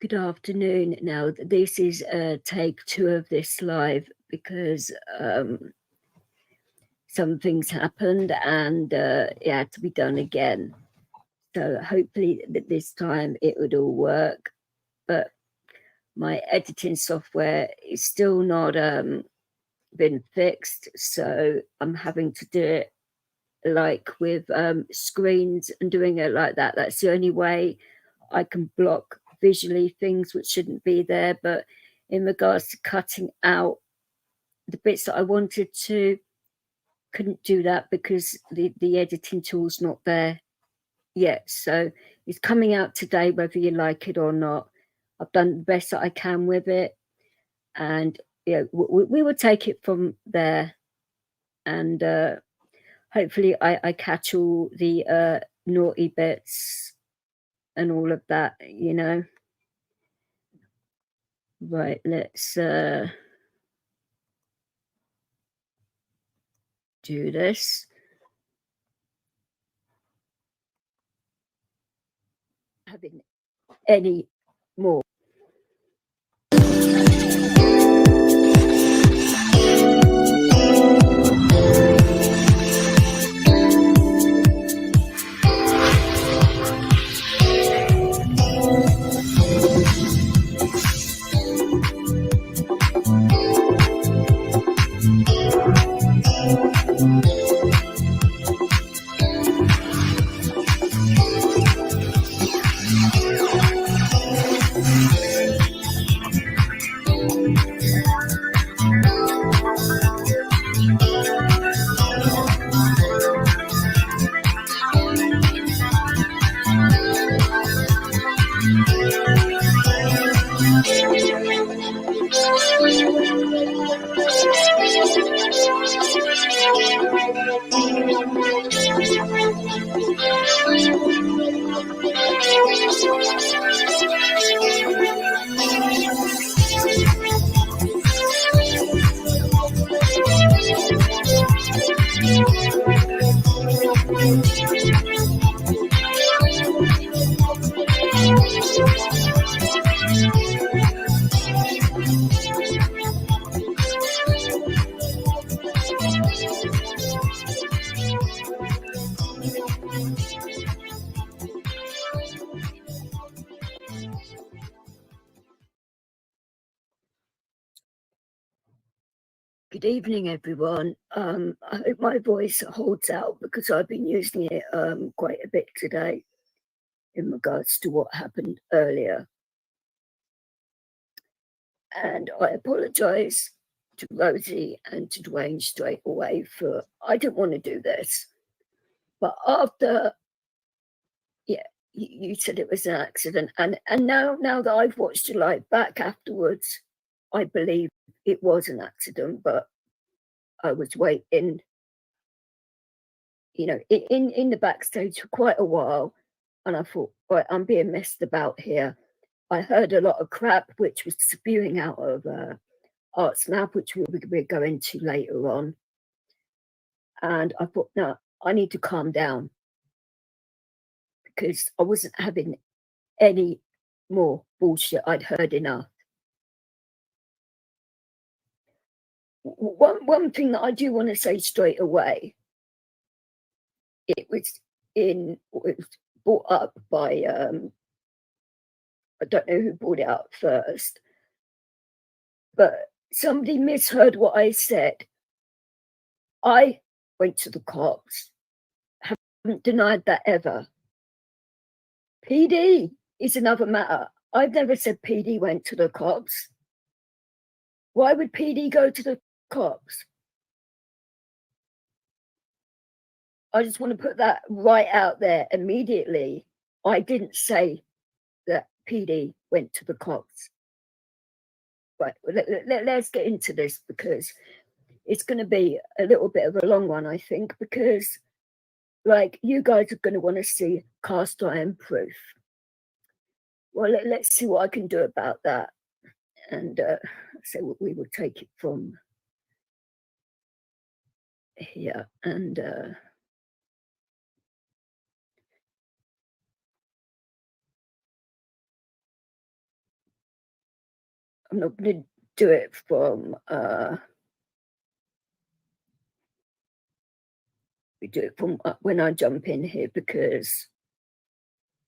Good afternoon. Now, this is take two of this live because some things happened and it had to be done again. So hopefully this time it would all work. But my editing software is still not been fixed, so I'm having to do it like with screens and doing it like that. That's the only way I can block visually things which shouldn't be there. But in regards to cutting out the bits that I wanted to, couldn't do that because the editing tool's not there yet. So it's coming out today, whether you like it or not. I've done the best that I can with it, and we will take it from there. And hopefully I catch all the naughty bits and all of that, Right, let's do this. Having any more. Good evening, everyone. I hope my voice holds out because I've been using it quite a bit today in regards to what happened earlier. And I apologise to Rosie and to Dwayne straight away for I didn't want to do this. But after, you said it was an accident, and now that I've watched your live back afterwards, I believe it was an accident, but I was waiting, in the backstage for quite a while, and I thought, right, I'm being messed about here. I heard a lot of crap which was spewing out of Art's mouth, which we're going to later on. And I thought, no, I need to calm down because I wasn't having any more bullshit. I'd heard enough. One thing that I do want to say straight away, it was brought up by I don't know who brought it up first, but somebody misheard what I said. I went to the cops. Haven't denied that ever. PD is another matter. I've never said PD went to the cops. Why would PD go to the cops? I just want to put that right out there immediately. I didn't say that PD went to the cops. Right, let's get into this because it's going to be a little bit of a long one, I think, because you guys are going to want to see cast iron proof. Well, let's see what I can do about that. And so we will take it from here. And I'm not going to do it from we do it from when I jump in here, because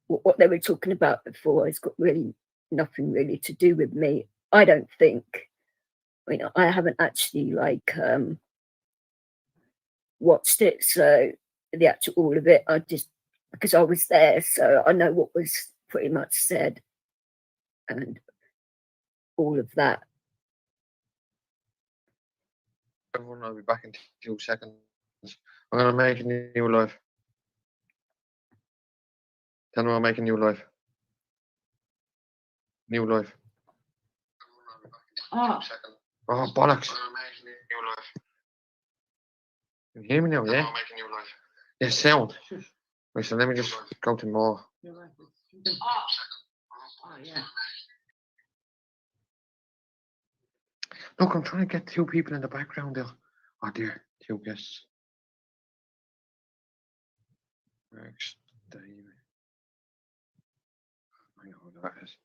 what they were talking about before has got really nothing really to do with me. I don't think. I mean, I haven't actually like watched it, so the actual all of it, I just, because I was there, so I know what was pretty much said and all of that. Everyone, I'll be back in 2 seconds. I'm gonna make a new live. Tell me I'll make a new live. New live. Oh. Oh, bollocks. Can you hear me now, yeah? Yeah, sound. Wait, so let me just go to more. Oh, yeah. Look, I'm trying to get 2 people in the background there. Oh dear, 2 guests. Rex, David. I know who that is.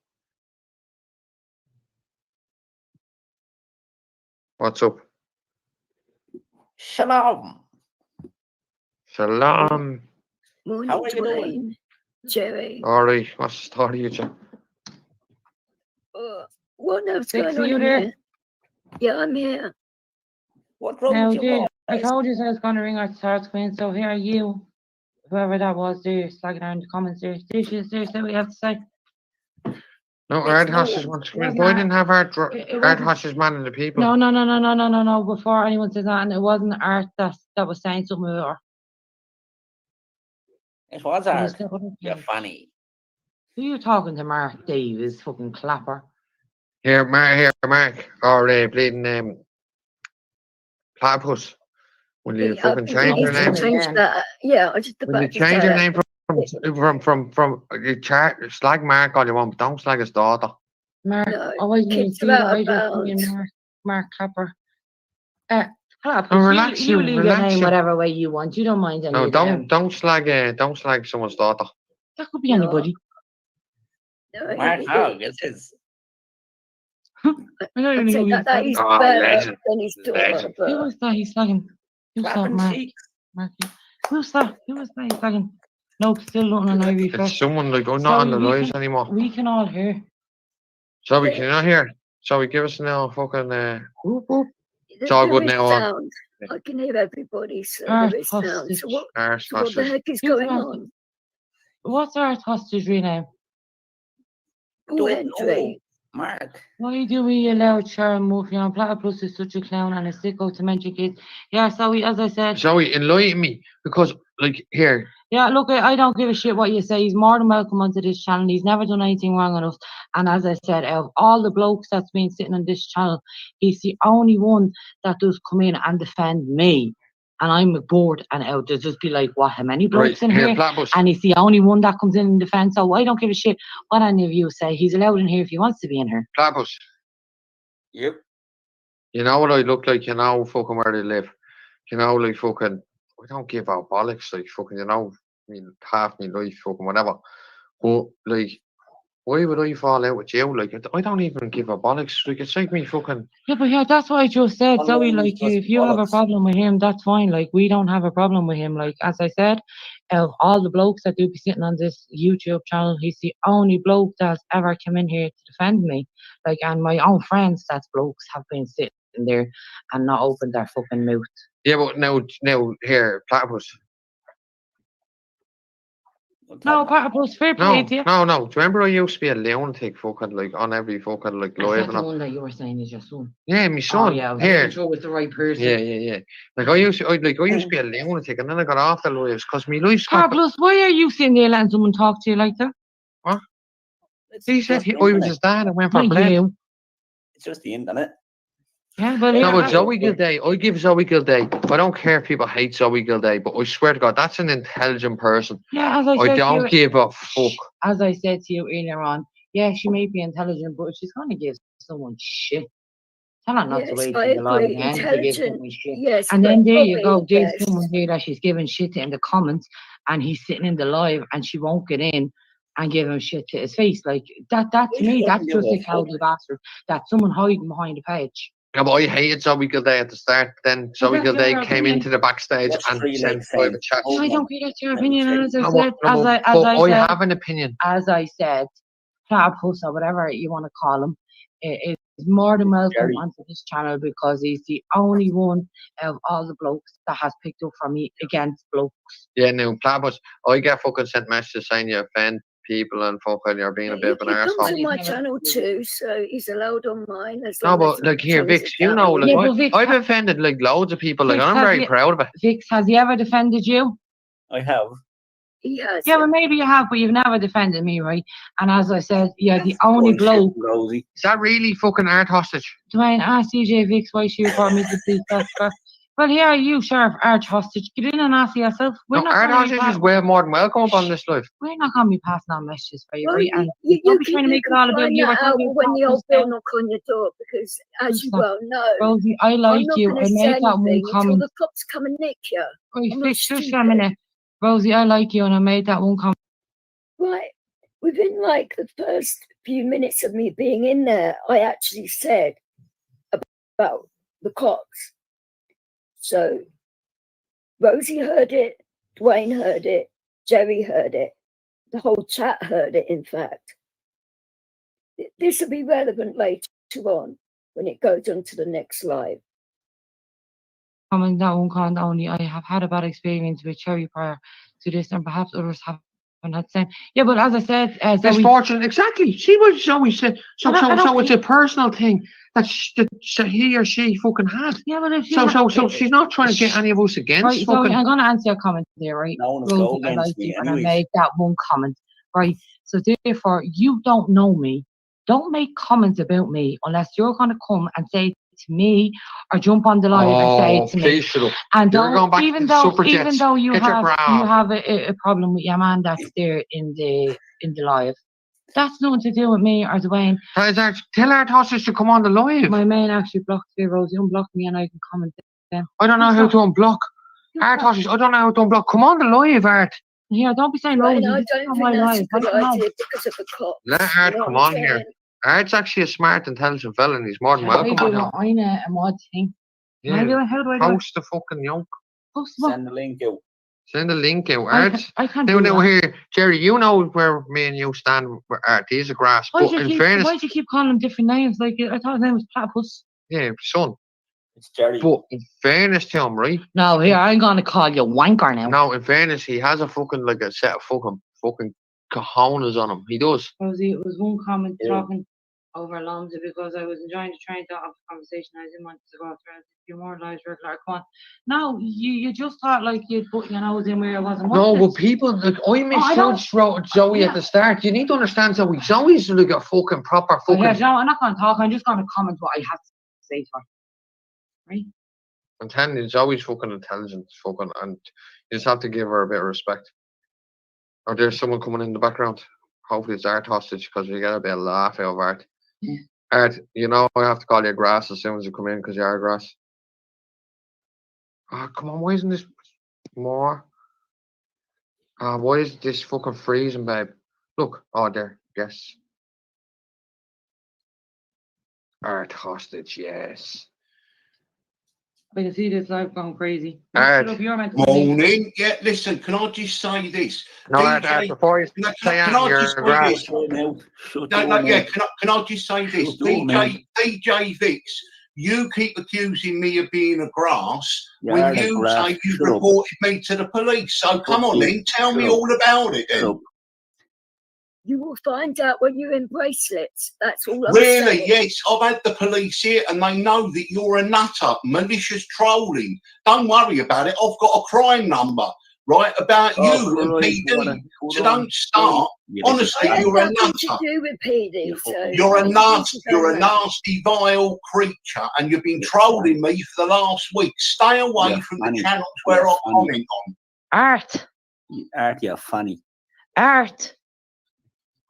What's up? Shalom. Salam. Morning, How are you doing? Dwayne, Jerry. Alright, what's the story with you? What on earth's Six, going are on you here? there? Yeah, I'm here. What's wrong Now, with your dude, I voice? told you I was going to ring out Stars Queen, so here are you, whoever that was, there, slagging around in the comments there. There she is, there, say what you have to say. No, It's Ard no, Hosses wants to come in. wasn't Why Ard- didn't have Ard it Ard wasn't- Hosses manning the people? No, before anyone says that, and it wasn't Art that was saying something about her. It was It hard. was the other You're thing. funny. Who you talking to, Mark Davies, fucking clapper? Here, Mark. Or bleeding Platypus. Will you I fucking think change we your need to name? change Again. that. Yeah, I just Will you about to change say your that. name from your chart? Slag Mark all you want, but don't slag his daughter. Mark, No, always need kids to do that. are I just about. mean Mark Clapper. Clapper, Oh, relax you you, leave your relax name you. whatever way you want. You don't mind any No, of them. don't slag someone's daughter. That could be No. anybody. No, Mark Hogg, it is. I don't I'd even say know who that that he's is Oh, better legend. than his daughter. Legend. Who But was that he's slagging? Who's that, Clapping Mark? cheeks. Mark? Who's that? Who was that he's slagging? No, still nothing on Ivy It's first. someone like I'm not So on the we lives can- anymore. We can all hear. Sorry, Yeah. can you not hear? Sorry, give us now fucking Whoop, whoop. It's all there good is now on. sound. I can hear everybody, so Art there is sound. hostage. So what Art the Hosses. heck is Who's going Mark? on? What's our hostage name? Don't know. Andre. Mark. Why do we allow Sharon Murphy on Platypus is such a clown and a sicko to mention kids? Yeah, so as I said, Sorry, enlighten me because like here. yeah, look, I don't give a shit what you say. He's more than welcome onto this channel. He's never done anything wrong enough. And as I said, out of all the blokes that's been sitting on this channel, he's the only one that does come in and defend me. And I'm bored and out. There's just be like, what, how many blokes in here? Platypus. And he's the only one that comes in and defends. So I don't give a shit what any of you say. He's allowed in here if he wants to be in here. Platypus. Yep. You know what I look like, you know fucking where they live. You know, like fucking I don't give out bollocks, like fucking, you know, I mean half my life, fucking whatever. But like why would I fall out with you? Like I don't even give a bollocks. Like it's like me fucking Yeah, but yeah, that's what I just said. Oh, Zoe, no, like, just if you have a bollocks. problem with him, that's fine. Like, we don't have a problem with him. Like, as I said, of all the blokes that do be sitting on this YouTube channel, he's the only bloke that's ever come in here to defend me. Like, and my own friends, that's blokes, have been sitting there and not opened their fucking mouth. yeah, but now here, Platypus. No, Platypus, fair play to you. No. Do you remember I used to be a lunatic fucking like on every fucking like Is live that and the all? one that you were saying is your son? Yeah, my son. Oh, yeah, I was here. making sure it was the right person. Yeah. Like I used to be a lunatic and then I got off the lives because my life's got Platypus, why are you sitting there letting someone talk to you like that? he said I was his dad and went for Not bread. you. It's just the internet. Yeah, but No, yeah, but Zoe Gilday, I give Zoe Gilday. I don't care if people hate Zoe Gilday, but I swear to God, that's an intelligent person. yeah, as I I said to don't you, give a fuck. as I said to you earlier on, yeah, she may be intelligent, but she's going to give someone shit. Tell her not to Yes, wait I till the live agree. again to give Intelligent. someone shit. Yes. And then there you go, probably, there's someone there that she's giving shit to in the comments, and he's sitting in the live and she won't get in and give him shit to his face. Like that to me, that's just a cowardly bastard. That someone hiding behind a page. Yeah, but I hated Zoe Gilday at the start. Then Zoe that's Gilday your came opinion. into the backstage What's and three said legs private saying? chat. Oh, I don't care that's your opinion. And as I No, said, but I have an opinion. as I said, platypus or whatever you want to call him, is more than welcome Jerry. onto this channel because he's the only one of all the blokes that has picked up for me against blokes. Yeah, no, Platypus, I get fucking sent messages saying you offend people and fucking you're being a bit of an He comes arsehole. on my channel too, so he's allowed on mine as No, long but as like here, Joe's Vix, you know, accountable. like Yeah, but Vix, I've offended like loads of people, like Vix, and I'm have very you- proud of it. Vix, has he ever defended you? I have. He has. Yeah, well, maybe you have, but you've never defended me, right? And as I said, you're the only bloke. Rosie. Is that really fucking art hostage? Dwayne, ask CJ Vix why she reported me to the police officer. Well, here are you, Sheriff, arch hostage. Get in and ask yourself. No, art hostage is way more than welcome up on this live. We're not going to be passing on messages for you, Well, right? And you don't be can, trying to you make it can all about find you. that out when the old bill knock on your door, because as you Listen, well know, Rosie, I I'm like not you. going I to say made that one anything until comment. the cops come and nick you. Right, I'm not Vix, just a stupid. minute. Rosie, I like you, and I made that one comment. Right, within like the first few minutes of me being in there, I actually said about the cops. So Rosie heard it, Dwayne heard it, Jerry heard it, the whole chat heard it, in fact. This will be relevant later on when it goes on to the next live. Comment that one comment only. I have had a bad experience with Cherry prior to this, and perhaps others haven't had the same. Yeah, but as I said, Misfortune, exactly. See what Zoe said. So it's a personal thing that he or she fucking had. Yeah, but if So she's not trying to get any of us against right, so fucking. I'm going to answer your comment there, right? No one will Rosie, go I against like me you, and I anyways. made that one comment, right? So therefore, you don't know me. Don't make comments about me unless you're going to come and say to me or jump on the live and say it to me. Please shut up. And You're going back even to the though suffragettes. you Get your have bra a problem with your man that's there in the live, that's nothing to do with me or Dwayne. Tell our hostage to come on the live. My man actually blocked me, Rosie. Unblock me and I can comment then. I don't know how to unblock. Art hostage, I don't know how to unblock. Come on the live, Art. Here, don't be saying Right, Rosie. and I This is don't not think my that's live. a good I know. idea because of the cops. Let Art You know come what I'm on here. saying? Art's actually a smart, intelligent fella and he's more than I welcome do on here. what I know and what I think. Yeah. How do I do it? Post the fucking yoke. Post what? Send the link out. Send the link out. Art. I can't do Now that. here, Jerry, you know where me and you stand with Art. He's a grass. Why But do in you fairness, keep calling him different names? Like, I thought his name was Platypus. yeah, son. It's Jerry. But in fairness to him, right? No, here, I'm going to call you wanker now. No, in fairness, he has a fucking like a set of fucking cojones on him. He does. Rosie, it was one comment Yeah. talking over Alonso because I was enjoying the train to have the conversation. I didn't want to go through a few more lives regular. Come on. No, you just thought like you'd put your nose in where it wasn't. No, wanted. but people like I don't- misjudged Zoe at the start. You need to understand Zoe. Zoe's like a fucking proper Oh, fucking. yeah, no, I'm not going to talk. I'm just going to comment what I have to say to her. Right? I'm telling you, Zoe's fucking intelligent, fucking, and you just have to give her a bit of respect. Or there's someone coming in the background. Hopefully it's Art hostage because you get a bit of laugh out of Art. Yeah. Art, you know I have to call you grass as soon as you come in because you are grass. Oh, come on, why isn't this more? Why is this fucking freezing, babe? Look, oh there, yes. Art hostage, yes. I can see this live going crazy. Art. Shut up, you're meant to be- Morning. Yeah, listen, can I just say this? No, Art, DJ before you Can I say just you're say grass. this? Shut now. Shut No, your yeah, mouth. can I just say this? Shut your mouth. DJ Vix, you keep accusing me of being a grass You when are the you grass. say you Shut up. reported me to the police. So come on up. then, tell me Shut up. all about it Shut then. up. You will find out when you're in bracelets. That's all I'm Really? saying. Yes, I've had the police here and they know that you're a nutter, malicious trolling. Don't worry about it. I've got a crime number, right, about you and PD. So don't start. Honestly, I had you're a nothing to nutter. do with PD. So You're a don't nasty, think you're a about that. nasty, vile creature, and you've been trolling me for the last week. Stay away You're from funny. the channels where You're I funny. comment on. Art. Art, you're funny. Art.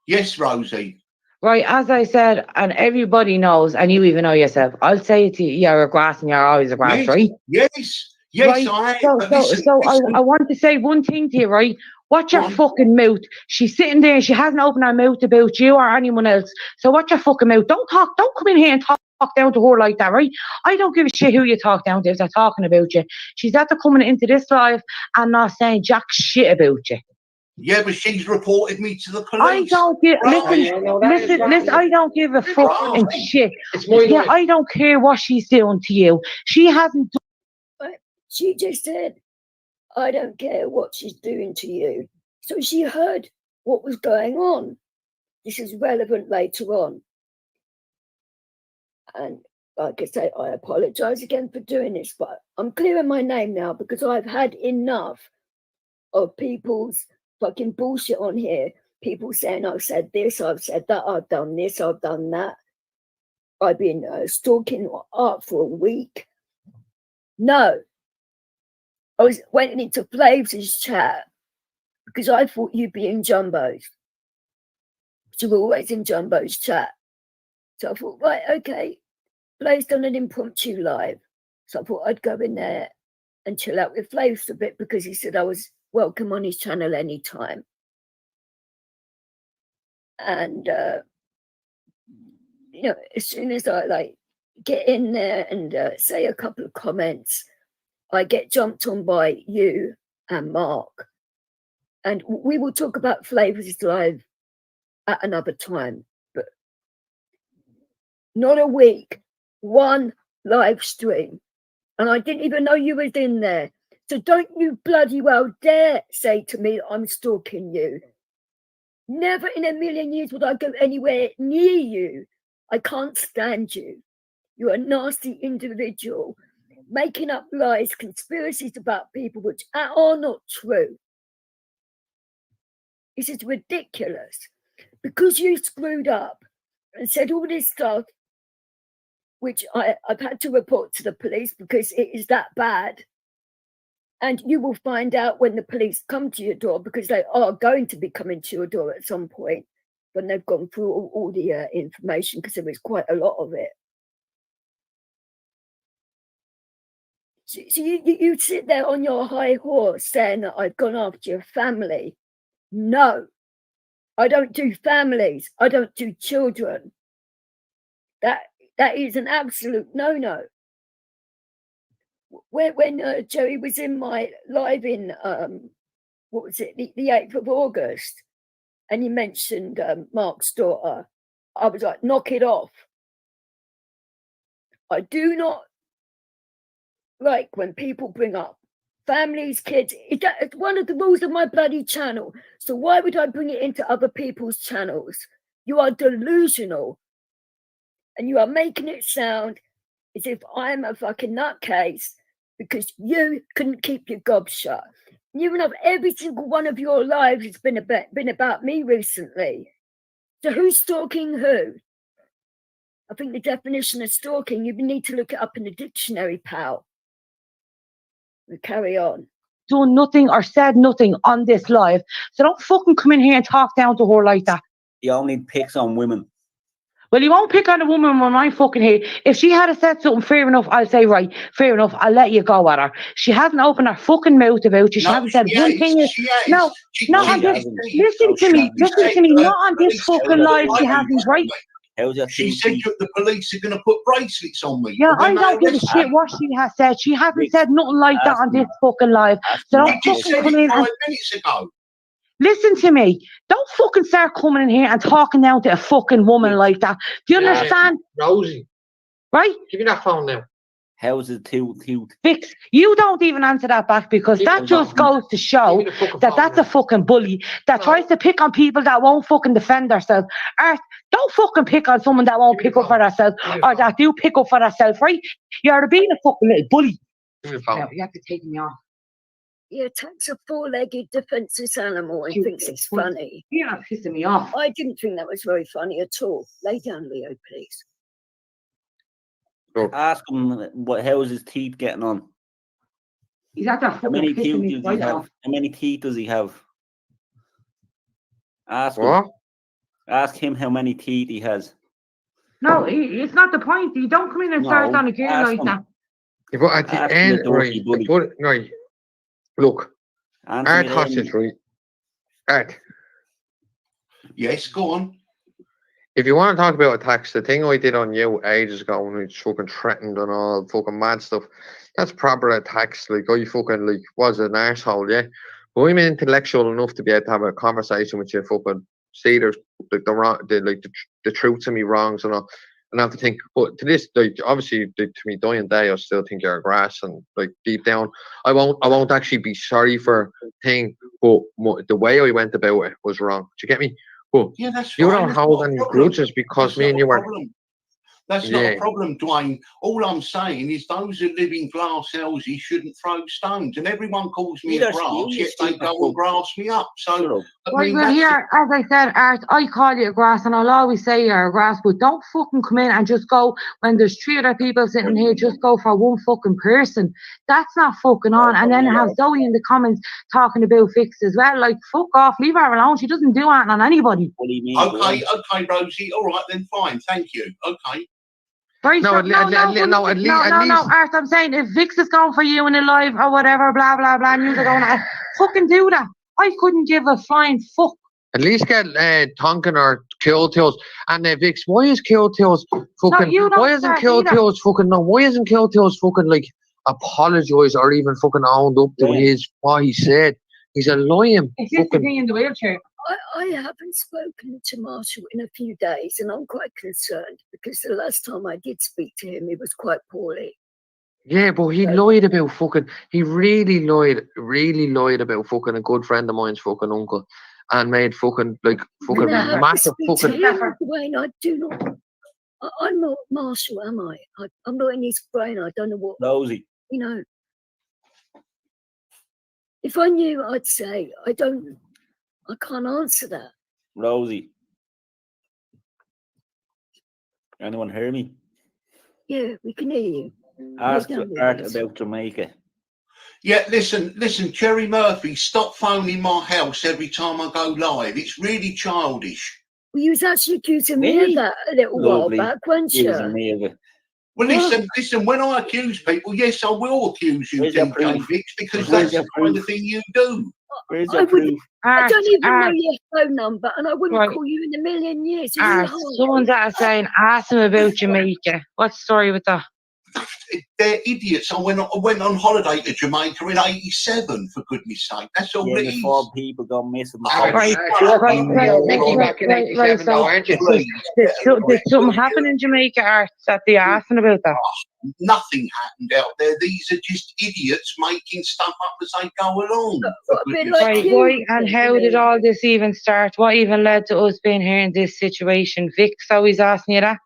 Yes, Rosie. Right, as I said, and everybody knows, and you even know yourself, I'll say it to you, you're a grass and you're always a grass, Yes. right? Yes, yes, Right, I am. So, But so, listen, so listen. I want to say one thing to you, right? Watch your Go on. fucking mouth. She's sitting there and she hasn't opened her mouth about you or anyone else. So watch your fucking mouth. Don't come in here and talk down to her like that, right? I don't give a shit who you talk down to if they're talking about you. She's after coming into this live and not saying jack shit about you. Yeah, but she's reported me to the police. I don't give, listen, I don't give a fucking shit. It's my Yeah, life. I don't care what she's doing to you. She hasn't done. She just said, I don't care what she's doing to you. So she heard what was going on. This is relevant later on. And like I say, I apologise again for doing this, but I'm clearing my name now because I've had enough of people's fucking bullshit on here. People saying I've said this, I've said that, I've done this, I've done that. I've been stalking art for a week. No. I went into Flav's chat because I thought you'd be in Jumbo's. You're always in Jumbo's chat. So I thought, right, okay. Flav's done an impromptu live. So I thought I'd go in there and chill out with Flav for a bit because he said I was welcome on his channel anytime. And, you know, as soon as I like get in there and say a couple of comments, I get jumped on by you and Mark. And we will talk about Flavors Live at another time. But not a week, one live stream. And I didn't even know you was in there. So don't you bloody well dare say to me that I'm stalking you. Never in a million years would I go anywhere near you. I can't stand you. You're a nasty individual. Making up lies, conspiracies about people which are not true. This is ridiculous. Because you screwed up and said all this stuff, which I've had to report to the police because it is that bad. And you will find out when the police come to your door because they are going to be coming to your door at some point when they've gone through all the information because there was quite a lot of it. So you sit there on your high horse saying that I've gone after your family. No, I don't do families. I don't do children. That is an absolute no-no. When Joey was in my live in, what was it, the 8th of August, and he mentioned Mark's daughter, I was like, knock it off. I do not like when people bring up families, kids. It's one of the rules of my bloody channel. So why would I bring it into other people's channels? You are delusional. And you are making it sound as if I'm a fucking nutcase because you couldn't keep your gob shut. You and every single one of your lives has been about me recently. So who's stalking who? I think the definition of stalking, you need to look it up in the dictionary, pal. We carry on. Done nothing or said nothing on this live. So don't fucking come in here and talk down to her like that. He only picks on women. Well, he won't pick on a woman when I'm fucking here. If she had said something, fair enough, I'll say, right, fair enough, I'll let you go at her. She hasn't opened her fucking mouth about you. She hasn't said one thing. No, not on this. Listen to me, not on this fucking live. She hasn't, right? She said the police are going to put bracelets on me. Yeah, I don't give a shit what she has said. She hasn't said nothing like that on this fucking live. So don't fucking come in. 5 minutes ago. Listen to me. Don't fucking start coming in here and talking down to a fucking woman like that. Do you understand? Rosie. Right? Give me that phone now. How's it tooth? Vix, you don't even answer that back because that just goes to show that that's a fucking bully that tries to pick on people that won't fucking defend themselves. Earth, don't fucking pick on someone that won't pick up for themselves or that do pick up for themselves, right? You're being a fucking little bully. No, you have to take me off. He attacks a four-legged defenseless animal and thinks it's funny. You're not pissing me off. I didn't think that was very funny at all. Lay down, Leo, please. Ask him how's his teeth getting on. He's at that fucking pissing me right off. How many teeth does he have? Ask him how many teeth he has. No, it's not the point. You don't come in and start on a girl like that. Yeah, but at the end, right, look, our thoughts is right. Art, Yes, go on. if you want to talk about attacks, the thing I did on you ages ago when we fucking threatened and all fucking mad stuff, that's proper attacks. Like, I fucking, like, was an arsehole, yeah? But I'm intellectual enough to be able to have a conversation with you, fucking see there's, like, the truth to me wrongs and all. And I have to think, but to this, like, obviously, to me dying day, I still think you're a grass, and, like, deep down, I won't actually be sorry for thing, but the way I went about it was wrong. Do you get me? But Yeah, that's you fine. don't That's hold not a any problem. grudges because That's me not and a you were. problem. That's not a problem, Dwayne. All I'm saying is those who live in glass houses shouldn't throw stones. And everyone calls me a grass, yet they go and grass me up. So, I Right, mean, well, here, as I said, Art, I call you a grass, and I'll always say you're a grass, but don't fucking come in and just go, when there's 3 other people sitting here, just go for one fucking person. That's not fucking on. And then have Zoe in the comments talking about Vix as well. Like, fuck off, leave her alone. She doesn't do anything on anybody. What do you mean? Okay, Rosie. All right, then fine. Thank you. Okay. Right, No, so, at least. no, Art, I'm saying if Vix is going for you in a live or whatever, blah, blah, blah, and you're going, fucking do that. I couldn't give a flying fuck. At least get Tonkin or Killtails and Vix. Why is Killtails fucking? you don't Why isn't start either. Killtails fucking? No, why isn't Killtails fucking like apologise or even fucking owned up to his what he said? He's a lying It's just the fucking. thing in the wheelchair. I haven't spoken to Marshall in a few days, and I'm quite concerned because the last time I did speak to him, he was quite poorly. Yeah, but he lied about fucking. He really lied about fucking a good friend of mine's fucking uncle, and made fucking like fucking massive fucking. Wayne, I do not. I'm not Marshall, am I? I'm not in his brain. I don't know what. Rosie. You know, if I knew, I'd say I don't. I can't answer that. Rosie. Anyone hear me? Yeah, we can hear you. Ask Art about Jamaica. Yeah, listen, Cherry Murphy, stop phoning my house every time I go live. It's really childish. Well, you was actually accusing me of that a little while back, weren't you? Accusing me of it. Well, listen, when I accuse people, yes, I will accuse you, DJ Vix, because that's the kind of thing you do. Where's your proof? I don't even know your phone number, and I wouldn't call you in a million years. Someone's saying, ask him about Jamaica. What's the story with that? They're idiots. I went on holiday to Jamaica in '87, for goodness sake. That's all it is. 4 people gone missing. Did something happen in Jamaica, Art, that they asking about that? Nothing happened out there. These are just idiots making stuff up as they go along. Why and how did all this even start? What even led to us being here in this situation? Vix always asking you that?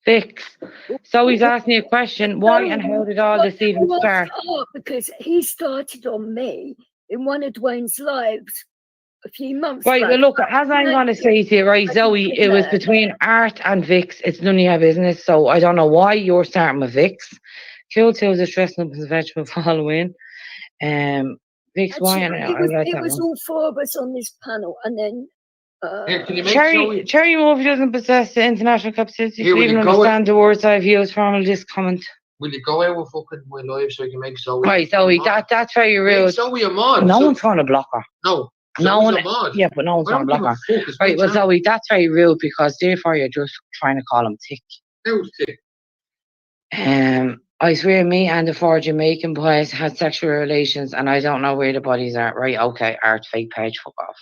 Vix. So he's asking you a question. Why and how did all this even start? Because he started on me in one of Dwayne's lives a few months back. Well, look, as I'm going to say to you, right, Zoe, it was between Art and Vix. It's none of your business. So I don't know why you're starting with Vix. Killtails is dressing up as a vegetable for Halloween. Vix, why? It was all 4 of us on this panel, and then. Cherry Murphy doesn't possess the international capacity to even understand the words I've used from this comment. Will you go out with fucking my live so you can make Zoe? Right, Zoe, that's very rude. Make Zoe a mod. No one's trying to block her. No one. Yeah, but no one's trying to block her. Right, well, Zoe, that's very rude because therefore you're just trying to call him thick. Who's thick? I swear me and the 4 Jamaican boys had sexual relations and I don't know where the bodies are. Right, okay, Art, fake page, fuck off.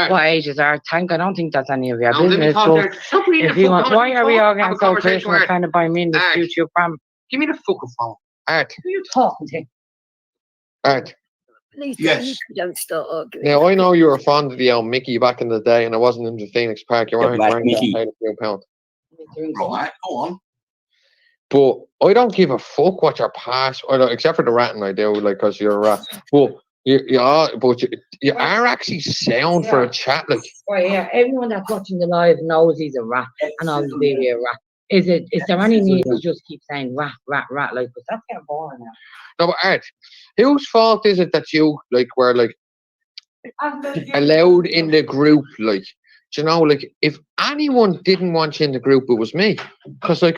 What age is Art? I don't think that's any of your business. But if you want, why are we all getting so personal kind of by me in this YouTube pram? Give me the fucking phone. Art. Who are you talking to? Art. Please, yes. Don't start arguing. Now, I know you were fond of the old Mickey back in the day and I wasn't in the Phoenix Park. You weren't wearing that £1 Right, go on. But I don't give a fuck what your past, except for the ratting I do, like, because you're a rat. But you are actually sound for a chat, like. Right, yeah. Everyone that's watching the live knows he's a rat, and obviously we're a rat. Is there any need to just keep saying rat, like? Because that's getting boring now. No, but Art, whose fault is it that you were allowed in the group, like? You know, like, if anyone didn't want you in the group, it was me. Because, I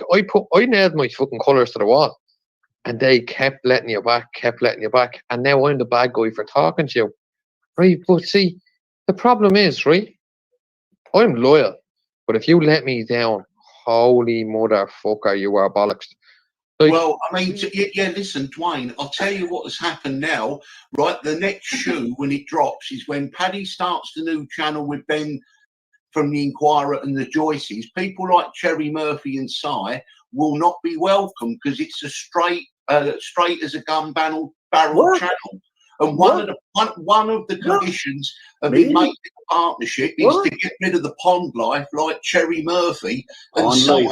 nailed my fucking colours to the wall. and they kept letting you back, and now I'm the bad guy for talking to you, right? But see, the problem is, right, I'm loyal, but if you let me down, holy motherfucker, you are bollocks. Like, well, I mean, yeah, listen, Dwayne, I'll tell you what has happened now, right? The next shoe, when it drops, is when Paddy starts the new channel with Ben from the Inquirer and the Joyces. People like Cherry Murphy and Si will not be welcome because it's a straight as a gun barrel channel. And one of the conditions of making a partnership is to get rid of the pond life like Cherry Murphy and Si and all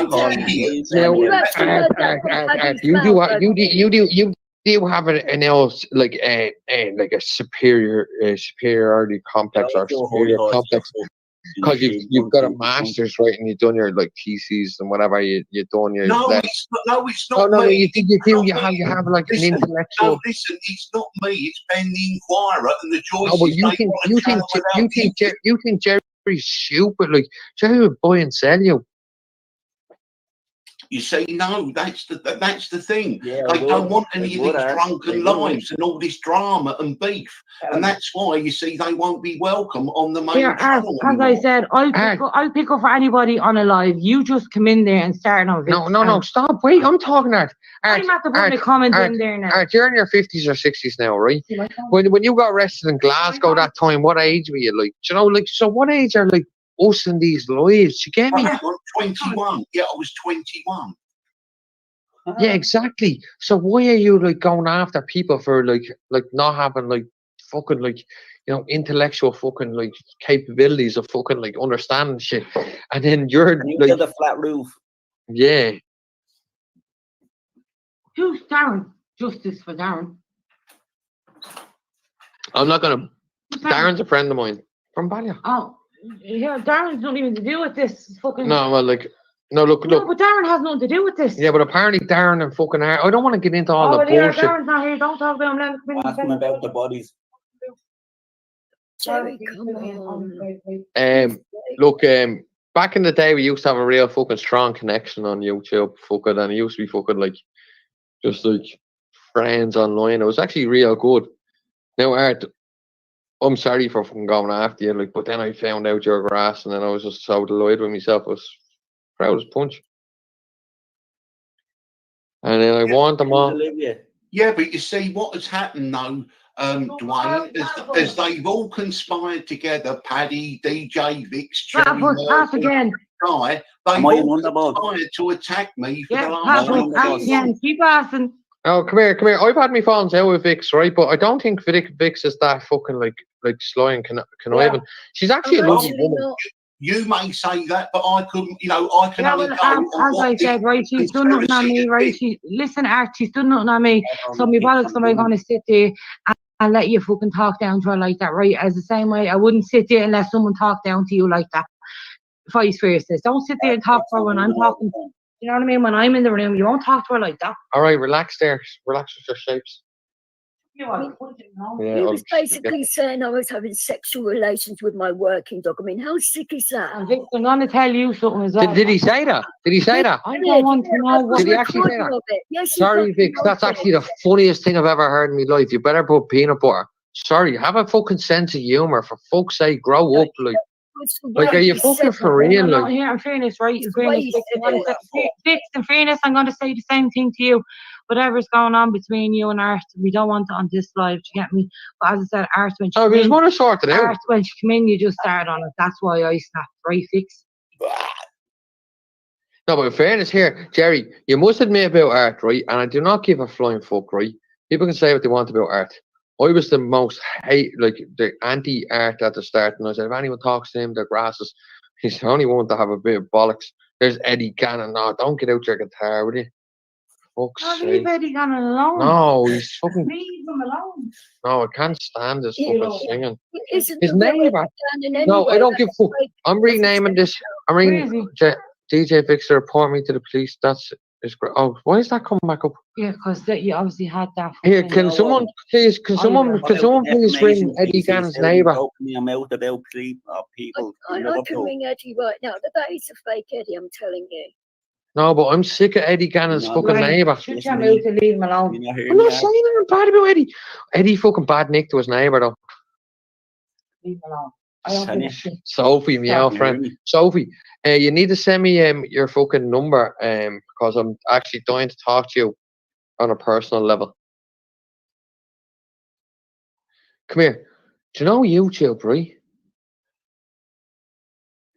those idiots. You do have an else like a superiority complex or superior complex. Because you've got a master's, right, and you've done your like theses and whatever you've done your. No, it's not. No, me. you think you do. You have like an intellectual. No, listen, it's not me. It's Ben the Inquirer and the Joyces. No, but you think Jerry's stupid? Like Jerry would buy and sell you. You see, no, that's the thing. Yeah, they don't want any of these drunken lives and all this drama and beef, and that's why you see they won't be welcome on the main channel. As I said, I'll pick up for anybody on a live. You just come in there and start on. No, stop. Wait, I'm talking Art. I'm not putting a comment in there now. Art, you're in your 50s or 60s now, right? When you got arrested in Glasgow that time, what age were you like? Do you know, like, so what age are like us in these lives? You get me? I was 21. Yeah, I was 21. Yeah, exactly. So why are you like going after people for like not having like fucking like, you know, intellectual fucking like capabilities of fucking like understanding shit, and then you're like the flat roof. Yeah. Who's Darren? Justice for Darren. I'm not gonna. Darren's a friend of mine from Ballia. Oh, yeah, Darren's nothing even to do with this fucking. No, well, like. No, look. No, but Darren has nothing to do with this. Yeah, but apparently Darren and fucking Art. I don't want to get into all the bullshit. Darren's not here. Don't talk about him. Ask him about the bodies. Jerry, come on. Look, back in the day, we used to have a real fucking strong connection on YouTube, fucking, and it used to be fucking like, just like friends online. It was actually real good. Now, Art, I'm sorry for fucking going after you, like, but then I found out your grass, and then I was just so delighted with myself. I was proud as punch. And then I want them all. Yeah, but you see what has happened though, Dwayne, as they've all conspired together, Paddy, DJ, Vix, Cherry, again. Guy, they've all conspired to attack me for the last again. Keep asking. Oh, come here. I've had my phones out with Vix, right? But I don't think Vix is that fucking like sly and conniving. She's actually a lovely woman. You may say that, but I couldn't, you know, I can only go on as I said, right, she's done nothing on me, right? Listen, Art, she's done nothing on me. So my bollocks am I gonna sit there and let you fucking talk down to her like that, right? As the same way I wouldn't sit there and let someone talk down to you like that. Vice versa. Don't sit there and talk to her when I'm talking. You know what I mean? When I'm in the room, you won't talk to her like that. All right, relax there. Relax with your shapes. He was basically saying I was having sexual relations with my working dog. I mean, how sick is that? I'm going to tell you something as well. Did he say that? I don't want to know what. Did he actually say that? Yes, sorry, Vix, that's actually the funniest thing I've ever heard in my life. You better put peanut butter. Sorry, have a fucking sense of humour. For fuck's sake, grow up. Like, are you fucking for real? Like, here, in fairness, right? In fairness, Vix, in fairness, I'm going to say the same thing to you. Whatever's going on between you and Art, we don't want it on this live. Do you get me? But as I said, Art, when she we just want to sort it out. Art, when she come in, you just start on it. That's why I snapped. Right, Vix? No, but in fairness here, Jerry, you must admit about Art, right? And I do not give a flying fuck, right? People can say what they want about Art. I was the most the anti-Art at the start, and I said, if anyone talks to him, they're grasses. He's the only one to have a bit of bollocks. There's Eddie Gannon. No, don't get out your guitar, will you? Leave Eddie Gannon alone. No, he's fucking. Leave him alone. No, I can't stand his fucking singing. His neighbour. No, I don't give a fuck. I'm renaming this. I'm renaming DJ Vix to report me to the police. That's great. Oh, why is that coming back up? Yeah, because you obviously had that. Here, can someone please ring Eddie Gannon's neighbour? I'm out about people. I can ring Eddie right now. That is a fake Eddie, I'm telling you. No, but I'm sick of Eddie Gannon's No, fucking Right. neighbour. Shut Listen your to mouth and leave him alone. You're not hearing I'm me, not Art. saying anything bad about Eddie. Eddie fucking bad Nick to his neighbour though. Leave him alone. I don't give a shit. Sophie, my old You're friend. hearing me. Sophie, you need to send me your fucking number because I'm actually dying to talk to you on a personal level. Come here. Do you know YouTube, right?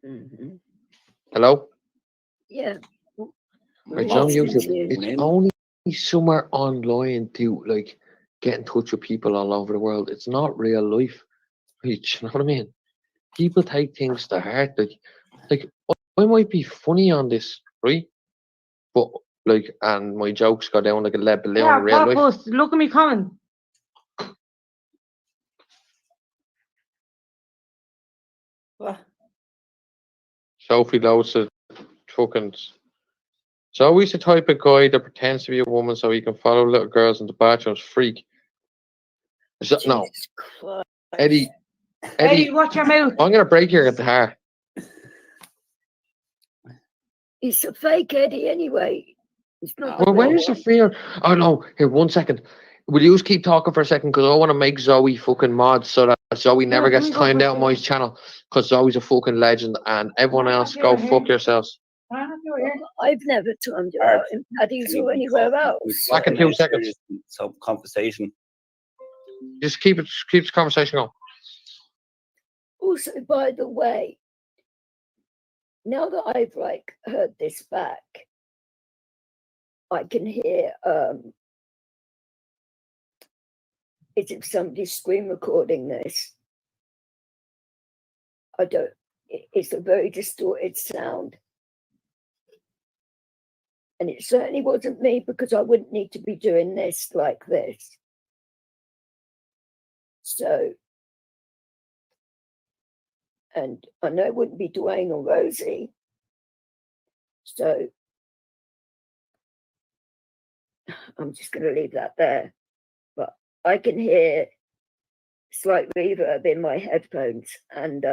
Mm-hmm. Hello? Yeah. Right, Lots do you of know people YouTube? It's coming in. only somewhere online to like get in touch with people all over the world. It's not real life. Right, you know what I mean? People take things to heart. Like I might be funny on this, right? But like, and my jokes go down like a lead balloon Yeah, in real life. Purpose. Look at me coming. What? Sophie loves to fucking. Zoe's the type of guy that pretends to be a woman so he can follow little girls into bathrooms. Freak. Is that, no, Jesus Christ. Eddie. Eddie, watch your mouth. I'm gonna break your guitar. It's a fake Eddie anyway. It's not the Well, real where's the one. fear? Oh no! Here, 1 second. Will you just keep talking for a second? Because I want to make Zoe fucking mod so that Zoe never can gets we go timed for out on my channel. Because Zoe's a fucking legend, and everyone Why not else give go her fuck hand? yourselves. Can I have your ear? I've never timed it Art, out in Paddy's Can you or be anywhere talking else. with Back in fucking 2 seconds. serious Some conversation. Just keep the conversation going. Also, by the way, now that I've like heard this back, I can hear it's if somebody's screen recording this. I don't. It's a very distorted sound, and it certainly wasn't me because I wouldn't need to be doing this like this. So, and I know it wouldn't be Dwayne or Rosie. So, I'm just going to leave that there. But I can hear slight reverb in my headphones, and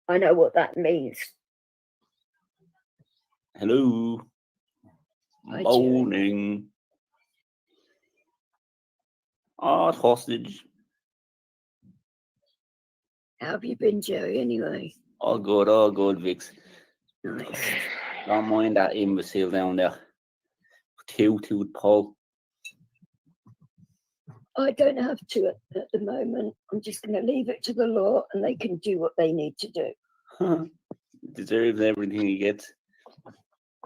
I know what that means. Hello. Hi, Morning. Oh, hostage. How have you been, Jerry, anyway? All good, Vix. Nice. Don't mind that imbecile down there. Two-tooth Paul. I don't have to at the moment. I'm just going to leave it to the law, and they can do what they need to do. Deserves everything he gets.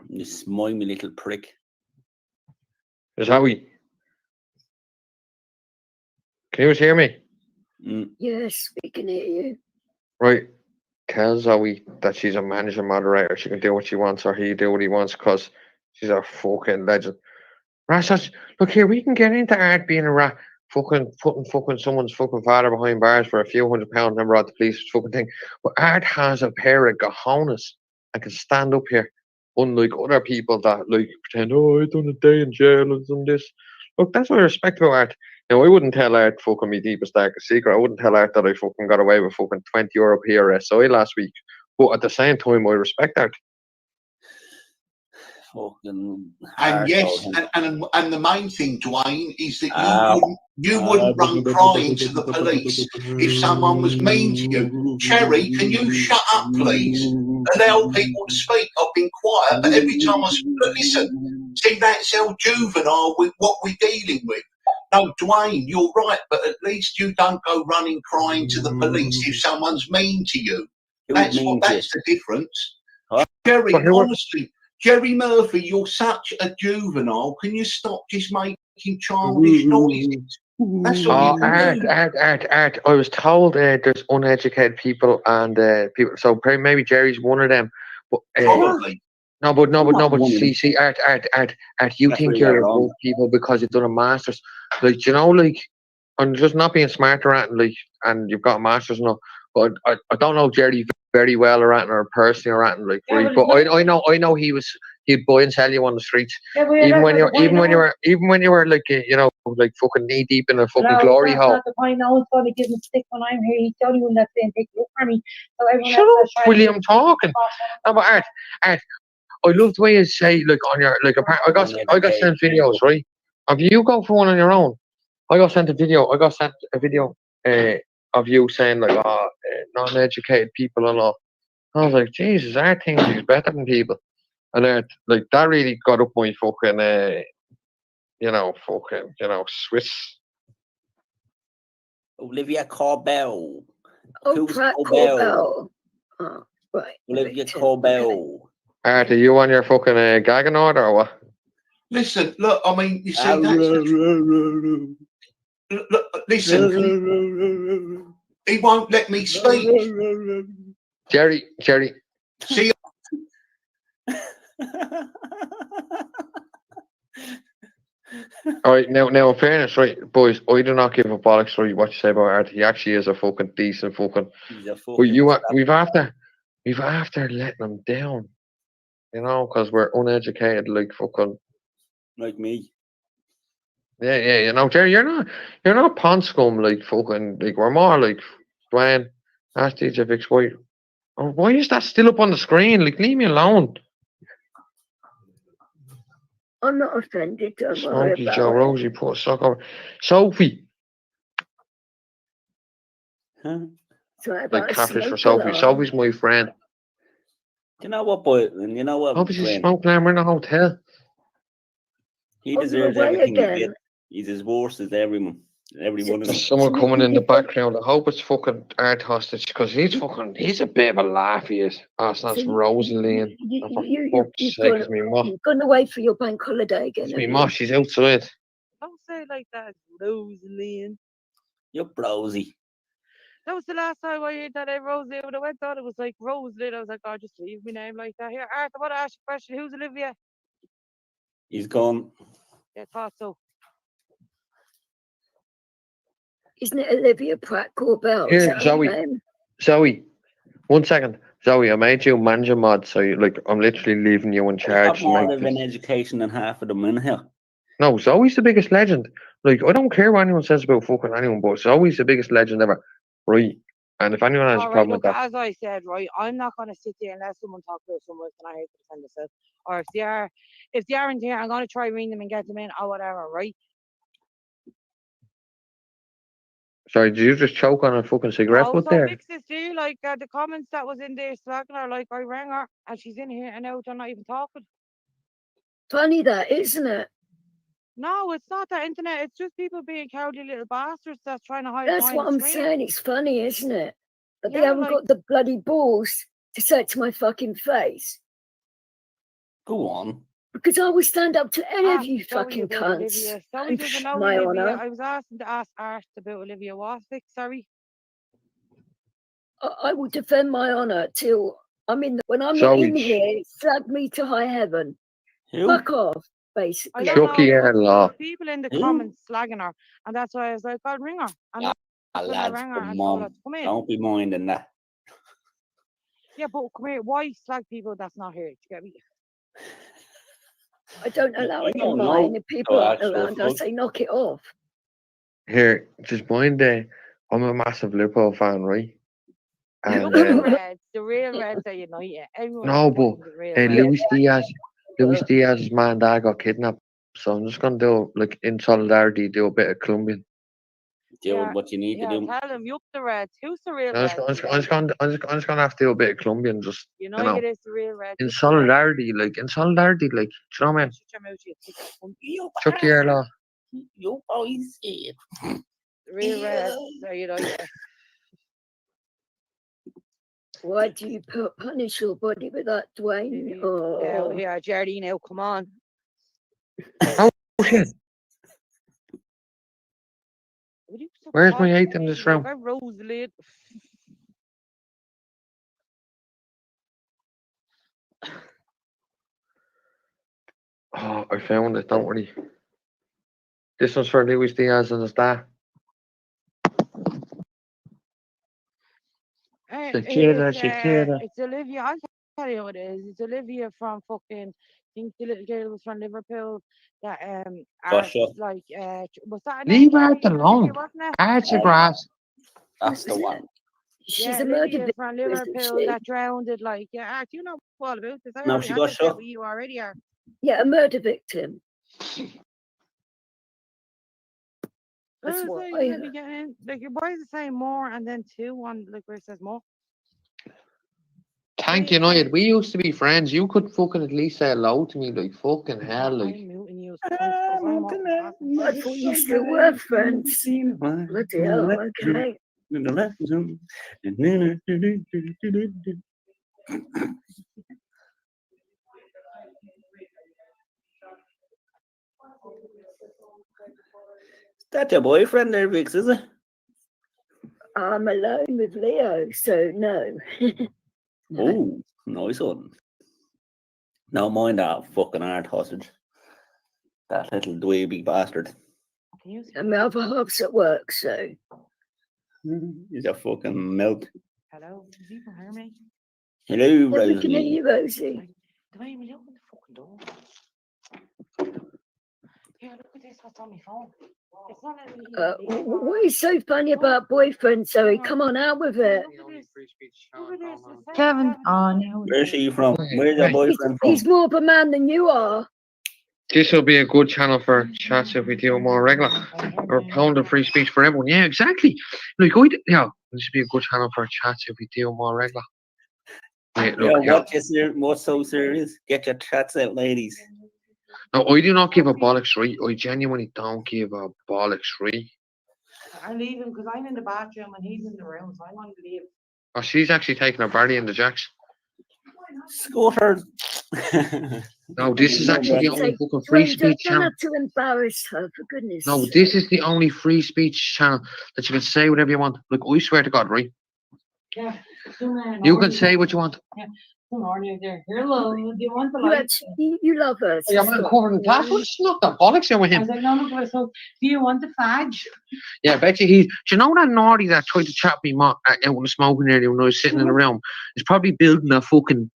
You smiley little prick. Is how we. Can you just hear me? Yes, we can hear you. Right. Tell Zoe that she's a manager moderator. She can do what she wants, or he do what he wants, because she's a fucking legend. Right, look here, we can get into Art being a rat, putting fucking someone's fucking father behind bars for a few £100 and brought the police fucking thing. But Art has a pair of cojones and can stand up here, unlike other people that like pretend, oh, I done a day in jail and done this. Look, that's what I respect about Art. Now, I wouldn't tell Art fucking my deepest, darkest secret. I wouldn't tell Art that I fucking got away with fucking €20 PRSI last week. But at the same time, I respect Art. Fucking And yes, and the main thing, Dwayne, is that you wouldn't run crying to the police if someone was mean to you. Cherry, can you shut up, please? Allow people to speak. I've been quiet, but every time I speak, listen, see, that's how juvenile with what we're dealing with. No, Dwayne, you're right, but at least you don't go running crying to the police if someone's mean to you. That's the difference. Huh? Jerry, honestly, Jerry Murphy, you're such a juvenile. Can you stop just making childish noises? That's all you can do. Art. I was told there's uneducated people and people. So maybe Jerry's one of them. But Probably. No, but see, Art. You That's think where you're you're wrong. above people because you've done a master's, like, you know, like, I'm just not being smart around, like, and you've got a master's and all. But I don't know Jerry very well around or personally around, like, Yeah, right? But I know he'd buy and sell you on the streets. Yeah, Even when you were like, you know, like fucking knee deep in a fucking glory that's hole. not the point. No one's going to give him stick when I'm here. He's the only one that's saying take a look for me. So everyone Shut else up, is trying to William, talking. No, but Art, I love the way you say, like, on your, like, I got sent videos, right? If you go for one on your own, I got sent a video of you saying, like, non-educated people and all. I was like, Jesus, our things is better than people. And like, that really got up my fucking, Swiss. Olivia Corbell. Oh, Who's Pratt Corbell? Corbell. Oh, right. Olivia Victim. Corbell. Art, are you on your fucking gagging order or what? Listen, look, I mean, you see, listen, he won't let me speak. Jerry. See, All right, now, in fairness, right, boys, I do not give a bollocks, right, what you say about Art. He actually is a fucking decent fucking. But we've after letting him down, because we're uneducated, like fucking. Like me. Yeah, Jerry, you're not pond scum, like fucking, like, we're more like Dwayne, ask DJ Vic's White. Oh, why is that still up on the screen? Like, leave me alone. I'm not offended. Don't worry Smokey about Joe it. Rosie put a sock over. Sophie. Huh? Sorry Like about catfish for smoke Sophie. alarm. Sophie's my friend. You know what, boy? And you know what, Obviously, Gwen? smoke alarm, we're in a hotel. He Oh, you're deserves away everything he again. gets. He's as worst as everyone. Every one of them. There's someone coming in the background. I hope it's fucking Art Hostage, because he's a bit of a laugh, he is. Oh, so that's Rosalie. You've gone away for your bank holiday again. It's me ma, she's outside. Don't say it like that, Rosalind. You're browsy. That was the last time I heard that Rosalie. When I went on, it was like Rosalind. I was like, oh, just leave me name like that. Here, Arthur, I want to ask you a question. Who's Olivia? He's gone. Yeah, thought so. Isn't it Olivia Pratt Corbell? Here, Zoe. 1 second. Zoe, I made you manager mod, so I'm literally leaving you in I charge. have more of an education than half of them in here. No, Zoe's the biggest legend. Like, I don't care what anyone says about fucking anyone, but Zoe's the biggest legend ever. Right. And if anyone has a problem with that. As I said, right, I'm not going to sit there unless someone talks about someone and I hate to defend myself. Or if they aren't here, I'm going to try ring them and get them in or whatever, right? Sorry, did you just choke on a fucking cigarette butt there? Fix this, do you? Like, the comments that was in there slagging her, like, I rang her and she's in here and now they're not even talking. Funny that, isn't it? No, it's not that internet. It's just people being cowardly little bastards that's trying to hide. That's what I'm saying. It's funny, isn't it? But they Yeah, haven't got the bloody balls to say it to my fucking face. Go on. Because I will stand up to any of you fucking cunts. Zoe doesn't know My Olivia. honour. I was asking to ask Art about Olivia Waswick, sorry. I will defend my honour till when I'm not in here, slag me to high heaven. Who? Fuck off, basically. Chucky Law. People in the comments slagging her, and that's why I was like, I'll ring her. And Lads, come on. Don't be minding that. Yeah, but come here. Why slag people that's not here? Do you get me? I don't allow it in mine. If people aren't around, I say knock it off. Here, just mind I'm a massive Liverpool fan, right? And the real Reds are united. no, but Luis Diaz's man dad got kidnapped, so I'm just gonna do in solidarity, do a bit of Colombian. Do what you need to do. Tell them you up the Reds. Who's the real Reds? I'm just gonna have to do a bit of Colombian, just United is the real Reds. In solidarity, do you know what I mean? Chuck your law. You boys said. The real Reds are united. Why do you punish your body with that, Dwayne? Oh, yeah, Jerry, now come on. Oh shit! Where's my 8 in this round? Rosalind. Oh, I found it. Don't worry. This one's for Luis Diaz and his dad. It's Olivia. I'll tell you what it is. It's Olivia from fucking. I think the little girl was from Liverpool. That was that? Leave her alone. Archie grass. That's the one. She's a murder Lydia victim, from isn't Liverpool she? that drowned. Like, yeah, do you know all about this? I No, already she had got this chat shot. with you already are. Yeah, a murder victim. That's So what you I might be heard. getting in, like your boys are saying more and then 2 on like where it says more. Thank you, Noyd. We used to be friends. You could fucking at least say hello to me, like fucking hell, like. I'm muting you. I'm I thought you still were friends. Bloody hell, okay. Is that your boyfriend there, Vix, is it? I'm alone with Leo, so no. Oh, nice one. No, mind that fucking art hostage. That little dweeby bastard. And my other half's at work, so. He's a fucking melt. Hello, did you hear me? Hello, Yeah, we can hear Rosie. you, Rosie. Do I even open the fucking door? Yeah, look at this. What's on my phone? It's not letting me hear these. What is so funny about boyfriend, Zoe? Come on out with it. Look at this. Kevin, oh no. Where's she from? Where's your boyfriend from? He's more of a man than you are. This will be a good channel for chats if we do more regular. Or pound of free speech for everyone. Yeah, exactly. Like, yeah, this would be a good channel for chats if we do more regular. Yeah, look, Yeah, what's so serious? Get your chats out, ladies. No, I do not give a bollocks, right? I genuinely don't give a bollocks, right? I'm leaving because I'm in the bathroom and he's in the room, so I want to leave. Oh, she's actually taking her Barry in the jacks. Scooter. No, this is actually the only fucking free speech Don't channel. have to embarrass her, for goodness No, sake. this is the only free speech channel that you can say whatever you want. Look, I swear to God, right? Yeah. You can say what you want. Hello, do you want the You light? actually, you love her. Your man covered in glass. What's not the bollocks in with I him? was like, no, look at myself. Do you want the fudge? Yeah, bet you do you know that naughty that tried to chat me out in the smoking area when I was sitting in the room? He's probably building a fucking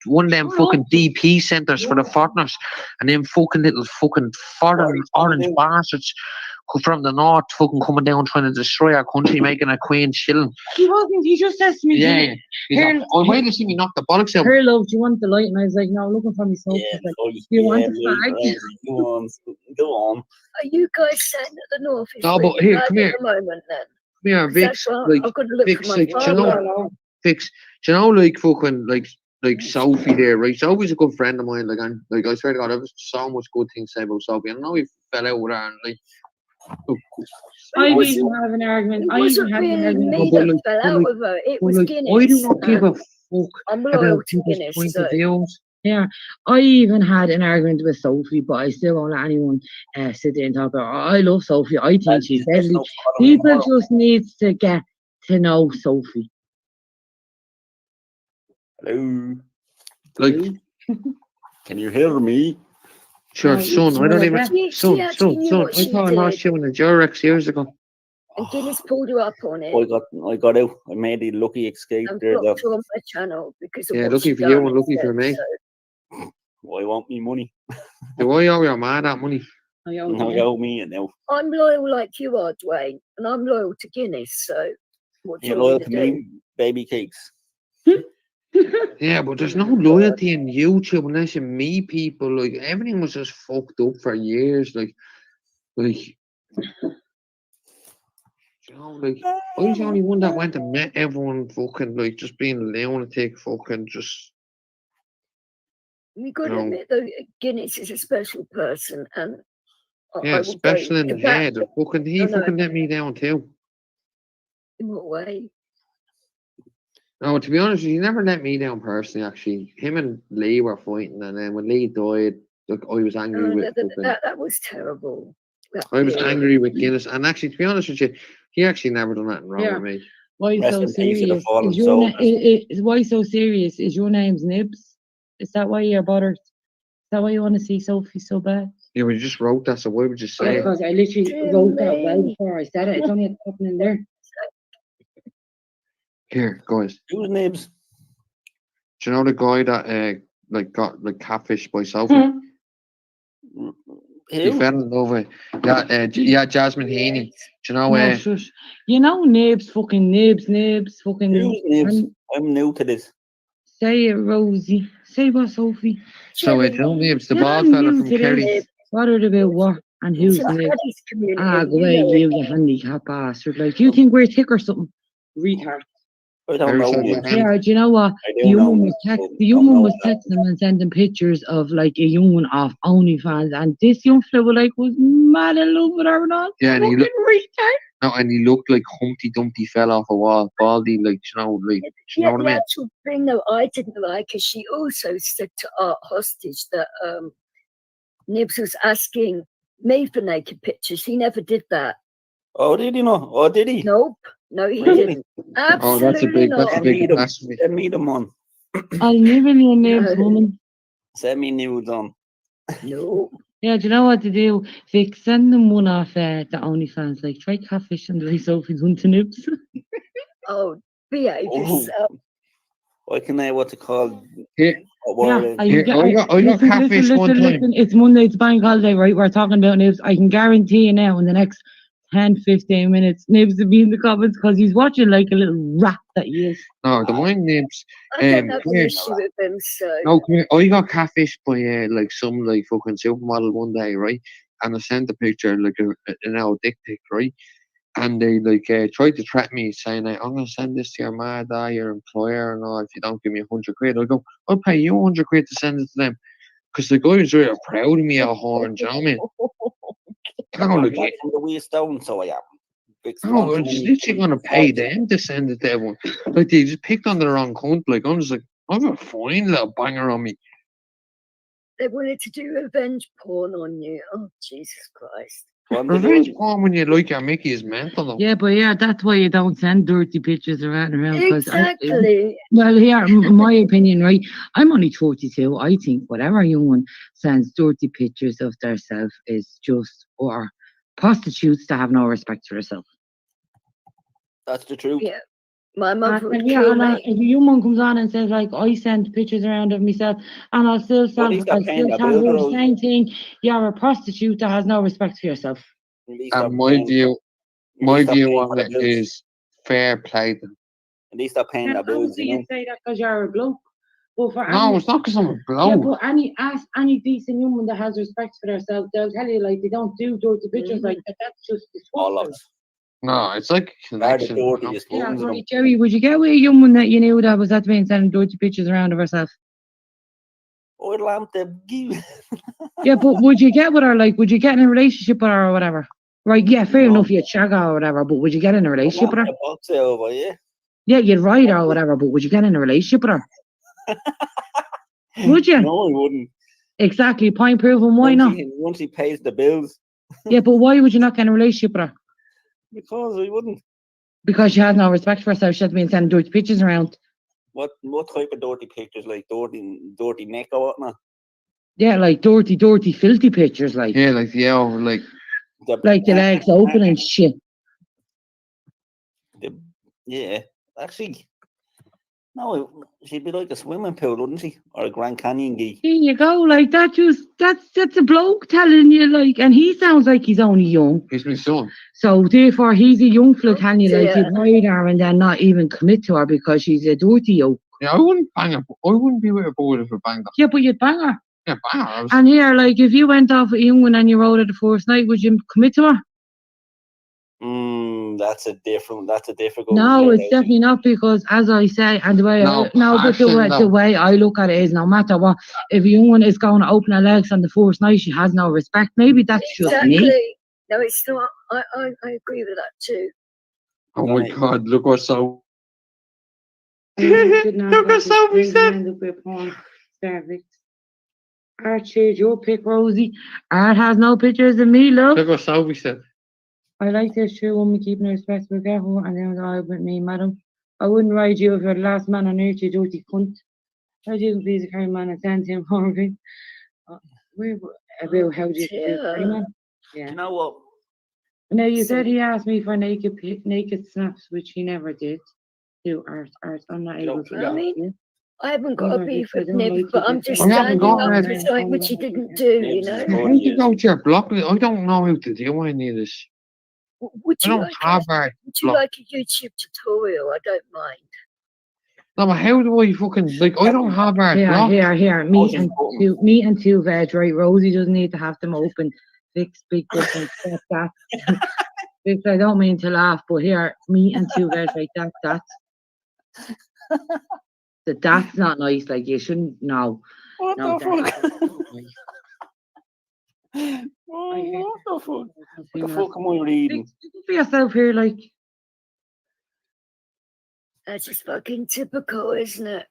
one of them fucking DP centres for the foreigners, and them fucking little fucking foreign orange bastards from the north fucking coming down trying to destroy our country, making a queen shilling. He wasn't. He just says to me, Yeah. Here, I wait to see me knock the bollocks out. here, love, do you want the light? And I was like, no, looking for myself. Yeah, Like, do you want the fudge? Go on, go on. Are you guys saying that the North is No, but really here, bad come at here. the moment then? Come here, 'Cause Vix. that's why Like, I've got to look Vix, for my like, do you father. know, Vix, do you know, like, fucking, like Sophie there, right? Sophie's a good friend of mine. Like, I'm, like, I swear to God, I have so much good things to say about Sophie. I know we fell out with her, and like, I It even wasn't, have an argument. it I even wasn't have an really argument. me but that like- fell but out like- with her. It but was like, Guinness. I do not give a fuck I'm about loyal to people's Guinness. point So. of views. Yeah, I even had an argument with Sophie, but I still won't let anyone sit there and talk about her. I love Sophie. I think she's deadly. People just need to get to know Sophie. Hello. Like, Can you hear me? sure, No, son, I don't even, She son, actually knew what I she thought I lost did. you in the Durex years ago. And Guinness pulled her up on it I got out. I made a lucky escape and there. blocked her on my channel because of Yeah, what lucky she for you done and lucky for instead, me. so. I want me money. Do I owe your man that money? I No, owe you you. owe me now. I'm loyal like you are, Dwayne, and I'm loyal to Guinness. So, what do You're you want loyal me to to do? me, baby cakes. Yeah, but there's no loyalty in YouTube unless you meet people. Like, everything was just fucked up for years. Like, you know, like, I was the only one that went and met everyone fucking, like, just being a lunatic, fucking just, You got to No. admit, though, Guinness is a special person, and I yeah, will go special in the to bat head. Fucking, he I know. fucking let me down too. in what way? No, to be honest, he never let me down personally, actually. Him and Lee were fighting, and then when Lee died, like, I was angry No, with fucking, that was terrible. I was angry with Guinness, and actually, to be honest with you, he actually never done nothing wrong Yeah. with me. Why Rest so in peace to the serious? fallen Is your soldiers. why so serious? Is your name's Nibs? Is that why you're bothered? Is that why you want to see Sophie so bad? Yeah, we just wrote that, so why would you say Yeah, it? because I literally Dear wrote that well me. before I said it. It's only a couple in there. Here, guys. Who's nibs? Do you know the guy that like got like catfished by Sophie? Hmm. You Who? fell in love with. Yeah, Jasmine Heaney. Do you know No, shush. You know, Nibs, fucking. Who's And names? I'm new to this. say it, Rosie. Say what, Sophie? So it's no names, the You're bald not fella new from to Kerry. this. What are they about what? And It's who's a Nibs? Paddy's community. Ah, go you away, know you it. handicap bastard. Like, you think we're thick or something? Retard. I don't Very know sorry, names. man. Yeah, do you know what? I The do young know one names, was but the I young don't one know was that. texting them and sending pictures of like a young one off OnlyFans, and this young fella like was mad in love with her and all. Yeah, and he Fucking retard. No, and he looked like Humpty Dumpty fell off a wall, baldy, like, you know, like, you Yeah, know what I the mean? actual thing though I didn't like is she also said to Art Hostage that Nibs was asking me for naked pictures. He never did that. Oh, did he not? Oh, did he? Nope. No, he Really? didn't. Absolutely that's a not. big blasphemy. Send me them on. I'll never be a Nibs No. woman. Send me nudes on. No. Yeah, do you know what to do? Vic, send them one off the OnlyFans. Like, try catfish and like Sophie's one to Nibs. Oh, behave Oh. yourself. I can know what to call. Here, What Yeah, Here, I got catfish one time. listen. It's Monday, it's bank holiday, right? We're talking about Nibs. I can guarantee you now in the next 10, 15 minutes, Nibs will be in the comments because he's watching like a little rat that he is. No, the mine names. I don't have come an here. issue with him, so No, come here. I got catfish by like some like fucking supermodel one day, right? And I sent the picture like an old dick pic, right? And they like tried to threaten me, saying like, I'm gonna send this to your mad your employer and all if you don't give me 100 quid. I go, I'll pay you 100 quid to send it to them. Because the guys are proud of me at horn, do you know what I mean? No, like, Like from the waist down, so I am. no, I'm just literally gonna pay them to send it to everyone. Like they just picked on the wrong cunt. Like I'm just like, I've a fine little banger on me. they wanted to do revenge porn on you. Oh, Jesus Christ. Revenge porn when you like your Mickey is mental though. Yeah, but yeah, that's why you don't send dirty pictures around. Exactly. Well, here, my opinion, right? I'm only 42. I think whatever young one sends dirty pictures of themselves is just or prostitutes to have no respect for herself. That's the truth. Yeah. My mother would And yeah, kill and me. if a young one comes on and says like I send pictures around of myself, and I'll still Well, tell at least they're paying their her bills, the Rose. same thing. You're a prostitute that has no respect for yourself. At least they're And my paying- view at least they're paying on for the it bills. is fair play. At least they're paying their bills, Obviously, you know. you say that because you're a bloke. But for No, it's not because I'm a yeah, bloke. but ask any decent woman that has respect for herself, they'll tell you like they don't do dirty pictures like that. That's just All disgusting. of us. No, it's like a They're the connection. You know? dirtiest Yeah, ones of them. right, Jerry, would you get with a young one that you knew that was that being sending dirty pictures around of herself? Oh, lamp them give. Yeah, but would you get with her? Like, would you get in a relationship with her or whatever? Right, yeah, fair No. enough, you'd shag her or whatever, but would you get in a relationship with her? Box over, yeah. Yeah, you'd ride her or whatever, but would you get in a relationship with her? Would you? No, I wouldn't. Exactly, point proven, why not? Once he pays the bills. Yeah, but why would you not get in a relationship with her? Because I wouldn't. Because she has no respect for herself, she has been sending dirty pictures around. What type of dirty pictures? Like dirty neck or whatnot? Yeah, like dirty, filthy pictures, like Yeah, like like the legs open and shit. Yeah, actually, no, she'd be like a swimming pool, wouldn't she? Or a Grand Canyon geek. There you go, like that. That's a bloke telling you, like, and he sounds like he's only young. he's my son. So therefore, he's a young fella telling you, like, dear. he'd ride her and then not even commit to her because she's a dirty yoke. Yeah, I wouldn't bang her. I wouldn't be with a boy if I banged her. Yeah, but you'd bang her. Yeah, bang her. And here, like, if you went off with a young one and you rode her the first night, would you commit to her? That's a difficult. No, one, it's definitely not because, as I say, and the way No, but the way I look at it is, no matter what, if a young one is going to open her legs on the first night, she has no respect. Maybe that's just me. Exactly. No, it's not. I agree with that too. Oh my God! Look what's so. Look at Sophie said. Art, choose your pick, Rosie. Art has no pictures of me, love. Look what Sophie said. I like this true woman keeping her respectful, careful, and then I with me, madam. I wouldn't ride you if you're the last man on earth, you dirty cunt. I do please a kind man and send him Harvey. About how do you do man? Yeah. You know what? Now you said he asked me for naked snaps, which he never did. Do Art, I'm not able to. I mean, I haven't got Never a beef did, I with don't Nib, like but it, I'm it's just I haven't standing got up it. to something which he didn't do, you Nibs know. is How good, do you yes. go to your block? I don't know how to do any of this. Would I you don't like have a would you block. like a YouTube tutorial? I don't mind. No, but how do I fucking like? I don't have a block. Here. Push and button. Meat and two veg, right? Rosie doesn't need to have them open. Fix big difference. That. Fix, I don't mean to laugh, but here, meat and two veg, right? That's not nice. Like you shouldn't. No. What No, the that's fuck? not nice. What the fuck? What the Fix fuck am I reading? it for yourself here, like. That's just fucking typical, isn't it?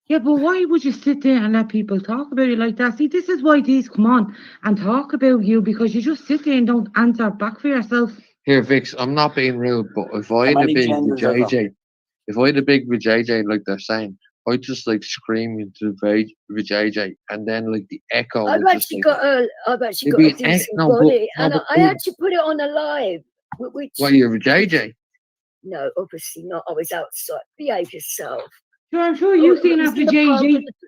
Yeah, but why would you sit there and let people talk about you like that? See, this is why these come on and talk about you, because you just sit there and don't answer back for yourself. Here, Vix, I'm not being rude, but if I had a many big with genders are there? JJ, if I had a big with JJ, like they're saying, I'd just like scream into the with JJ, and then like the echo I've would just actually like. got a It'd a be decent no, but- body, no, and but I actually put it on a live. Which Well, you're with JJ. no, obviously not. I was outside. Behave yourself. So I'm sure you've seen He's after in the park JJ. with the-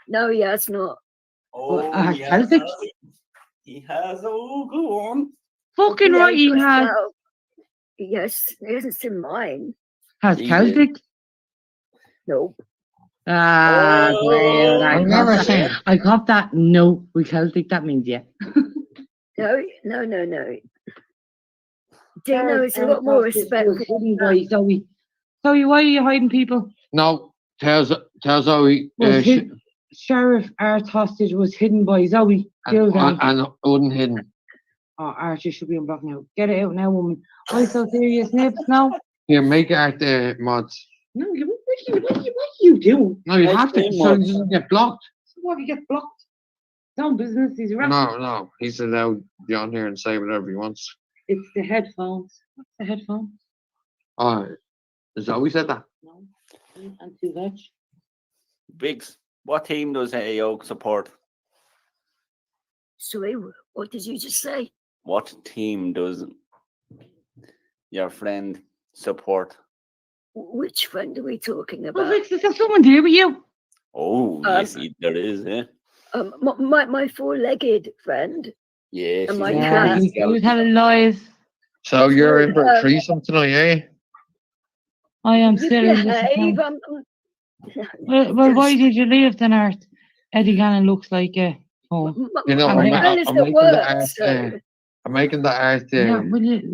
No, he has not. Oh, he has it. He has. Oh, go on. Fucking right, he Behave has. yourself. Yes, he hasn't seen mine. Has He Celtic. Nope. Ah, Oh, well, I've never seen. I caught that. No, we Celtic. That means yeah. No. Dino is a lot more respectful. Zoe, why are you hiding people? No, tell Zoe. Sheriff Art hostage was hidden by Zoe. And unhidden. Oh, Art, you should be unblocked now. Get it out now, woman. Why so serious, Nibs? No. Here, make it act mods. No, what are you doing? No, you Make have to, them so he mods. doesn't get blocked. So what, you get blocked? It's own business, he's right. No, he's allowed to be on here and say whatever he wants. It's the headphones. What's the headphones? Oh, Zoe said that. No. And two veg. Biggs, what team does AO support? Sorry, what did you just say? What team does your friend support? Which friend are we talking Well, about? Vix, is there someone there with you? Oh, yes, there is, eh? My four-legged friend. Yes. And my he's a cat. nice You girl. telling lies. So you're in for a threesome tonight, eh? I am You serious. behave. Well, why did you leave then, Art? Eddie Gannon looks like a phone. You know, I'm I'm making making the art. I'm making the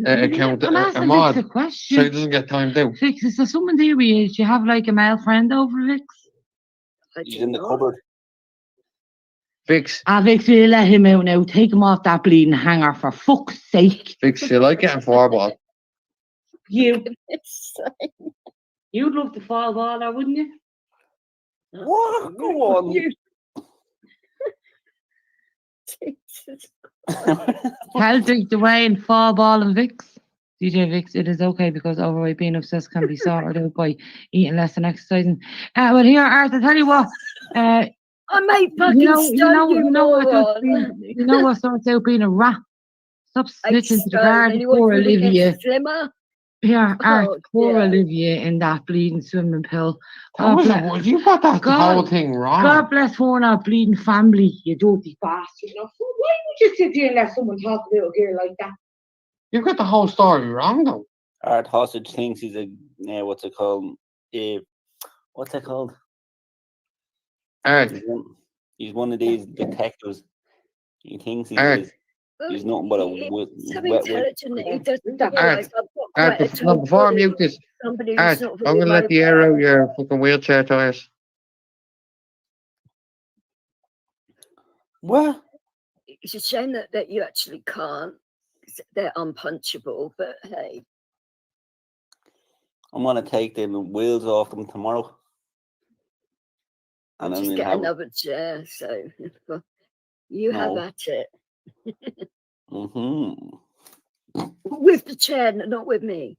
art account I'm a asking mod, Vix a so question. he doesn't get timed out. Vix, is there someone there with you? Do you have like a male friend over, Vix? He's in the cupboard. Vix, Vix, we'll let him out now. Take him off that bleeding hanger, for fuck's sake. Vix, you like getting four-ball? You'd love to fall baller, wouldn't you? What? Go on. Celtic, Dwayne, fall ball and Vix. DJ Vix, it is okay because overweight being obsessed can be sorted out by eating less and exercising. Well, here, Art, I tell you what. I may fucking you know what sorts out being a rat. Stop snitching to the garden, poor Olivia. Here, Art, poor Olivia in that bleeding swimming pool. You got that whole thing wrong. God bless her and our bleeding family, you dirty bastard. Why would you sit there and let someone talk about a girl like that? You got the whole story wrong, though. Art Hostage thinks he's a what's it called? Art. He's one of these detectives. He thinks he's nothing but a so intelligent. He doesn't realise Art, before I mute this, Art, I'm going to let the air out your fucking wheelchair tires. What? It's a shame that you actually can't. They're unpunchable, but hey. I'm going to take the wheels off them tomorrow. And just get another chair, so you have at it. With the chair, not with me.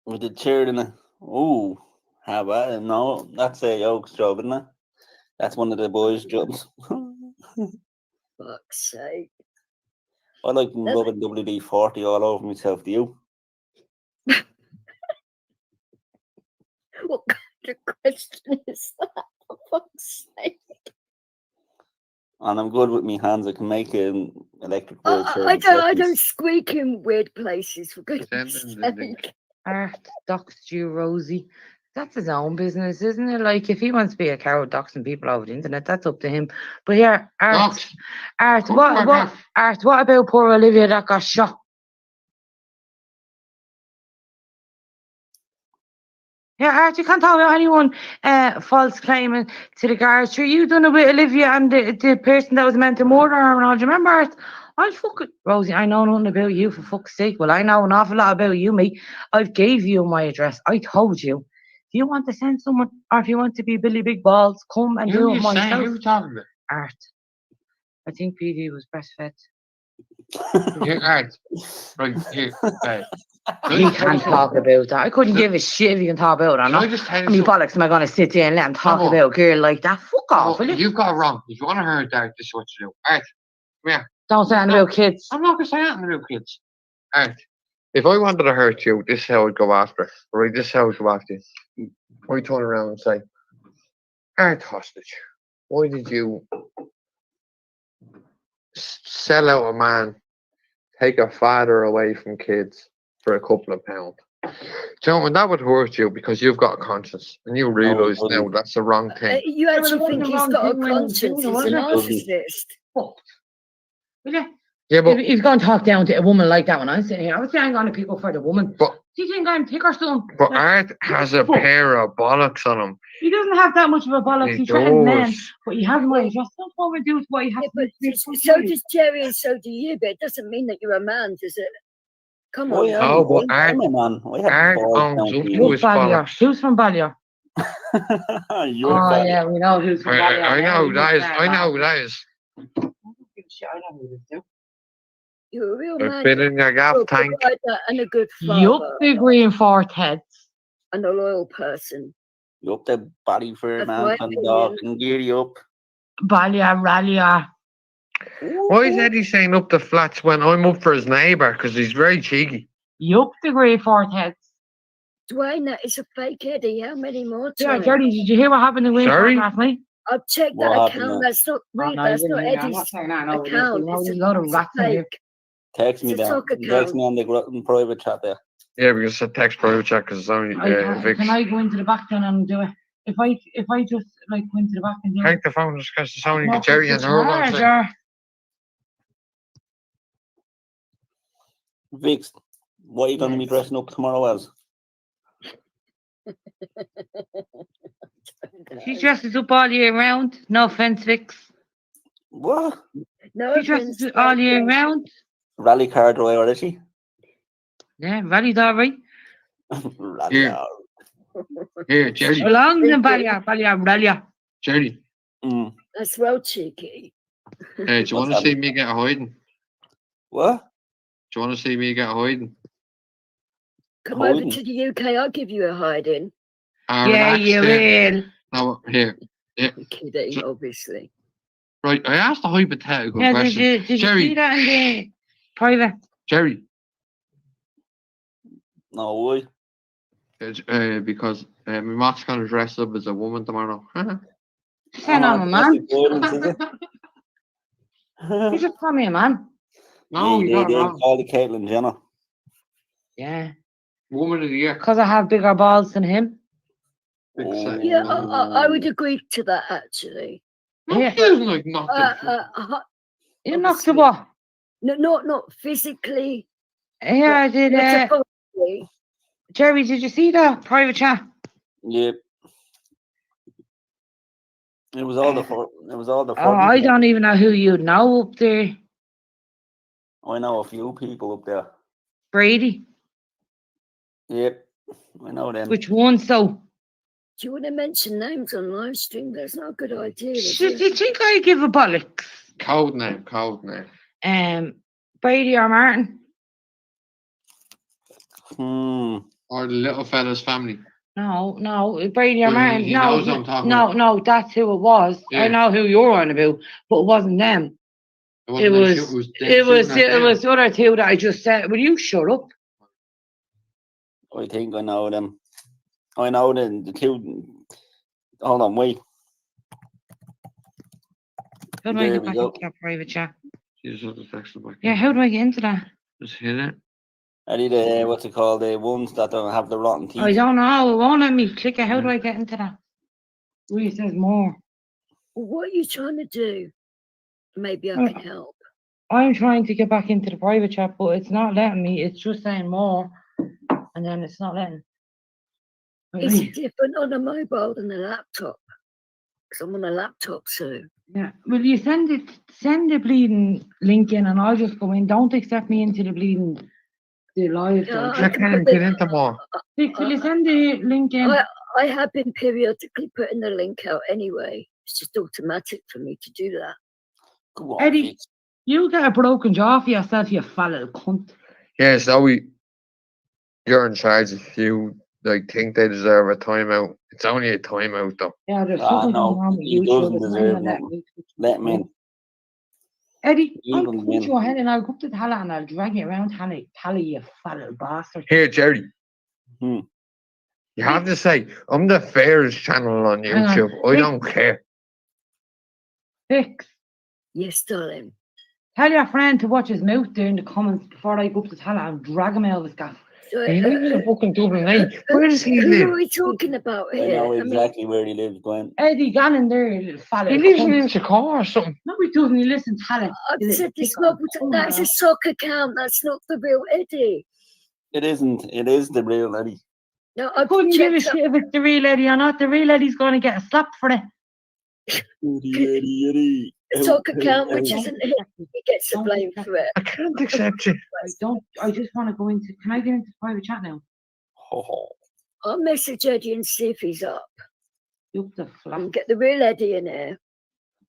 With the chair in it. Oh, how about it? No, that's a Oak's job, isn't it? That's one of the boys' jobs. Fuck's sake. I like rubbing WD-40 all over myself, do you? What kind of question is that? For fuck's sake. And I'm good with me hands. I can make an electric board. I don't squeak in weird places, for goodness sake. Art doxed you, Rosie. That's his own business, isn't it? Like, if he wants to be a coward doxing people over the internet, that's up to him. But here, Art, what about poor Olivia that got shot? Yeah, Art, you can't talk about anyone false claiming to the guards. Sure, you done it with Olivia and the person that was meant to murder her and all. Do you remember, Art? I'll fucking Rosie, I know nothing about you, for fuck's sake. Well, I know an awful lot about you, mate. I've gave you my address. I told you. If you want to send someone, or if you want to be Billy Big Balls, come and do it myself. Who are you talking about? Art. I think PD was breastfed. Here, Art. Right, here. He can't talk about that. I couldn't give a shit if you can talk about it or not. How many bollocks am I going to sit there and let him talk about a girl like that? Fuck off, will you? You've got it wrong. If you want to hurt Art, this is what you do. Art, come here. Don't say anything about kids. I'm not going to say anything about kids. Art, if I wanted to hurt you, this is how I'd go after it. Right, this is how I'd go after you. I turn around and say, Art Hostage, why did you sell out a man, take a father away from kids for a couple of pounds? Gentlemen, that would hurt you because you've got a conscience and you realise now that's the wrong thing. You actually think he's got a conscience? He's a narcissist. Will you? Yeah, but If he's going to talk down to a woman like that when I'm sitting here, I would say I'm going to people for the woman. But do you think I'm thick or something? But Art has a pair of bollocks on him. He doesn't have that much of a bollocks. He threatens men, but he has money. Just don't want to do with what he has to do. So does Jerry and so do you, but it doesn't mean that you're a man, does it? Come on. Oh, but Art owns up to his bollocks. Who's from Ballier? Yeah, we know who's from Ballier. I know who that is. I know who that is. I don't give a shit. I know who this is. You're a real I've man. been in your gaff tank. And a good father. Yup, the green fourth heads. And a loyal person. Yup, the body for a That's man my and opinion. dog and gear you up. Ballier, Rallier. Why is Eddie saying up the flats when I'm up for his neighbour? Because he's very cheeky. Yup, the green fourth heads. Dwayne, that is a fake Eddie. How many more times? Yeah, Gertie, did you hear what happened in Winford last night? I've checked that account. That's not real. That's not Eddie's account. There's a lot of rats in here. Text me that. Text me on the private chat there. Yeah, because it's a text private chat because it's only Vic. Can I go into the back then and do it? If I just like go into the back and do it. Take the phone just because it's only Jerry and her. Vix, what are you going to be dressing up tomorrow as? She dresses up all year round. No offense, Vix. What? No, she dresses all year round. Rally car driver, is she? Yeah, rally's all right. Here, Jerry. Along the Ballier. Jerry. That's well cheeky. Hey, do you want to see me get a hiding? What? Do you want to see me get a hiding? Come over to the UK, I'll give you a hiding. Yeah, you will. No, here. Yeah. I'm kidding, obviously. Right, I asked a hypothetical question. Did you see that in the private? Jerry. No, why? Because my mom's going to dress up as a woman tomorrow. She's saying I'm a man. You just call me a man. No, you got call the Caitlyn Jenner. Yeah. Woman of the year. Because I have bigger balls than him. Yeah, I would agree to that, actually. Yeah. Like You knocked the what? No, not physically. Yeah, I did. Jerry, did you see that private chat? Yep. It was all the. Oh, I don't even know who you know up there. I know a few people up there. Brady. Yep, I know them. Which one? So. Do you want to mention names on live stream? That's not a good idea. Do you think I give a bollocks? Code name. Brady or Martin? Or the little fella's family. No, Brady or Martin. No, that's who it was. Yeah. I know who you're on about, but it wasn't them. It was the other two that I just said. Will you shut up? I think I know them. I know the two. Hold on, wait. How do I There get we back go. into that private chat? Jesus, what the text back. Yeah, how do I get into that? Just hit it. Eddie, the what's it called? The ones that don't have the rotten teeth. I don't know. It won't let me click it. How do I get into that? Where it says more. What are you trying to do? Maybe I can help. I'm trying to get back into the private chat, but it's not letting me. It's just saying more, and then it's not letting. Is it different on a mobile than a laptop? Because I'm on a laptop, so. Yeah. Will you send the bleeding link in, and I'll just go in. Don't accept me into the live. Yeah, I can't get into more. Vic, will you send the link in? I have been periodically putting the link out anyway. It's just automatic for me to do that. Go on, Eddie, Vic. you get a broken jaw for yourself, you fat little cunt. Yeah, so you're in charge if you think they deserve a timeout. It's only a timeout though. Yeah, there's Ah, something no, going on with he you. doesn't There's deserve nothing that nothing. makes me- Let him in. Eddie, You I'll don't punch win. your head and I'll go up to the Tala and I'll drag you around Tally, you fat little bastard. Here, Jerry. Hmm. You have to say, I'm the fairest channel on Hang on. YouTube. I don't care. Fix. Yes, darling. Tell your friend to watch his mouth there in the comments before I go up to Tala and drag him out of his gaff. So, He lives in fucking Dublin, eh? Where does he who are live? we talking about I here? know I mean, exactly where he lives, Gwen. Eddie Gannon there, you little fat He little lives in cunt. Inchicore or something. No, he doesn't. He listens to Tala. I've said this that's a soccer account. That's not the real Eddie. It isn't. It is the real Eddie. No, I I've couldn't give a checked up. shit if it's the real Eddie or not. The real Eddie's going to get a slap for it. Eddie. A soccer account, which Don't isn't accept him. it. He gets the Don't blame accept for it. I can't accept you. I just want to go into. Can I get into private chat now? Oh, I'll message Eddie and see if he's up Look the flap. and get the real Eddie in here.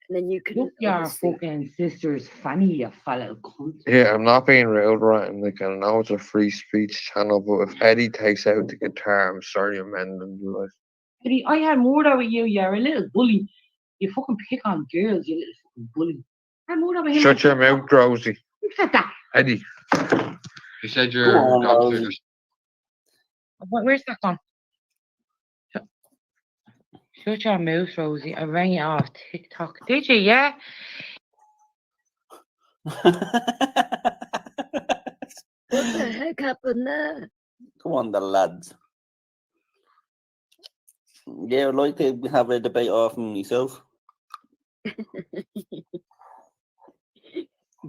And then you can. Look your obviously- fucking sister's fanny, you fat little cunt. Yeah, I'm not being rude, right? And I know it's a free speech channel, but if Eddie takes out the guitar, I'm sorry, I'm ending the life. Eddie, I had more over you. You're a little bully. You fucking pick on girls, you little fucking bully. I had more over him. Shut your mouth, Rosie. Who said that? Eddie. You said Go you're on, doxing Rosie. us. Where's that gone? Shut your mouth, Rosie. I rang you off TikTok. Did you? Yeah. What the heck happened there? Come on, the lads. Yeah, I'd like to have a debate off myself.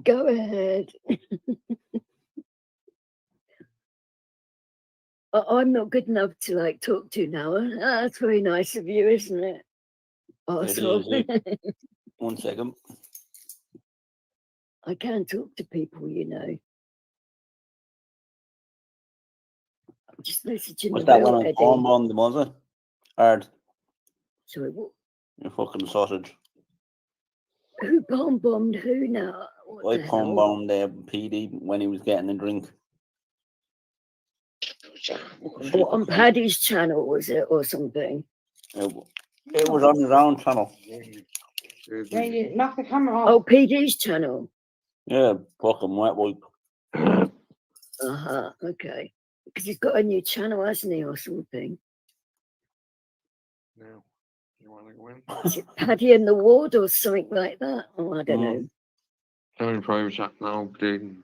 Go ahead. I'm not good enough to talk to now. That's very nice of you, isn't it? Awesome. It 1 second. I can talk to people, you know. I'm just messaging What's the that real one on Eddie. Cornball, the was it? Hard. Sorry, what? You fucking sausage. Who bomb bombed who now? What I the hell? palm bombed the PD when he was getting a drink. What, on Paddy's channel, was it, or something? It was on his own channel. Yeah, you knock the camera off. Oh, PD's channel. Yeah, fucking wet wipe. Uh-huh, okay. Because he's got a new channel, hasn't he, or something? No. You want to go in? Is it Paddy in the Ward or something like that? Oh, I don't Mm. know. Don't in private chat now, bleeding.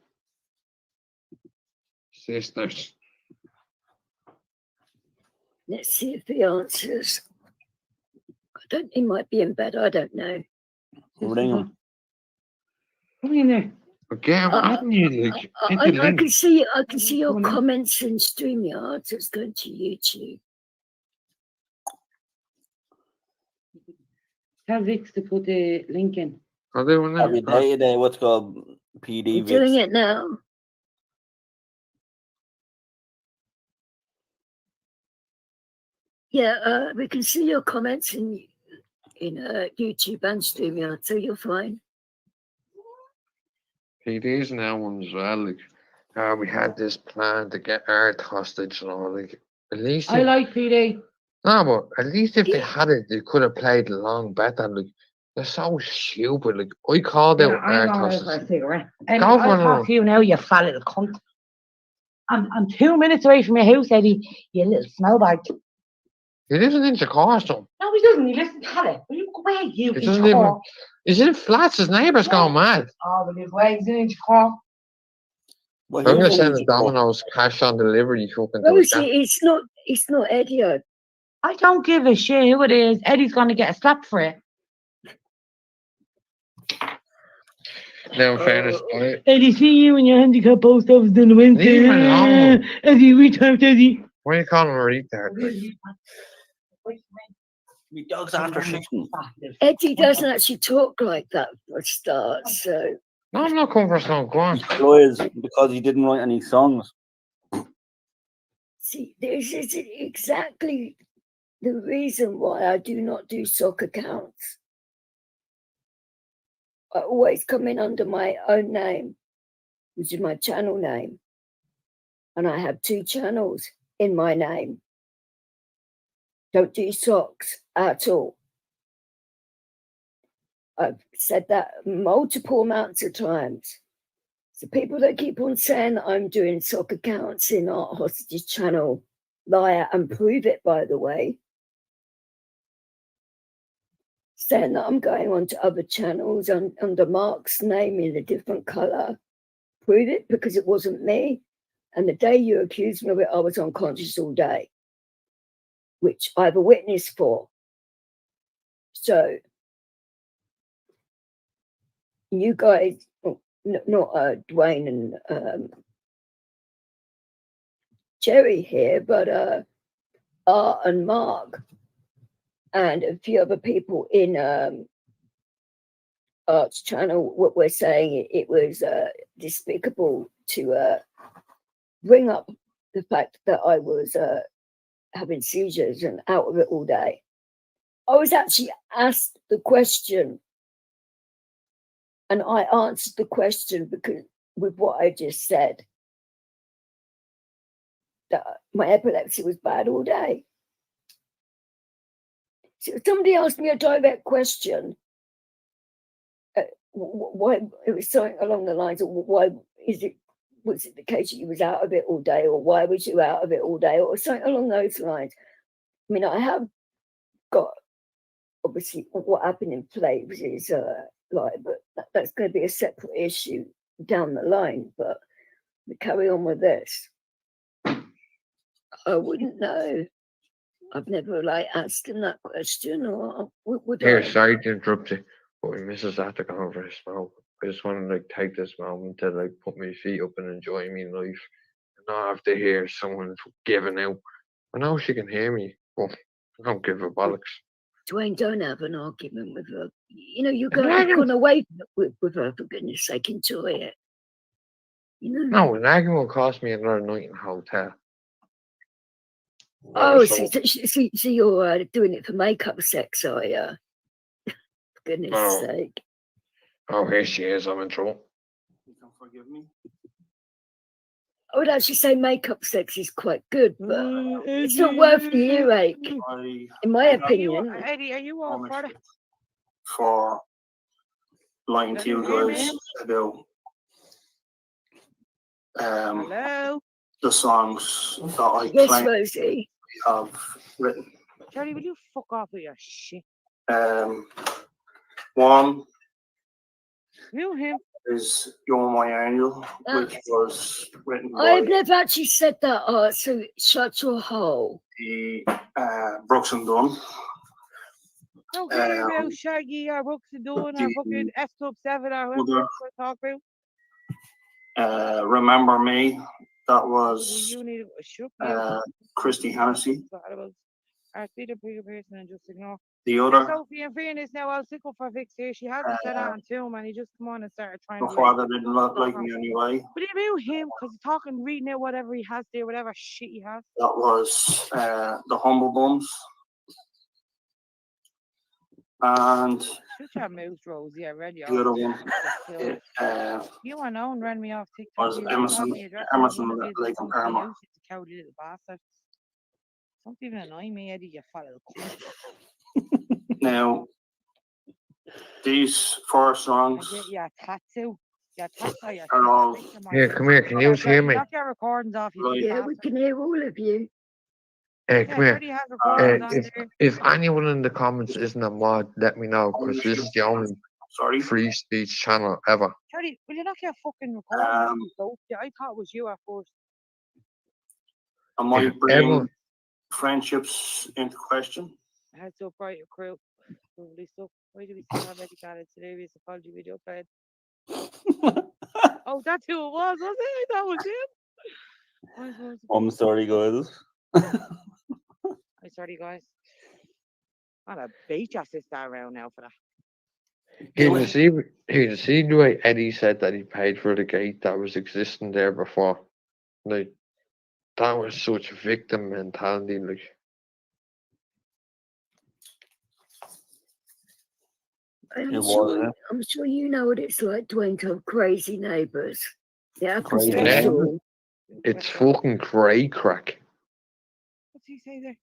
Sisters. Let's see if he answers. He might be in bed, I don't know. Ring him. Come in there. Okay, I'm adding you. Like, hit the I link. can see your comments in StreamYard, so it's going to YouTube. Tell Vix to put the link in. I'll do one Every now. day, day, what's called PD I'm doing Vix. it now. Yeah, we can see your comments in YouTube and StreamYard, so you're fine. PD's now one as well. Like, we had this plan to get Art hostage and all. Like, at least. I like PD. No, but at least if they had it, they could have played along better. Like, they're so stupid. Like, I called out I'm Art going out for a hostage. cigarette. And Go I'll for talk it. to you now, you fat little cunt. I'm 2 minutes away from your house, Eddie, you little smell bag. He lives in Inchicore, son. No, he doesn't. He listens to it. Will you go away, you He doesn't even. Inchicore? He's in flats. His neighbour's going mad. Oh, but his legs in his car. Well, I'm he gonna knows send a it's wrong. Domino's cash on delivery fucking to his Rosie, it's not Eddie. I don't give a shit who it is. Eddie's gonna get slapped for it. Now, in fairness, Eddie, see you in your handicap post office on the Wednesday. Leave him alone. Eddie, retard, Eddie. why are you calling him a retard? Me dog's after shitting. Eddie doesn't actually talk like that for a start, so No, I'm not coming for a song. Go on. Lies because he didn't write any songs. see, this is exactly the reason why I do not do sock accounts. I always come in under my own name, which is my channel name. And I have 2 channels in my name. Don't do socks at all. I've said that multiple amounts of times. So people that keep on saying that I'm doing sock accounts in Art Hostage's channel, liar, and prove it, by the way. Saying that I'm going on to other channels under Mark's name in a different colour. Prove it, because it wasn't me. And the day you accused me of it, I was unconscious all day, which I have a witness for. So you guys, not Dwayne and Jerry here, but Art and Mark and a few other people in Art's channel, what we're saying, it was despicable to bring up the fact that I was having seizures and out of it all day. I was actually asked the question, and I answered the question because with what I just said, that my epilepsy was bad all day. So if somebody asked me a direct question, why, it was something along the lines of why was it the case that you was out of it all day, or why was you out of it all day, or something along those lines. I mean, I have got, obviously, what happened in Flaves is but that's going to be a separate issue down the line. But we carry on with this. I wouldn't know. I've never asked him that question, or would Here, I? sorry to interrupt you, but my missus had to go on for a smoke. I just want to take this moment to put my feet up and enjoy my life, and not have to hear someone giving out. I know she can hear me, but I don't give a bollocks. Dwayne, don't have an argument with her. You know, you're gone away with her, for goodness sake, enjoy it. You know? No, an argument will cost me another night in a hotel. Oh, so you're doing it for makeup sex, are you? For goodness sake. Oh, here she is. I'm in trouble. You can forgive me. I would actually say makeup sex is quite good, but it's not worth the earache, in my opinion. Eddie, are you all for it? For lying to you guys about Hello? the songs that I Yes, claim Rosie. we have written. Charlie, will you fuck off with your shit? One You him? is You're My Angel, which was written I've by never actually said that, Art, so shut your hole. the Brooks and Dunn. Don't care about Shaggy or Brooks and Dunn or fucking F Club 7 or whoever we're talk about. Remember Me, that was You need a shook. Christy Hennessy. I see the bigger person and just ignore. The other, Sophie, in fairness, now I'll stick up for Vix here. She hasn't said on to him, and he just come on and started trying my to. father didn't like me anyway. But about him, because he's talking, reading out whatever he has there, whatever shit he has. That was The Humble Bums. And Shut your mouth, Rose. Yeah, read you. the other one, You are known, ran me off TikTok. was Emerson Lake and Paramount. Cowardly little bastard. Don't even annoy me, Eddie, you fat little cunt. Now, these 4 songs Yeah, tattoo. Yeah, tattoo. are all. Here, come here. Can you hear me? Knock your recordings off. You Yeah, we can hear all of you. Come here. If anyone in the comments isn't a mod, let me know, because this is the only Sorry. free speech channel ever. Charlie, will you not get fucking recording? Yeah, I thought it was you at first. I might If bring ever, friendships into question. Heads up, right, crew. Lovely stuff. Why do we still have Eddie Gallant today? His apology video played. Oh, that's who it was it? That was him. I'm sorry, guys. I'm sorry, guys. I'm a beach assist around now for that. you see the way Eddie said that he paid for the gate that was existing there before. Like, that was such victim mentality. Like, I'm sure you know what it's like, Dwayne, to have crazy neighbours. Yeah, Crazy neighbours? It's fucking grey crack. What's he say there?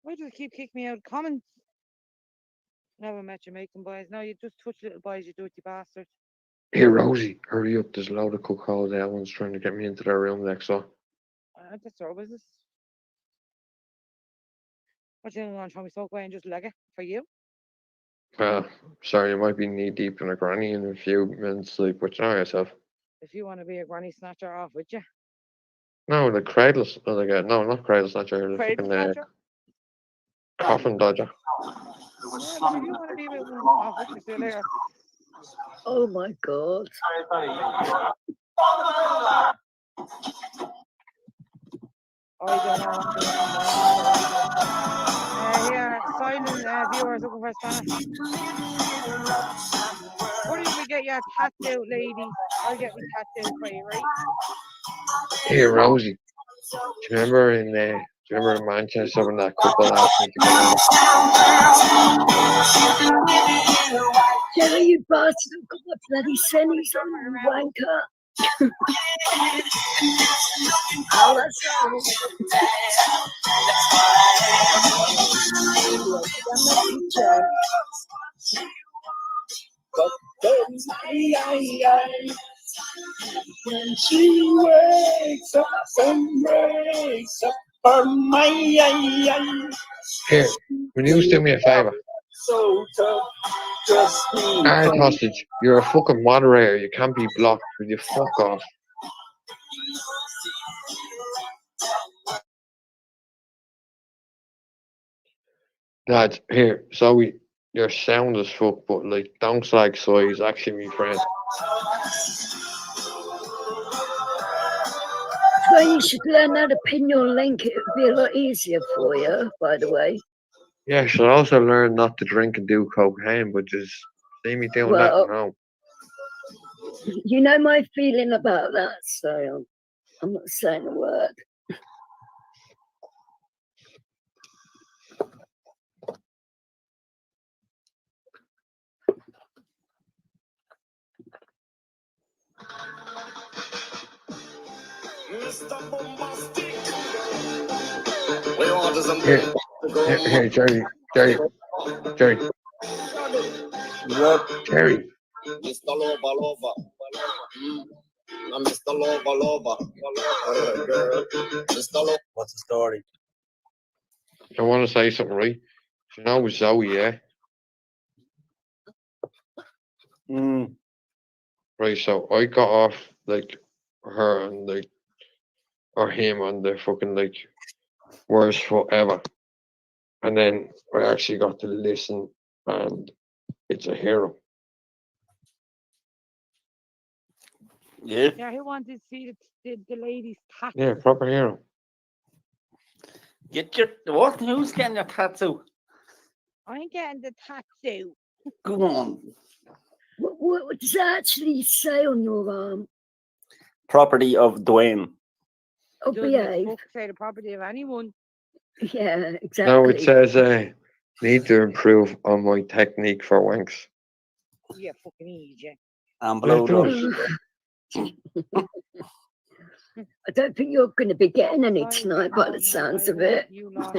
Why do they keep kicking me out of comments? Never met Jamaican boys. No, you just touch little boys, you dirty bastard. Here, Rosie, hurry up. There's a load of cuckolds. Everyone's trying to get me into their room next door. That's our business. What you want to try me so quiet and just leg it for you? Sorry, you might be knee deep in a granny in a few minutes sleep, but you know yourself. If you want to be a granny snatcher off, would you? No, the cradle, no, not cradle snatcher, the Cradle fucking snatcher? coffin dodger. Yeah, but if you want to be with one off, would you? See you later. Oh my God. I don't know what to listen here, silent viewers looking for Spanish. What if we get your tattoo, ladies? I'll get my tattoo for you, right? Here, Rosie. Do you remember in Manchester when that couple asked me to go on? Jerry, you bastard, I've got my bloody sennies on, you wanker. Oh, that's When she wakes up and wakes up for my Here, will you do me a favour? so tough, just me. Alright, hostage, you're a fucking moderator. You can't be blocked. Will you fuck off? Lads, here, sorry, your sound is fuck, but like, don't slag size, actually, my friend. Well, you should learn how to pin your link. It would be a lot easier for you, by the way. Yeah, I should also learn not to drink and do cocaine, but just see me doing that, you know. You know my feeling about that, so I'm not saying a word. Here, Jerry. What? Jerry. Mr. Lover. I'm Mr. Lover. Girl. Mr. Lover. What's the story? I want to say something, right? You know Zoe, yeah? Right, so I got off, like, her and, like, or him on the fucking, like, worst foot ever. And then I actually got to listen, and it's a hero. Yeah. Yeah, who wanted to see the ladies' tattoo? Yeah, proper hero. Get your what? Who's getting your tattoo? I'm getting the tattoo. Go on. What does that actually say on your arm? Property of Dwayne. Oh, Doesn't behave. say the property of anyone. Yeah, exactly. No, it says, need to improve on my technique for wanks. Yeah, fucking easy. And blow I don't think you're going to be getting any tonight by the sounds of it. You lost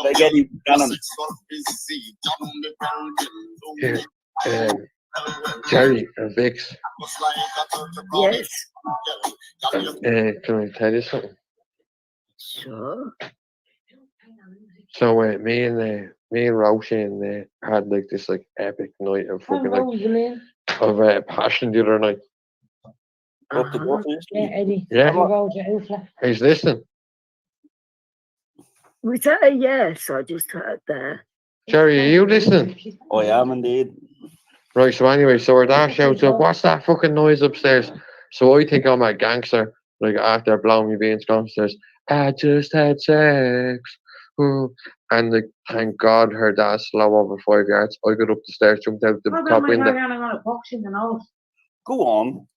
Like Eddie Buchanan. Yeah, Jerry and Vix. Yes, Can I tell you something? sure. So me and Roisin had like this like epic night of fucking like passion the other night. Up the Uh-huh. book, Yeah, Eddie. Yeah. He's He's listening. Was that a yes? I just heard there. Jerry, are you listening? I am indeed. Right, so anyway, so our dad shouts up, what's that fucking noise upstairs? So I think I'm a gangster, like after blowing me beans downstairs. I just had sex. Ooh. And like, thank God her dad's slow over 5 yards. I got up the stairs, jumped out the top window. I'm gonna box in the nose. Go on.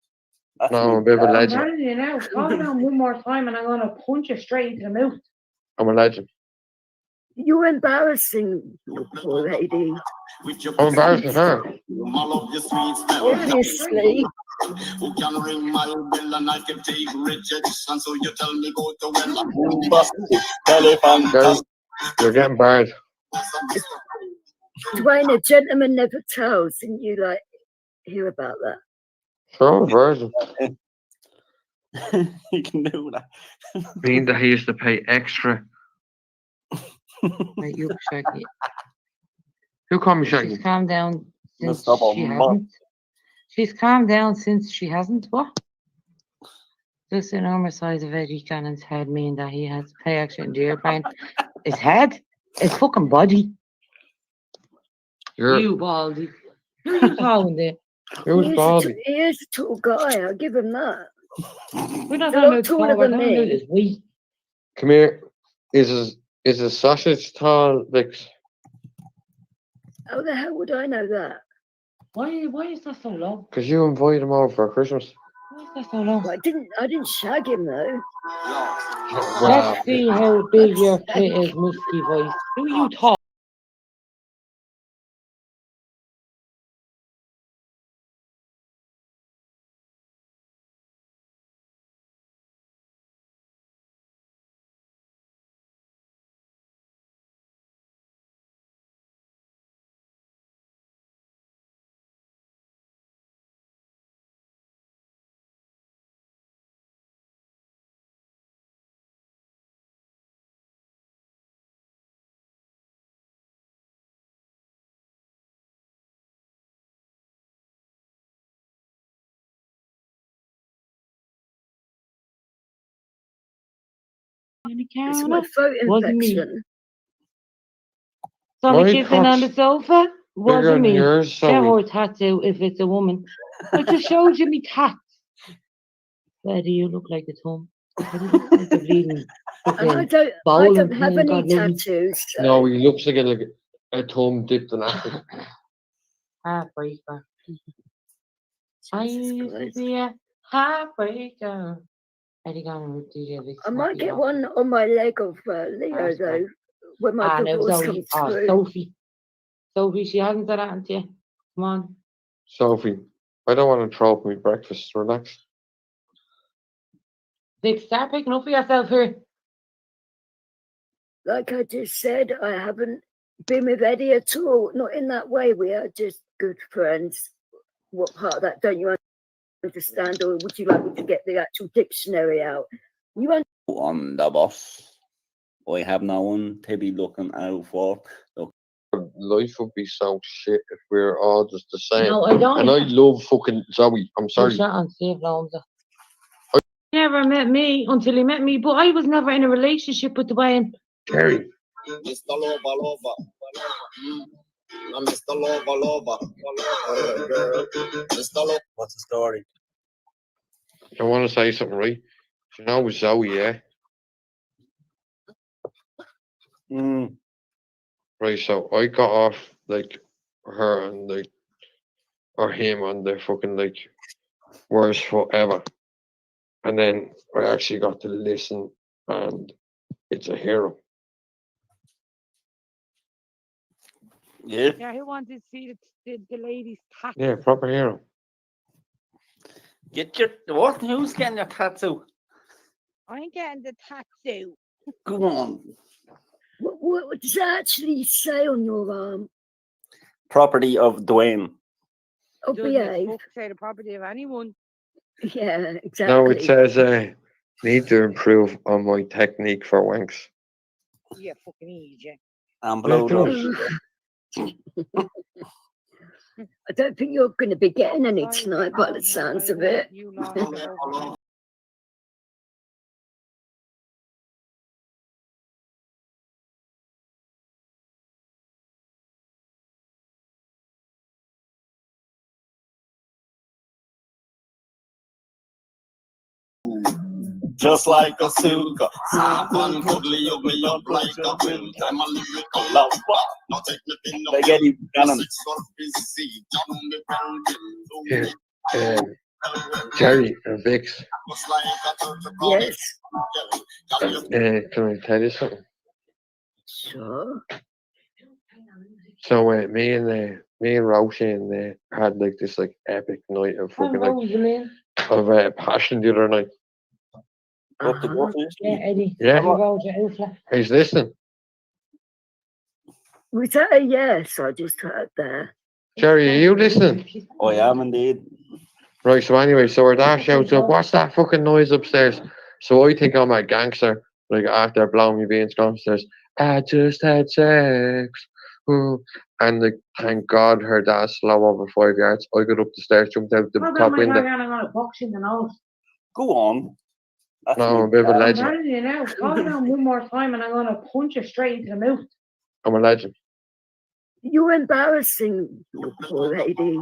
That's No, I'm me. a bit of a I'm legend. telling you now, calm down one more time and I'm gonna punch you straight into the mouth. I'm a legend. You're embarrassing, you poor lady. I'm embarrassing her. Obviously. Who can ring my bell and I can take rejection? So you tell me go to Jerry, you're getting barred. Dwayne, a gentleman never tells. Didn't you like hear about that? Sure, I'm a virgin. You can do that. Mean that he used to pay extra. Right, you Shaggy. Who called me Shaggy? She's calmed down since stop on she mum. hasn't. She's calmed down since she hasn't. What? This enormous size of Eddie Cannon's head mean that he has to pay extra in the airplane. His head? His fucking body. You're, You baldy. Who are you calling there? who's Baldy? He is a tall guy, I'll give him that. We're not A talking lot about taller tall, we're than talking about me. his weight. Come here. Is a sausage tall, Vix? How the hell would I know that? Why is that so low? Because you invited him over for Christmas. Why is that so low? Well, I didn't shag him though. Wow. Let's see how big your clit is, musky voice. Who you talk? It's my throat Wasn't me. infection. Saw me My kissing on the cock's sofa. bigger Wasn't than me. yours, Show so her tats out if it's a woman. I just showed you me tats. Betty, you look like a Tom. I look like a bleeding And I fucking don't bowling have pin, any God love me. tattoos. So. no, he looks like a thumb dipped in acid. Heartbreaker. I Jesus used to Christ. be a heartbreaker. Eddie Gunn with DJ Vic I might Smacky get off. one on my leg of Leo That's though, when my Ah, no, divorce Zoe. comes Oh, through. Sophie. Sophie, she hasn't done that to you. Come on. Sophie, I don't want to throw up my breakfast. Relax. Vic, start picking up for yourself here. Like I just said, I haven't been with Eddie at all. Not in that way. We are just good friends. What part of that don't you understand, or would you like me to get the actual dictionary out? You On the bus. I have no one to be looking out for. Look, Life would be so shit if we were all just the same. No, I don't. And I love fucking Zoe. I'm You sorry. shot on Steve Lomza. He never met me until he met me, but I was never in a relationship with Dwayne. Jerry. Mr. Lover. I'm Mr. Lover. Mr. Lover. what's the story? I want to say something, right? You know Zoe, yeah? Right, so I got off like her and like or him on the fucking like worst forever. And then I actually got to listen and it's a hero. Yeah. Who wanted to see the lady's tat? Yeah, proper hero. Get your what? Who's getting your tattoo? I'm getting the tattoo. Come on. What does it actually say on your arm? Property of Dwayne. Oh, Doesn't behave. fuck say the property of anyone. Yeah, exactly. No, it says need to improve on my technique for wanks. Yeah, fucking easy. And Yeah, blow do dry. I don't think you're going to be getting any Sorry, tonight by the no, sounds I of it. won't. You lost it over. Just like a suka, someone cuddly of me up like a quilt. I'm a lyrical lover. Not take me in no They get you cannon. Jerry and Vix, Yes, can I tell you something? sure. So me and Roshi and had like this like epic night of fucking like Rosaline. of passion the other night. Up the Uh-huh. water. Yeah, Eddie. Yeah. You rolled your outfit. He's listening. Was that a yes? I just heard there. Jerry, are you listening? I am indeed. Right, so anyway, so our dad shouts up, what's that fucking noise upstairs? So I think I'm a gangster, like after blowing me beans downstairs. I just had sex. And like, thank God her dad's slow over 5 yards. I got up the stairs, jumped out the top window. I'm going to box in the nose. Go on. That's No, I'm a me. bit of a I'm legend. telling you now. Call down one more time and I'm going to punch you straight into the mouth. I'm a legend. You're embarrassing, you poor lady.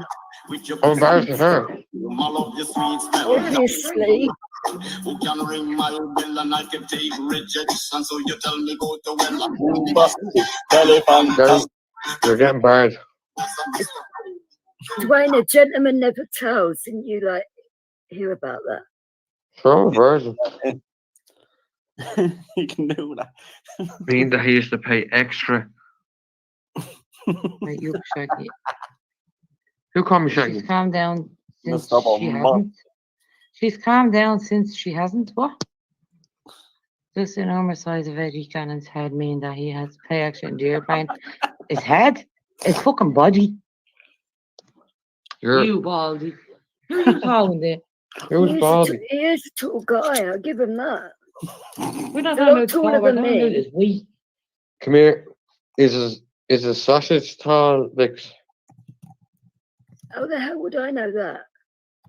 I'm embarrassing her. Obviously. Who can ring my bell and I can take rejection? So you tell me go to well. Jerry, you're getting barred. Dwayne, a gentleman never tells. Didn't you like hear about that? So I'm a virgin. You can do that. Mean that he used to pay extra. Right, you Shaggy. Who called me Shaggy? She's calmed down since Messed up she on hasn't. She's calmed down since she hasn't. What? This enormous size of Eddie Cannon's head mean that he has to pay extra in the airplane. His head? His fucking body. You're, You baldy. Who are you calling there? who's baldy? He is a tall guy, I'll give him that. We're not A talking lot about taller tall, we're than talking about me. his weight. Come here. Is a sausage tall, Vix? How the hell would I know that?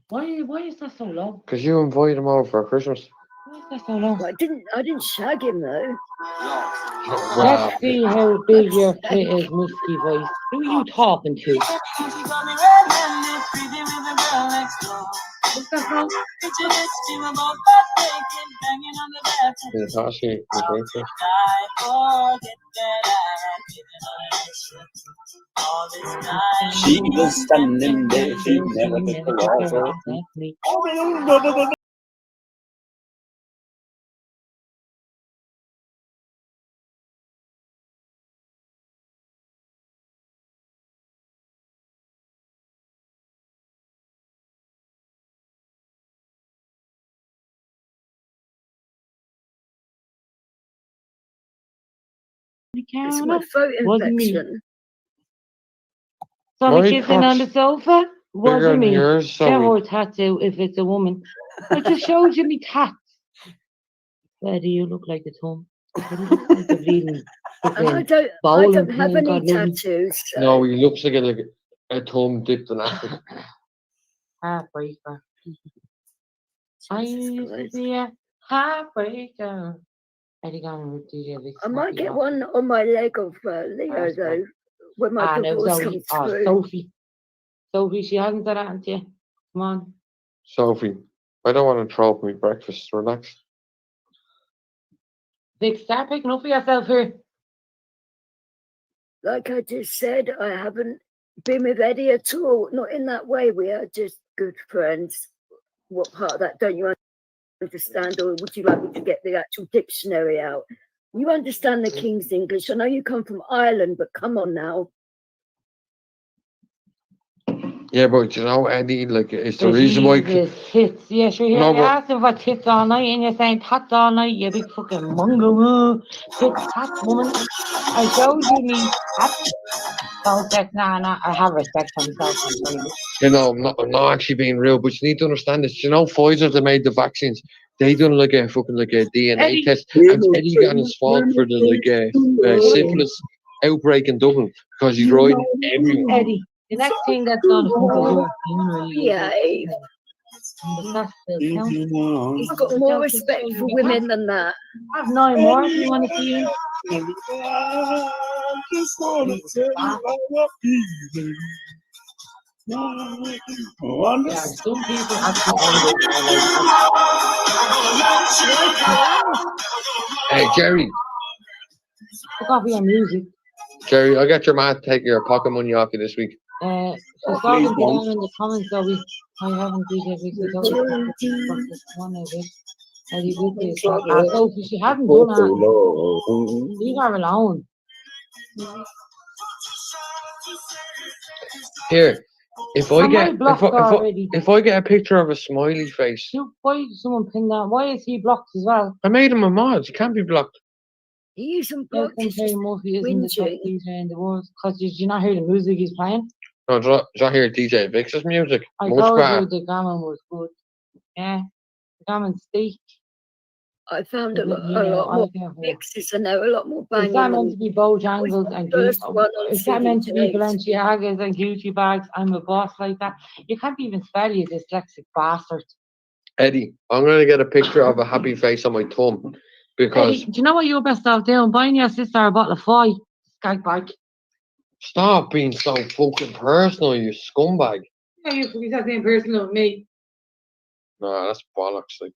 Why is that so low? Because you invited him over for Christmas. Why is that so low? Well, I didn't shag him though. Wow. Let's see how big your clit is, musky voice. Who are you talking to? What's that from? In the past, he was racist. She was standing there. She never took the water. It's my throat Wasn't me. infection. Saw me My kissing on the cock's sofa? Bigger Wasn't than me. yours, Show sorry. her tattoo if it's a woman. I just showed you me tats. Where do you look like a thumb? You look like a bleeding And I fucking don't bowling have pin, any God love me. tattoos. So. No, he looks like a thumb dipped in acid. Heartbreaker. I Jesus used to Christ. be a heartbreaker. Eddie Gallon with DJ Vic I might Snappy get off. one on my leg of Leo That's though, right. when my No, divorce Zoe. comes Oh, through. Sophie. Sophie, she hasn't done that to you. Come on. Sophie, I don't want to throw up my breakfast. Relax. Vic, start picking up for yourself here. Like I just said, I haven't been with Eddie at all. Not in that way. We are just good friends. What part of that don't you understand? Or would you like me to get the actual dictionary out? You understand the King's English. I know you come from Ireland, but come on now. Yeah, but you know, Eddie, like, it's the But reason why. Jesus, tits. Yeah, sure. No, You're but- asking for tits all night and you're saying tats all night, you big fucking mongo. Tits, tats, woman. I showed you me tats. Don't sex. Nah, I have respect for myself. I'm sorry. You know, I'm not actually being real, but you need to understand this. You know, Pfizer, they made the vaccines. They done like a fucking like a DNA Eddie. test, and Eddie got his fault for the like syphilis outbreak in Dublin because he's riding everyone. Eddie, the next thing that's gonna come to your funeral, you Yeah, but that still counts. he's got more respect for women than that. I have 9 more if you want to see you. Yeah, some people actually end it Hey, Jerry, fuck off your music. Jerry, I got your man to take your pocket money off you this week. She's talking to them in the comments, so I haven't DJ Vic, so one of it. Eddie Vic is so she hasn't done that. Leave her alone. Here, if I Am get I blocked already? if I get a picture of a smiley face, Why did someone pin that? Why is he blocked as well? I made him a mod. He can't be blocked. He isn't How blocked. come He's just Terry Murphy isn't the top whinging. DJ in the world? Because did you not hear the music he's playing? No, do you not hear DJ Vix's music? I Much told better. you the gammon was good. Yeah, the gammon steak. I found a lot I more get her. mixes and there were a lot more Is banging. that meant to And be Bojangles and first Gucci? one on Is that meant to be CD today. Balenciagas and Gucci bags? I'm a boss like that. You can't even spell, you dyslexic bastard. Eddie, I'm gonna get a picture of a happy face on my thumb because Eddie, do you know what you're best off doing? Buying your sister a bottle of Foy. Skag bag. stop being so fucking personal, you scumbag. Yeah, you could be that same person with me. No, that's bollocks. Like,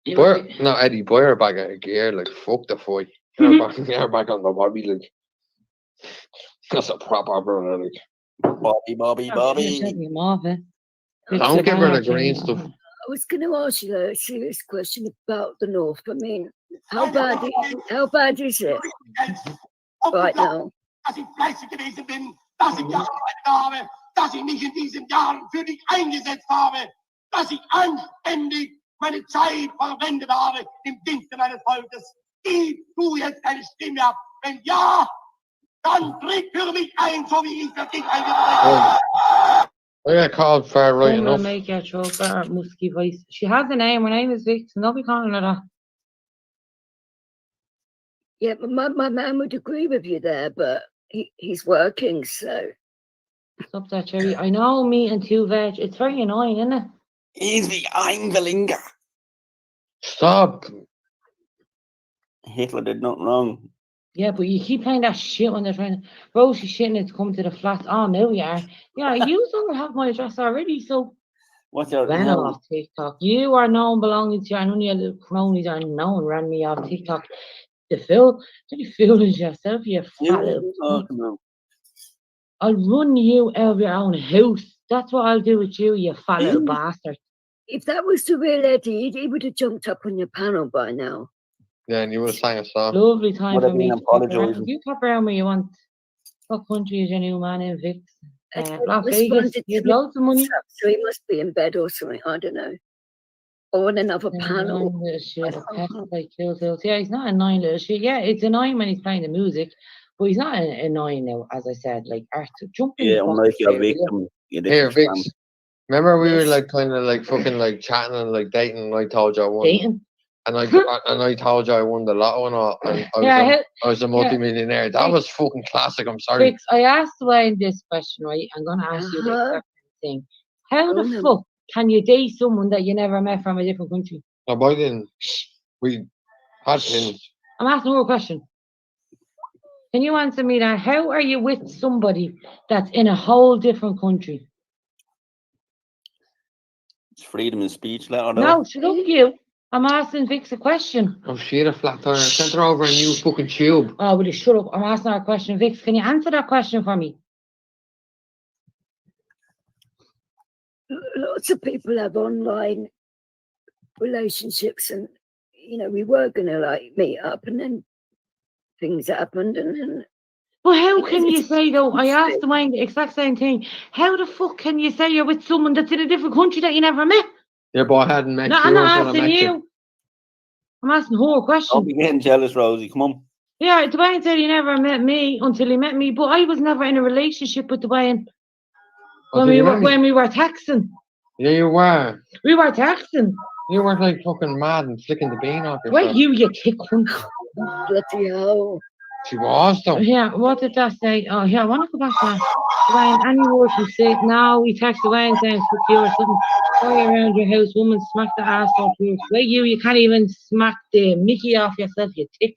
You buy must her, be- no, Eddie, buy her back of gear. Like, fuck the fight. Get her back on the bobby. Like, that's a proper brother. Like, Bobby. You're setting him off, eh? don't give her the It's a green bad stuff. thing. I was going to ask you a serious question about the North. I mean, how bad is it right now? Dass ich fleißig gewesen bin, dass ich gearbeitet habe, dass ich mich in diesen Jahren für dich eingesetzt habe, dass ich anständig meine Zeit verwendet habe im Dienste meines Volkes. Gib du jetzt deine Stimme ab. Wenn ja, dann tritt für mich ein, so wie ich für dich eingetreten bin. I got called far right I'm gonna enough. make her throw better musky voice. She has a name. Her name is Vix. And don't be calling her that. Yeah, but my man would agree with you there, but he's working, so Stop that, Cherry. I know meat and 2 veg. It's very annoying, isn't it? He's the Eingelinga. Stop. Hitler did nothing wrong. Yeah, but you keep playing that shit when they're trying to. Rosie's shitting it to come to the flats. Oh, no, you are. Yeah, you don't have my address already, so. What's your Ran off TikTok. You are known belonging to, and only other cronies are known ran me off TikTok. The fool, don't be fooling yourself, you fat little. talking about? I'll run you out of your own house. That's what I'll do with you, you fat little bastard. if that was the real Eddie, he would have jumped up on your panel by now. Yeah, and you would have sang a song. Lovely time Would have for me been to pop around. apologising. You pop around where you want. What country is your new man in, Vix? Eddie Las responded Vegas. to You have me loads of money. So he must be in bed or something. I don't know. Or on another panel. Annoying little shit. A pet like kills hills. Yeah, he's not annoying little shit. Yeah, it's annoying when he's playing the music, but he's not annoying now, as I said. Like, Arthur, jump in. Yeah, the unlike box your there, will you? victim. You Here, didn't Vix. Remember we were Yes. like kind of like fucking like chatting and like dating, and I told you I won. Dating. And I told you I won the lotto and all. And I was a multi-millionaire. That was fucking classic. I'm sorry. Vix, I asked Wayne this question, right? I'm going to ask you the exact same thing. How Oh, the no. fuck can you date someone that you never met from a different country? No, but I didn't. We had pins. I'm asking you a question. Can you answer me that? How are you with somebody that's in a whole different country? It's freedom of speech, let her know. No, shut up, you. I'm asking Vix a question. Oh, she had a flat tire. Sent her over a new fucking tube. Oh, will you shut up? I'm asking her a question. Vix, can you answer that question for me? Lots of people have online relationships, and we were gonna like meet up, and then things happened, and then But how Because can you it's say though? I asked stupid. Dwayne the exact same thing. How the fuck can you say you're with someone that's in a different country that you never met? Yeah, but I hadn't met No, you I'm not until I asking met you. you. I'm asking her a Don't question. be getting jealous, Rosie. Come on. Yeah, Dwayne said he never met me until he met me, but I was never in a relationship with Dwayne Oh, did you met me? when we were texting. Yeah, you were. We were texting. You were like fucking mad and flicking the bean off Wait, yourself. you thick cunt. Bloody hell. She was though. Yeah, what did that say? Oh, yeah, I want to go back to that. Dwayne, any word from sick? Now we text Dwayne saying fuck you or something. Go around your house, woman, smack the ass off yours. Wait, you can't even smack the Mickey off yourself, you tick.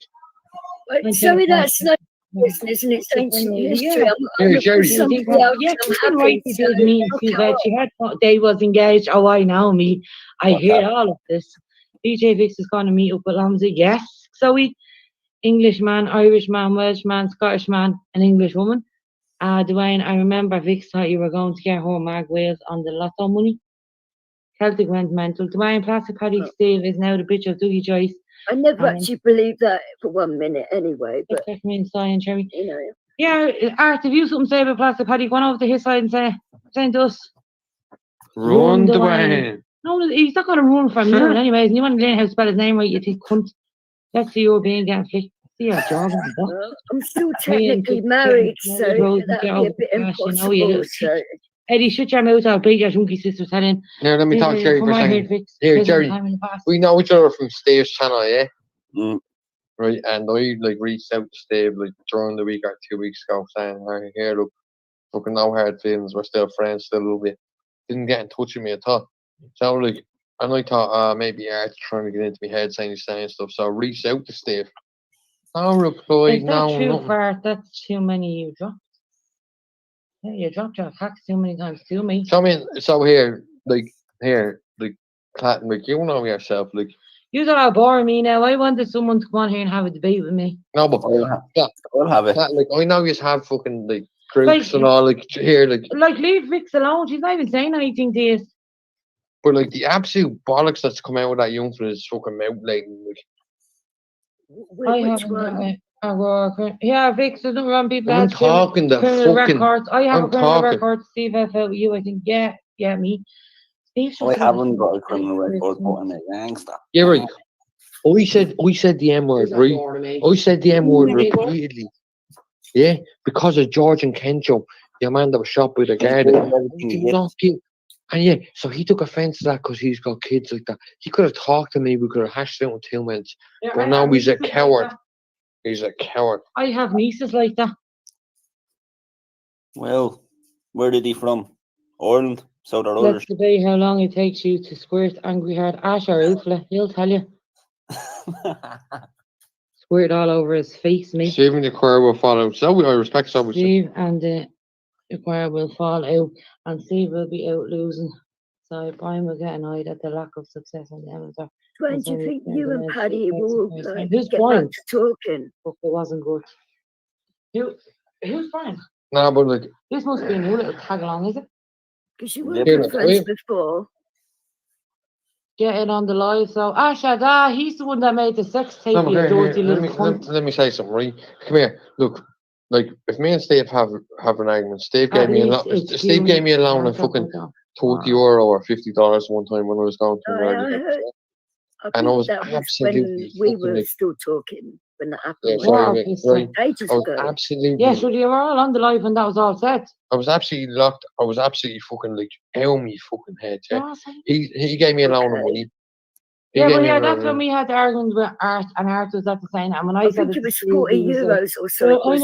Sorry, that's not business and it's ancient history. I'm Here, looking Jerry. for somebody else. Yeah, I'm she's been right happy to do me. She okay. said she had they was engaged. Oh, I know me. I What's heard that? all of this. DJ Vix is going to meet up with Lomsey. Yes. So we Englishman, Irishman, Welshman, Scottishman, an English woman. Dwayne, I remember Vix thought you were going to get her Mag Wales on the lotto money. Celtic went mental. Dwayne, Plastic Paddy Steve is now the bitch of Dougie Joyce. I never actually believed that for 1 minute anyway, but Check me inside and Cherry. you know. Yeah, Art, if you something to say about Plastic Paddy, go on over to his side and say to us. Run, Dwayne. No, he's not going to run from you anyways. And you want to learn how to spell his name right, you think cunt. Let's see you being getting flicked. See your job. Well, I'm still technically married, so that'd be a bit impossible. You know, So. Eddie, shut your mouth, I'll beat your chunky sister telling. Now let me talk to Jerry for a second. Here, Jerry, we know each other from Steve's channel, yeah? Mm. Right, and I like reached out to Steve like during the week or 2 weeks ago saying, hey, here, look, fucking no hard feelings, we're still friends, still a little bit. Didn't get in touch with me at all. So like, and I thought maybe Art's trying to get into my head saying he's saying stuff, so I reached out to Steve. No reply, Is that no too nothing. far? That's too many you dropped. Yeah, you dropped your facts too many times to me. So I mean, so here, Clatton, like you know yourself, like. You don't have boring me now. I wanted someone to come on here and have a debate with me. No, but I'll have it. Like I know you have fucking like groups and all, like here, like leave Vix alone. She's not even saying anything to you. But like the absolute bollocks that's come out of that young fella is fucking mountain like. Which one? Yeah, Vix, there's nothing wrong. People I'm have talking the criminal fucking. records. I have I'm a criminal talking. record. Steve F out with you. I think, yeah, me. Steve I haven't got a criminal record, but I'm a gangster. Yeah, right. I said the M word, right? I said the M word repeatedly. Yeah, because of George and Kencho, the man that was shot by the guard. And yeah, so he took offence to that because he's got kids like that. He could have talked to me, we could have hashed it out in 2 minutes. Yeah, but now he's a coward. Like he's a coward. I have nieces like that. Well, where did he from? Ireland? South or Let's debate how long it takes you to squirt Angry Heart. Ash or Ufla, he'll tell you. Squirt all over his face, mate. Steve and the choir will fall out. So I respect so much. Steve and the choir will fall out, and Steve will be out losing. So Brian will get annoyed at the lack of success on the Amazon. When do you think you and Paddy will like, who's get Brian? back to talking? But it wasn't good. Who's Brian? No, but like this must be a new little tag along, is it? Because you were good friends before. Getting on the live, so Asha, he's the one that made the sex tape. No, let me say something, right? Come here, look. Like if me and Steve have an argument, Steve gave me a loan of fucking €30 or $50 one time when I was going to and I was absolutely when we were still talking when that happened. Yeah, sorry, right. Ages ago. Absolutely. Yeah, so you were all on the live and that was all said. I was absolutely locked. I was absolutely fucking like out of me fucking head. Yeah. He gave me a loan of money. That's when we had the argument with Art, and Art was at the same. And when I said it was €40 or something, or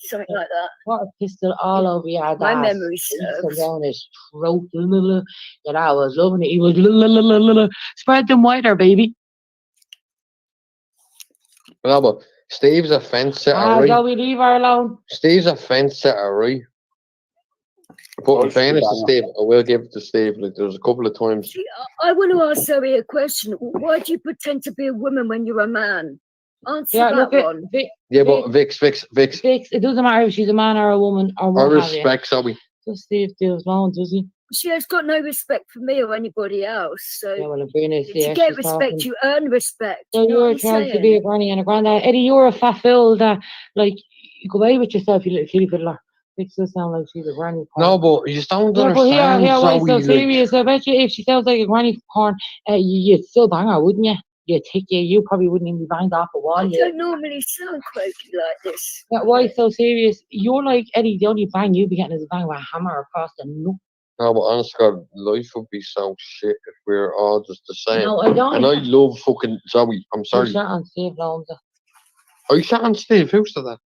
something like that. What a pistol all over your my memory serves. Down his throat, and I was loving it. He was spread them wider, baby. No, but Steve's a fence setter, right? So we leave her alone. Steve's a fence setter, right? But in fairness to Steve, I will give it to Steve. Like there's a couple of times. I want to ask Zoe a question. Why do you pretend to be a woman when you're a man? Answer that one. But Vix. It doesn't matter if she's a man or a woman or what. I respect Zoe. Just Steve deals alone, does he? She has got no respect for me or anybody else. So yeah, well, in fairness, to get respect, you earn respect. So you're trying to be a granny and a granddad. Eddie, you're a fat fool that, like, You go away with yourself, you little kitty fiddler. Makes her sound like she's a granny porn. No, but you don't Yeah, but understand, here, why so Zoe. Like, serious? I bet you if she sounds like a granny porn, you'd still bang her, wouldn't you? You probably wouldn't even be banged off a wall. I yet. don't normally sound croaky like this. Yeah, why so serious? You're like Eddie, the only bang you'd be getting is a bang with a hammer across the nut. no, but honest God, life would be so shit if we were all just the same. No, I don't. And I love fucking Zoe. I'm You sorry. shot on Steve Loans. I shot on Steve. Who said that?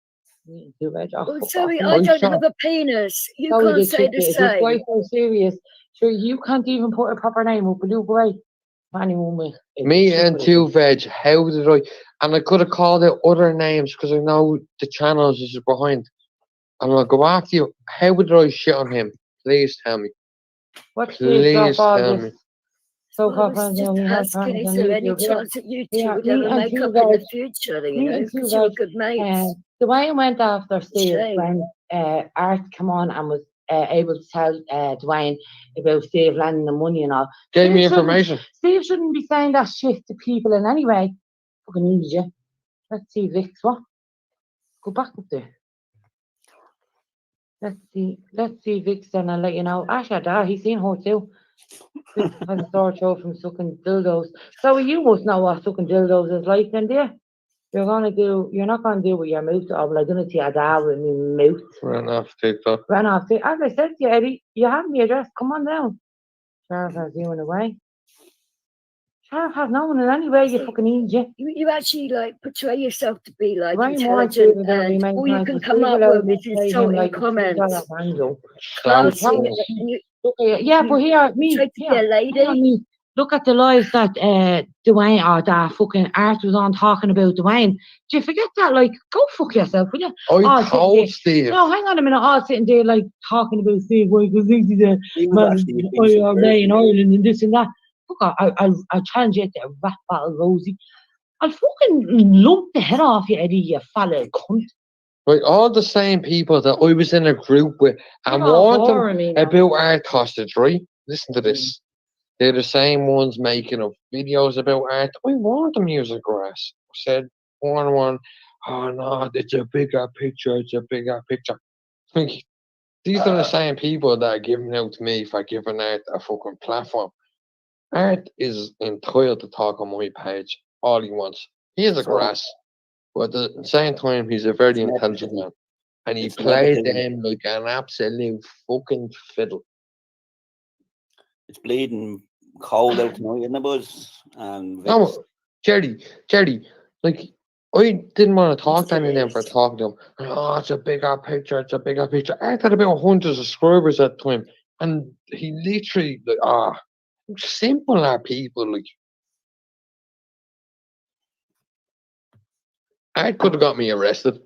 Oh, sorry, I don't have a penis. You can't say the same. Why so serious? Sure, you can't even put a proper name up, Blue Grey. Anyone with Me and Two Veg, how did I? And I could have called out other names because I know the channels is behind. And I'll go after you. How did I shit on him? Please tell me. Please tell me. So I was just asking, is there any chance that you two would ever make up in the future, you know, because you're good mates? The way I went after Steve when Art came on and was able to tell Dwayne about Steve landing the money and all. Gave me information. Steve shouldn't be saying that shit to people in any way. Fucking idiot. Let's see, Vix, what? Go back up there. Let's see Vix, and I'll let you know. Actually, he's seen her too. Vix has a sore throat from sucking dildos. So you must know what sucking dildos is like, then, dear. You're not gonna do with your mouth, or like gonna see a dad with my mouth. Ran off TikTok. As I said to you, Eddie, you have my address. Come on down. Sheriff has you in a way. Sheriff has no one in any way, you fucking idiot. You actually like portray yourself to be like Right, intelligent, and all you can come up with is insulting comments. Yeah, but here, me, me. Look at the lies that Dwayne or that fucking Art was on talking about Dwayne. Do you forget that? Like, go fuck yourself, will you? I told Steve. No, hang on a minute. All sitting there like talking about Steve, why? Because he's a man in Ireland and this and that. Look, I'll challenge you to a rap battle, Rosie. I'll fucking lump the head off you, Eddie, you fella cunt. Right, all the same people that I was in a group with and warned them about Art hostage, right? Listen to this. They're the same ones making up videos about Art. I warned them using grass. I said, one, oh no, it's a bigger picture, Like, these are the same people that are giving out to me for giving Art a fucking platform. Art is entitled to talk on my page all he wants. He is a grass. But at the same time, he's a very intelligent man. And he plays them like an absolute fucking fiddle. It's bleeding cold out tonight, isn't it, buzz? And no, Jerry, like, I didn't want to talk to any of them for talking to him. Oh, it's a bigger picture. I had about 100 subscribers at the time. And he literally, like, simple are people, like. I could have got me arrested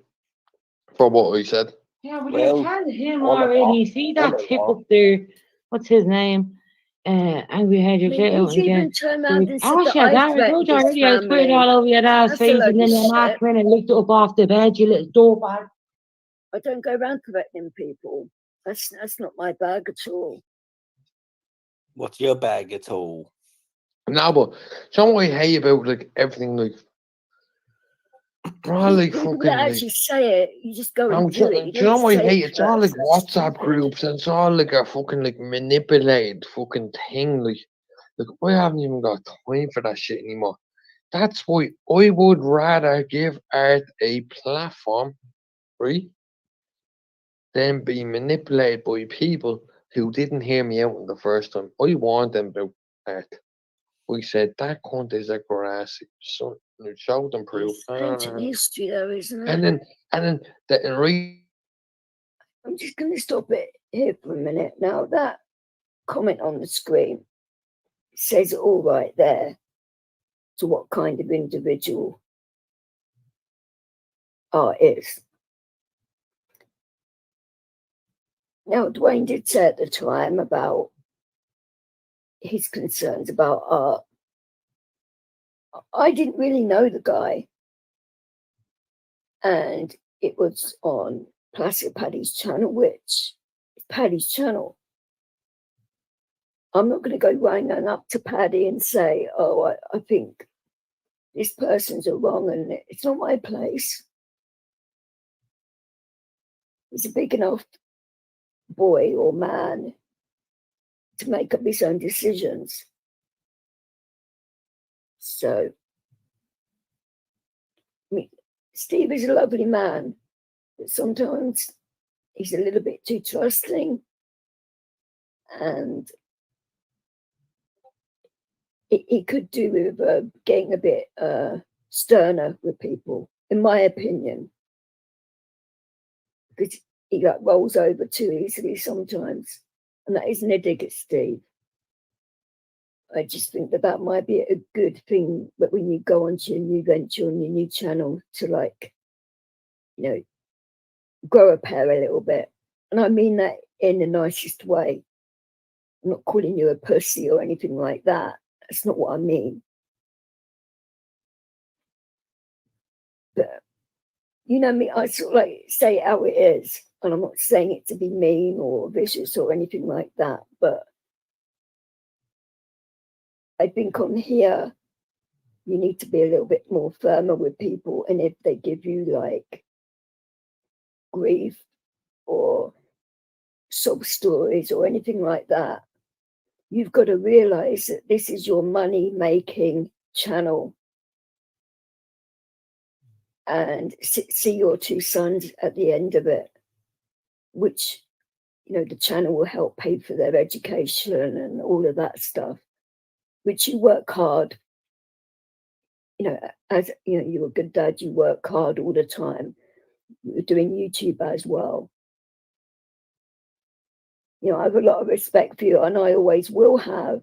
for what I said. Yeah, but you tell him already. See that tip up there? What's his name? Angry head, you're getting out again. I told you already. I swear it all over your dad's face, and then your ma came in and licked it up off the bed, you little dope. I don't go around threatening people. That's not my bag at all. What's your bag at all? No, but you know what I hate about like everything, like. Like people fucking, that actually say it, you just go and do it. Do you know what I hate? It's all like WhatsApp groups, and it's all like a fucking like manipulated fucking thing. Like I haven't even got time for that shit anymore. That's why I would rather give Art a platform, right, than be manipulated by people who didn't hear me out the first time. I warned them about Art. We said that cunt is a grassy son. You showed them proof. Ancient history, though, isn't it? And then I'm just going to stop it here for a minute. Now that comment on the screen says it all right there. To what kind of individual Art is. Now, Dwayne did say at the time about his concerns about Art. I didn't really know the guy, and it was on Classic Paddy's channel, which is Paddy's channel. I'm not going to go running up to Paddy and say, oh, I think this person's wrong, and it's not my place. he's a big enough boy or man to make up his own decisions. So, I mean, Steve is a lovely man, but sometimes he's a little bit too trusting, and he could do with getting a bit sterner with people, in my opinion, because he like rolls over too easily sometimes, and that isn't a dig at Steve. I just think that might be a good thing, but when you go onto your new venture on your new channel to, like, you know, grow a pair a little bit. And I mean that in the nicest way. I'm not calling you a pussy or anything like that. That's not what I mean. But, you know me, I sort of like say it how it is. And I'm not saying it to be mean or vicious or anything like that. But I think on here, you need to be a little bit more firmer with people. And if they give you like grief or sob stories or anything like that, you've got to realize that this is your money making channel, and see your two sons at the end of it, which, you know, the channel will help pay for their education and all of that stuff, which you work hard. You know, as you know, you're a good dad, you work hard all the time. You're doing YouTube as well. You know, I have a lot of respect for you, and I always will have.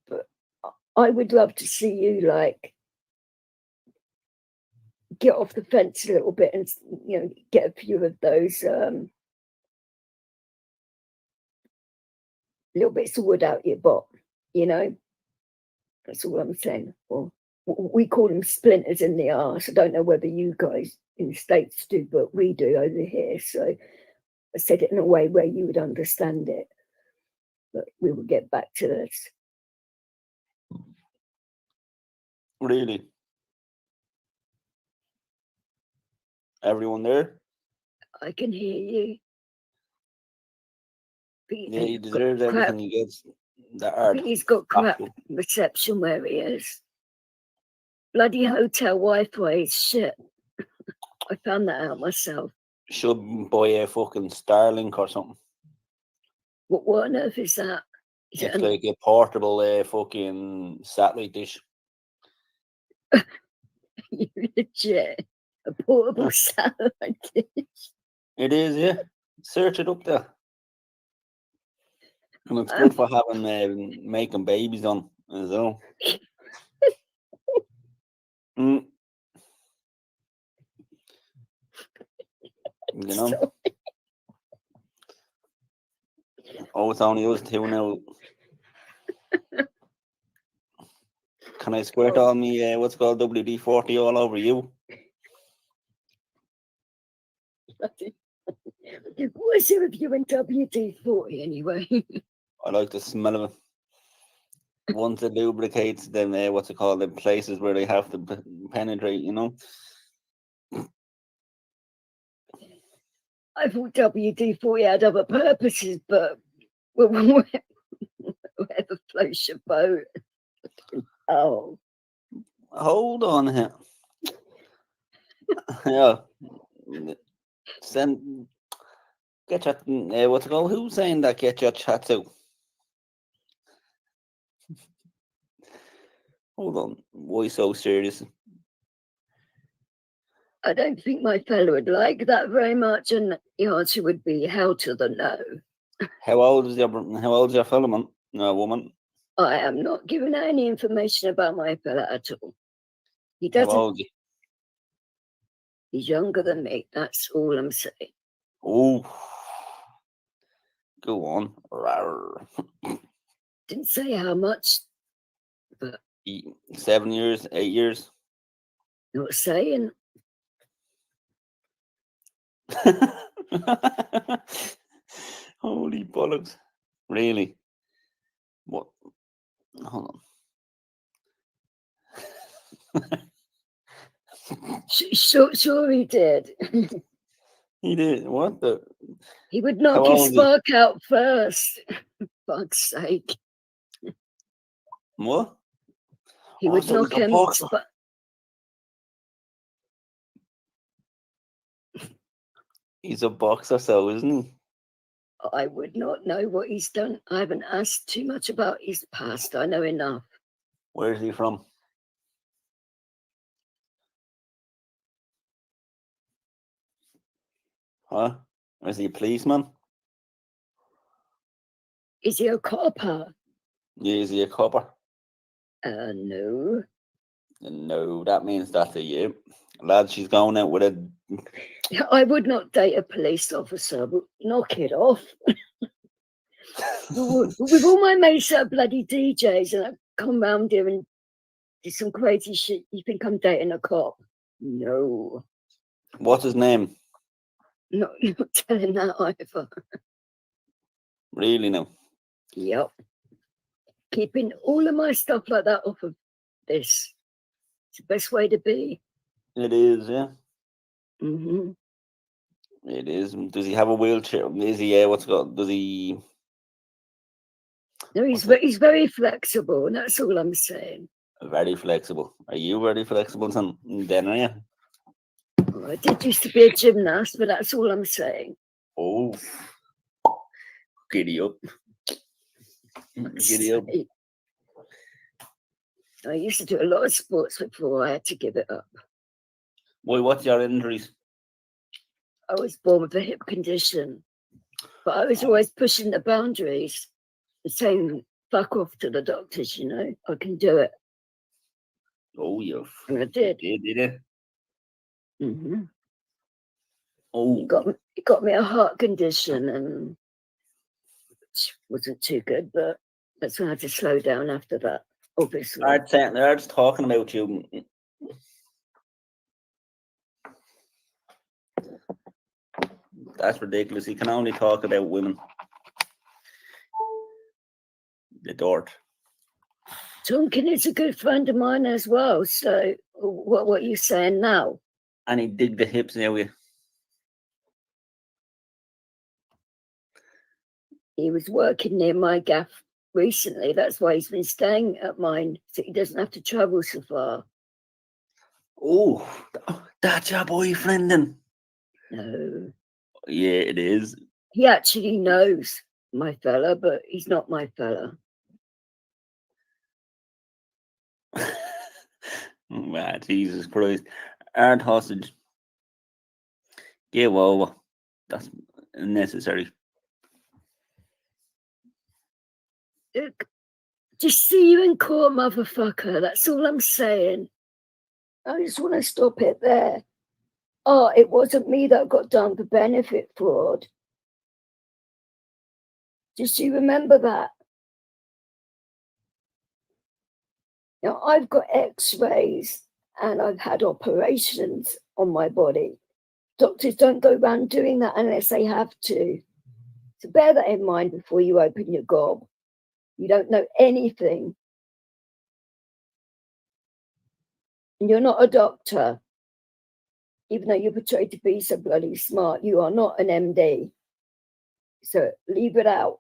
But I would love to see you, like, get off the fence a little bit and, you know, get a few of those little bits of wood out your butt, you know. That's all I'm saying. Or we call them splinters in the arse. I don't know whether you guys in the States do, but we do over here. So I said it in a way where you would understand it. But we will get back to this. Really? Everyone there? I can hear you. Yeah, he deserves everything he gets. I think he's got crap reception where he is. Bloody hotel Wi-Fi is shit. I found that out myself. Should buy a fucking Starlink or something. What on earth is that? It's like a portable fucking satellite dish. You legit a portable satellite dish. It is, yeah. Search it up there. And it's good for having making babies on as well. You know. Sorry. Oh, it's only us two now. Can I squirt all me what's called WD-40 all over you? What's it with you and WD-40 anyway? I like the smell of it. Once it lubricates, then what's it called? The places where they have to penetrate, you know. I thought WD-40 had other purposes, but whatever floats your boat. Oh, hold on here. Yeah. Get your what's it called? Who's saying that? Get your chats out. Hold on. Why so serious? I don't think my fellow would like that very much, and the answer would be hell to the no. How old is your fellow man? No, woman. I am not giving out any information about my fella at all. He How doesn't. old is he? He's younger than me. That's all I'm saying. Oh, go on. Rawr. Didn't say how much, but 7 years, 8 years. not saying. Holy bollocks! Really? What? Hold on. Sure he did. He did. What the? He would How knock his old is- spark out first. Fuck's sake. What? He Oh, would so he's knock a him. boxer. He's a boxer, so isn't he? I would not know what he's done. I haven't asked too much about his past. I know enough. Where is he from? Huh? Is he a policeman? Is he a copper? Yeah, is he a copper? No. No, that means that's a yeah. Lad, she's going out with a. I would not date a police officer, but knock it off. With all my mates that are bloody DJs and I come round here and do some crazy shit, you think I'm dating a cop? No. What's his name? Not telling that either. Really, no. Yep. Keeping all of my stuff like that off of this. It's the best way to be. It is, yeah. Mm-hmm. It is. Does he have a wheelchair? Is he? What's it called? Does he? No, he's very flexible, and that's all I'm saying. Very flexible. Are you very flexible, son? Then are you? Oh, I did used to be a gymnast, but that's all I'm saying. Oh, giddy up. Giddy up. I used to do a lot of sports before I had to give it up. Why, what's your injuries? I was born with a hip condition, but I was always pushing the boundaries and saying, fuck off to the doctors, you know, I can do it. Oh, you And I did. did it? Mm-hmm. Oh, It got me a heart condition, and which wasn't too good, but that's when I had to slow down after that, obviously. they're just talking about you. That's ridiculous. He can only talk about women. The Dort. Tonkin is a good friend of mine as well. So what are you saying now? And he dig the hips now with. He was working near my gaff recently. That's why he's been staying at mine, so he doesn't have to travel so far. Oh, that's your boyfriend then? No. Yeah, it is. He actually knows my fella, but he's not my fella. Man, Jesus Christ. Art hostage. Give over. That's necessary. Look, just see you in court, motherfucker. That's all I'm saying. I just want to stop it there. Oh, it wasn't me that got done for benefit fraud. Just you remember that. Now, I've got x-rays and I've had operations on my body. Doctors don't go around doing that unless they have to. So bear that in mind before you open your gob. You don't know anything. And you're not a doctor. Even though you're portrayed to be so bloody smart, you are not an MD. So leave it out.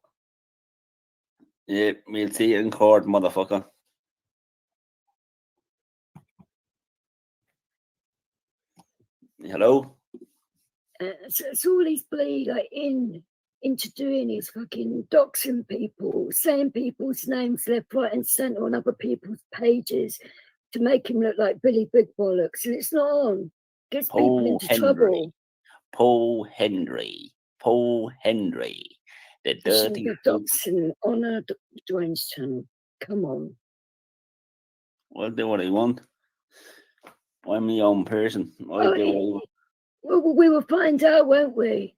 Yeah, we'll see you in court, motherfucker. Hello? So all he's bloody like into doing is fucking doxing people, saying people's names left, right, and centre on other people's pages to make him look like Billy Big Bollocks, and it's not on. Gets people into trouble. Paul Henry. The You shouldn't dirty be doxing on a Dwayne's channel. Come on. I'll do what I want. I'm my own person. I'll do what I want. Well, we will find out, won't we?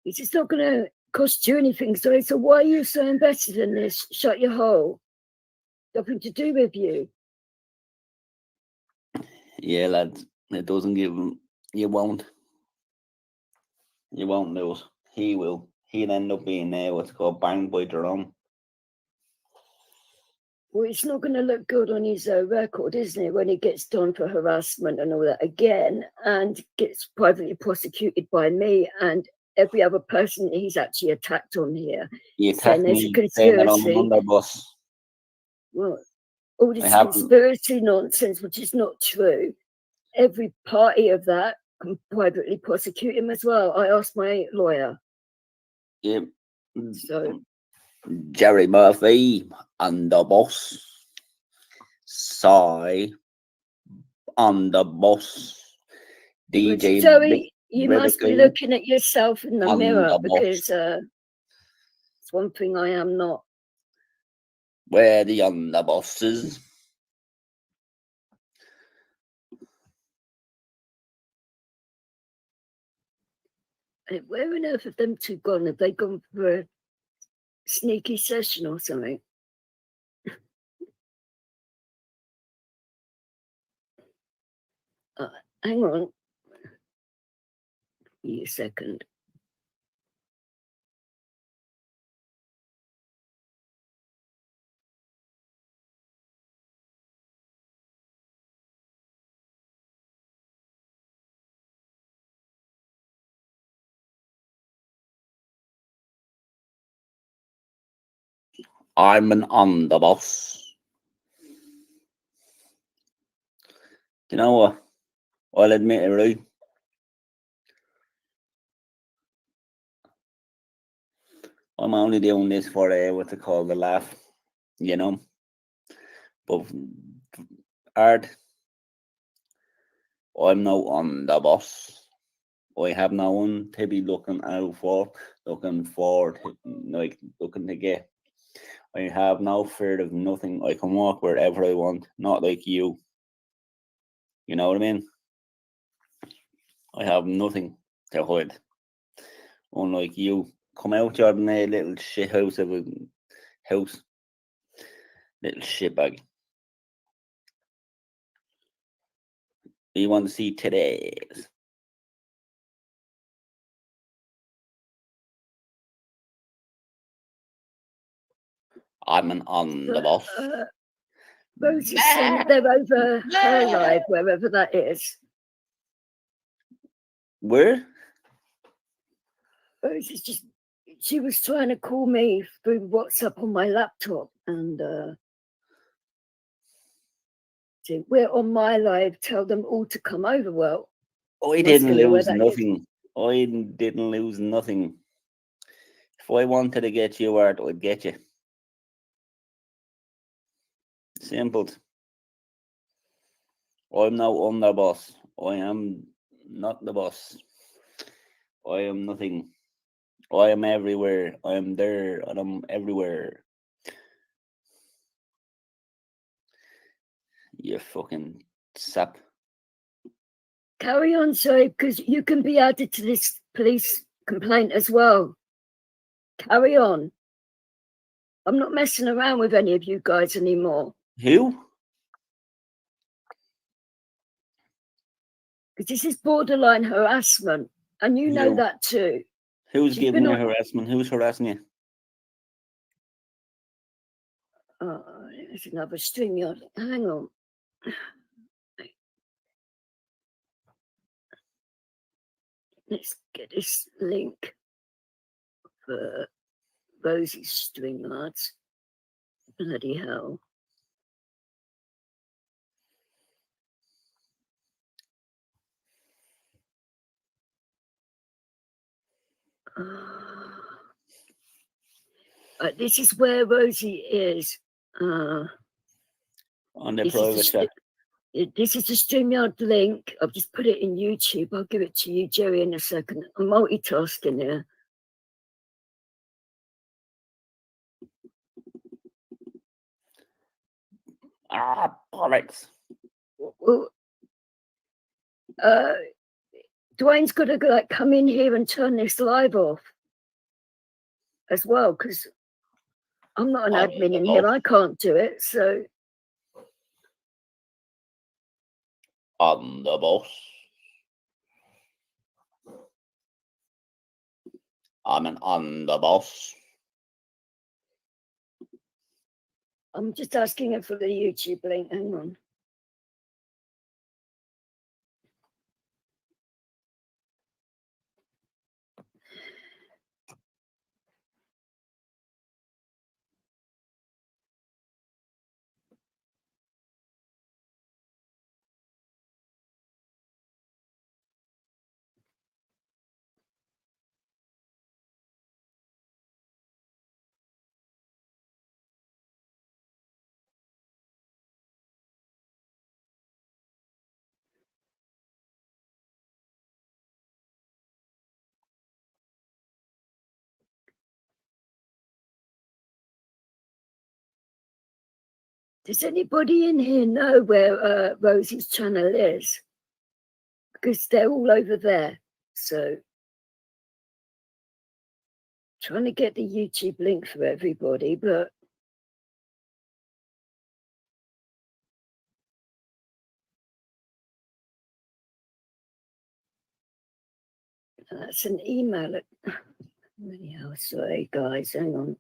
It's just not going to cost you anything, so why are you so invested in this? Shut your hole. Nothing to do with you. Yeah, lads. It doesn't give him. You won't. You won't lose. He will. He'll end up being what's called banged by Jerome. Well, it's not going to look good on his record, isn't it, when he gets done for harassment and all that again and gets privately prosecuted by me and every other person he's actually attacked on here. He saying attacked there's a me saying that I'm conspiracy. an underboss. Well, all this haven't- conspiracy nonsense, which is not true. Every party of that can privately prosecute him as well. I asked my lawyer. Yeah. So Jerry Murphy, underboss. Sai, underboss. DJ Joey, you must be Riddick, looking at yourself in the mirror underboss. because it's one thing I am not. We're the underbosses. Where on earth have them two gone? Have they gone for a sneaky session or something? Hang on. Give me a second. I'm an underboss. You know what? I'll admit it, right? I'm only doing this for what they call the laugh, you know. But art, I'm no underboss. I have no one to be looking out for, looking to get. I have no fear of nothing. I can walk wherever I want, not like you. You know what I mean? I have nothing to hide. Unlike you. Come out, Jordan, a little shit house of a house. Little shitbag. You want to see today's? I'm an underboss. Rose is saying that they're over her live, wherever that is. Where? Rose is just, she was trying to call me through WhatsApp on my laptop and say, we're on my live, tell them all to come over. Well, I didn't lose nothing. I didn't lose nothing. If I wanted to get you, Art, I'd get you. Simple. I'm no underboss. I am not the boss. I am nothing. I am everywhere. I am there and I'm everywhere. You fucking sap. Carry on, sorry, because you can be added to this police complaint as well. Carry on. I'm not messing around with any of you guys anymore. Who? Because this is borderline harassment, and you know that too. Who's giving you harassment? Who's harassing you? There's another string. Hang on. Let's get this link for Rosie's string lads. Bloody hell. This is where Rosie is. On the private chat. This is the StreamYard link. I've just put it in YouTube. I'll give it to you, Jerry, in a second. I'm multitasking here. Bollocks. Well, Dwayne's got to come in here and turn this live off as well, because I'm not an admin in here. I can't do it. So Underboss. I'm an underboss. I'm just asking her for the YouTube link. Hang on. Does anybody in here know where Rosie's channel is? Because they're all over there. So trying to get the YouTube link for everybody, but that's an email. Anyhow, sorry guys, hang on.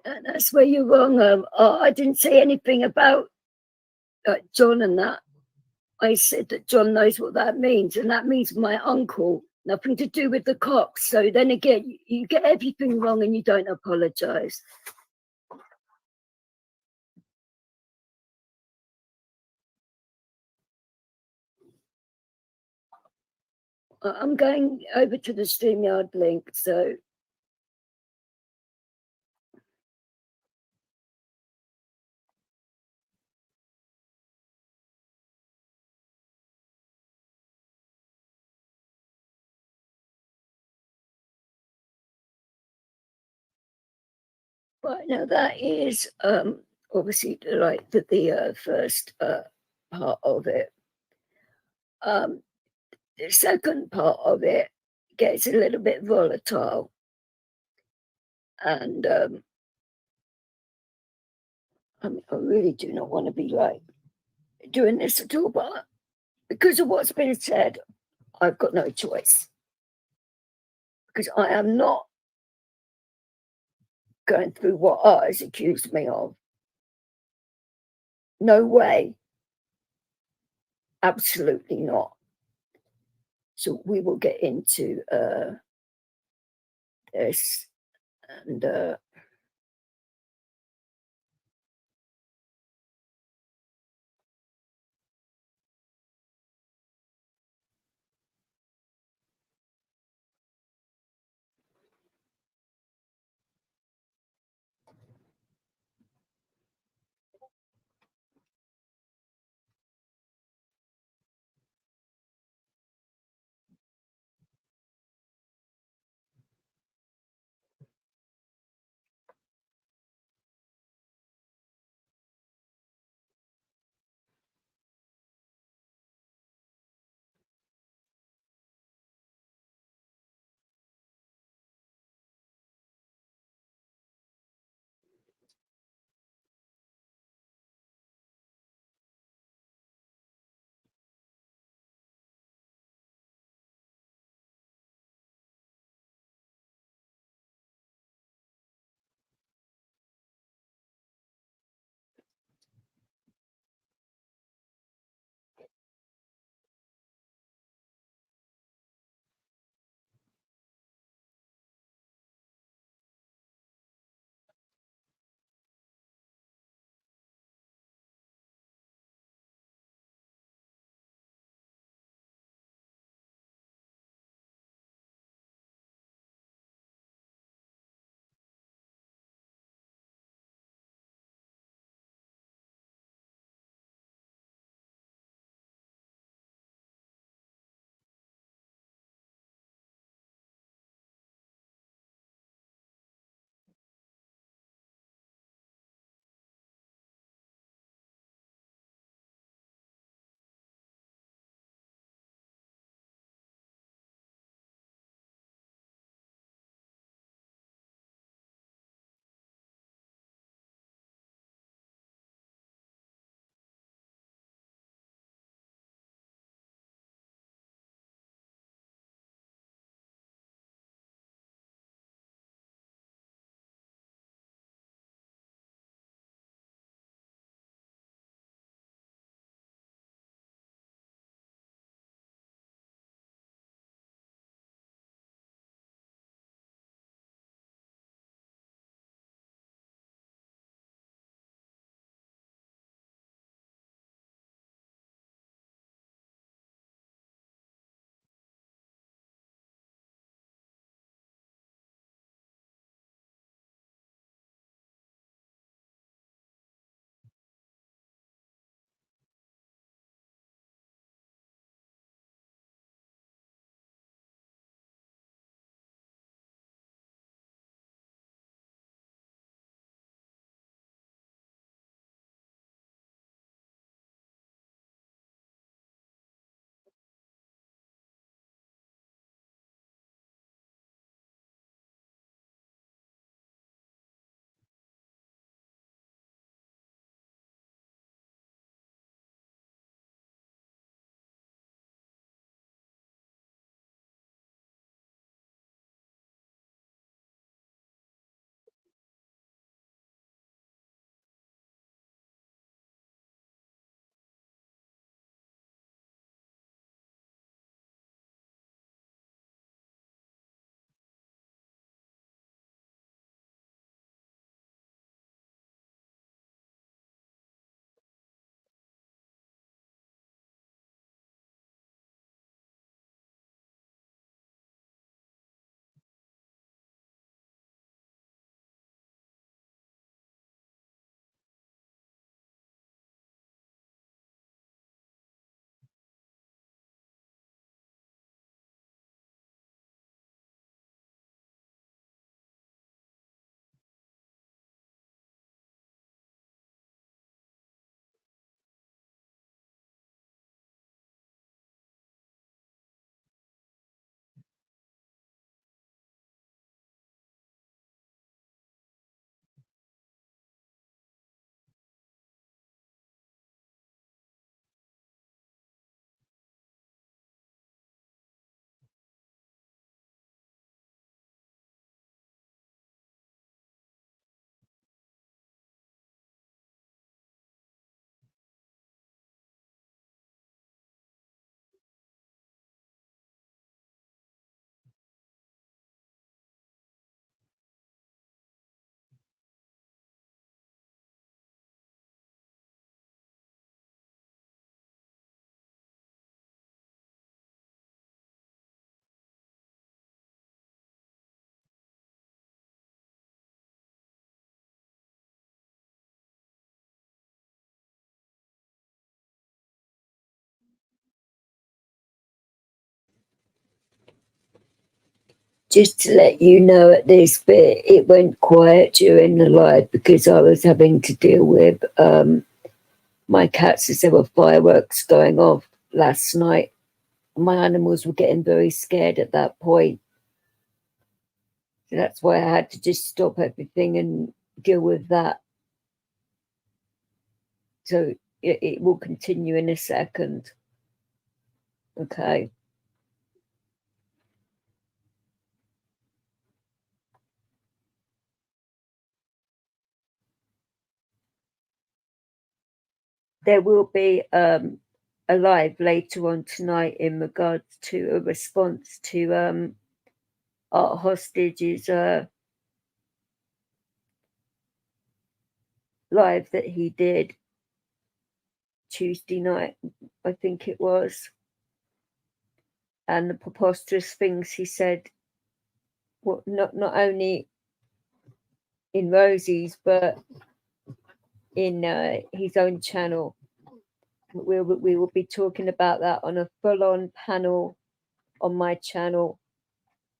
That's where you're wrong. I didn't say anything about John and that. I said that John knows what that means, and that means my uncle. Nothing to do with the cops. So then again, you get everything wrong and you don't apologise. I'm going over to the StreamYard link, so right now that is obviously like the first part of it. The second part of it gets a little bit volatile, and I really do not want to be like doing this at all, but because of what's been said, I've got no choice, because I am not going through what others accused me of. No way. Absolutely not. So we will get into this, and just to let you know at this bit, it went quiet during the live because I was having to deal with my cats as there were fireworks going off last night. My animals were getting very scared at that point. So that's why I had to just stop everything and deal with that. So it will continue in a second. Okay. There will be a live later on tonight in regards to a response to Art Hostage's live that he did Tuesday night, I think it was, and the preposterous things he said. Well, not only in Rosie's, but in his own channel. We will be talking about that on a full-on panel on my channel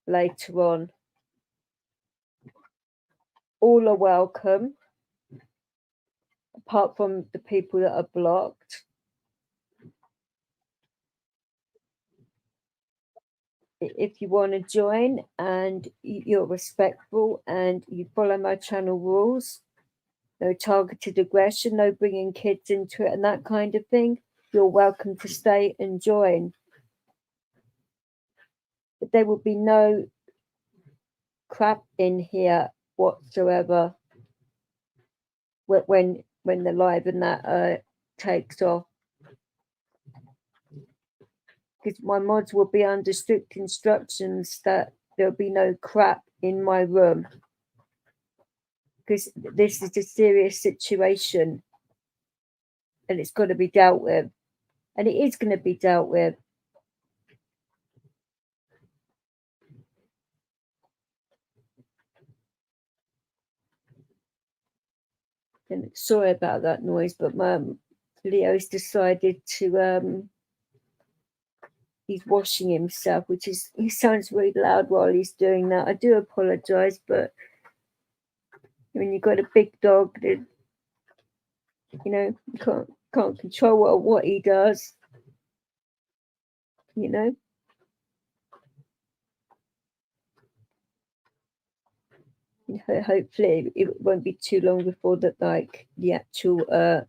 later on. All are welcome, apart from the people that are blocked. If you want to join and you're respectful and you follow my channel rules, no targeted aggression, no bringing kids into it and that kind of thing, you're welcome to stay and join. But there will be no crap in here whatsoever when the live and that takes off. Because my mods will be under strict instructions that there'll be no crap in my room. Because this is a serious situation and it's got to be dealt with. And it is going to be dealt with. And sorry about that noise, but Leo's decided to he's washing himself, which is, he sounds really loud while he's doing that. I do apologize, but when you've got a big dog that, you know, you can't control what he does, you know. Hopefully it won't be too long before that, like, the actual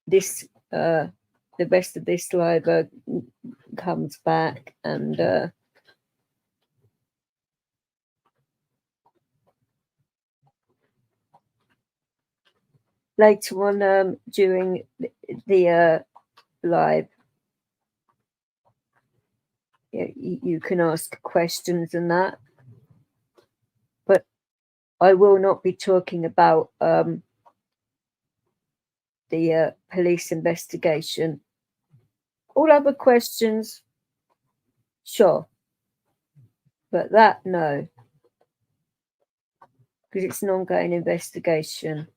this the rest of this live comes back, and later on during the live, you can ask questions and that, but I will not be talking about the police investigation. All other questions, sure, but that, no, because it's an ongoing investigation.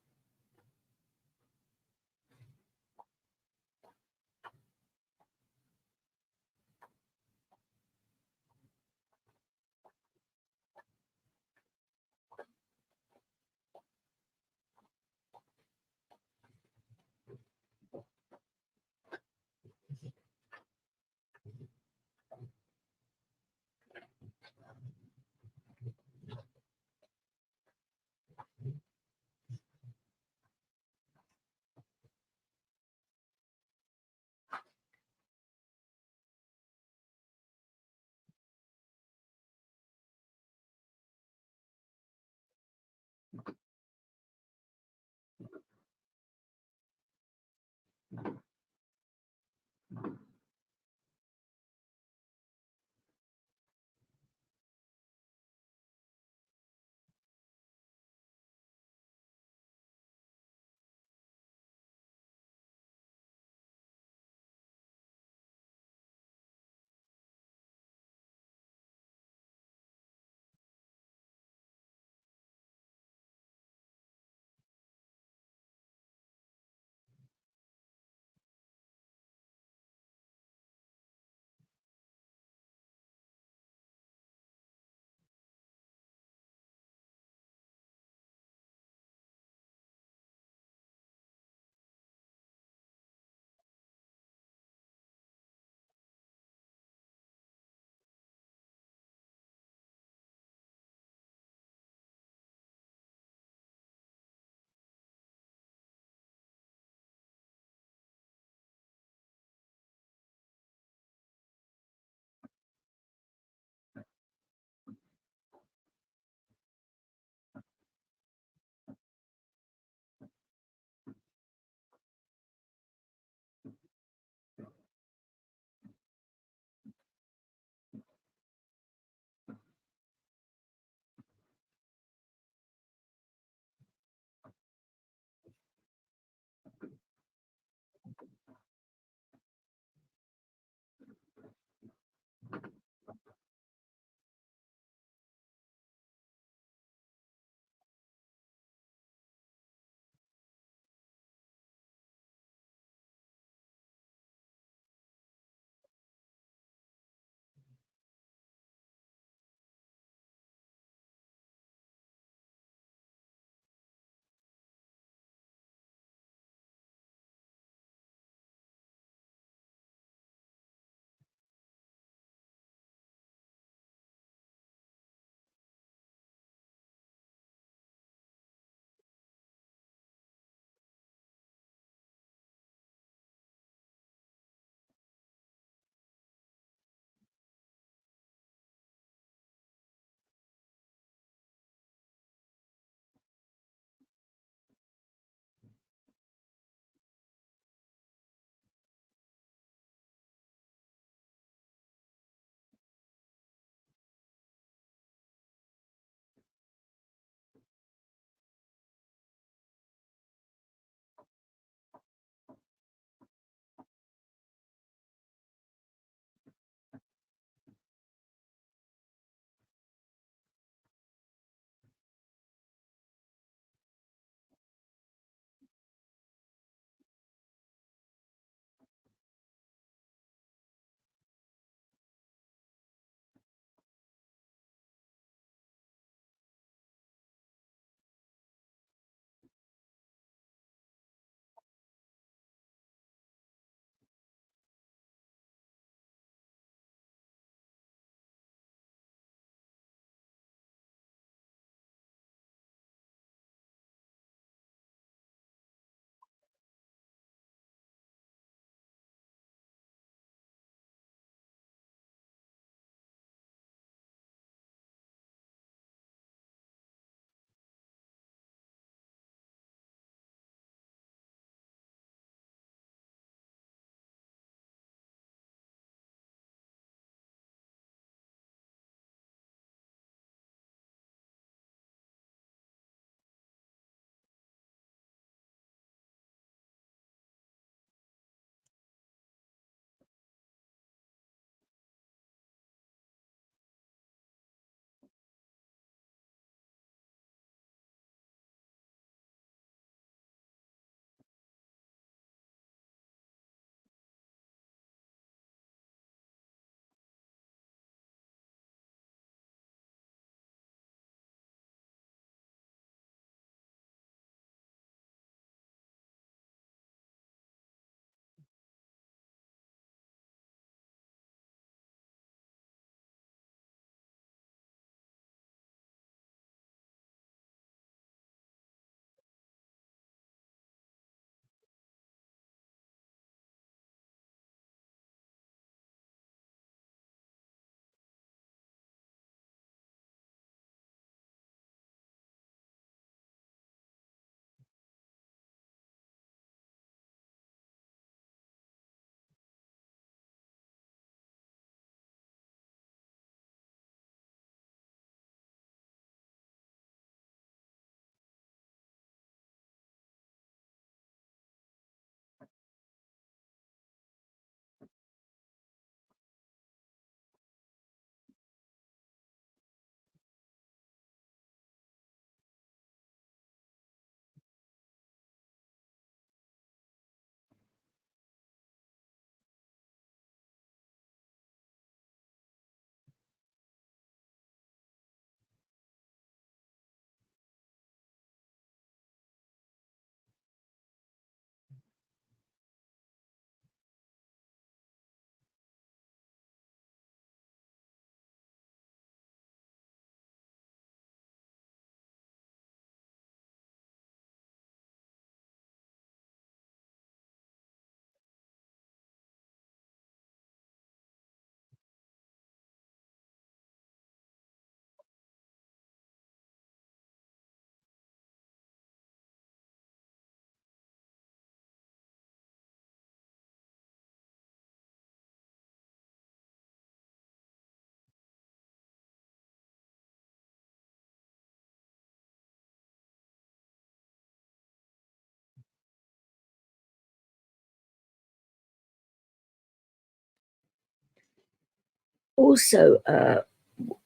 Also,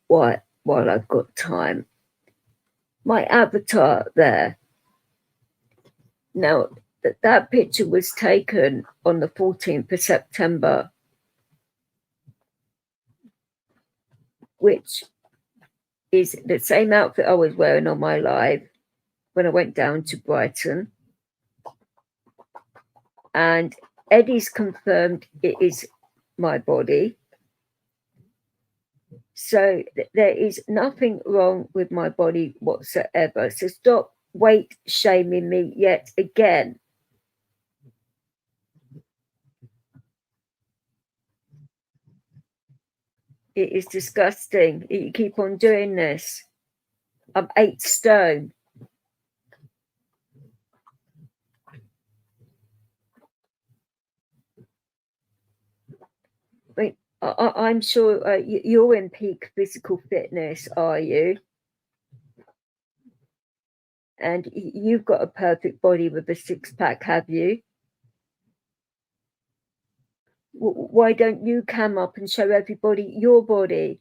while I've got time, my avatar there. Now, that picture was taken on the 14th of September, which is the same outfit I was wearing on my live when I went down to Brighton. And Eddie's confirmed it is my body. So there is nothing wrong with my body whatsoever. So stop weight shaming me yet again. It is disgusting. You keep on doing this. I'm 8 stone. I mean, I'm sure you're in peak physical fitness, are you? And you've got a perfect body with a 6-pack, have you? Why don't you come up and show everybody your body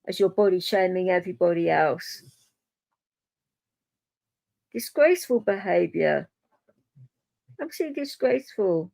as your body shaming everybody else? Disgraceful behaviour. Absolutely disgraceful.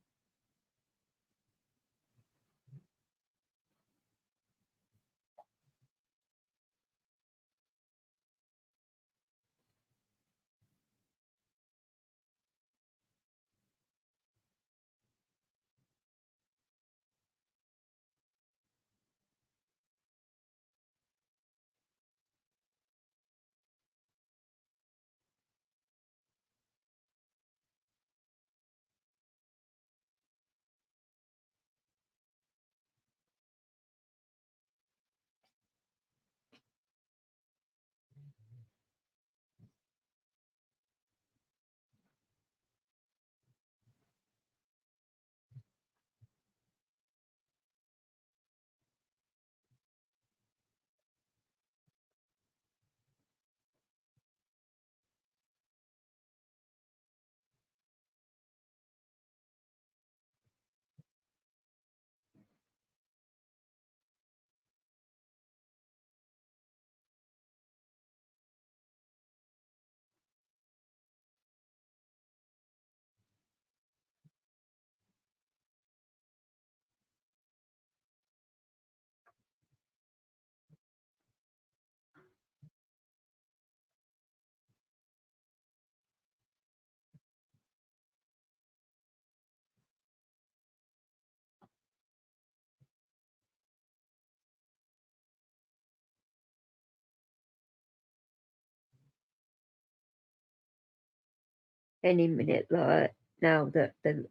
Any minute, like now that the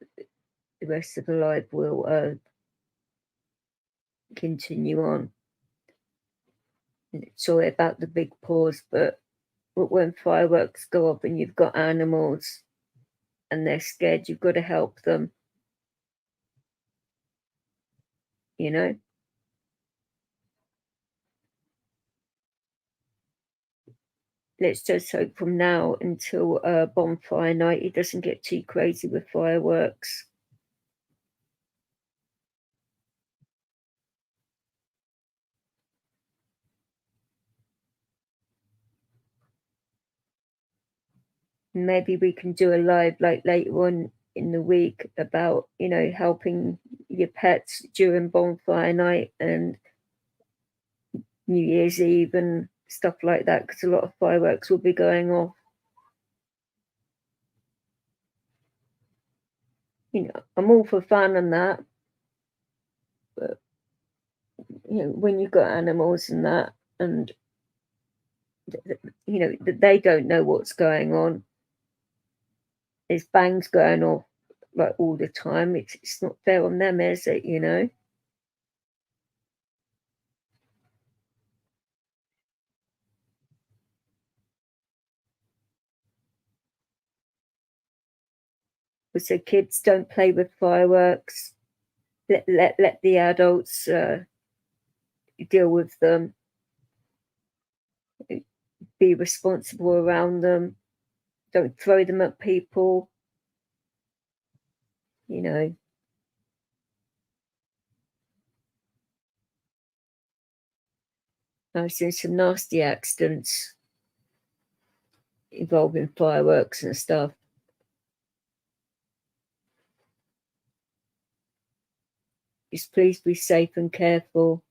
rest of the live will continue on. Sorry about the big pause, but when fireworks go off and you've got animals and they're scared, you've got to help them. You know? Let's just hope from now until bonfire night it doesn't get too crazy with fireworks. Maybe we can do a live like later on in the week about, you know, helping your pets during bonfire night and New Year's Eve and stuff like that, because a lot of fireworks will be going off. You know, I'm all for fun and that, but you know, when you've got animals and that, and you know, they don't know what's going on. There's bangs going off like all the time. It's not fair on them, is it? You know. So kids, don't play with fireworks. Let the adults deal with them. Be responsible around them. Don't throw them at people. You know. I've seen some nasty accidents involving fireworks and stuff. Just please be safe and careful.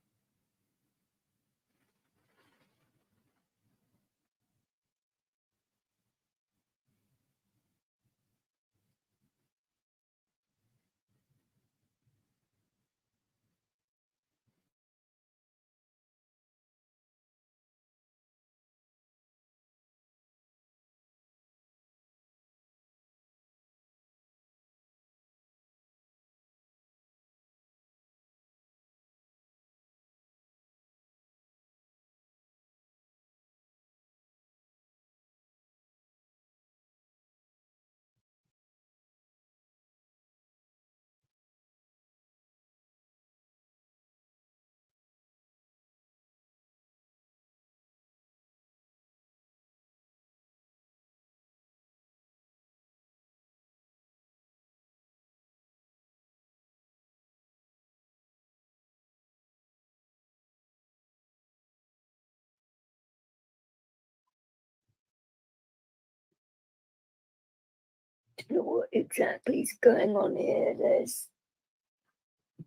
Don't know what exactly is going on here. There's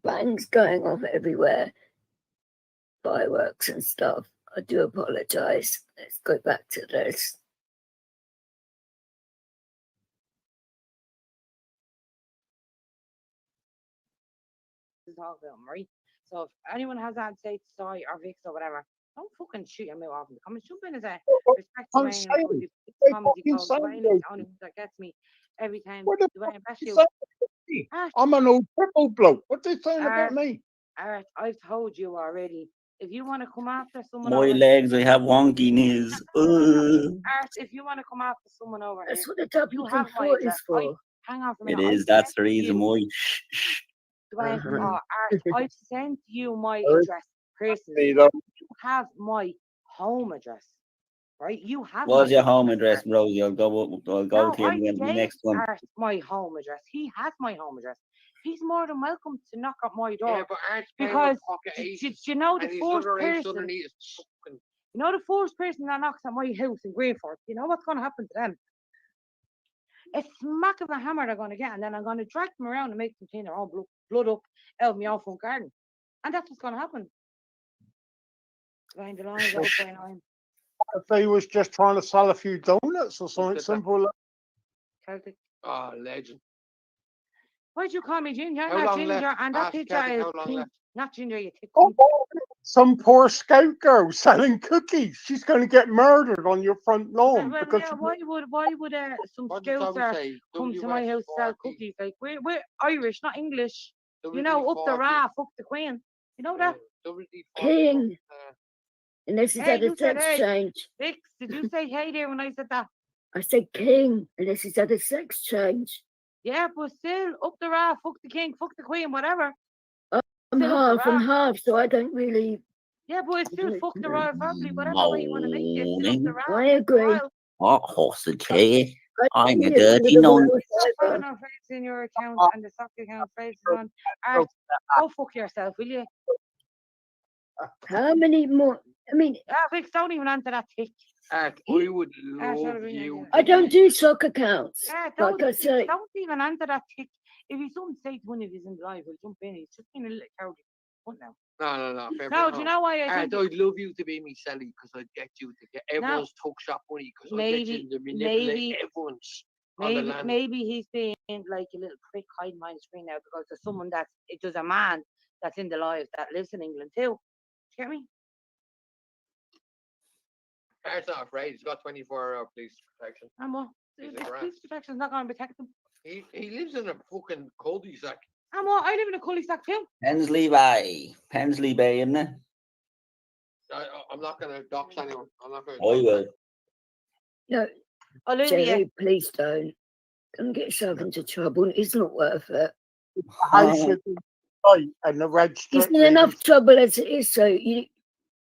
bangs going off everywhere, fireworks and stuff. I do apologize. Let's go back to this. To talk about them, right? So if anyone has that say to Soy or Vix or whatever, don't fucking shoot your mouth off in the comments. Jump in and say, respect I'm Dwayne, saying, comedy they gold. fucking say Dwayne is those the only one that gets me every time. What the Dwayne, fuck bless you you. saying about me? Art, I'm an old triple bloke. What they saying about Art, me? Art, I've told you already. If you want to come after someone My over, legs, I have wonky knees. Art, if you want to come after someone over That's here, what the you WD-40 have my is address. for. Hang on for a It minute. is. That's the reason why. Dwayne, Uh-huh. Art, I've sent you my Sorry? address personally. You know, You have my home address, right? You have What's my your home address. address, Rosie? I'll go No, to you I the gave next one. Art my home address. He has my home address. He's more than welcome to knock at my door. Yeah, but Art's Because pocket do aces, you know and the his fourth other ace person? underneath is fucking. You know the fourth person that knocks at my house in Greenford. You know what's going to happen to them? A smack of a hammer they're going to get, and then I'm going to drag them around and make them clean their own blood up out of my own front garden, and that's what's going to happen. Behind the lines, out by 9. if they was just trying to sell a few donuts or something Look at that. simple. Celtic. Oh, legend. Why'd you call me Ginger? How Not long Ginger, left? and that Ask picture Celtic is how long pink. left. Not Ginger, you thick Oh, cunt. some poor scout girl selling cookies. She's going to get murdered on your front lawn Well, because yeah, why would some What did Tommy scouser say? come to my house to sell cookies? Like we're Irish, not English. You know, up the Ra, fuck the Queen. You know that? King. Unless he's Hey, had a you said sex hey. change. Vix, did you say hey there when I said that? I said king, unless he's had a sex change. Yeah, but still, up the Ra, fuck the King, fuck the Queen, whatever. I'm Still up the half and Ra. half, so I don't really. Yeah, but it's still fuck the royal family, whatever way you want to make it. It's still up the Ra. I agree. Royal. What sausage here? I I'm a agree with dirty the nun. royal Follow fibre. no face in your account and the stock account faces on. Art, go fuck yourself, will you? How many more? I mean, Vix, don't even answer that tick. Art, I would love sorry, you. I don't do sock accounts. Don't, Like I say, don't even answer that tick. If he's something to say to one of his in live, he'll jump in. He's just being a little cowardly. What now? No. Fair No, play. do you know why I Art, think? I'd love you to be me Sally because I'd get you to get everyone's tuck shop money because I'd get you to manipulate everyone's on the land. Maybe he's being like a little prick hiding behind the screen now because there's someone there's a man that's in the live that lives in England too. Do you get me? Art's not afraid. He's got 24-hour police protection. And what? He's a The grand. police protection's not going to protect him. He lives in a fucking cul-de-sac. And what? I live in a cul-de-sac too. Pensley Bay, isn't it? I'm not going to dox anyone. I'm not going I will. no, Olivia. Jerry, please don't. Don't get yourself into trouble. It's not worth it. How should they fight and the red He's strip in enough trouble as it is, so you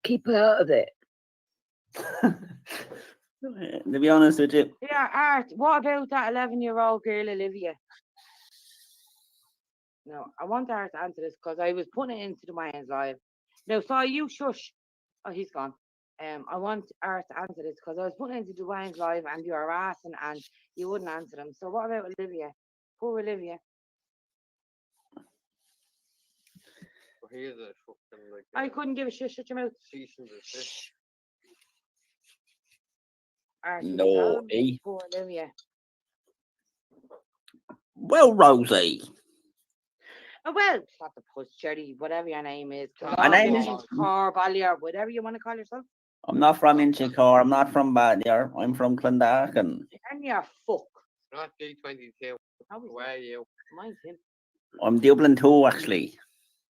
keep out of it. To be honest with you, Yeah, Art, what about that 11-year-old girl, Olivia? No, I want Art to answer this because I was putting it into the man's live. Now, so you shush. Oh, he's gone. I want Art to answer this because I was putting into Dwayne's live and you were asking and you wouldn't answer them. So what about Olivia? Poor Olivia. Well, here's a fucking like. I couldn't give a shit. Shut your mouth. Cease and desist. Art, No, eh? poor Olivia. Well, Rosie. Oh, well, not the puss, Jerry, whatever your name is. My name is. Car, Ballier, whatever you want to call yourself. I'm not from Inchicore. I'm not from Ballier. I'm from Clondalkin. And you're fuck. Not D22. Where are you? Mine's him. I'm Dublin 2, actually.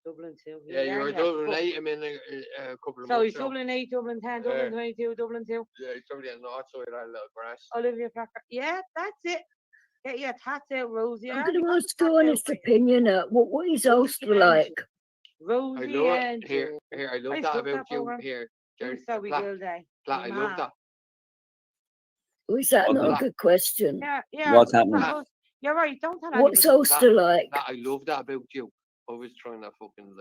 Dublin 2. Yeah, you were Dublin 8. I mean, a couple of so months he's Dublin 8, Dublin 10, Dublin 22, Dublin 2. Yeah, he's probably on the north side of that little grass. Olivia Packer. Yeah, that's it. Get your tats out, Rosie. I'm going to ask her honest opinion. What is Ulster like? Rosie and here, I love that about you. Here, Jerry. So we go there. I love that. Oh, is that not a good question? Yeah. What's happening? You're right. Don't tell What's Ulster like? I love that about you. I was trying to fucking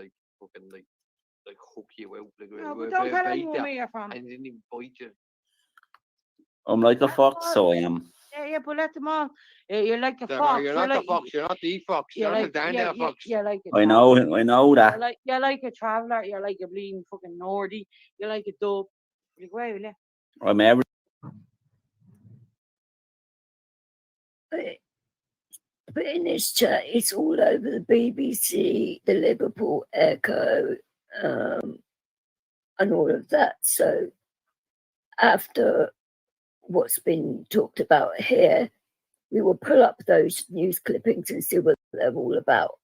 hook you out. No, but don't tell anyone where you're from. I didn't even bite you. I'm like a fox, so I am. Yeah, but let them all. You're like a fox. You're not the fox. You're not the fox. You're not the damn fox. You're like I know that. You're like a traveller. You're like a bleeding fucking Nordy. You're like a dove. Like, where will you? I'm every. But in this chat, it's all over the BBC, the Liverpool Echo, and all of that. So after what's been talked about here, we will pull up those news clippings and see what they're all about.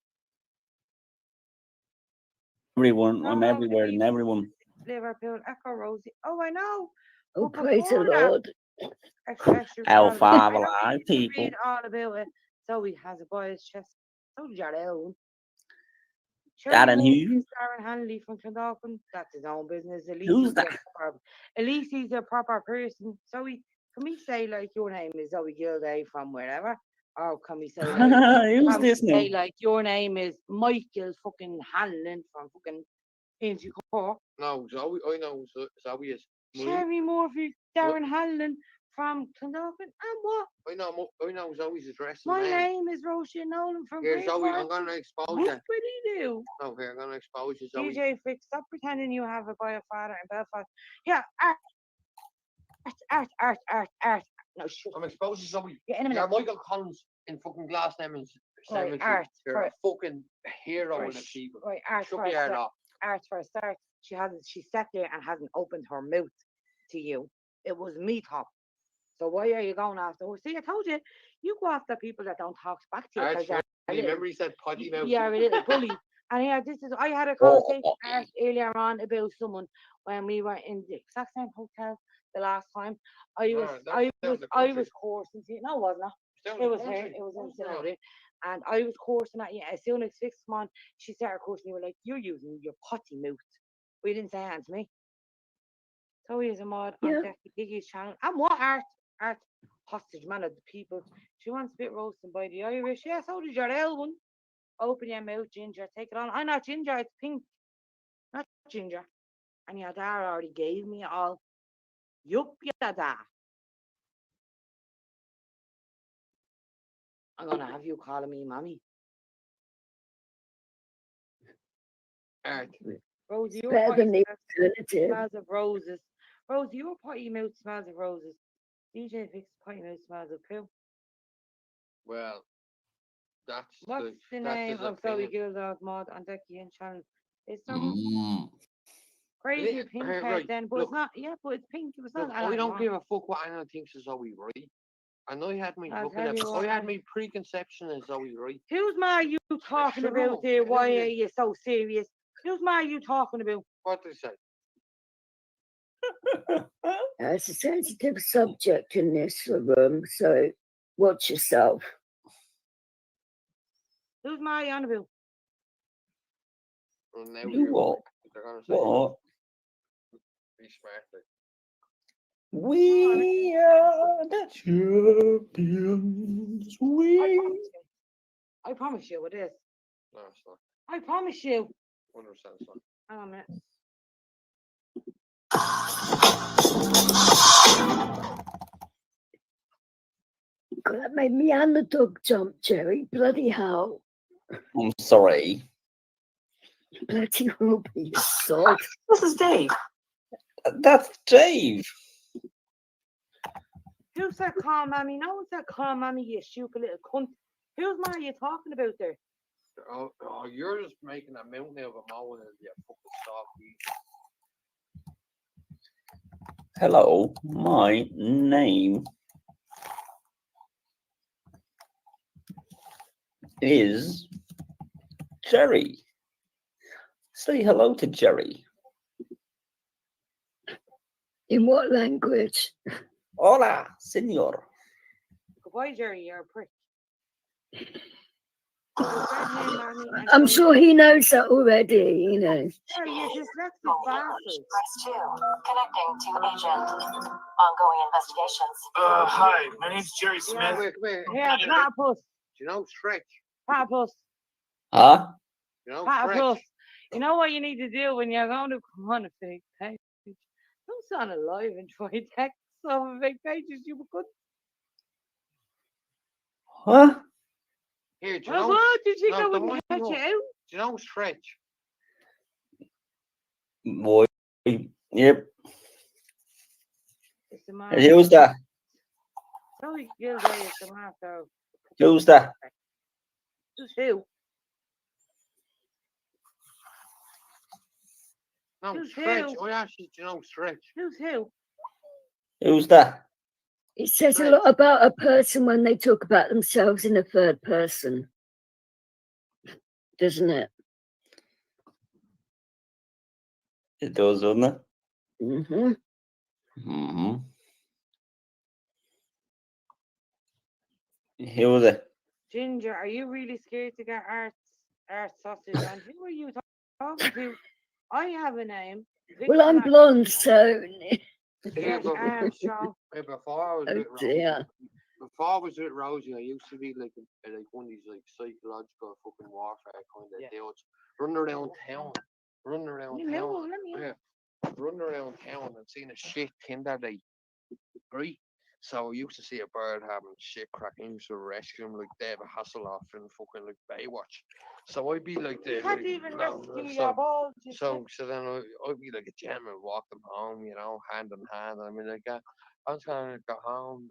Everyone, I'm everywhere and everyone. Liverpool Echo, Rosie. Oh, I know. Oh, praise the Lord. Our Father, people. Read all about it. So he has a boy's chest. So did your own. Darren who? Darren Hanley from Clondalkin. That's his own business. At least Who's that? At least he's a proper person. So can we say like your name is Zoe Gilday from wherever? Or can we say like, who's this now? say like your name is Michael fucking Hanlon from fucking Inchicore? No, Zoe. I know Zoe is. Sherry Murphy, Darren Hanlon from Clondalkin, and what? I know Zoe's address. My name is Roisin Nolan from Here, Zoe, I'm going to expose you. What would he do? No, here, I'm going to expose you, Zoe. DJ Fix, stop pretending you have a father in Belfast. Yeah, Art. No, shut I'm exposing Zoe. Yeah, in a minute. You're Michael Collins in fucking Glass Lemons. Right, Art. You're a fucking hero in the people. Right, Art. Art, for a start, she sat there and hasn't opened her mouth to you. It was me top. So why are you going after her? See, I told you, you go after people that don't talk back to you. Remember he said potty mouth? Yeah, a little bully. And yeah, I had a conversation earlier on about someone when we were in the exact same hotel the last time. I was coursing. No, it wasn't. It was her. It was in Cincinnati. And I was coursing at you. As soon as Fix come on, she started coursing. You were like, "You're using your potty mouth." But you didn't say anything to me. So he is a mod on Jackie Giggy's channel. And what Art hostage man of the people. She wants a bit roasting by the Irish. Yeah, so did your L one. Open your mouth, Ginger. Take it on. I'm not Ginger, it's pink. Not Ginger. And your dad already gave me it all. Yup, your dad. I'm gonna have you calling me mommy. Art. Rosie, your Better than the alternative. Smells of roses. Rosie, your potty mouth smells of roses. DJ Fix potty mouth smells of poo. Well, what's the name of Zoe Gildard's mod on Decky and channel? It's crazy pink head then, but look, it's not. Yeah, but it's pink. It was not. I don't give a fuck what anyone thinks of Zoe, right? And I had me I had me preconception of Zoe, right? Whose ma are you talking about there? Why are you so serious? Whose ma are you talking about? What did he say? It's a sensitive subject in this room, so watch yourself. Who's ma are you on about? Well, what? Be smart. We are the champions. I promise you it is. No, it's not. I promise you. 100% it's not. Hang on a minute. That made me and the dog jump, Jerry. Bloody hell. I'm sorry. Bloody Ruby, you sod. This is Dave. That's Dave. Who said call mammy? No one said call mammy, you stupid little cunt. Whose man are you talking about there? Oh, you're just making a mountain out of a mountain, you fucking soft. Hello, my name is Jerry. Say hello to Jerry. In what language? Hola, senor. Goodbye, Jerry, you're a prick. I'm sure he knows that already, you know. Jerry, you're dyslexic bastard. Press 2. Connecting to agent. Ongoing investigations. Hi, my name's Jerry Come Smith. here. Yeah, platypus. Do you know Stretch? Platypus. Huh? You know Platypus. Stretch? You know what you need to do when you're going to come on a fake page? Don't sound alive and try text off of fake pages, you could. What? Here, do you Well, know? what did you no, go the and one catch you you know. out? Do you know Stretch? Boy. Yep. It's the man. And who's that? Sorry, Gilday, it's the man. So. Who's that? Who's who? No, Who's Stretch. who? I actually, do you know Stretch? Who's who? Who's that? It says a lot about a person when they talk about themselves in the third person, doesn't it? It does, doesn't it? Mm-hmm. Mm-hmm. Who was it? Ginger, are you really scared to get art sausage on? Who are you talking to? I have a name. Well, I'm Victor blonde, so Yeah, but Armstrong. before I was oh with Rosie, dear. before I was with Rosie, I used to be like one of these like psychological fucking warfare kind of dudes, running around town, running around You know, town, let me. yeah, running around town and seeing a shit Tinder day, right? So I used to see a bird having shit cracking, used to rescue him like David Hasselhoff in fucking like Baywatch. So I'd be like the You can't like, even no, rescue so your balls. You so then I'd be like a gentleman, walk them home, you know, hand in hand. I mean, like, I'm just gonna go home.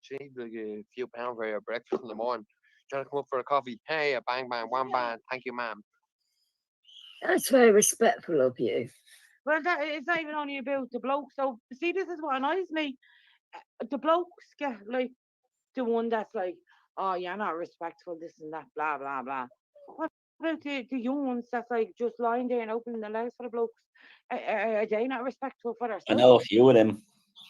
She need like a few pounds for your breakfast in the morning. Trying to come up for a coffee. Hey, a bang bang, one bang. Thank you, ma'am. That's very respectful of you. Well, it's not even only about the blokes. So, see, this is what annoys me. The blokes get like the one that's like, oh, you're not respectful, this and that, blah, blah, blah. What about the young ones that's like just lying there and opening the legs for the blokes? Are they not respectful for I themselves? know a few of them.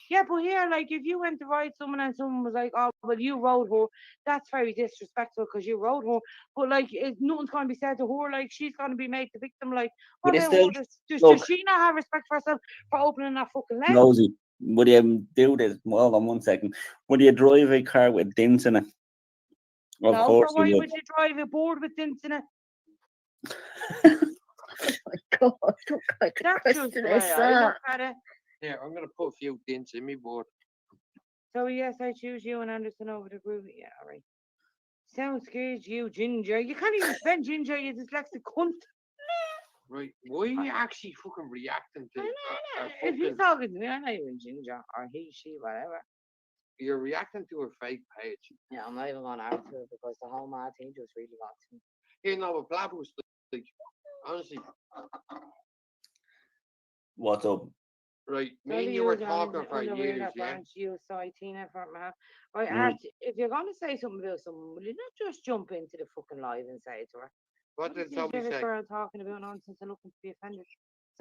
Yeah, but here, like, if you went to ride someone and someone was like, oh, well, you rode her, that's very disrespectful because you rode her. But, like, nothing's going to be said to her. Like, she's going to be made the victim. Like, what But it's about still, her? Does look, she not have respect for herself for opening that fucking leg? Nosy, would you do this? Hold on 1 second. Would you drive a car with dents in it? Of No, course so why you would you drive a board with dents in it? Oh my God, what kind of That's just question the is way I that? look at it. Yeah, I'm gonna put a few dents in me board. So yes, I choose you and Anderson over the group. Yeah, all right. Sounds good, you Ginger. You can't even spell Ginger, you dyslexic cunt. Right? Why are you actually fucking reacting to? If he's talking to me, I'm not even Ginger or he, she, whatever. You're reacting to a fake page. Yeah, I'm not even going to answer it because the whole mad thing just really got to me. You know, but Blab was like, honestly, What's up? right? Me and you were talking for years, yeah. You side Tina for my right, Mm. Art, if you're going to say something about someone, will you not just jump into the fucking live and say it to her? What did This somebody say? girl talking about nonsense and looking to be offended.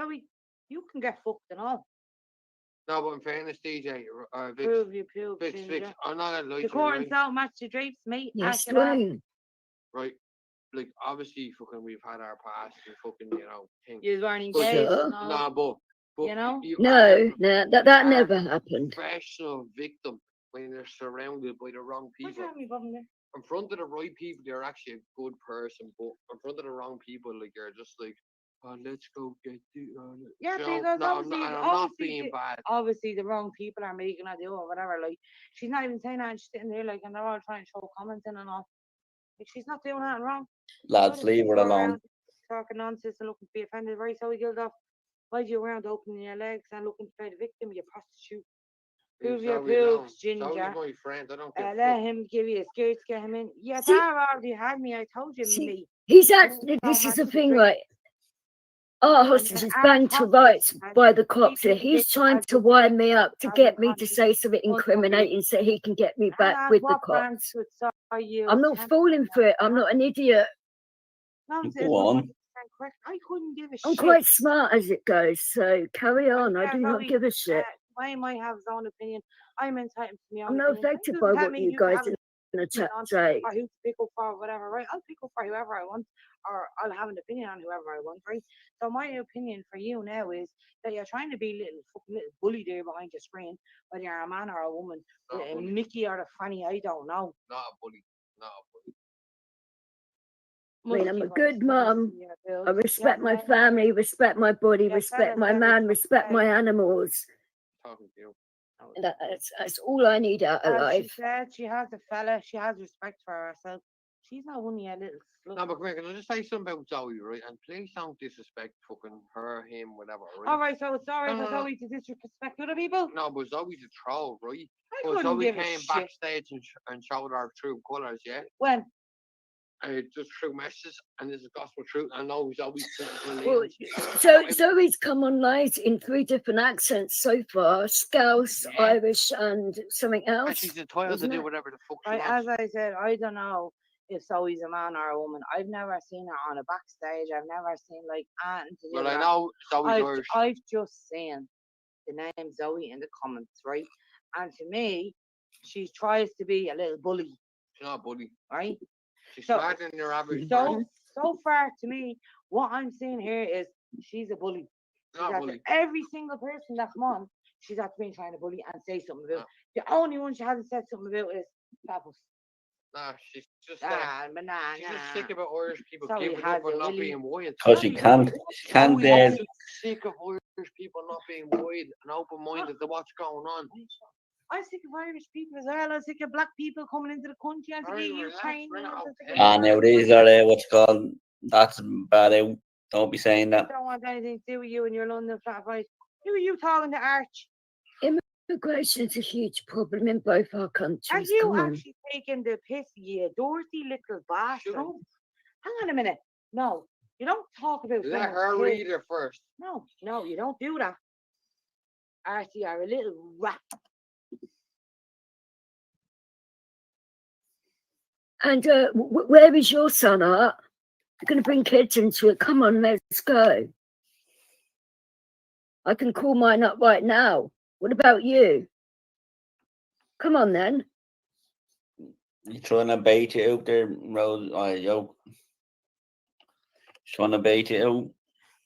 So you can get fucked and all. No, but in fairness, DJ, Vix, Prove you prove, Vix, Ginger. I'm not gonna lie The to you, court and right? salt match the drapes, mate. Yes, Ask it up. Dwayne. Right? Like, obviously, fucking, we've had our past and fucking, you know, things. You weren't But engaged Sure. and all. Nah, but You know? No, no, that are never happened. professional victim when they're surrounded by the wrong What's people. happening, bum there? In front of the right people, you're actually a good person, but in front of the wrong people, like, you're just like, Oh, let's go get the. Yeah, You know, because no, obviously, I'm not obviously, being bad. obviously the wrong people are making her do it or whatever. Like, she's not even saying that, and she's sitting there like, and they're all trying to show comments in and all. Like, she's not doing nothing wrong. Lads, leave her alone. Talking nonsense and looking to be offended. Right, so we killed off. Why do you around opening your legs and looking to play the victim, you prostitute? Prove your boobs, Ginger. My friend. I don't give a Let fuck. him give you a skirt, get him in. Yes, See- I already had me. I told you, See, me. He's actually, this is the thing, right? Our hostage is banned to rights by the cops here. He's trying to wind me up to get me to say something incriminating so he can get me back with the cops. I'm not falling for it. I'm not an idiot. Go on. I couldn't give a shit. I'm quite smart as it goes, so carry on. I do not give a shit. Why might have his own opinion? I'm entitled to my own I'm not opinion. affected by what you guys in the chat say. Or who to pick up for, whatever, right? I'll pick up for whoever I want, or I'll have an opinion on whoever I want, right? So my opinion for you now is that you're trying to be little bully there behind your screen, whether you're a man or a woman, a Mickey or a Fanny, I don't know. Not a bully. Not a bully. I mean, I'm a good mum. I respect my family, respect my body, respect my man, respect my animals. Talking to you. That's all I need out of life. She said she has a fella, she has respect for herself. She's not one of your little sluts. No, but come here, can I just say something about Zoe, right? And please don't disrespect fucking her, him, whatever, right? Alright, so it's alright for Zoe to disrespect other people? No, but Zoe's a troll, right? I But couldn't Zoe give a came shit. backstage and showed her true colours, yeah? When? Just true messages, and this is gospel truth. I know Zoe's Well, so Zoe's come on live in 3 different accents so far: Scouse, Irish, and something else. And she's entitled to do whatever the fuck she wants. As I said, I don't know if Zoe's a man or a woman. I've never seen her on a backstage. I've never seen like Aunt. Well, I know Zoe's Irish. I've just seen the name Zoe in the comments, right? And to me, she tries to be a little bully. She's not a bully, right? She's smarter than your average. So far, to me, what I'm seeing here is she's a bully. Not a bully. Every single person that come on, she's at me trying to bully and say something about. The only one she hasn't said something about is Pappos. Nah, she's just she's just sick about Irish people giving has up and it, not Willie. being white. Because she can't. She's sick of Irish people not being wide and open-minded to what's going on. I'm sick of Irish people as well. I'm sick of black people coming into the country. I'm sick of Ukraine. Now these are what's called. That's bad out. Don't be saying that. I don't want anything to do with you and your London flat white. Who are you talking to, Arch? Immigration is a huge problem in both our countries. Are you actually taking the piss, you dirty little bastard? Hang on a minute. No, you don't talk about. Let her read it first. No, you don't do that. Archie, you're a little rat. And where is your son, Art? You're going to bring kids into it. Come on, let's go. I can call mine up right now. What about you? Come on, then. You trying to bait it out there, Rose? Yo. Trying to bait it out.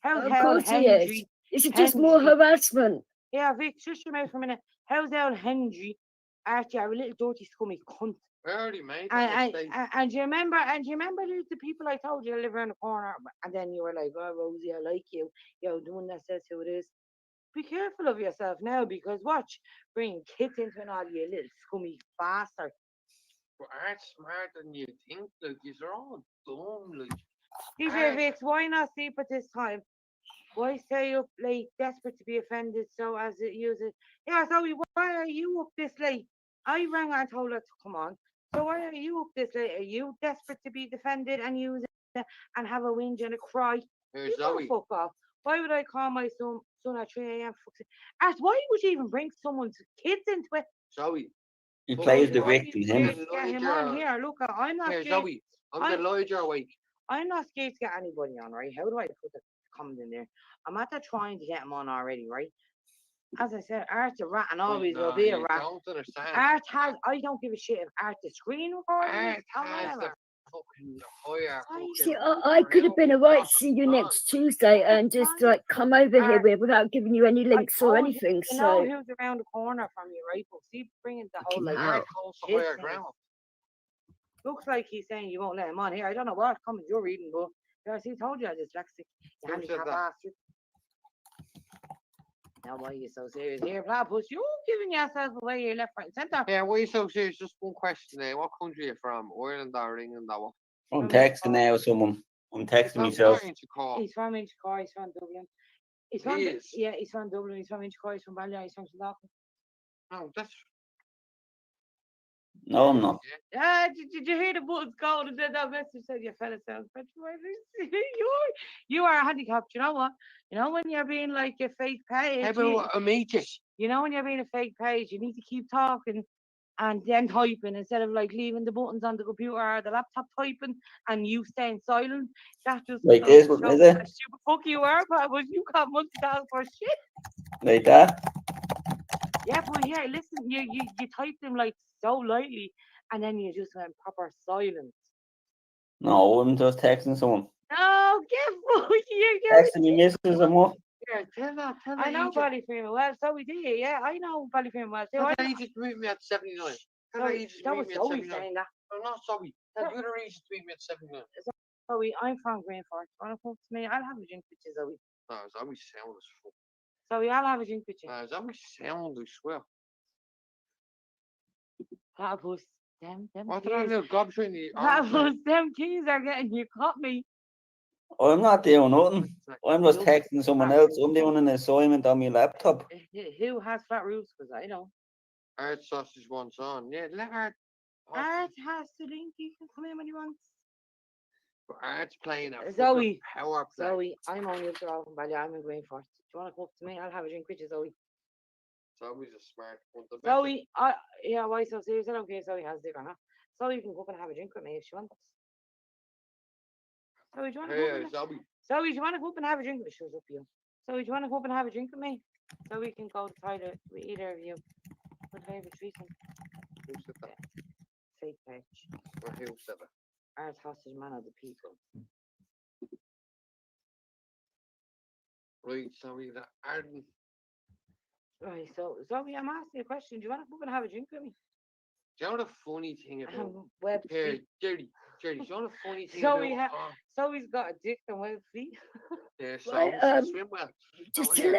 Of course he is. This is just more harassment. Yeah, Vic, shush your mouth for a minute. How's old Henry? Archie, you're a little dirty, scummy cunt. I already made that and do you remember the people I told you to live around the corner, and then you were like, oh Rosie, I like you. Yo, the one that says who it is. Be careful of yourself now, because watch, bringing kids into an all, you little scummy bastard. But aren't smarter than you think, like, these are all dumb, like. DJ Vix, why not sleep at this time? Why stay up late, desperate to be offended, so as it uses? Yeah, Zoe, why are you up this late? I rang and told her to come on. So why are you up this late? Are you desperate to be defended and use it and have a whinge and a cry? Here's Zoe. Fuck off. Why would I call my son at 3 a.m? Ask, why would you even bring someone's kids into it? Zoe. He plays the victim, him. Get him on here. Look, I'm not scared. Zoe, I'm delighted you're awake. I'm not scared to get anybody on, right? How do I put the comment in there? I'm at that trying to get him on already, right? As I said, Art's a rat and always will be a rat. I don't understand. Art has, I don't give a shit if Art the screen recording Art has the fucking higher. See, I could have been alright to see you next Tuesday and just like come over here without giving you any links or anything. You know who's around the corner from you, right? But see, bringing the whole like looks like he's saying you won't let him on here. I don't know what comments you're reading, but Yeah, see, told you I'm dyslexic. You Who said handicap that? bastard. Now why are you so serious here, Platypus? You giving yourself away here left, right, and centre. Yeah, why are you so serious? Just one question there. What country are you from? Ireland or England or what? I'm texting now someone. I'm texting myself. He's from Inchicore, he's from Dublin. He's from he's from Dublin, he's from Inchicore, he's from Balliol, he's from Shandaugh. No, that's No, I'm not. Did you hear the buttons go? And then that message said your fella sounds you are handicapped, you know what? You know when you're being like a fake page. You know when you're being a fake page, you need to keep talking and then typing instead of like leaving the buttons on the computer or the laptop typing and you staying silent. That just Like this, is it? Stupid fuck you are, but you can't multitask for shit. Like that? Yeah, but here, listen, you typed them like so lightly and then you just went proper silent. No, I'm just texting someone. No, get you Texting me missus and what? Yeah, tell that. I know Ballyframe well, so we did, yeah. I know Ballyframe well. Tell that you just meet me at 79. Tell that you just meet me at 79. Saying that. I'm not sorry. Tell the other agent to meet me at 79. Zoe, I'm from Greenford. Wanna come to me? I'll have a drink with you, Zoe. No, it's always sound as fuck. Zoe, I'll have a drink with you. No, it's always sound, I swear. Platypus, them What keys. did I do? Gobshite in the Platypus, them keys are getting you caught me. I'm not doing nothing. I'm just texting someone else. I'm doing an assignment on my laptop. Who has flat roofs? Because I know. Art sausage wants on. Yeah, let Art. Art has to link. He can come in when he wants. Art's playing a Zoe. power play. Zoe, I'm only up to Alton Valley. I'm in Greenford. Do you want to come up to me? I'll have a drink with you, Zoe. Zoe's a smart one. Zoe, why so serious? I don't care if Zoe has dick or not. Zoe can go up and have a drink with me if she wants. Zoe, do you want to go up? Zoe. Zoe, do you want to go up and have a drink with me? Shows up you. Zoe, do you want to go up and have a drink with me? So we can go to the toilet with either of you. What favourite threesome? Who said that? Fake page. Or who said that? Art hostage man of the people. Right, Zoe, that Arden. Right, so Zoe, I'm asking you a question. Do you want to go up and have a drink with me? Do you know the funny thing about web here, feet. Jerry, do you know the funny thing Zoe about Zoe's got a dick and web feet. yeah, so Right, she swim well. Just Oh, to here.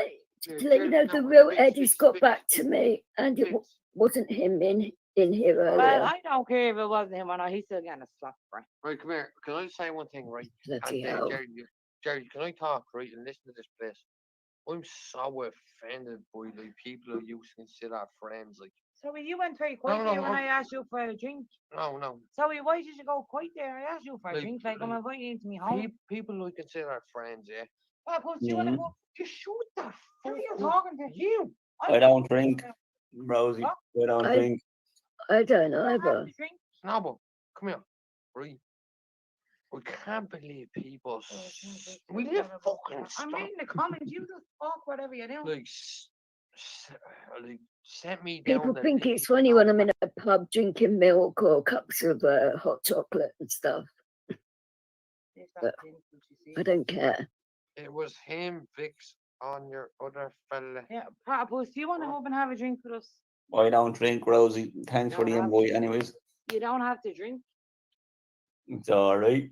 let you know, the real Eddie's got back to me, and it wasn't him in here earlier. Well, I don't care if it wasn't him or not. He's still getting a slap, right? Right, come here. Can I just say one thing, right? Bloody And, hell. Jerry, can I talk, right, and listen to this place? I'm so offended by like people who used to consider friends, like. So you went very quiet there when I asked you for a drink. No. So why did you go quiet there? I asked you for a drink, like I'm inviting you into my home. People who consider friends, yeah. Well, do you want to go? Just shoot the fuck. Who are you talking to? You. I don't drink, Rosie. I don't drink. I don't either. No, but come here, right? I can't believe people. Will you fucking stop? I'm reading the comments. You just talk whatever you do. Like set me down. People think it's funny when I'm in a pub drinking milk or cups of hot chocolate and stuff. But I don't care. It was him, Vix, on your other fella. Yeah, Platypus, do you want to go up and have a drink with us? I don't drink, Rosie. Thanks for the invite, anyways. You don't have to drink. It's alright.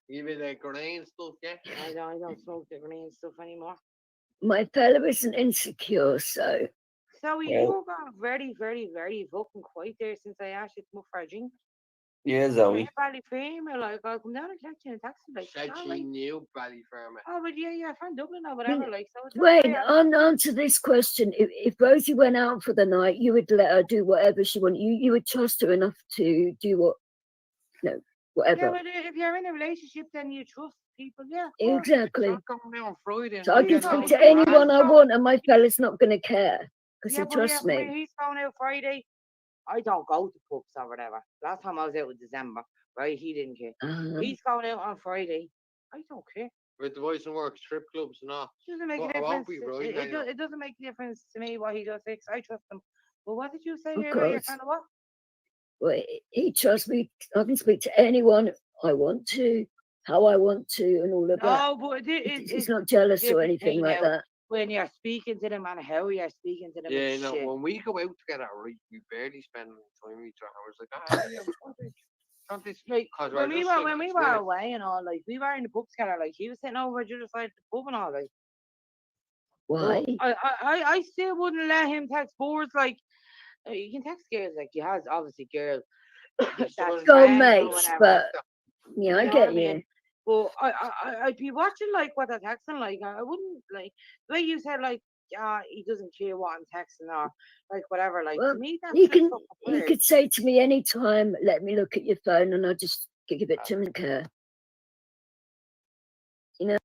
Give me the green stuff, yeah? I don't smoke the green stuff anymore. My fella isn't insecure, so. So you got very, very, very fucking quiet there since I asked you to come up for a drink. Yeah, Zoe. Ballyframe, like I'll come down and collect you in a taxi. Like, said she knew Ballyframe. Oh, but yeah, you're from Dublin or whatever. Like, so. Wait, answer this question: if Rosie went out for the night, you would let her do whatever she wanted. You would trust her enough to do whatever. Yeah, but if you're in a relationship, then you trust people. Yeah, exactly. On Friday, so I can speak to anyone I want, and my fella's not going to care because he trusts me. When he's going out Friday, I don't go to pubs or whatever. Last time I was out in December, right? He didn't care. He's going out on Friday. I don't care. With the boys and work, strip clubs and all. It doesn't make a difference. It doesn't make a difference to me what he does. I trust him. But what did you say earlier? You're kind of what? Well, he trusts me. I can speak to anyone I want to, how I want to, and all of that. No, but he's not jealous or anything like that. When you're speaking to them and how you're speaking to them. Yeah, no, when we go out together, right, we barely spend time with each other. I was like, Don't this Like because when we just were saying when we it's were weird. away and all, like we were in the pub together, like he was sitting over the other side of the pub and all, like. Why? But I still wouldn't let him text boards like you can text girls like he has obviously girls that's Go friends or mates, whatever. but yeah, I You know get what I you. mean? But I'd be watching like what they're texting like. I wouldn't like the way you said like he doesn't care what I'm texting or like whatever. Like Well, to me that's you just can fucking you weird. could say to me anytime, let me look at your phone, and I'll just give it to her. You know,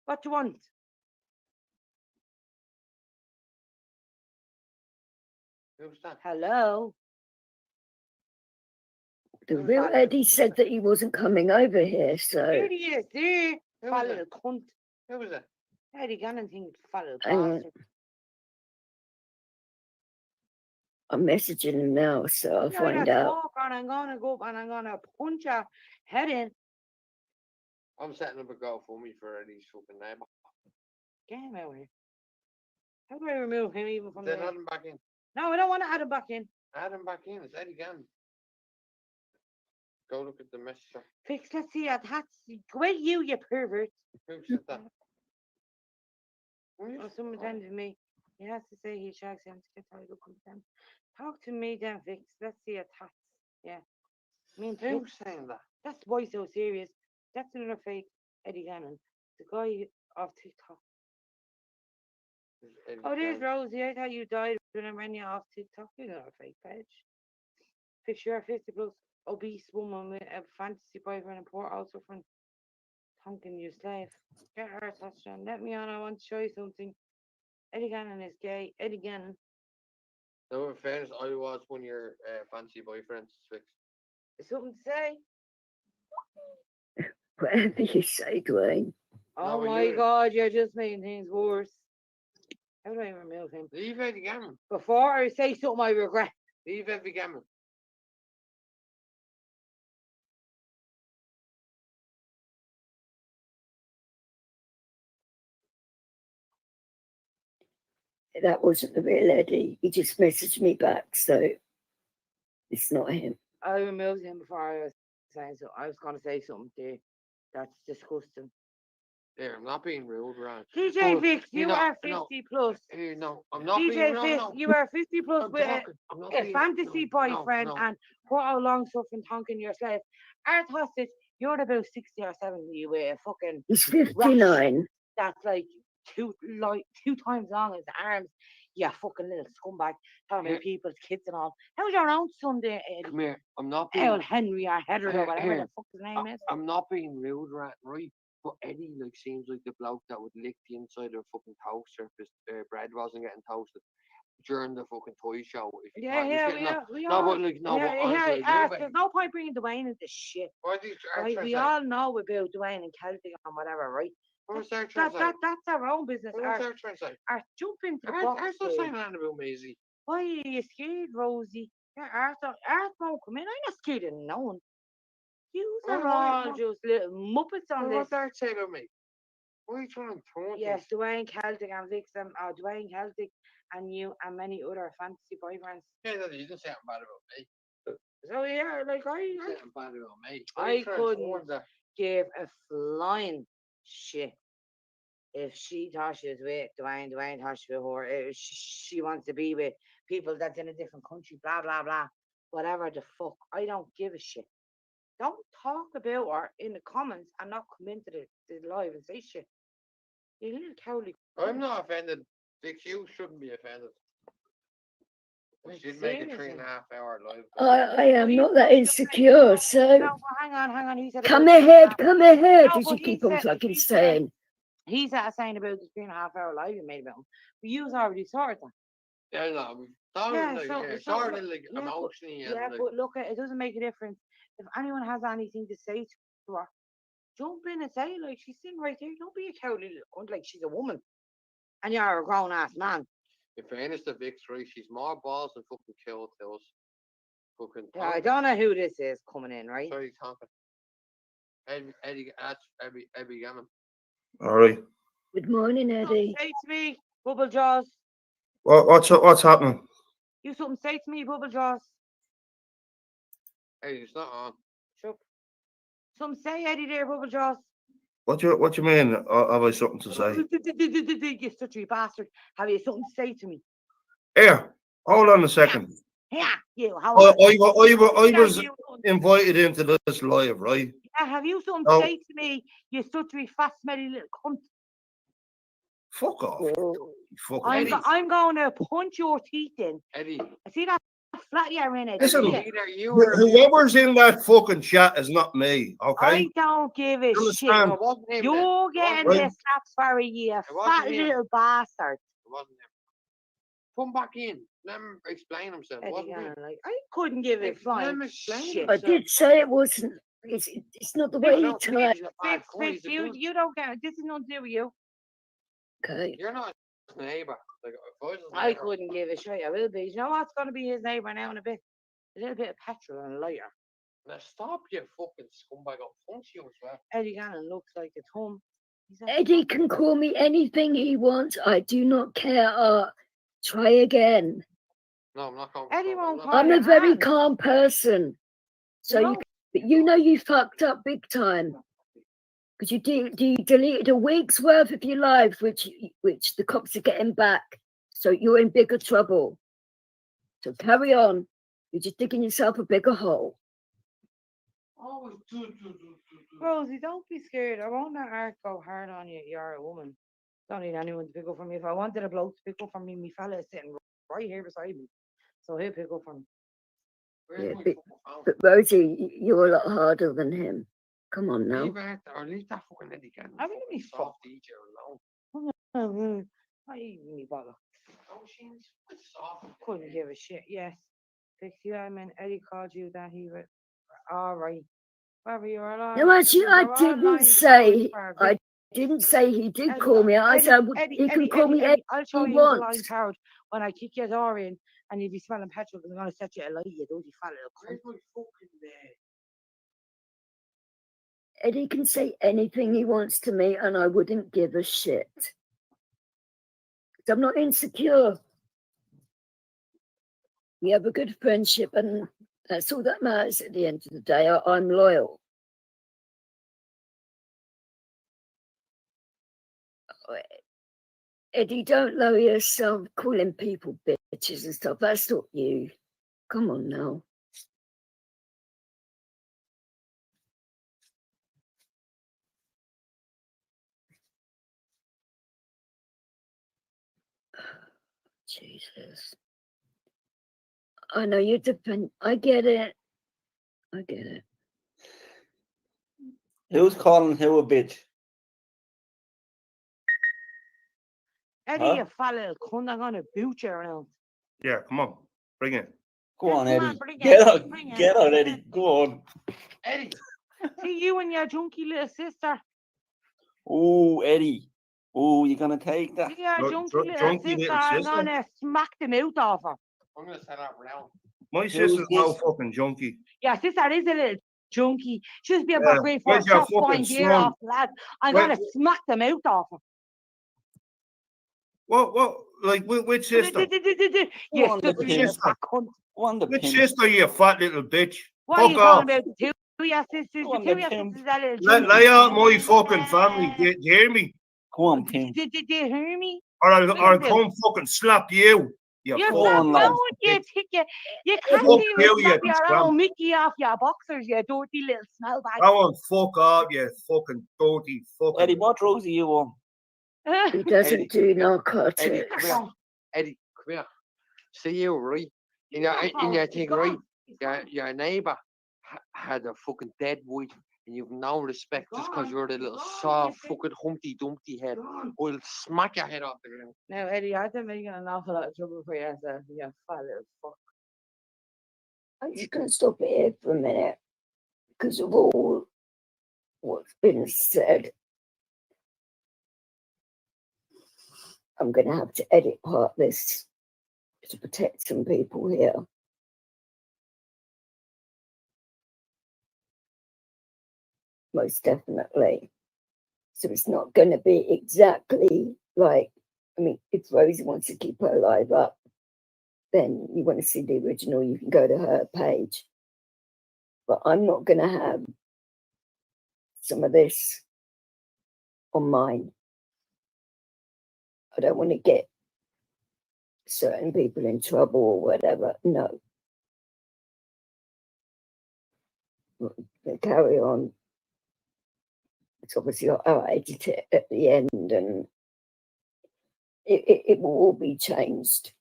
What do you want? Who's that? Hello. the real Eddie said that he wasn't coming over here, so Here he is, there. Who Fat was little it? cunt. Who was it? Eddie Gannon thinks fat little hang on. bastard. I'm messaging him now, so I'll find out. Talk and I'm gonna go up and I'm gonna punch your head in. I'm setting up a GoFundMe for Eddie's fucking neighbour. Get him out here. How do I remove him even from Then there? add him back in. No, I don't want to add him back in. Add him back in. It's Eddie Gann. Go look at the message. Fix, let's see. That's go away, you pervert. Who said that? Oh, someone sent me. He has to say he shacks him to get tired of them. Talk to me then, Fix. Let's see a tats. Yeah. I mean, Who's saying that? that's why so serious. That's another fake Eddie Gannon. The guy off TikTok. Oh, there's Rosie. I thought you died when I ran you off TikTok. You're not a fake page. Fix, you're a 50 plus obese woman with a fantasy boyfriend in Port also from Tonkin, you slave. Get her touchdown. Let me on. I want to show you something. Eddie Gannon is gay. Eddie Gannon. No, in fairness, I was one of your fancy boyfriends. Fix. Something to say? Whatever you say, Dwayne. Oh but my you- God, you're just making things worse. How do I remove him? Leave Eddie Gammon. Before I say something I regret. Leave Eddie Gammon. That wasn't the real Eddie. He just messaged me back, so it's not him. I removed him before I was saying so. I was going to say something there. That's disgusting. There, I'm not being rude, right? DJ But, Fix, you know, are no, 50 plus. No, I'm not being DJ rude. Fix, No, you are 50 plus I'm with talking. I'm not a being, fantasy boyfriend no. and what how long suffering Tonkin your slave. Art hostage, you're about 60 or 70 with a fucking He's 59. that's like two times long as the arms. Yeah, fucking little scumbag. Telling me Here. people's kids and all. How's your own son there, Eddie? Come here. I'm not being. El Henry or Heather or whatever Here. the fuck his name is. I'm not being rude, right? But Eddie like seems like the bloke that would lick the inside of a fucking toaster if his bread wasn't getting toasted during the fucking toy show. If you can't- We No, all. but like, no, but honestly, There's no point bringing Dwayne into shit. What are these Right? We all know about Dwayne and Celtic and whatever, right? What's their trying to say? That's our own business. What's their trying to say? Jump into the Aren't box. not saying anything about Maisie. Why are you scared, Rosie? Art won't come in. I'm not scared of no one. You are all just little muppets on this. What's that say about me? What are you trying to throw? Yes, Dwayne Celtic and Vixen, Dwayne Celtic and you and many other fantasy boyfriends. Yeah, no, you didn't say anything bad about me. So yeah, like You said anything bad about me. I couldn't give a flying shit if she thought she was with Dwayne thought she was with her. If she wants to be with people that's in a different country, blah blah blah, whatever the fuck. I don't give a shit. Don't talk about her in the comments and not come into the live and say shit. You little cowardly. I'm not offended. Dick, you shouldn't be offended. We should make a 3.5 hour live. I am not that insecure, so No, hang on. He said come about ahead, No, as you but keep he on said- fucking he said- saying. He's saying about the 3.5 hour live you made about him. But you already sorted that. Yeah, no, sorry, like emotionally. Yeah, and, but look, it doesn't make a difference. If anyone has anything to say to her, jump in and say, like, she's sitting right there. Don't be a cowardly little cunt, like she's a woman. And you're a grown ass man. in fairness to Vic's right, she's more balls than fucking kill tills. Fucking Yeah, I don't know who this is coming in, right? Sorry, talking. Eddie Gammon. All right. Good morning, Eddie. Say to me, Bubble Jaws. What's happening? You something say to me, Bubble Jaws. Hey, it's not on. Sure. Some say Eddie there, Bubble Jaws. What you mean? Have I something to say? You such a bastard. Have you something to say to me? Here, hold on a second. Yeah, you. I, Hold on. I was invited into this live, right? Yeah, have you something Oh. to say to me? You such a fast, smelly little cunt. Fuck off. Oh, Fuck off. I'm going to punch your teeth in. Eddie, See that flat you're in it? Listen, Yeah. either you or whoever's in that fucking chat is not me, okay? I don't give a You shit. understand? No, it wasn't him. You're getting Right. this slaps for a year, wasn't fat him. little bastard. It wasn't him. Come back in. Let him explain himself. It Eddie wasn't him. Gannon, like, I couldn't give a Let flying him explain shit. I himself. did say it wasn't. It's not the way I you don't think try. he's a bad guy, he's a good- You don't get this is nothing to do with you. Okay. You're not his neighbour. Like, if I was his I neighbour, couldn't give a shit. I will be. You know what's going to be his neighbour now in a bit? A little bit of petrol and a lighter. now stop, you fucking scumbag. I'll punch you as well. Eddie Gannon looks like a thumb. He's a Eddie can call me anything he wants. I do not care. Try again. No, I'm not going. Eddie won't call I'm you a very hand. calm person. So you know you fucked up big time. Because you deleted a week's worth of your life, which the cops are getting back. So you're in bigger trouble. So carry on. You're just digging yourself a bigger hole. Always do. Rosie, don't be scared. I won't let Art go hard on you. You're a woman. Don't need anyone to pick up for me. If I wanted a bloke to pick up for me, my fella is sitting right here beside me. So he'll pick up for me. Where's Yeah, my but- fucking phone? But Rosie, you're a lot harder than him. Come on now. Leave that, or leave that fucking Eddie Gannon. I mean, let me soft DJ alone. I even me bother. Oh, she's soft. Couldn't give a shit. Yes. Dixie, I mean, Eddie called you that he was all right. Whatever you're alive. No, actually, I didn't say he did call me. I said he can call me anything I'll show he you the line wants. card when I kick your door in and you'll be smelling petrol because I'm going to set you alight, you dirty fat little cunt. Where's my fucking bed? Eddie can say anything he wants to me and I wouldn't give a shit. 'Cause I'm not insecure. We have a good friendship and that's all that matters at the end of the day. I'm loyal. Eddie, don't lower yourself calling people bitches and stuff. That's not you. Come on now. Jesus. I know you depend. I get it. I get it. Who's calling who a bitch? Eddie, Huh? you fat little cunt, I'm going to boot you around. Yeah, come on. Bring it. Go on, Come on, Eddie. bring it, Get on, bring it. get on, Eddie. Go on. Eddie. See you and your junky little sister. Oh, Eddie. Oh, you gonna take that? See your junky little junky sister, little I'm sister? going to smack the mouth off her. I'm gonna set up around. My Who's sister's no this? fucking junkie. Yeah, sister is a little junky. She used to be Yeah, about grade 4 where's your soft fucking wine gear slum? off, lad. I'm Where- going to smack the mouth off her. What, like, which sister? You on, the sister, pin. you fat cunt. Go on the Which pin. sister, you fat little bitch? What are you Fuck off. talking about? The two of your sisters, Go on, the two of the your pimp. sisters, that little junky. Lay out my fucking family. Do you hear me? Go on, pin. Did you hear me? Or I'll Will do. come fucking slap you. You You Go stop on, lad. doing you can't Fuck even you, slap you your scrum. own Mickey off your boxers, you dirty little smell bag. Go on, fuck off, you fucking dirty fucking. Eddie, what drugs are you on? He doesn't Eddie, do Eddie, narcotics. come here. Eddie, come here. See you, right? In your thing, right? Your neighbour had a fucking dead wife, and you've no respect just because you're the little soft fucking Humpty Dumpty head. I'll smack your head off the ground. Now, Eddie, I think making an awful lot of trouble for yourself, you fat little fuck. I'm just going to stop it here for a minute because of all what's been said. I'm going to have to edit part of this to protect some people here. Most definitely. So it's not going to be exactly like, I mean, if Rosie wants to keep her live up, then you want to see the original, you can go to her page. but I'm not going to have some of this on mine. I don't want to get certain people in trouble or whatever. No. They carry on. It's obviously I'll edit it at the end, and it will all be changed.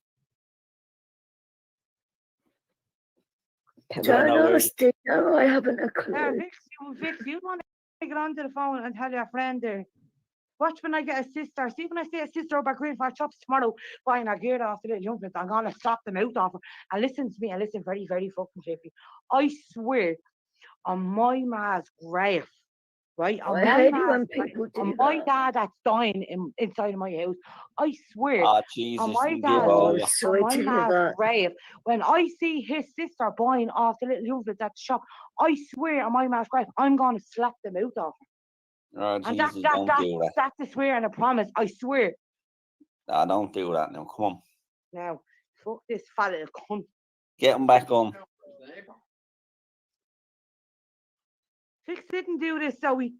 Don't ask it. No, I haven't a clue. Vix, you want to get onto the phone and tell your friend there. Watch when I get a sister. See when I see a sister over green for chops tomorrow, buying a gear off the little youngsters, I'm gonna slap them out of her. And listen to me, and listen very, very fucking carefully. I swear on my ma's grave, right? On my ma's, on my dad that's dying inside of my house. I swear Jesus, on my dad, on my ma's grave, when I see his sister buying off the little youngsters at the shop, I swear on my ma's grave, I'm gonna slap them out of her. Oh, And Jesus, don't do that. that's a swear and a promise. I swear. Nah, don't do that now. Come on. Now, fuck this fat little cunt. Get him back on. Fix didn't do this, so we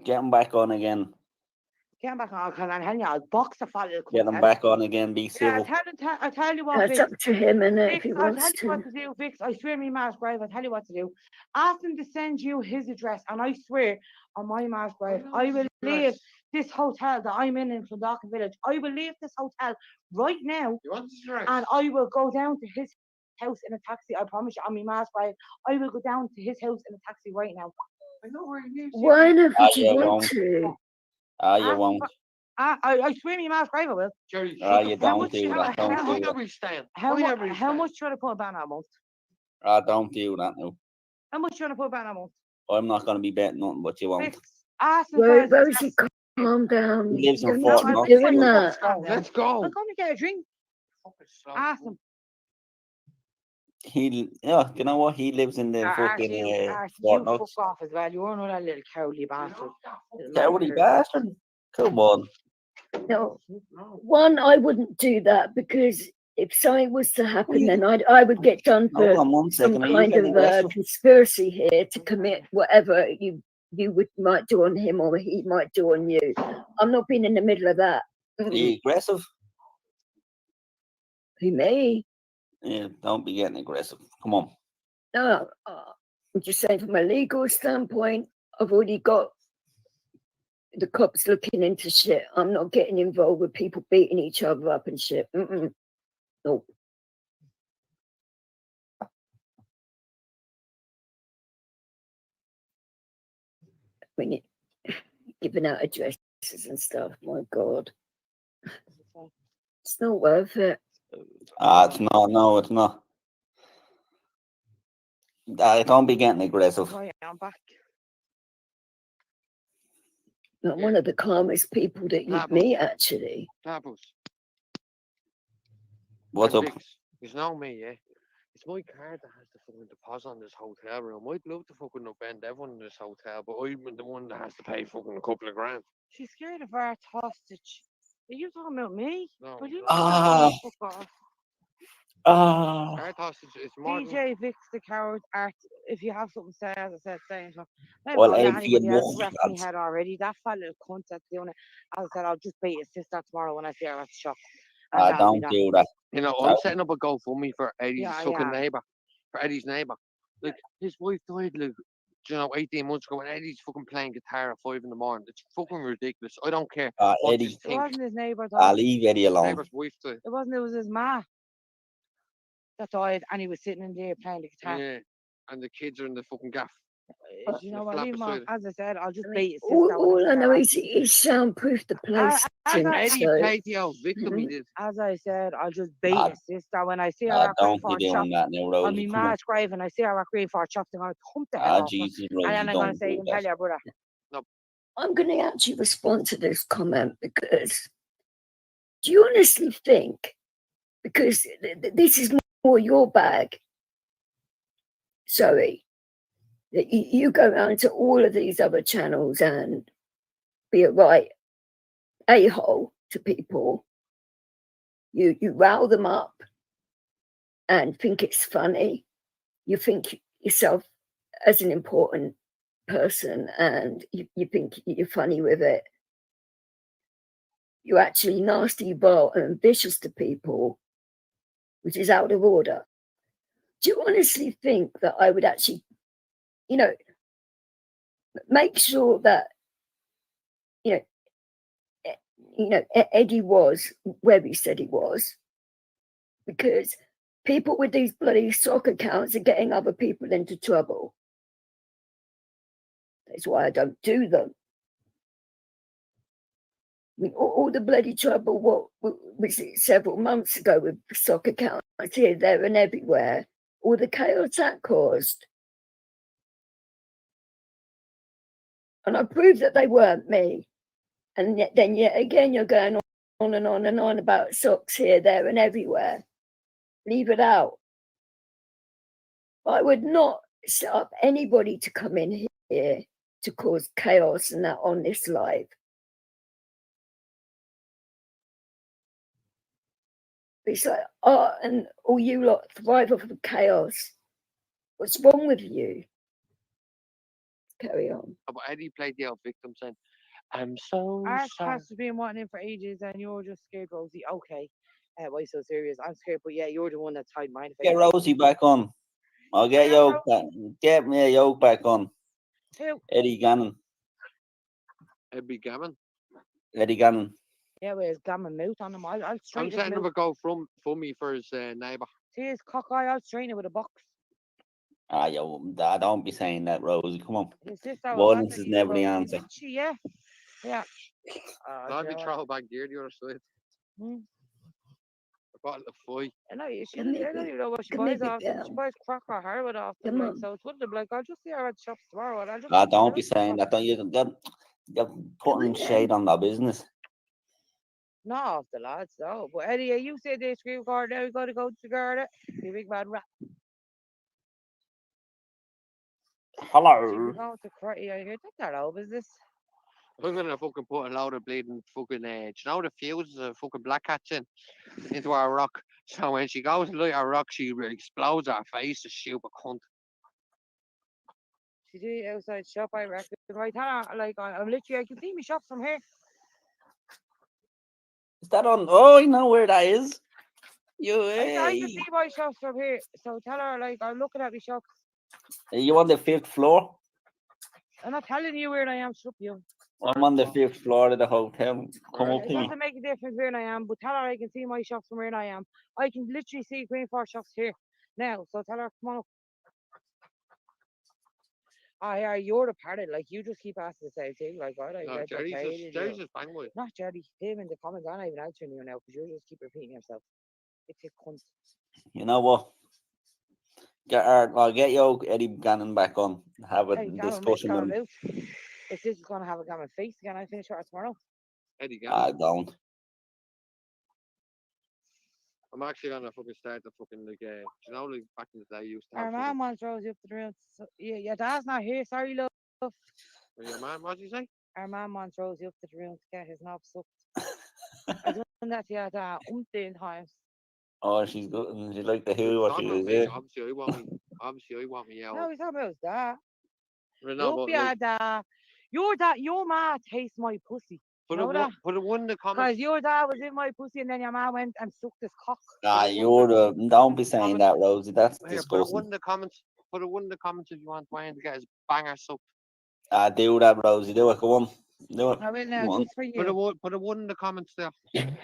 get him back on again. Get him back on, because I'm telling you, I'll box the fat little cunt. Get him back on again, be civil. I tell you what, It's up to him, and if he I'll wants tell you what to do, Vix. I swear me ma's grave, I'll tell you what to do. Ask him to send you his address, and I swear on my ma's grave, I will leave this hotel that I'm in Clondalkin Village. I will leave this hotel right now, and I will go down to his house in a taxi. I promise you, on my ma's grave, I will go down to his house in a taxi right now. I know where he lives. Why not? You want to? You won't. I swear me ma's grave I will. Jerry, you don't do that. Don't do that. How much should I put a ban on a month? Don't do that now. How much should I put a ban on a month? I'm not going to be betting nothing, but you won't. Rosie, calm down. He lives in You're Fort not doing that. Let's go. I'm going to get a drink. Ask him. You know what? He lives in the fucking Fort Knox. Fuck off as well. You're another little cowardly bastard. Cowardly bastard? Come on. No, one, I wouldn't do that, because if something was to happen, then I would get done for some kind of conspiracy here to commit whatever you might do on him or he might do on you. I'm not being in the middle of that. Are you aggressive? Who, me? Yeah, don't be getting aggressive. Come on. No, I'm just saying from a legal standpoint, I've already got the cops looking into shit. I'm not getting involved with people beating each other up and shit. Nope. When you're giving out addresses and stuff, my God. It's not worth it. It's not. No, it's not. Don't be getting aggressive. Oh, yeah, I'm back. I'm one of the calmest people that you'd meet, actually. What's up? You know me, yeah? It's my card that has the fucking deposit on this hotel room. I'd love to fucking upend everyone in this hotel, but I'm the one that has to pay fucking a couple of grand. She's scared of our hostage. Are you talking about me? No. Art hostage is more DJ Vix the coward. Art, if you have something to say, as I said, say it. Well, anybody else wrecked me head already. That fat little cunt that's doing it. As I said, I'll just beat his sister tomorrow when I see her at the shop. Don't do that. You know, I'm setting up a GoFundMe for Eddie's fucking neighbour. For Eddie's neighbour. Like, his wife died, like, 18 months ago, and Eddie's fucking playing guitar at 5 in the morning. It's fucking ridiculous. I don't care. Eddie. It wasn't his neighbour, though. I'll leave Eddie alone. Neighbour's wife died. It wasn't, it was his ma that died, and he was sitting in there playing the guitar. Yeah, and the kids are in the fucking gaff. You know what, leave him on. As I said, I'll just beat his sister. All I know is he soundproofed the place. Eddie paid the old victim, he did. As I said, I'll just beat his sister when I see her at don't Greenford be doing that now, Rosie. on my ma's grave, and I see her at Greenford Shops, I'm going to pump the hell off Jesus, her. Rosie, And then I'm going to say, tell your brother. No. I'm going to actually respond to this comment, because do you honestly think, because this is more your bag, Zoe, that you go around to all of these other channels and be a right a-hole to people, you rile them up and think it's funny, you think yourself as an important person and you think you're funny with it. You're actually nasty, vile, and vicious to people, which is out of order. Do you honestly think that I would actually, make sure that, Eddie was where he said he was? Because people with these bloody sock accounts are getting other people into trouble. That's why I don't do them. I mean, all the bloody trouble, what was it, several months ago with sock accounts here, there, and everywhere. All the chaos that caused. And I proved that they weren't me. And then yet again, you're going on and on and on about socks here, there, and everywhere. Leave it out. I would not set up anybody to come in here to cause chaos and that on this live. It's like, and all you lot thrive off of chaos. What's wrong with you? Carry on. But Eddie played the old victim saying, I'm so Ash sorry. has been wanting in for ages and you're just scared, Rosie. Okay. Why so serious? I'm scared, but yeah, you're the one that's hiding mine. Get Rosie back on. I'll get Yoke back. Get me a Yoke back on. Who? Eddie Gannon. Eddie Gammon. Eddie Gannon. Yeah, with his gammon mouth on him. I'll I'm straighten his setting him mouth. a go from me for his neighbour. See his cockeye, I'll straighten it with a box. Ah, yo, don't be saying that, Rosie. Come on. His sister Violence is never the answer. Yeah. Yeah. I'll be throwing back gear the other side. A bottle of foy. I know you shouldn't. I don't even know what she buys off them. She buys crack or Harwood off them. Like, so it's one of them. Like, I'll just see her at the shops tomorrow. And I'll just Don't be saying that. Don't you're putting shade on their business. Not off the lads, though. But Eddie, you said they scream guard now. You got to go to the guard. You big bad rat. Hello. We're going to cry. Yeah, you hear that old business? I'm gonna fucking put a load of bleeding fucking do you know the fuses of fucking black cats into our rock. So when she goes to light our rock, she explodes our face, the stupid cunt. She did outside shop, I reckon. Right, like I'm literally, I can see me shops from here. Is that on? Oh, I know where that is. I can see my shops from here. So tell her, like, I'm looking at my shops. Are you on the 5th floor? I'm not telling you where I am, shut you. I'm on the 5th floor of the hotel. Come up It to me. doesn't make a difference where I am, but tell her I can see my shops from where I am. I can literally see Green Forest shops here now. So tell her, come on up. Yeah, you're the part of it. Like, you just keep asking the same thing. Like, No, Jerry's just bang with. Not Jerry. Him in the comments. I'm not even answering you now because you just keep repeating yourself. It's a cunt. You know what? I'll get Yoke Eddie Gannon back on. Have a discussion with him. If this is going to have a gammon face again, I finish her tomorrow. Eddie Gannon. I don't. I'm actually gonna fucking start the fucking like you know, like back in the day you used to have. Our man wants Rosie up to the room. So, yeah, your dad's not here. Sorry, love. Your man, what did you say? Our man wants Rosie up to the room to get his knob sucked. I've done that to your dad umpteen times. Oh, she's good. She's like the who what she is. Yeah. Obviously, I want me out. No, he's talking about his dad. No, your dad. Your ma tastes my pussy. Put a one in the comments. Because your dad was in my pussy and then your ma went and sucked his cock. Don't be saying that, Rosie. That's disgusting. Put a one in the comments. Put a one in the comments if you want Wayne to get his banger sucked. Do that, Rosie. Do it. Come on. Do it. I will now, just for you. Put a one in the comments there. Here,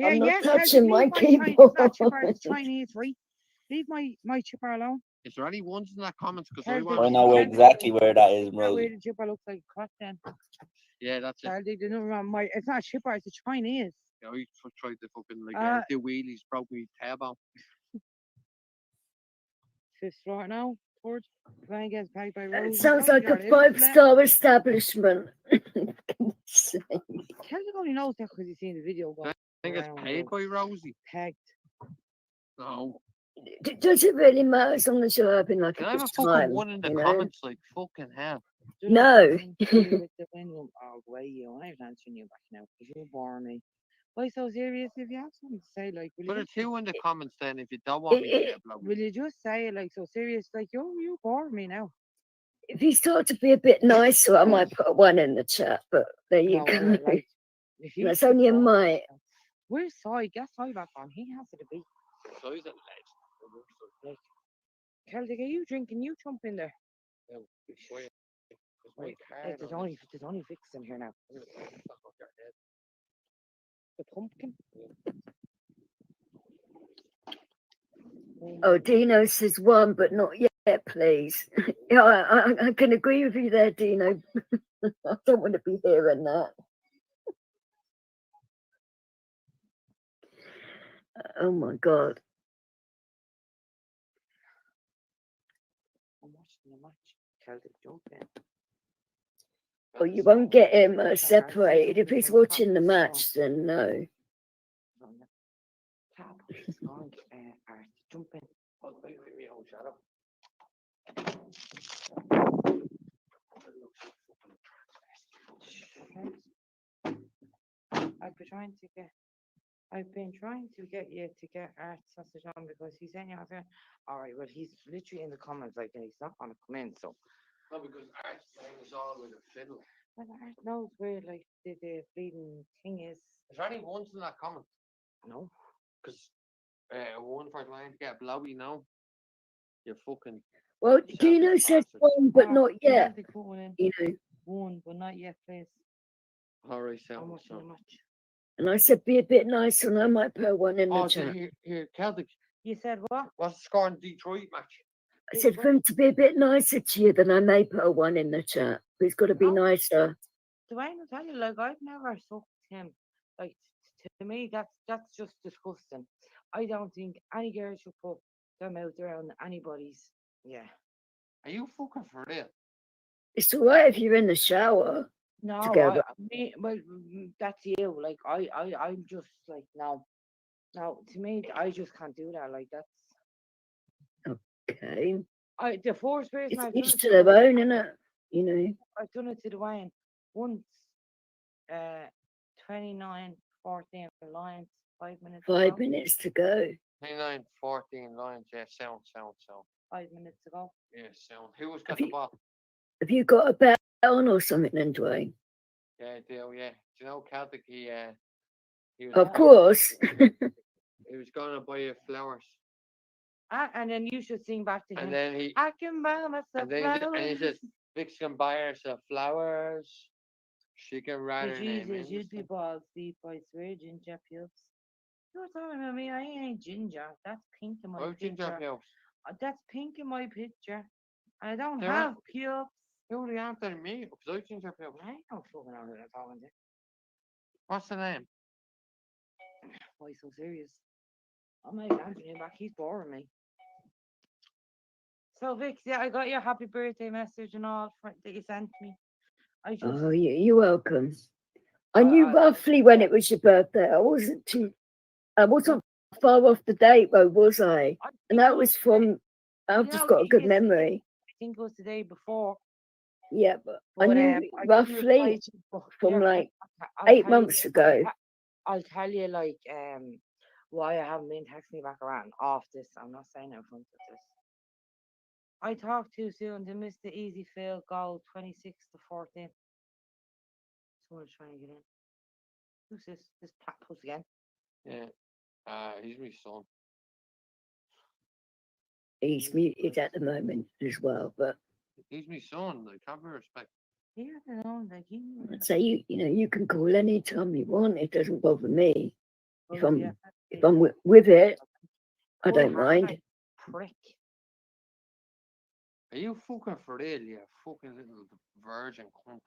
I'm not touching my keyboard. It's Chinese, right? Leave my chipper alone. Is there any ones in that comments? I know exactly where that is, Rosie. Where the chipper looks like a crack then. Yeah, that's it. It's not a chipper, it's a Chinese. Yeah, I tried to fucking do wheelies, broke me tailbone. 5th floor now. Towards playing against paid by Rose. It sounds like a 5-star establishment. Celtic only knows that because he's seen the video. I think it's paid by Rosie. Pegged. No. Does it really matter as long as you're having like Can a I have good a fucking time? one in the comments, like fucking hell? No. With the window. Oh, wait, you. I'm answering you back now because you bore me. Why so serious? If you have something to say, like, Put a 2 in the comments then if you don't want me to get blown. will you just say it like so serious? Like, you bore me now. If you start to be a bit nicer, I might put a 1 in the chat, but there you No, go. like, if you That's only a bore me might. now- Where's Sai? Get Sai back on. He has to be. So's a Like, Celtic, are you drinking? You jump in there. Wait, there's only Vicks in here now. The pumpkin. Oh, Dino says 1, but not yet, please. Yeah, I can agree with you there, Dino. I don't want to be hearing that. Oh my God. I'm watching the match. Celtic jump in. Oh, you won't get him separated. If he's watching the match, then no. Tap, he's gone. Art, jump in. I've been trying to get you to get Art sausage on because he's saying out there. All right, well, he's literally in the comments like, and he's not gonna come in. So, No, because Art's playing us all with a fiddle. well, Art knows where like the bleeding thing is. Is there any ones in that comment? No. Because one for trying to get blowy now. You're fucking. Well, Dino says 1, but not yet. You know. 1, but not yet, please. Alright, I'm so. watching the match. And I said, be a bit nicer, and I might put 1 in the Oh, chat. here, Celtic. You said what? What's the score in Detroit match? I said, for him to be a bit nicer to you, then I may put a 1 in the chat. But he's got to be nicer. Dwayne, I'll tell you, like, I've never sucked him. Like, to me, that's just disgusting. I don't think any girl should put them out around anybody's. Yeah. Are you fucking for real? It's all right if you're in the shower. No, Together. that's you. Like, I'm just like, no. To me, I just can't do that. Like, that's. Okay. The first person It's I've done each it to their own, innit? You know. I've done it to Dwayne once. 29, 14 Lions, 5 minutes. 5 minutes to go. 29, 14 lines. Yeah, sound. 5 minutes ago. Yeah, sound. Who was got the ball? Have you got a bet on or something then, Dwayne? Yeah, I do, yeah. Do you know Celtic? He was Of course. he was going to buy you flowers. And then you should sing back to him. And then he. I can buy myself flowers. And he says, Vix can buy herself flowers. She can write her name in. Jesus, you'd be balls deep, I swear, ginger pubes. You're talking about me, I ain't ginger. That's pink in my picture. Ginger pubes. That's pink in my picture. I don't There have pubes. Who are they after me? Because I ginger pubes. I don't fucking know who they're talking to. What's the name? Why so serious? I'm not answering him back. He's boring me. So, Vix, yeah, I got your happy birthday message and all that you sent me. Oh, you're welcome. I knew roughly when it was your birthday. I wasn't far off the date though, was I? And that was from, I've just got a good memory. I think it was the day before. Yeah, but I knew roughly from like 8 months ago. I'll tell you like why I haven't been texting you back around off this. I'm not saying it in front of this. I talked too soon to miss the easy field goal 26 to 14. Someone's trying to get in. Who's this? This platypus again? Yeah. He's my son. He's muted at the moment as well, but he's my son. Like, have respect. Yeah, I know. Like I'd say you can call any time you want. It doesn't bother me. If I'm with it, I don't mind. Prick. Are you fucking for real? You fucking little virgin cunt.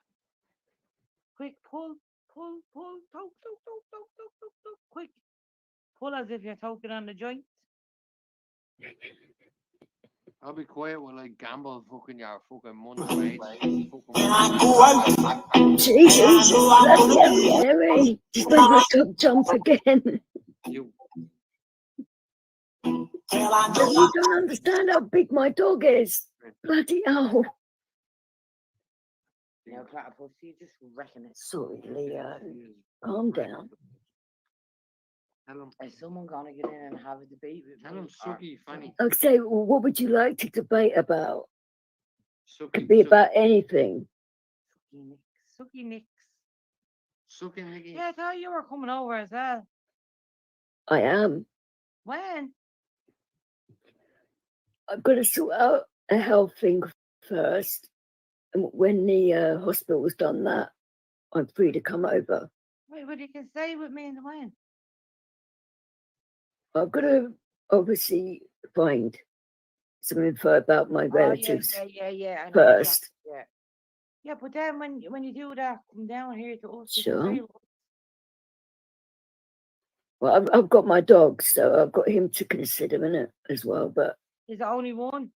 Quick, pull, quick. Pull as if you're talking on the joint. I'll be quiet while I gamble fucking your fucking money. Jesus, bloody Mary. Just made my dog jump again. You don't understand how big my dog is. Bloody hell. No platypus, you just reckon it. Sorry, Leo. Calm down. Tell him. Is someone gonna get in and have a debate with Tell me? him sucky funny. Okay, well, what would you like to debate about? Sucky. Could be about anything. Sucky nicks. Sucky Nicky. Yeah, I thought you were coming over as well. I am. When? I've got to sort out a health thing first. And when the hospital's done that, I'm free to come over. Wait, but you can stay with me in the when? I've got to obviously find some info about my relatives Yeah. I know first. exactly, yeah, but then when you do that, come down here to us. Sure. Well, I've got my dog, so I've got him to consider in it as well. But There's only one.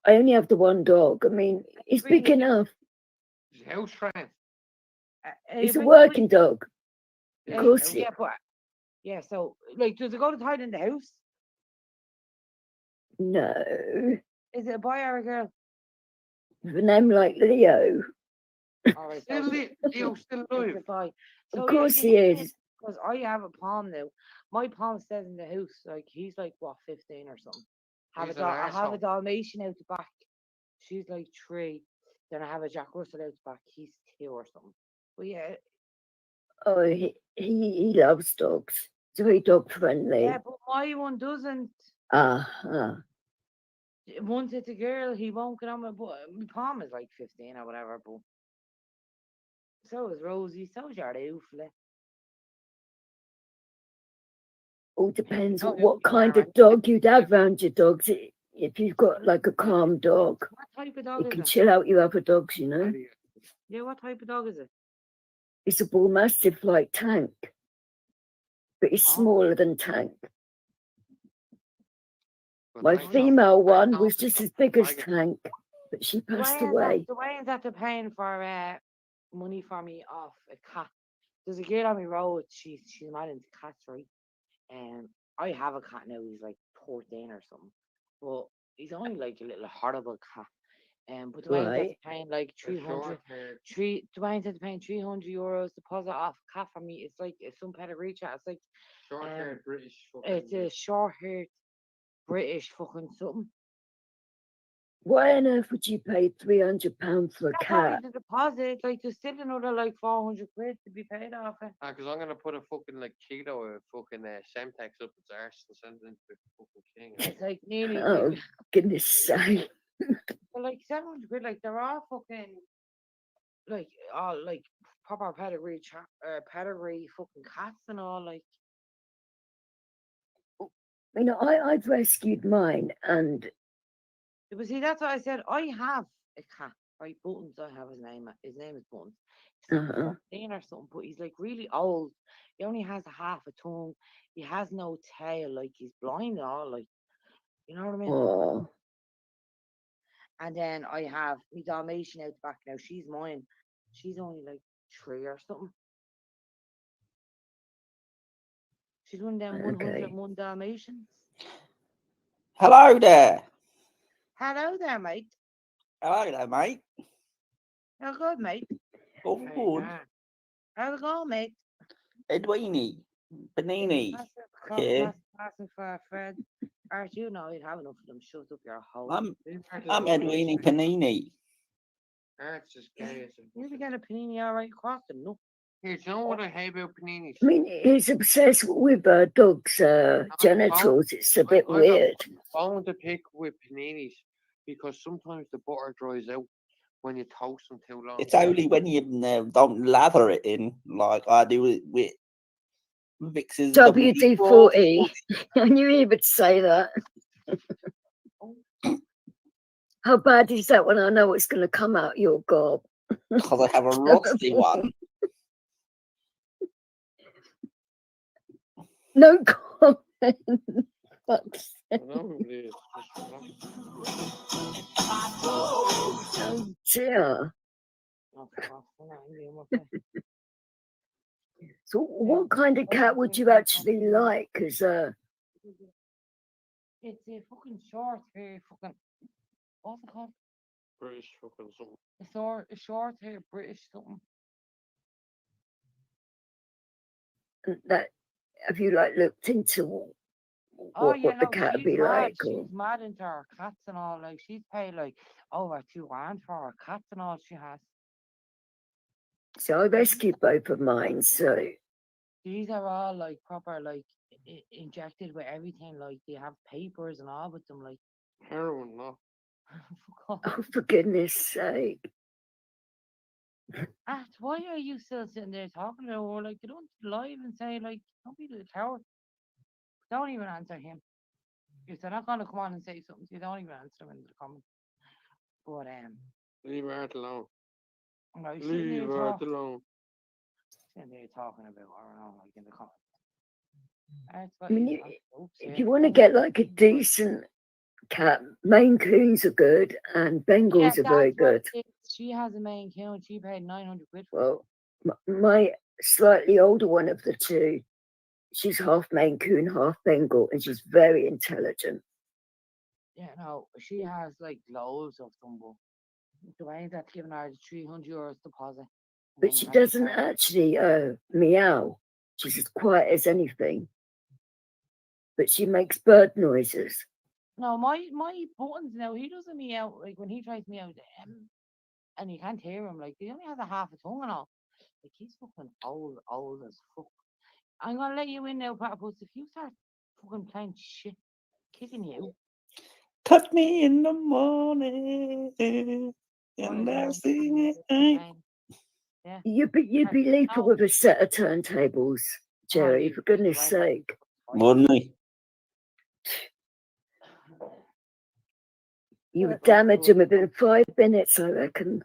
I only have the one dog. I mean, he's big enough. His house friend. He's a working dog. Of course. Yeah, but so like, does it go to hide in the house? No. Is it a boy or a girl? With a name like Leo. All right, Leo's still alive. Of course he is. Because I have a palm now. My palm stays in the house. Like he's like what, 15 or something. I have a Dalmatian out the back. She's like 3. Then I have a Jack Russell out the back. He's 2 or something. But yeah. Oh, he loves dogs. He's very dog friendly. Yeah, but my one doesn't. Once it's a girl, he won't get on my butt. My palm is like 15 or whatever, but so is Rosie, so's your Oofle. All depends on what kind of dog you'd have around your dogs. If you've got like a calm dog, what type of dog it can is chill out your other dogs, you know. Yeah, what type of dog is it? It's a bull mastiff like Tank, but it's smaller than Tank. My female one was just as big as Tank, but she passed away. The way that they're paying for money for me off a cat. There's a girl on my road. She's mad into cats, right? I have a cat now. He's like 14 or something, but he's only like a little horrible cat. But Dwayne said paying like 300. Dwayne said paying €300 deposit off a cat for me. It's like some pedigree chat. It's like short-haired British. It's a short-haired British fucking something. Why on earth would you pay £300 for a cat? The deposit, like there's still another like 400 quid to be paid off it. Because I'm gonna put a fucking like kilo of fucking Semtex up its arse and send it into the fucking king. It's like nearly. Oh goodness sake! But like 700 quid, like they're all fucking like all like proper pedigree fucking cats and all like. You know, I've rescued mine and. But see, that's what I said. I have a cat, right? Buttons. I have his name. His name is Buttons. He's like 14 or something, but he's like really old. He only has a half a tongue. He has no tail. Like he's blind and all. Like, you know what I mean? Oh. And then I have my Dalmatian out the back now. She's mine. She's only like 3 or something. She's one of them 101 Dalmatians. Hello there. Hello there, mate. Hello there, mate. How good, mate? Oh, good. How's it going, mate? Edwini. Panini. Yeah. Passing for a friend. Art, you know you'd have enough of them. Shut up your hole. I'm Edwini Panini. Art's just gay as you be getting a panini all right across them, no? Here, do you know what I hate about paninis? I mean, he's obsessed with dogs' genitals. It's a bit weird. I want to pick with paninis because sometimes the butter dries out when you toast them too long. It's only when you don't lather it in, like I do it with Vix's WD-40. I knew he would say that. How bad is that when I know it's going to come out your gob? Because I have a rusty one. No comment. Oh dear. So what kind of cat would you actually like? Because it's a fucking short hair fucking what's it called? British fucking something. A short hair British something. That have you like looked into Oh yeah, what the no, cat would she's be mad. like? Or She's mad into her cats and all. Like she's paid like over 2 grand for her cats and all she has. so I rescued both of mine. So These are all like proper like injected with everything. Like they have papers and all with them. Like Heroin, no. fuck off. oh, for goodness sake, Why are you still sitting there talking to her? Like, get on live and say, like, don't be the coward. Don't even answer him. If they're not going to come on and say something, you don't even answer them in the comments. But, Leave her alone. I was sitting Leave there, her alone. talking about her and all, like, in the comments. That's I what mean, you want. if you want to get like a decent cat, Maine Coons are good and Bengals are very good. She has a Maine Coon. She paid 900 quid for it. Well, my slightly older one of the two, she's half Maine Coon, half Bengal, and she's very intelligent. Yeah, no, she has like loads of them, but Dwayne's at giving her the €300 deposit. But she doesn't actually meow. She's as quiet as anything. But she makes bird noises. No, my buttons now, he doesn't meow like when he tries to meow and you can't hear him, like he only has a half a tongue and all. Like he's fucking old as fuck. I'm gonna let you in now, Platypus. If you start fucking playing shit, kicking you. Touch me in the morning. And I sing it. Yeah. You'd be lethal with a set of turntables, Jerry, for goodness sake. Wouldn't I? You would damage them within 5 minutes, I reckon.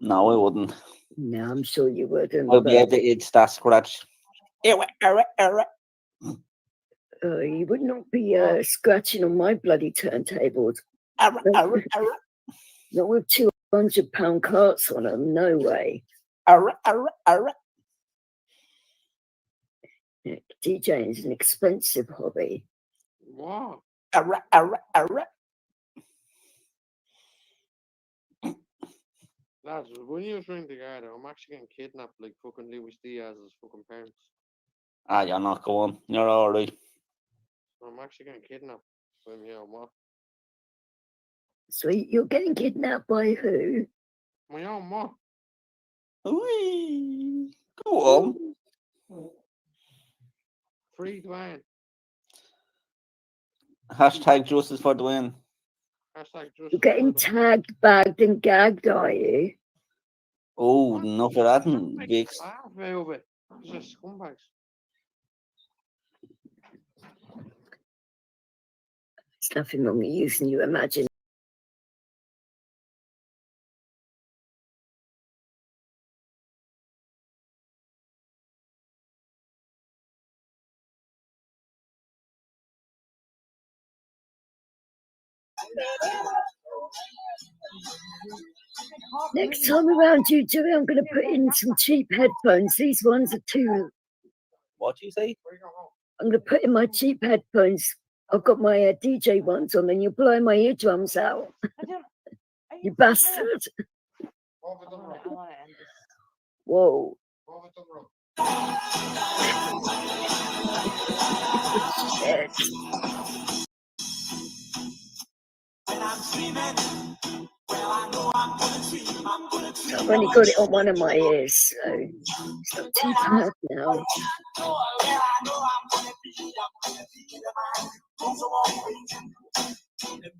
No, I wouldn't. No, I'm sure you wouldn't. I'd be able to itch that scratch. You would not be scratching on my bloody turntables. Not with 200-pound carts on them, no way. Yeah, DJing is an expensive hobby. Wow. Lads, when you was ring together, I'm actually getting kidnapped like fucking Luis Diaz's fucking parents. Ah, you're not going. You're alright. I'm actually getting kidnapped by me own ma. So you're getting kidnapped by who? My own ma. Whee! Go on. Free Dwayne. Hashtag justice for Dwayne. Hashtag You're justice getting for tagged, bagged, and gagged, are you? Oh, enough of that, Vix. laugh out of it. These are scumbags. There's nothing wrong with using your imagination. Next time around you, Jerry, I'm going to put in some cheap headphones. These ones are too... What do you say? I'm going to put in my cheap headphones. I've got my DJ ones on, and you're blowing my eardrums out. You bastard. Whoa. Shit. I've only got it on one of my ears, so it's not too bad now.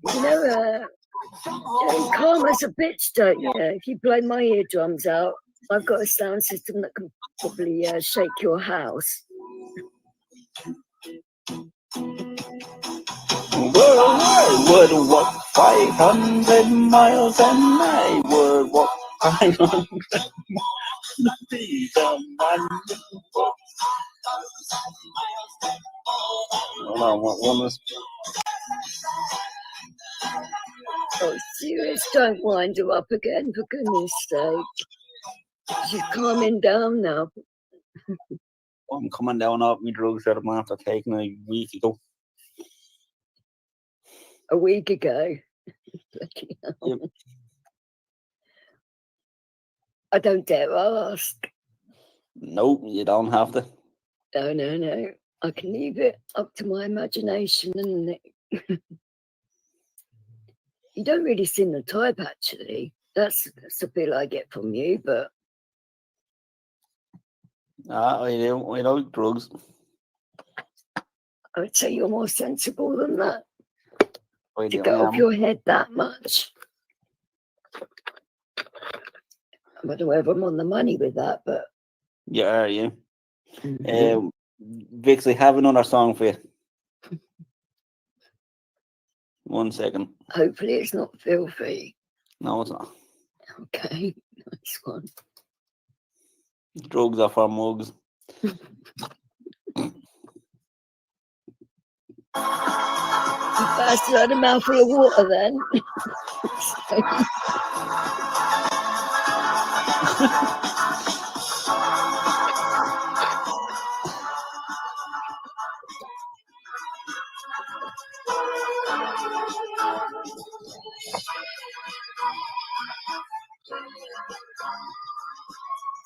You know, karma's a bitch, don't you? If you blow my eardrums out, I've got a sound system that can probably shake your house. Well, I would walk 500 miles and I would walk 500 miles. Hold on, one is... Oh, serious, don't wind her up again, for goodness sake. She's calming down now. I'm coming down off my drugs that I'm after taking a week ago. A week ago. Yep. I don't dare ask. Nope, you don't have to. No. I can leave it up to my imagination, and you don't really seem the type, actually. That's the feel I get from you, but I like drugs. I would say you're more sensible than that. I To do, get I off am. your head that much. I don't know whether I'm on the money with that, but Yeah, you. Vix, I have another song for you. 1 second. hopefully it's not filthy. No, it's not. Okay, nice one. Drugs are for mugs. You bastard had a mouthful of water then.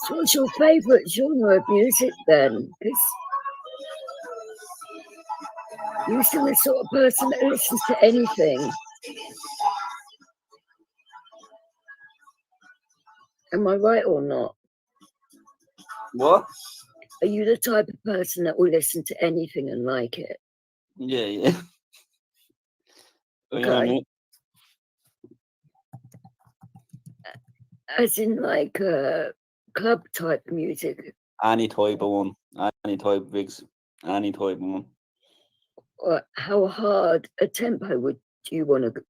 So what's your favourite genre of music then? Because you're still the sort of person that listens to anything. Am I right or not? What? Are you the type of person that will listen to anything and like it? Yeah. Okay. Yeah, mate. As in like club type music, Any type of one. Any type, Vix. Any type of one. or how hard a tempo would you want to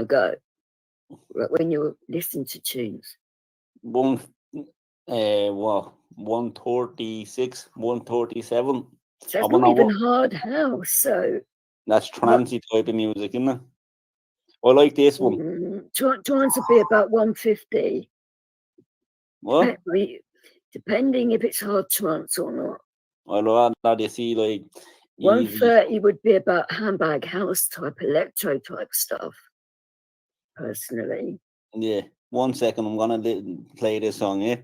go when you're listening to tunes? 136, 137. So it's I wanna not even wo- hard house. So That's trancy type of music, isn't it? I like this one. trance would be about 150. What? Depending if it's hard trance or not. I love that you see like easy. 130 would be about handbag house type, electro type stuff. Personally, Yeah. 1 second, I'm gonna play this song, yeah?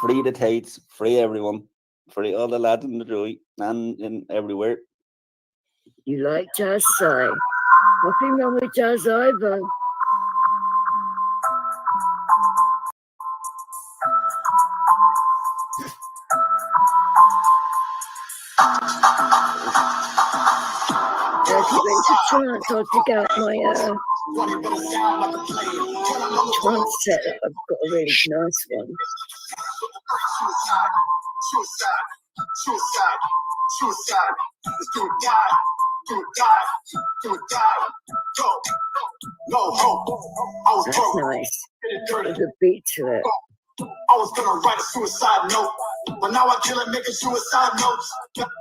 Free the Tates, free everyone, free all the lads in the joy and everywhere. you like jazz, Si? Nothing wrong with jazz either. If you're into trance, I'll dig out my trance set. I've got a really nice one. That's nice. There's a beat to it. I was gonna write a suicide note, but now I kill it making suicide notes.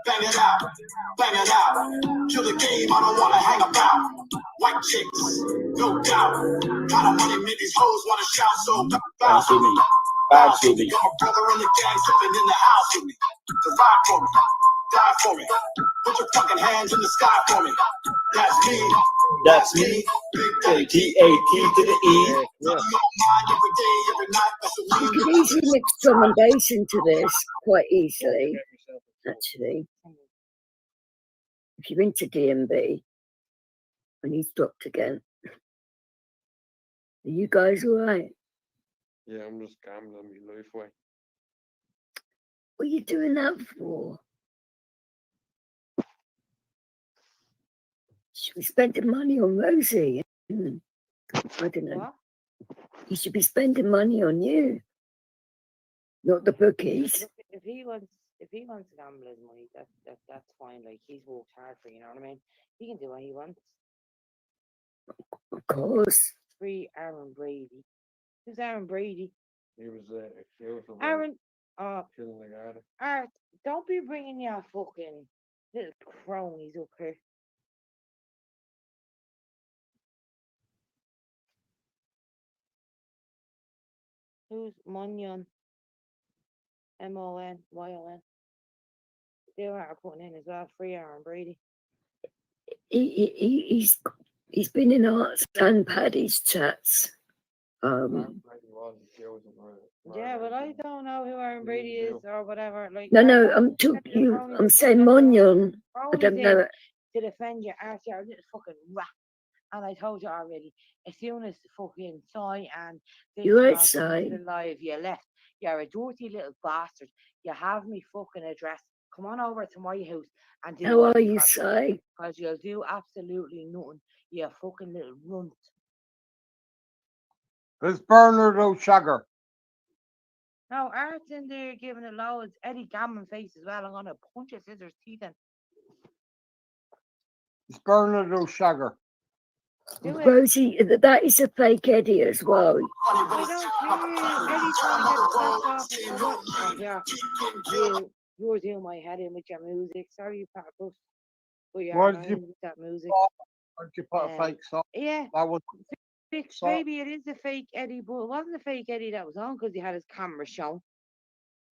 Bang it out, kill the game, I don't wanna hang about. White chicks, no doubt. Kind of money made these hoes wanna shout, so bounce with me. Bounce with me. Got my brother in the gang sipping in the house with me. Survive for me, die for me. Put your fucking hands in the sky for me. That's me. That's me. Big T-A-T to the E. You can easily mix drum and bass into this quite easily, actually. If you're into DMB, and he's dropped again. Are you guys all right? Yeah, I'm just gambling my life away. What are you doing that for? Should be spending money on Rosie. I don't know. What? He should be spending money on you, not the bookies. If he wants to gamble his money, that's fine. Like, he's worked hard for, you know what I mean? He can do what he wants. Of course. Free Aaron Brady. Who's Aaron Brady? He was accused of Aaron. killing the guy. Art, don't be bringing your fucking little cronies up here. Who's Monyon? Monyon. They are putting in as well. Free Aaron Brady. He's He's been in Arts and Paddy's chats. Yeah, but I don't know who Aaron Brady is or whatever. Like, No, I'm saying Monyon. I don't know. To defend your ass, you're a little fucking rat. And I told you already, as soon as fucking Sai and You're right, to Sai. the live, you left. You're a dirty little bastard. You have me fucking address. Come on over to my house and do How what are you you, got to do, Sai? because you'll do absolutely nothing. You fucking little runt. There's Bernard O'Shagger. No, Art's in there giving it loads. Eddie Gammon face as well. I'm gonna punch his scissors teeth in. It's Bernard O'Shagger. Do it. Rosie, that is a fake Eddie as well. I don't care. Eddie's trying to get the fuck off. Oh, yeah. You're doing my head in with your music. Sorry, Papas. But you're Why did annoying you with that music. Why did you put a fake song? Yeah. That was Maybe it is a fake Eddie, but it wasn't a fake Eddie that was on because he had his camera shown.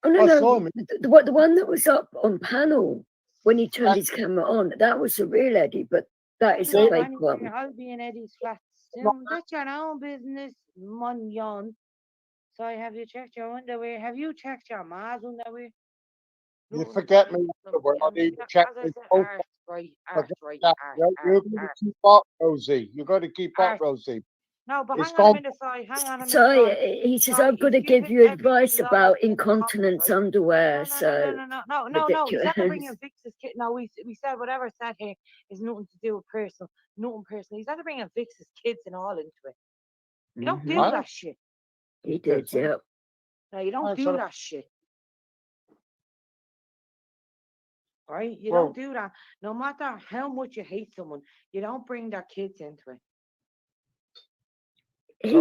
Oh, no, I no. saw him. The one that was up on panel when he turned his camera on, that was the real Eddie, but that is a fake one. I'll be in Eddie's flat soon. That's your own business, Munyon. So have you checked your underwear? Have you checked your ma's underwear? You forget me. I need to check this. Right. You're going to keep up, Rosie. You've got to keep up, Rosie. No, but hang on a minute, sorry. Sorry, he says, I've got to give you advice about incontinence underwear. No. He said to bring in Vix's kit. No, we said whatever said here is nothing to do with personal, nothing personal. He's had to bring in Vix's kids and all into it. You don't do that shit. He did, yeah. No, you don't do that shit. Right? You don't do that. No matter how much you hate someone, you don't bring their kids into it. He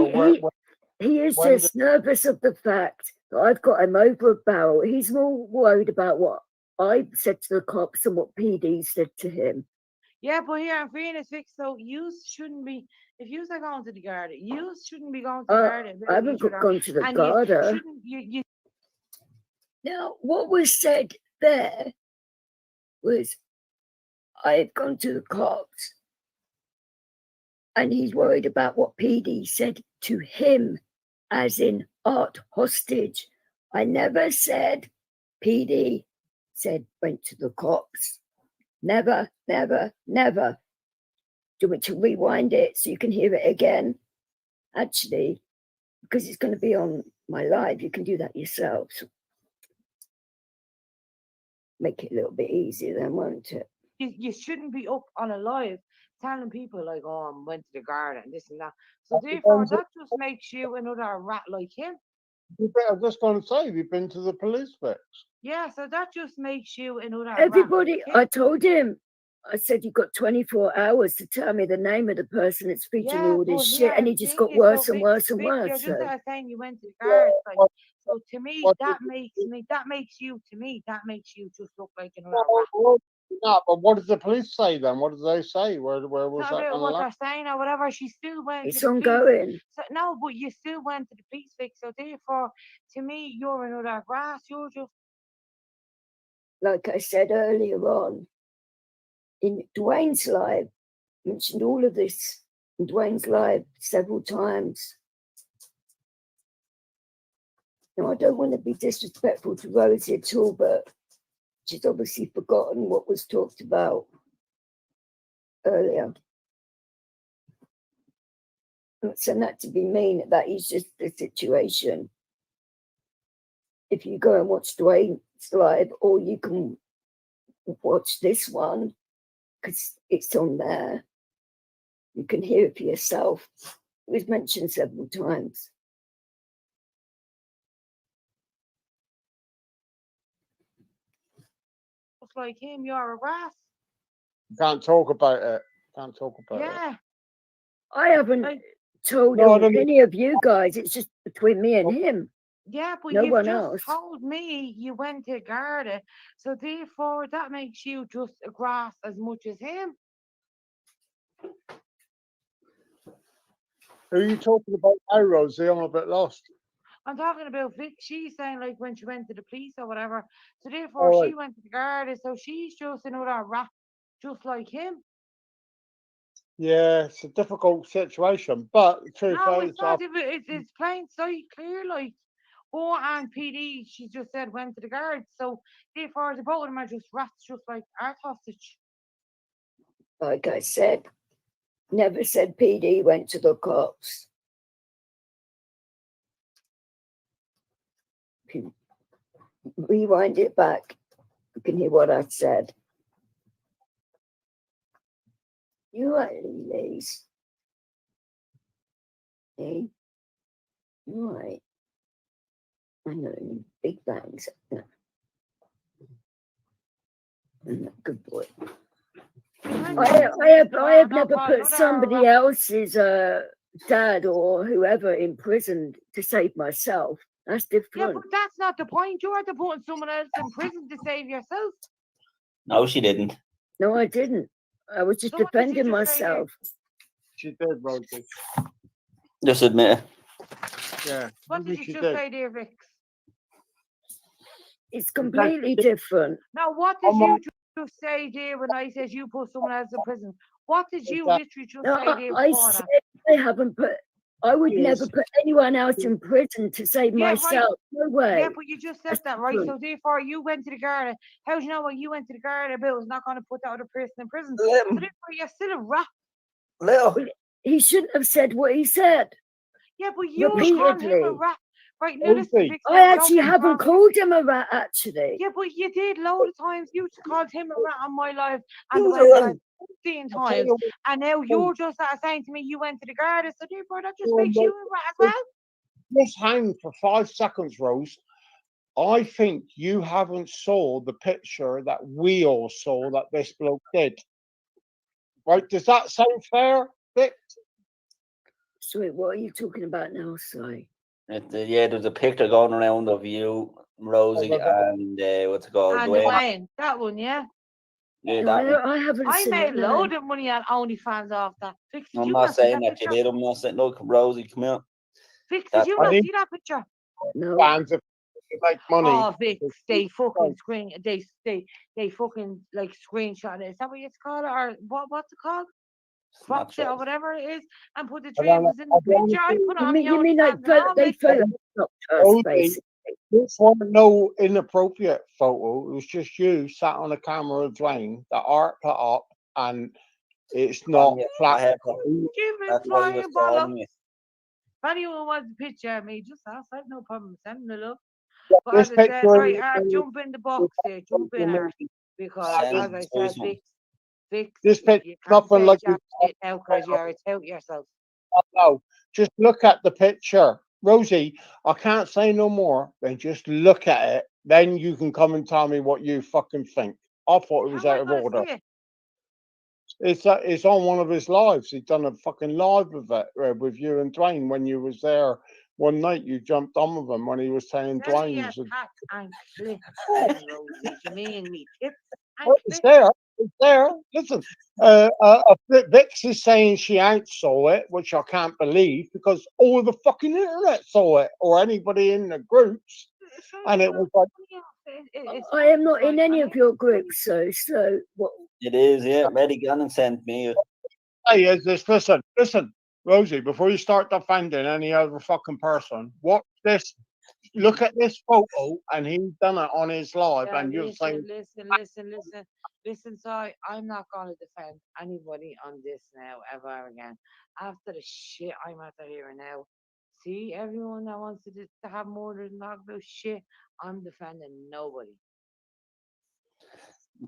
is just nervous of the fact that I've got him over a barrel. He's more worried about what I said to the cops and what PD said to him. Yeah, but here in fairness, Vic, so you shouldn't be, if you are going to the Garda, you shouldn't be going to the Garda. I haven't gone to the Garda. Now, what was said there was, I've gone to the cops and he's worried about what PD said to him, as in Art hostage. I never said PD said went to the cops. Never. Do you want to rewind it so you can hear it again? Actually, because it's going to be on my live, you can do that yourself. So make it a little bit easier then, won't it? You shouldn't be up on a live telling people like, oh, I went to the Garda and this and that. So therefore, that just makes you another rat like him. I was just going to say, we've been to the police fix. Yeah, so that just makes you another everybody rat like him. I told him, I said, you've got 24 hours to tell me the name of the person that's featuring all this shit, and he just got worse and worse and worse. You're just saying you went to the Garda. Like, so to me, that makes you just look like another rat. No, but what did the police say then? What did they say? Where was that? What they're saying or whatever. She still went. It's ongoing. So, no, but you still went to the police fix. So therefore, to me, you're another grass. You're just like I said earlier on in Dwayne's live. Mentioned all of this in Dwayne's live several times. Now, I don't want to be disrespectful to Rosie at all, but she's obviously forgotten what was talked about earlier. I'm not saying that to be mean, that is just the situation. If you go and watch Dwayne's live, or you can watch this one, because it's on there, you can hear it for yourself. It was mentioned several times. just like him. You're a rat. Can't talk about it. Can't talk about it. Yeah. I haven't told any of you guys. It's just between me and him. Yeah, but no you've one just else told me you went to Garda, so therefore that makes you just a grass as much as him. Who are you talking about now, Rosie? I'm a bit lost. I'm talking about Vic. She's saying like when she went to the police or whatever. So therefore she went to the Garda, so she's just another rat, just like him. Yeah, it's a difficult situation, but the truth No, is, it's not. It's plain sight clear. Like, oh, and PD, she just said went to the guards. So therefore, the both of them are just rats, just like our hostage. Like I said, never said PD went to the cops. If you rewind it back, you can hear what I said. You right, Liz. Hey, you right. I know, big bangs. Good boy. I have never put somebody else's dad or whoever in prison to save myself. That's Yeah, different. but that's not the point. You had to put someone else in prison to save yourself. No, she didn't. No, I didn't. I was just So what did you defending just say there? myself. she did, Rosie. Just admit it. Yeah. What maybe did she you just say there, Vix? It's completely different. Now, what did I'm you not- just say there when I said you put someone else in prison? What did you Exactly. literally just No, say there I before said that? I haven't put. I would never put anyone else in prison to save Yeah, right. myself. No way. Yeah, but you just said That's that, right? So different. therefore, you went to the guard. How do you know what you went to the guard about was not going to put that other person in prison? So Let him. therefore, you're still a rat. Leo. He shouldn't have said what he said. Yeah, but you called him a Repeatedly. rat. Right, now listen, Rosie, Vix, I now, don't actually get me haven't wrong. called him a rat, actually. Yeah, but you did load of times. You called him a rat on my life and You the was way a that rat. 15 I'll tell times. you what, And now you're just saying to me you went to the garden, so therefore that just makes you a rat as well. just hang for 5 seconds, Rose. I think you haven't saw the picture that we all saw that this bloke did. Right? Does that sound fair, Vic? Sorry, what are you talking about now, Si? Yeah, there's a picture going around of you, Rosie, and what's it called? And Dwayne. Dwayne, that one, yeah. Yeah, No, that one. I haven't I seen made it. a No. load of money on OnlyFans off that. Vix, did I'm you not not see saying that that you picture? did. I'm not saying, look, Rosie, come here. Vix, That- did you I not need- see that picture? No. Fans of make money. Oh, Vix, they fucking they fucking like screenshot it. Is that what it's called? Or what's it called? Cropped it or whatever it is, and put the three of us in the picture. I put it on my You mean like OnlyFans and all, they Vix. photoshopped us, Rosie, basically? this wasn't no inappropriate photo. It was just you sat on a camera with Dwayne that Art put up, and it's not I flat. have. Give me That's what he was flying calling bollocks. me. If anyone wants a picture of me, just ask. I have no problem sending it up. But This as I said, picture right, is- Art, jump in the box there, jump in, Art. Because Send as I said, Susan. Vix, This picture's you can't nothing say like jack you- shit now because you're a tout yourself. No, just look at the picture. Rosie, I can't say no more than just look at it. Then you can come and tell me what you fucking think. I thought it was How am out I of gonna order. see it? It's on one of his lives. He's done a fucking live with it with you and Dwayne when you was there one night. You jumped on with him when he was saying Send me Dwayne's. your tat and clip, Rosie. You mean me tips and Well, it's clip? there. It's there. Listen, Vix is saying she ain't saw it, which I can't believe because all the fucking internet saw it, or anybody in the groups, and it was like, I am not in any of your groups, so what? It is, yeah. Eddie Gannon sent me. hey, is this? Listen, Rosie, before you start defending any other fucking person, watch this. Look at this photo, and he's done it on his live, Yeah, and you're saying, listen, sorry, I'm not gonna defend anybody on this now ever again. After the shit I'm after hearing now. See, everyone that wants to have more than talk about shit, I'm defending nobody.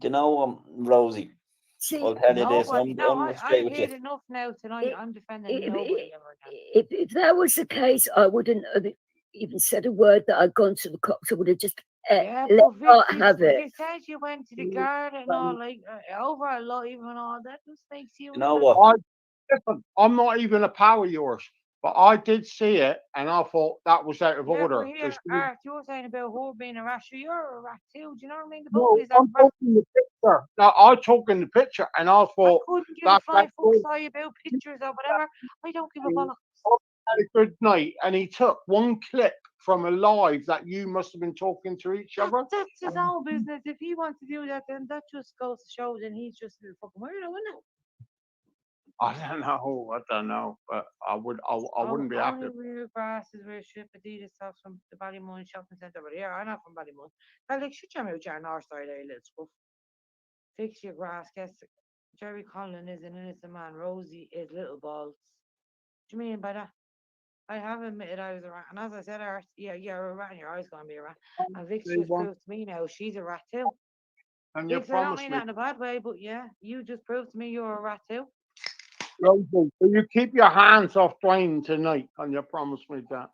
You know, Rosie, See, I'll tell you this. Nobody. No, I'm straight I've with you. heard enough now tonight. If- I'm defending if, nobody ever again. if that was the case, I wouldn't have even said a word that I'd gone to the cops. I would have just Yeah, let but Art Vic, have it. you said you went to the garden and all, like over a lot, even all that just makes you. You know what? listen, I'm not even a pal of yours, but I did see it, and I thought that was out of Yeah, order. but here, There's- Art, you're saying about her being a rat. Sure, you're a rat too. Do you know what I mean? The No, both is I'm talking the picture. Now, I took in the picture, and I I thought couldn't give a that flying fuck good. sorry about pictures or whatever. I don't give a bollock. Had a good night, and he took one clip from a live that you must have been talking to each other. That's his own business. If he wants to do that, then that just goes to show then he's just a fucking weirdo, isn't it? I don't know, but I wouldn't be happy. Only wear glasses, wear strip Adidas stuff from the Ballymun shopping centre. But yeah, I'm not from Ballymun. I like shut your mouth, Jan North side, little scruff. Fix your grass, guess. Jerry Conlon is an innocent man. Rosie is little balls. What do you mean by that? I have admitted I was a rat, and as I said, yeah, you're a rat, and you're always going to be a rat. And Vix They just want- proved to me now she's a rat too. And you Vix, I don't promised mean me, that in a bad way, but yeah, you just proved to me you're a rat too. Rosie, will you keep your hands off Dwayne tonight? And you promised me that.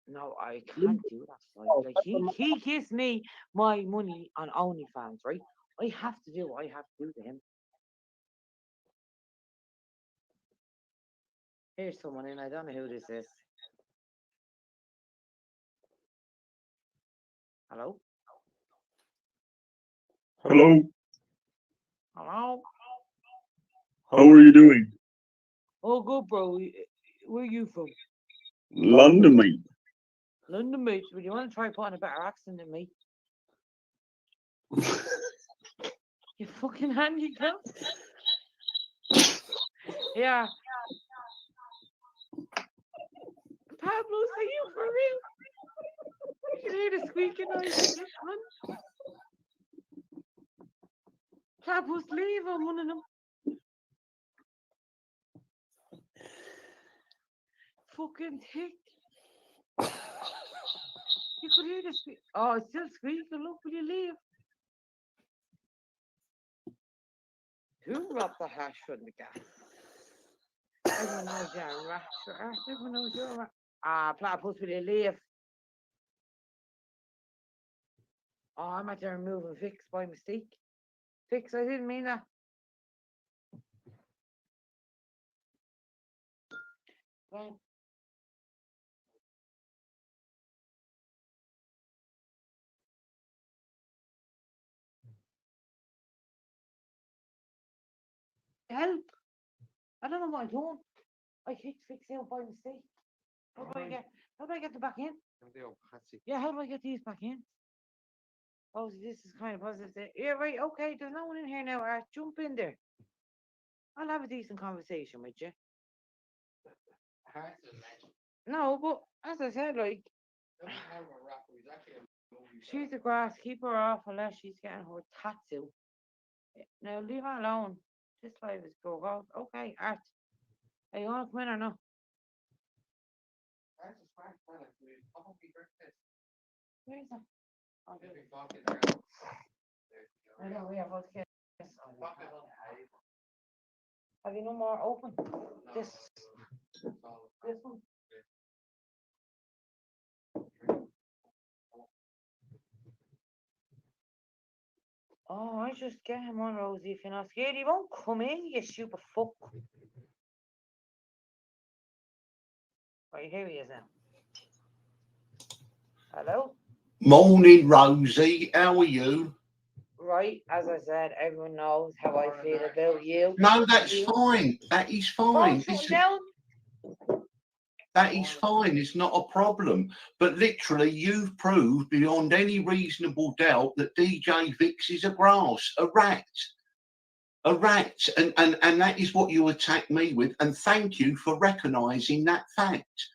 No, I can't do that. Like he gives me my money on OnlyFans, right? I have to do what I have to do to him. Here's someone in. I don't know who this is. Hello? Hello, Hello? how are you doing? Oh, good, bro. Where are you from? London, mate. London, mate. Would you want to try putting a better accent than me? You fucking handicap. Yeah. Pablo, are you for real? You can hear the squeaking noise. Man. Pablo's leave on one of them. Fucking tick. You could hear the squeak. Oh, it's still squeaking. Look, will you leave? Who robbed the hash from the gas? Everyone knows you're a rat. Everyone knows you're a rat. Ah, platypus, will you leave? Oh, I'm at there removing Vix by mistake. Vix, I didn't mean that. Right. Help! I don't know what I'm doing. I kicked Vix out by mistake. How do I get them back in? Yeah, how do I get these back in? Oh, so this is kind of positive. Yeah, right, okay, there's no one in here now. Art, jump in there. I'll have a decent conversation with you. No, but as I said, like, she's a grass, keep her off unless she's getting her tattoo. Now, leave her alone. This life is go. Okay, Art. Are you want to come in or no? Where is that? I know, we have both kids. Have you no more open? This one? Oh, I just get him on, Rosie, if you're not scared. He won't come in, you stupid fuck. Right, here he is now. Hello? Morning, Rosie. How are you? Right, as I said, everyone knows how I feel about you. No, that's fine. That is fine. Oh, down. That is fine. It's not a problem. But literally, you've proved beyond any reasonable doubt that DJ Vix is a grass, a rat. A rat. And that is what you attacked me with. And thank you for recognising that fact.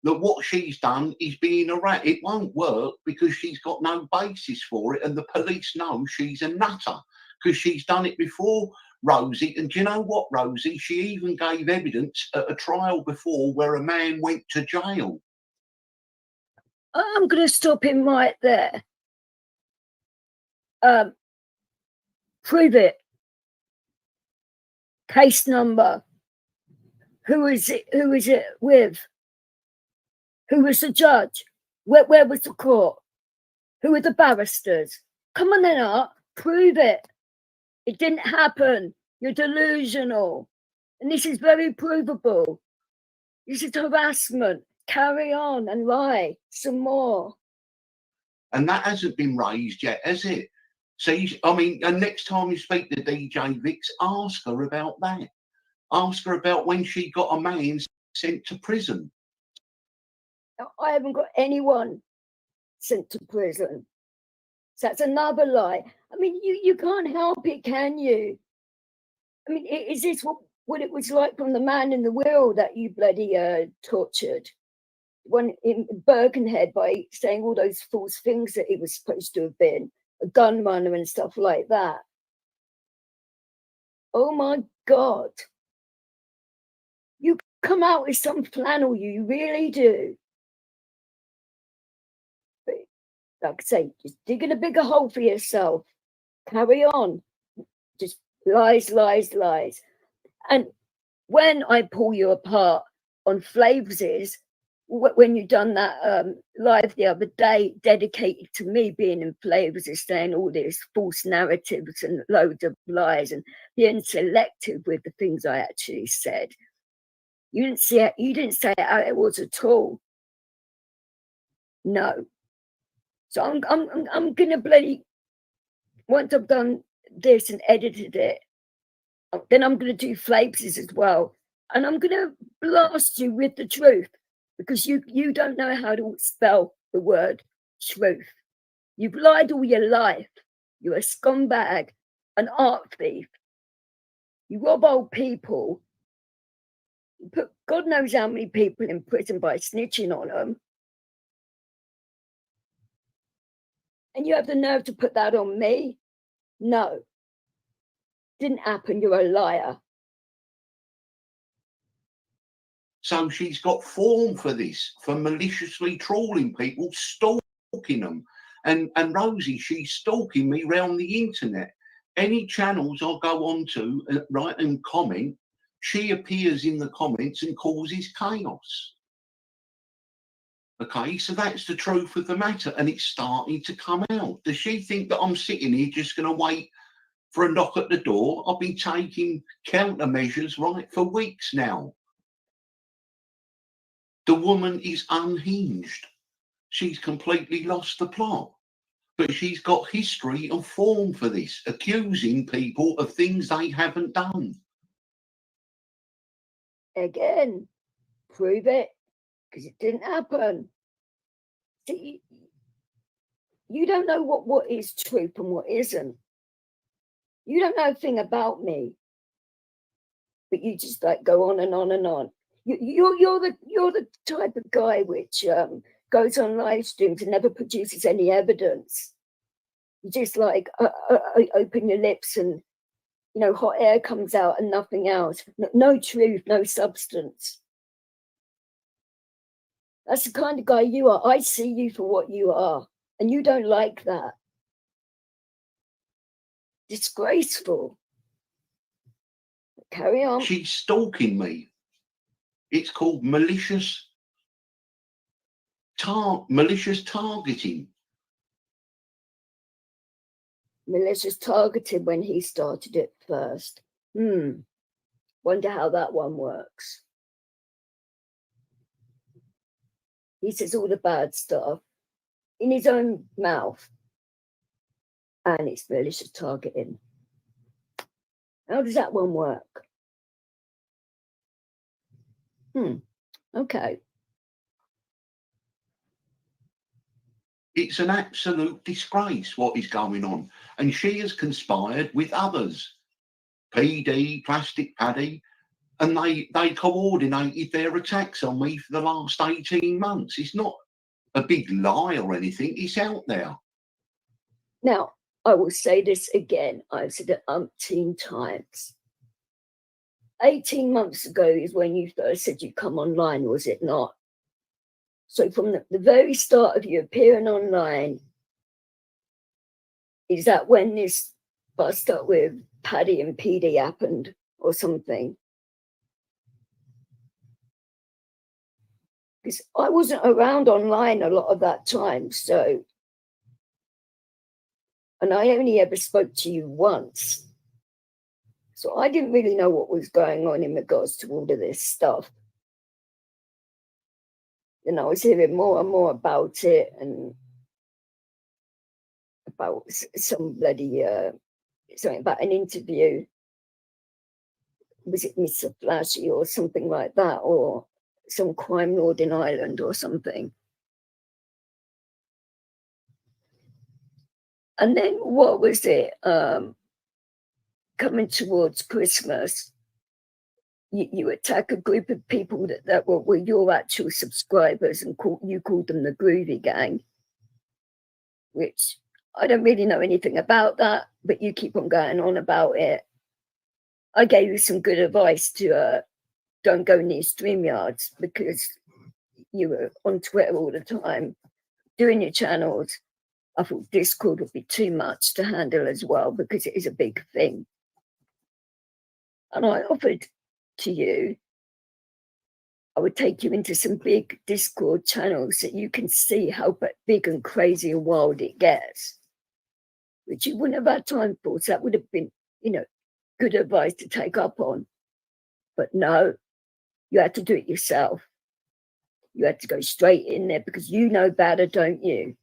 That what she's done is being a rat. It won't work because she's got no basis for it. And the police know she's a nutter because she's done it before, Rosie. And do you know what, Rosie? She even gave evidence at a trial before where a man went to jail. I'm going to stop him right there. Prove it. Case number. Who is it? Who is it with? Who was the judge? Where was the court? Who were the barristers? Come on then up. Prove it. It didn't happen. You're delusional. And this is very provable. This is harassment. Carry on and lie some more. And that hasn't been raised yet, has it? See, I mean, and next time you speak to DJ Vix, ask her about that. Ask her about when she got a man sent to prison. I haven't got anyone sent to prison. So that's another lie. I mean, you can't help it, can you? I mean, is this what what it was like from the man in the wheel that you bloody tortured. One in Birkenhead by saying all those false things that he was supposed to have been, a gun runner and stuff like that. Oh my God. You come out with some flannel, you really do. But like I say, just digging a bigger hole for yourself. Carry on. Just lies, lies, lies. And when I pull you apart on Flavors, when you done that live the other day, dedicated to me being in Flavors, saying all these false narratives and loads of lies and being selective with the things I actually said. You didn't see it. You didn't say how it was at all. No. So I'm gonna bloody, once I've done this and edited it, then I'm gonna do Flavors as well, and I'm gonna blast you with the truth, because you don't know how to spell the word truth. You've lied all your life. You're a scumbag, an art thief. You rob old people. You put God knows how many people in prison by snitching on them. And you have the nerve to put that on me? No. Didn't happen. You're a liar. So she's got form for this, for maliciously trawling people, stalking them. And Rosie, she's stalking me round the internet. Any channels I go on to, right, and comment, she appears in the comments and causes chaos. Okay, so that's the truth of the matter, and it's starting to come out. Does she think that I'm sitting here just going to wait for a knock at the door? I've been taking countermeasures, right, for weeks now. The woman is unhinged. She's completely lost the plot. But she's got history and form for this, accusing people of things they haven't done. Again, prove it, because it didn't happen. See, you don't know what is truth and what isn't. You don't know a thing about me, but you just like go on and on and on. You're the type of guy which goes on live streams and never produces any evidence. You just like open your lips and, you know, hot air comes out and nothing else. No truth, no substance. That's the kind of guy you are. I see you for what you are, and you don't like that. Disgraceful. Carry on. She's stalking me. It's called malicious targeting. Malicious targeted when he started it first. Wonder how that one works. He says all the bad stuff in his own mouth, and it's malicious targeting. How does that one work? Okay. It's an absolute disgrace what is going on. And she has conspired with others. PD, Plastic Paddy, and they coordinated their attacks on me for the last 18 months. It's not a big lie or anything. It's out there. Now, I will say this again. I've said it umpteen times. 18 months ago is when you first said you'd come online, was it not? So from the very start of you appearing online, is that when this bust up with Paddy and PD happened or something? Because I wasn't around online a lot of that time, so, and I only ever spoke to you once. So I didn't really know what was going on in regards to all of this stuff. And I was hearing more and more about it, and about some bloody, something about an interview. Was it Mr. Flashy or something like that, or some crime lord in Ireland or something? And then what was it? Coming towards Christmas, you attack a group of people that were your actual subscribers and you called them the Groovy Gang, which I don't really know anything about that, but you keep on going on about it. I gave you some good advice to don't go near StreamYards because you were on Twitter all the time doing your channels. I thought Discord would be too much to handle as well because it is a big thing. And I offered to you, I would take you into some big Discord channels so you can see how big and crazy and wild it gets, which you wouldn't have had time for. So that would have been, good advice to take up on. But no, you had to do it yourself. You had to go straight in there because you know better, don't you?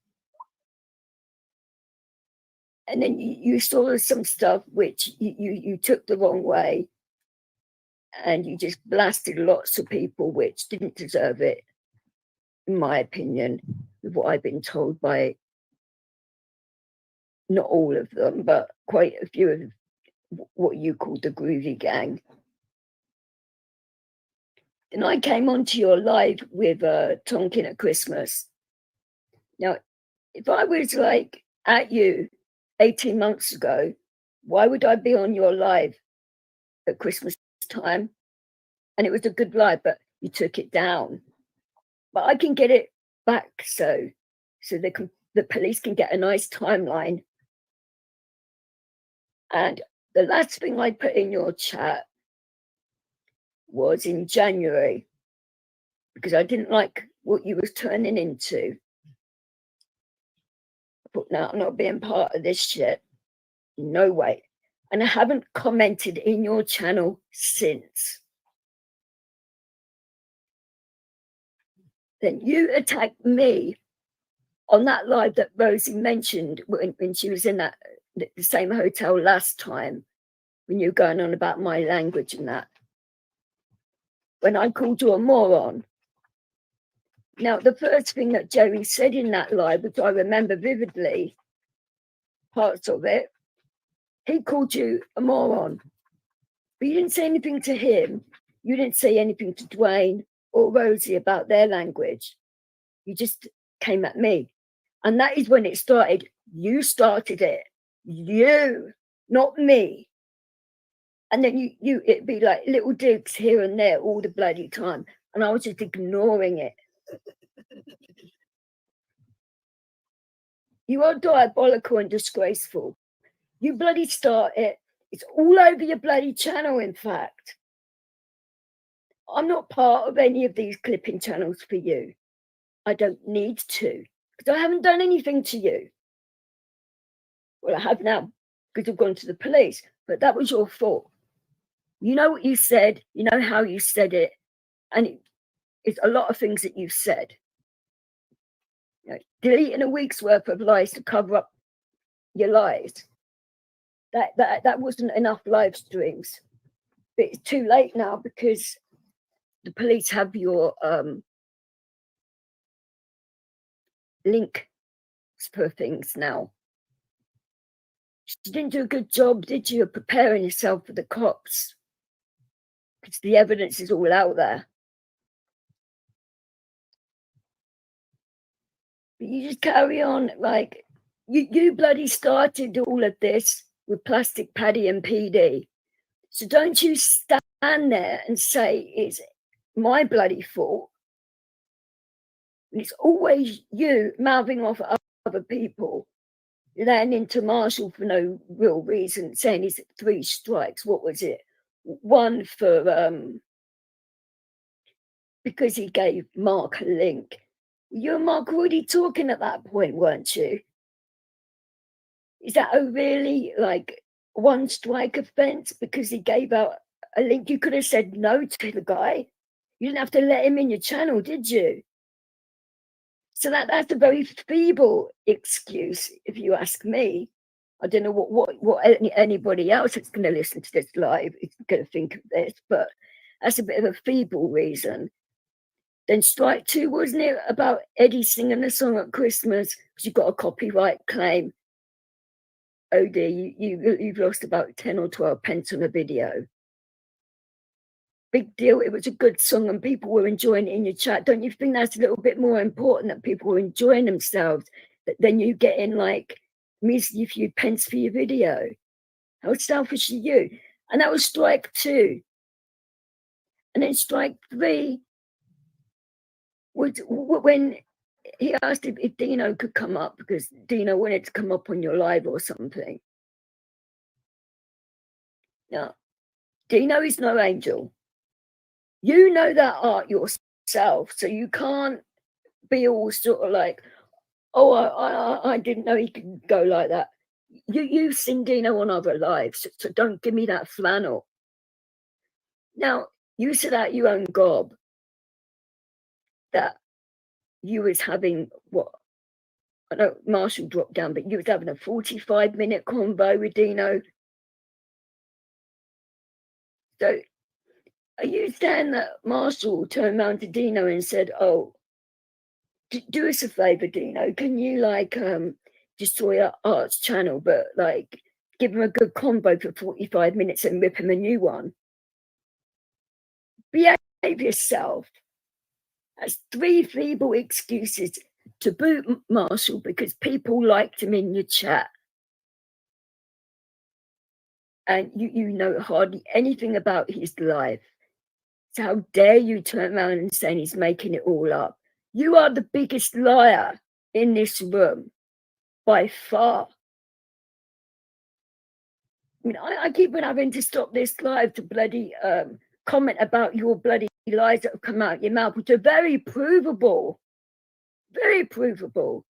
And then you saw some stuff which you took the wrong way, and you just blasted lots of people which didn't deserve it, in my opinion, with what I've been told by not all of them, but quite a few of what you call the Groovy Gang. And I came onto your live with Tonkin at Christmas. Now, if I was like at you 18 months ago, why would I be on your live at Christmas time? And it was a good live, but you took it down. But I can get it back so the police can get a nice timeline. And the last thing I put in your chat was in January because I didn't like what you was turning into. I thought, no, I'm not being part of this shit. No way. And I haven't commented in your channel since. Then you attacked me on that live that Rosie mentioned when she was in the same hotel last time, when you were going on about my language and that. When I called you a moron. Now, the first thing that Jerry said in that live, which I remember vividly, parts of it, he called you a moron. But you didn't say anything to him. You didn't say anything to Dwayne or Rosie about their language. You just came at me. And that is when it started. You started it. You, not me. And then it'd be like little digs here and there all the bloody time. And I was just ignoring it. You are diabolical and disgraceful. You bloody start it. It's all over your bloody channel, in fact. I'm not part of any of these clipping channels for you. I don't need to, because I haven't done anything to you. Well, I have now, because I've gone to the police, but that was your fault. You know what you said, you know how you said it, and it's a lot of things that you've said. Deleting a week's worth of lies to cover up your lies. That wasn't enough live streams. But it's too late now because the police have your link for things now. You didn't do a good job, did you, of preparing yourself for the cops? Because the evidence is all out there. But you just carry on, like, you bloody started all of this with Plastic Paddy and PD. So don't you stand there and say it's my bloody fault. And it's always you mouthing off at other people, laying into Marshall for no real reason, saying he's 3 strikes. What was it? 1 for because he gave Mark a link. You and Mark were already talking at that point, weren't you? Is that a really, like, 1 strike offence because he gave out a link? You could have said no to the guy. You didn't have to let him in your channel, did you? So that's a very feeble excuse, if you ask me. I don't know what anybody else that's going to listen to this live is going to think of this, but that's a bit of a feeble reason. Then strike 2, wasn't it, about Eddie singing the song at Christmas because you got a copyright claim? Oh dear, you've lost about 10 or 12 pence on a video. big deal. It was a good song and people were enjoying it in your chat. Don't you think that's a little bit more important, that people were enjoying themselves than you getting like measly few pence for your video? How selfish are you? And that was strike 2. And then strike 3 was when he asked if Dino could come up, because Dino wanted to come up on your live or something. Now, Dino is no angel. You know that art yourself, so you can't be all sort of like, oh, I didn't know he could go like that. You've seen Dino on other lives, so don't give me that flannel. Now, you said out your own gob that you was having, what, I know Marshall dropped down, but you was having a 45-minute convo with Dino. So are you saying that Marshall turned around to Dino and said, oh, do us a favour, Dino, can you like destroy our art's channel, but like give him a good convo for 45 minutes and rip him a new one? Behave yourself. That's 3 feeble excuses to boot Marshall because people liked him in your chat. And you know hardly anything about his life. So how dare you turn around and say he's making it all up? You are the biggest liar in this room, by far. I mean, I keep on having to stop this live to bloody comment about your bloody lies that have come out your mouth, which are very provable. Very provable.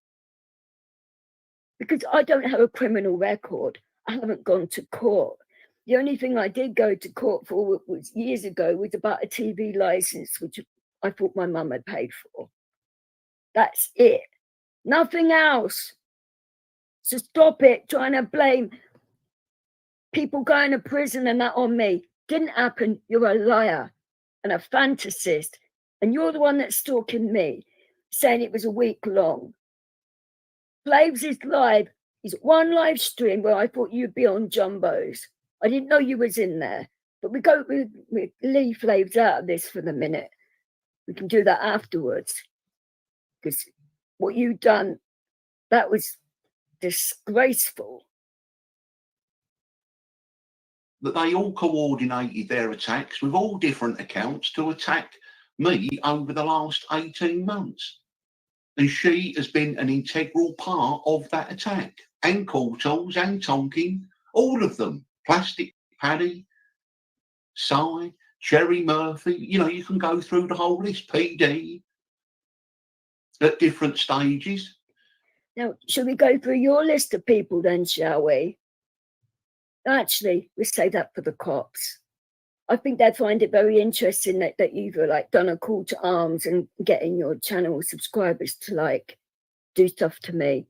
Because I don't have a criminal record. I haven't gone to court. The only thing I did go to court for was years ago was about a TV license, which I thought my mum had paid for. That's it. Nothing else. So stop it trying to blame people going to prison and that on me. Didn't happen. You're a liar and a fantasist. And you're the one that's stalking me, saying it was a week long. Flaves is live. Is one live stream where I thought you'd be on Jumbos. I didn't know you was in there. But we leave Flaves out of this for the minute. We can do that afterwards. Because what you've done, that was disgraceful. That they all coordinated their attacks with all different accounts to attack me over the last 18 months. And she has been an integral part of that attack. And Courtals and Tonkin, all of them. Plastic Paddy, Cy, Cherry Murphy, you know, you can go through the whole list, PD, at different stages. Now, shall we go through your list of people then, shall we? Actually, we'll save that for the cops. I think they'd find it very interesting that you've like done a call to arms and getting your channel subscribers to like do stuff to me.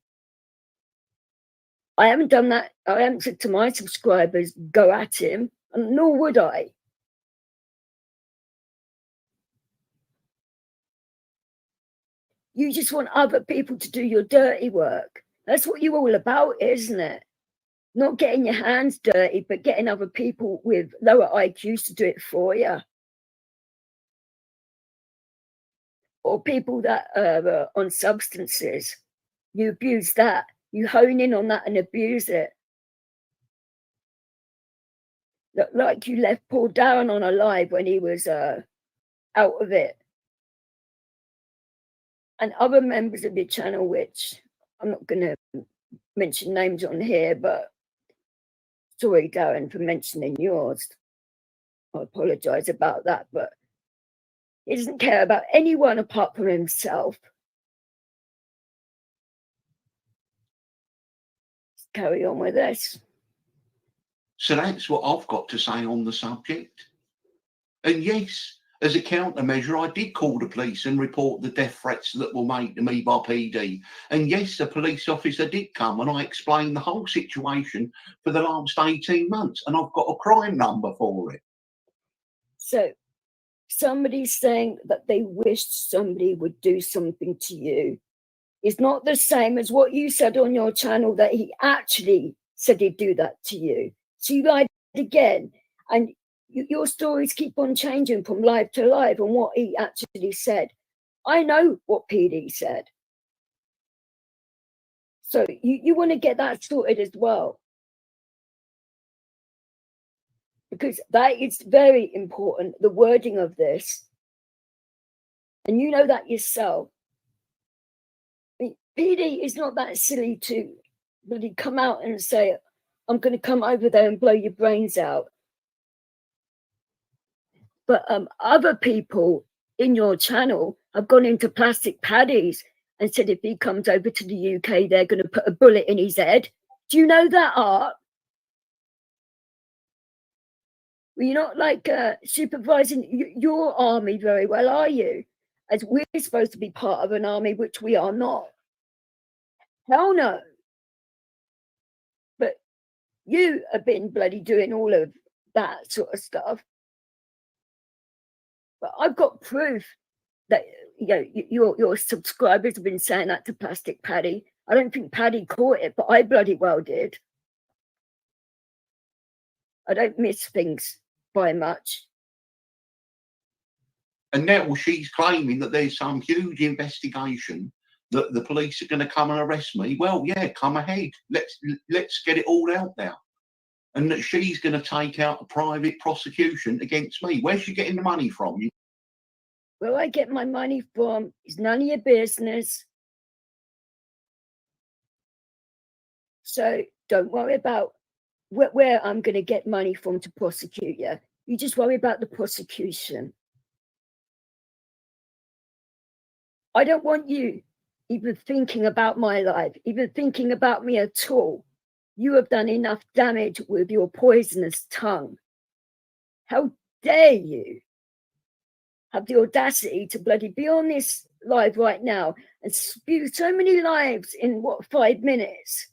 I haven't done that. I haven't said to my subscribers, go at him, and nor would I. You just want other people to do your dirty work. That's what you're all about, isn't it? Not getting your hands dirty, but getting other people with lower IQs to do it for you. Or people that are on substances. You abuse that. You hone in on that and abuse it. Look, like you left Paul Darren on a live when he was out of it. And other members of your channel, which I'm not going to mention names on here, but sorry, Darren, for mentioning yours. I apologise about that, but he doesn't care about anyone apart from himself. Let's carry on with this. So that's what I've got to say on the subject. And yes, as a countermeasure, I did call the police and report the death threats that were made to me by PD. And yes, a police officer did come and I explained the whole situation for the last 18 months. And I've got a crime number for it. So somebody's saying that they wished somebody would do something to you. It's not the same as what you said on your channel that he actually said he'd do that to you. So you lied again. And your stories keep on changing from live to live and what he actually said. I know what PD said. So you want to get that sorted as well. Because that is very important, the wording of this. And you know that yourself. I mean, PD is not that silly to really come out and say, I'm going to come over there and blow your brains out. But other people in your channel have gone into plastic paddies and said if he comes over to the UK, they're going to put a bullet in his head. Do you know that, Art? Well, you're not like supervising your army very well, are you? As we're supposed to be part of an army, which we are not. Hell no. But you have been bloody doing all of that sort of stuff. But I've got proof that your subscribers have been saying that to Plastic Paddy. I don't think Paddy caught it, but I bloody well did. I don't miss things by much. And now she's claiming that there's some huge investigation that the police are going to come and arrest me. Well, yeah, come ahead. Let's get it all out there. And that she's going to take out a private prosecution against me. Where's she getting the money from? Where I get my money from is none of your business. So don't worry about where I'm going to get money from to prosecute you. You just worry about the prosecution. I don't want you even thinking about my life, even thinking about me at all. You have done enough damage with your poisonous tongue. How dare you have the audacity to bloody be on this live right now and spew so many lives in, 5 minutes?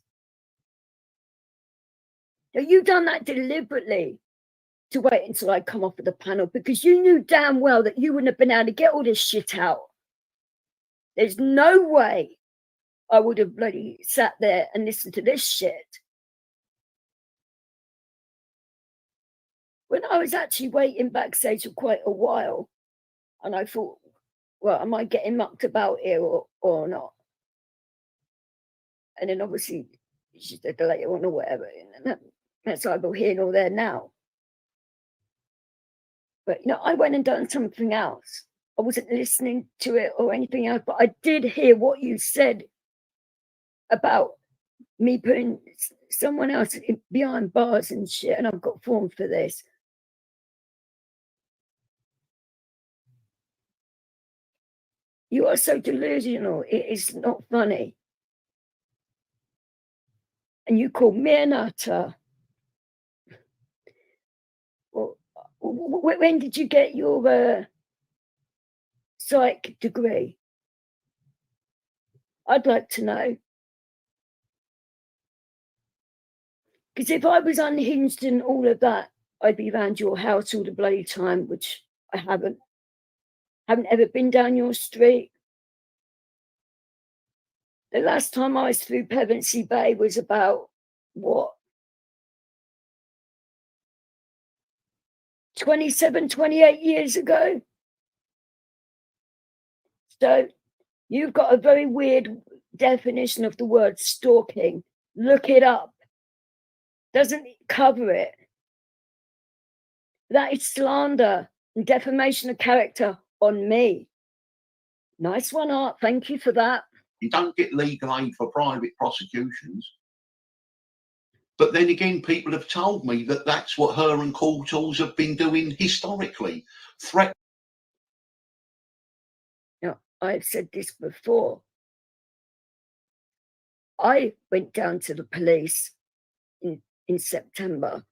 Now, you've done that deliberately to wait until I come off of the panel because you knew damn well that you wouldn't have been able to get all this shit out. There's no way I would have bloody sat there and listened to this shit. When I was actually waiting backstage for quite a while, and I thought, well, am I getting mucked about here or not? And then obviously she said later on or whatever, and that's either here nor there now. But I went and done something else. I wasn't listening to it or anything else, but I did hear what you said about me putting someone else behind bars and shit, and I've got form for this. You are so delusional, it is not funny. And you call me a nutter. Well, when did you get your psych degree? I'd like to know. Because if I was unhinged and all of that, I'd be around your house all the bloody time, which I haven't. Haven't ever been down your street. The last time I was through Pevensey Bay was about, 27, 28 years ago? So you've got a very weird definition of the word stalking. Look it up. Doesn't cover it. That is slander and defamation of character on me. Nice one, Art. Thank you for that. You don't get legal aid for private prosecutions. But then again, people have told me that that's what her and Courtals have been doing historically. I've said this before. I went down to the police in September.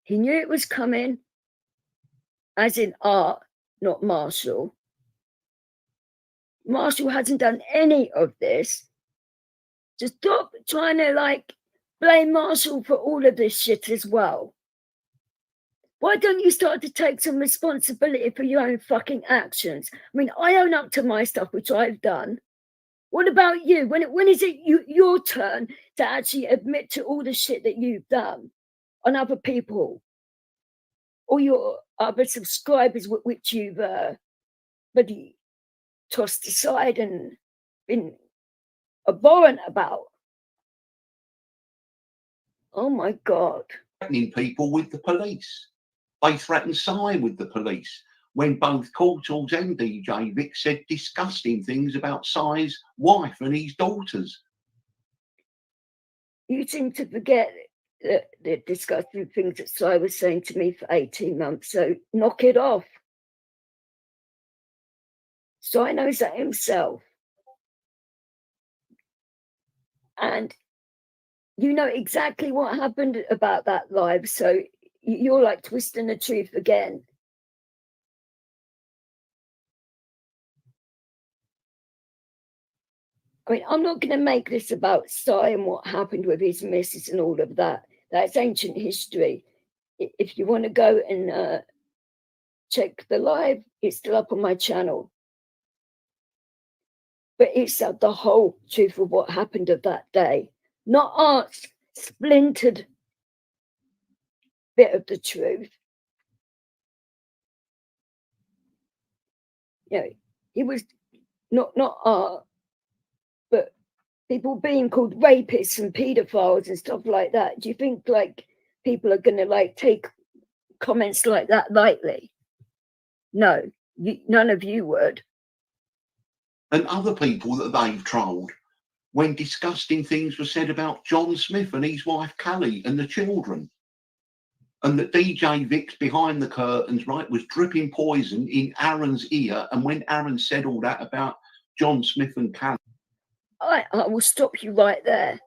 He knew it was coming, as in Art, not Marshall. Marshall hasn't done any of this. Just stop trying to blame Marshall for all of this shit as well. Why don't you start to take some responsibility for your own fucking actions? I mean, I own up to my stuff, which I've done. What about you? When is it your turn to actually admit to all the shit that you've done on other people? all your other subscribers, which you've bloody tossed aside and been abhorrent about. Oh my God. Threatening people with the police. They threatened side with the police when both Courtals and DJ Vic said disgusting things about Si's wife and his daughters. You seem to forget the disgusting things that Si was saying to me for 18 months, so knock it off. Si knows that himself. And you know exactly what happened about that live, so you're like twisting the truth again. I mean, I'm not going to make this about Si and what happened with his missus and all of that. That's ancient history. If you want to go and check the live, it's still up on my channel. But it's the whole truth of what happened of that day, not our splintered bit of the truth. You know, he was not our, but people being called rapists and pedophiles and stuff like that. Do you think like people are going to like take comments like that lightly? No, none of you would. And other people that they've trolled when disgusting things were said about John Smith and his wife Callie and the children. And that DJ Vic's behind the curtains, right, was dripping poison in Aaron's ear. And when Aaron said all that about John Smith and Callie, I will stop you right there.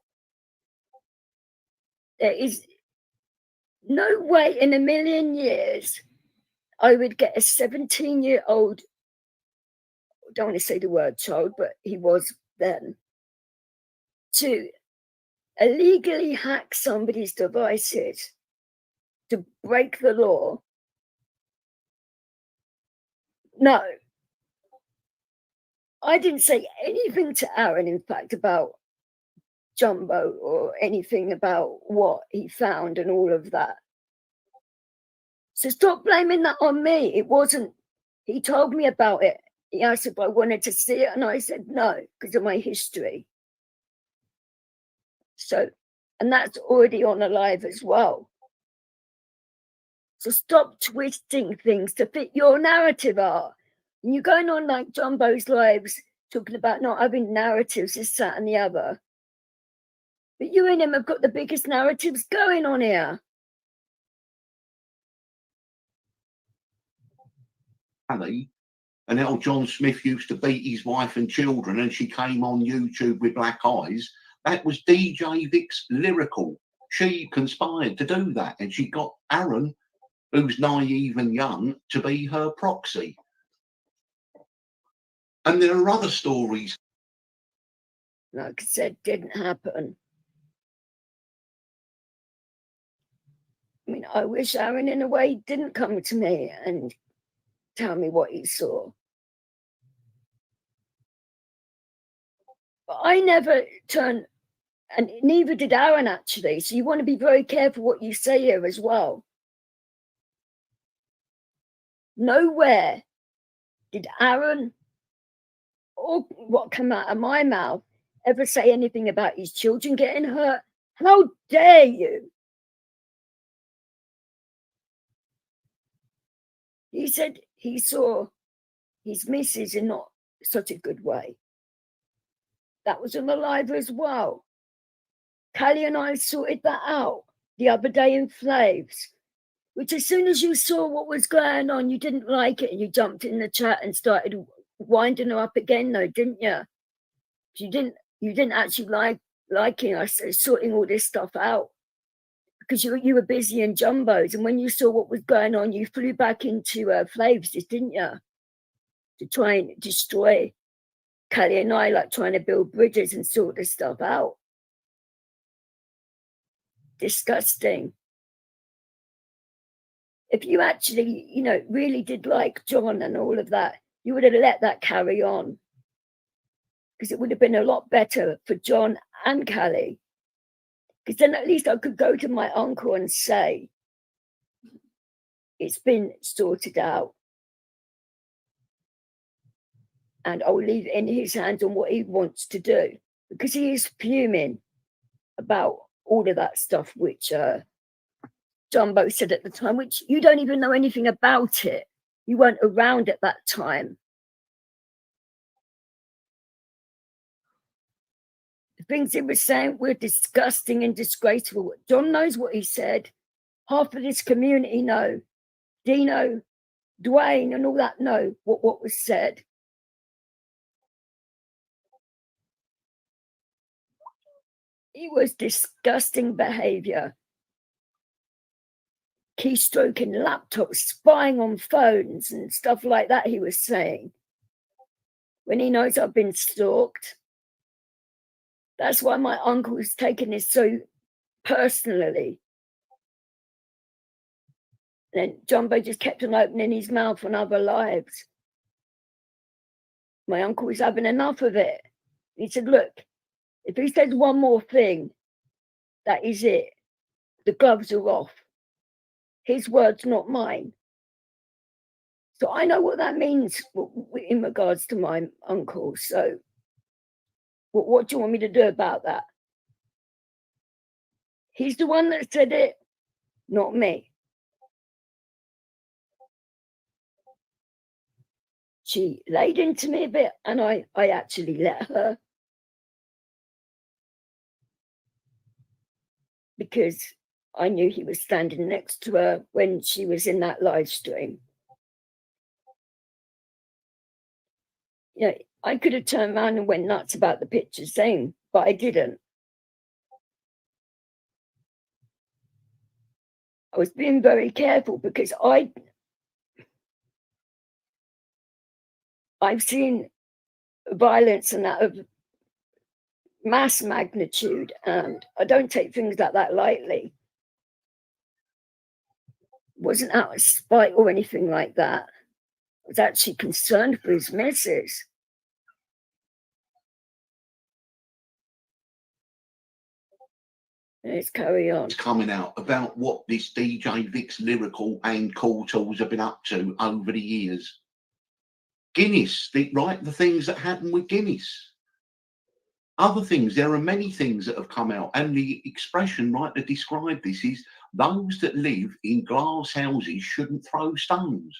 There is no way in a million years I would get a 17-year-old, I don't want to say the word child, but he was then, to illegally hack somebody's devices, to break the law. No. I didn't say anything to Aaron, in fact, about Jumbo or anything about what he found and all of that. So stop blaming that on me. It wasn't, he told me about it. He asked if I wanted to see it, and I said no, because of my history. So, and that's already on a live as well. So stop twisting things to fit your narrative art. And you're going on like Jumbo's lives, talking about not having narratives, this, that, and the other. But you and him have got the biggest narratives going on here. And how John Smith used to beat his wife and children, and she came on YouTube with black eyes. That was DJ Vic's lyrical. She conspired to do that, and she got Aaron, who's naive and young, to be her proxy. And there are other stories. Like I said, didn't happen. I mean, I wish Aaron, in a way, didn't come to me and tell me what he saw. But I never turned, and neither did Aaron, actually. So you want to be very careful what you say here as well. Nowhere did Aaron, or what came out of my mouth, ever say anything about his children getting hurt. How dare you? He said he saw his missus in not such a good way. That was on the live as well. Callie and I sorted that out the other day in Flaves, which as soon as you saw what was going on, you didn't like it and you jumped in the chat and started winding her up again, though, didn't you? You didn't actually liking us sorting all this stuff out because you were busy in Jumbos, and when you saw what was going on, you flew back into Flaves, didn't you? To try and destroy Callie and I, like trying to build bridges and sort this stuff out. Disgusting. If you actually, really did like John and all of that, you would have let that carry on. Because it would have been a lot better for John and Callie. Because then at least I could go to my uncle and say, it's been sorted out. And I'll leave it in his hands on what he wants to do, because he is fuming about all of that stuff which Jumbo said at the time, which you don't even know anything about it. You weren't around at that time. The things he was saying were disgusting and disgraceful. John knows what he said. Half of this community know. Dino, Dwayne and all that know what was said. It was disgusting behaviour. Keystroking laptops, spying on phones and stuff like that, he was saying. When he knows I've been stalked. That's why my uncle is taking this so personally. And Jumbo just kept on opening his mouth on other lives. My uncle was having enough of it. He said, look, if he says one more thing, that is it. The gloves are off. His words, not mine. So I know what that means in regards to my uncle. So what do you want me to do about that? He's the one that said it, not me. She laid into me a bit, and I actually let her. Because I knew he was standing next to her when she was in that live stream. You know, I could have turned around and went nuts about the picture saying, but I didn't. I was being very careful because I've seen violence and that of mass magnitude, and I don't take things like that lightly. It wasn't out of spite or anything like that. I was actually concerned for his missus. Let's carry on. It's coming out about what this DJ Vic's lyrical and call tools have been up to over the years. Guinness, the things that happen with Guinness. Other things, there are many things that have come out, and the expression, right, to describe this is those that live in glass houses shouldn't throw stones.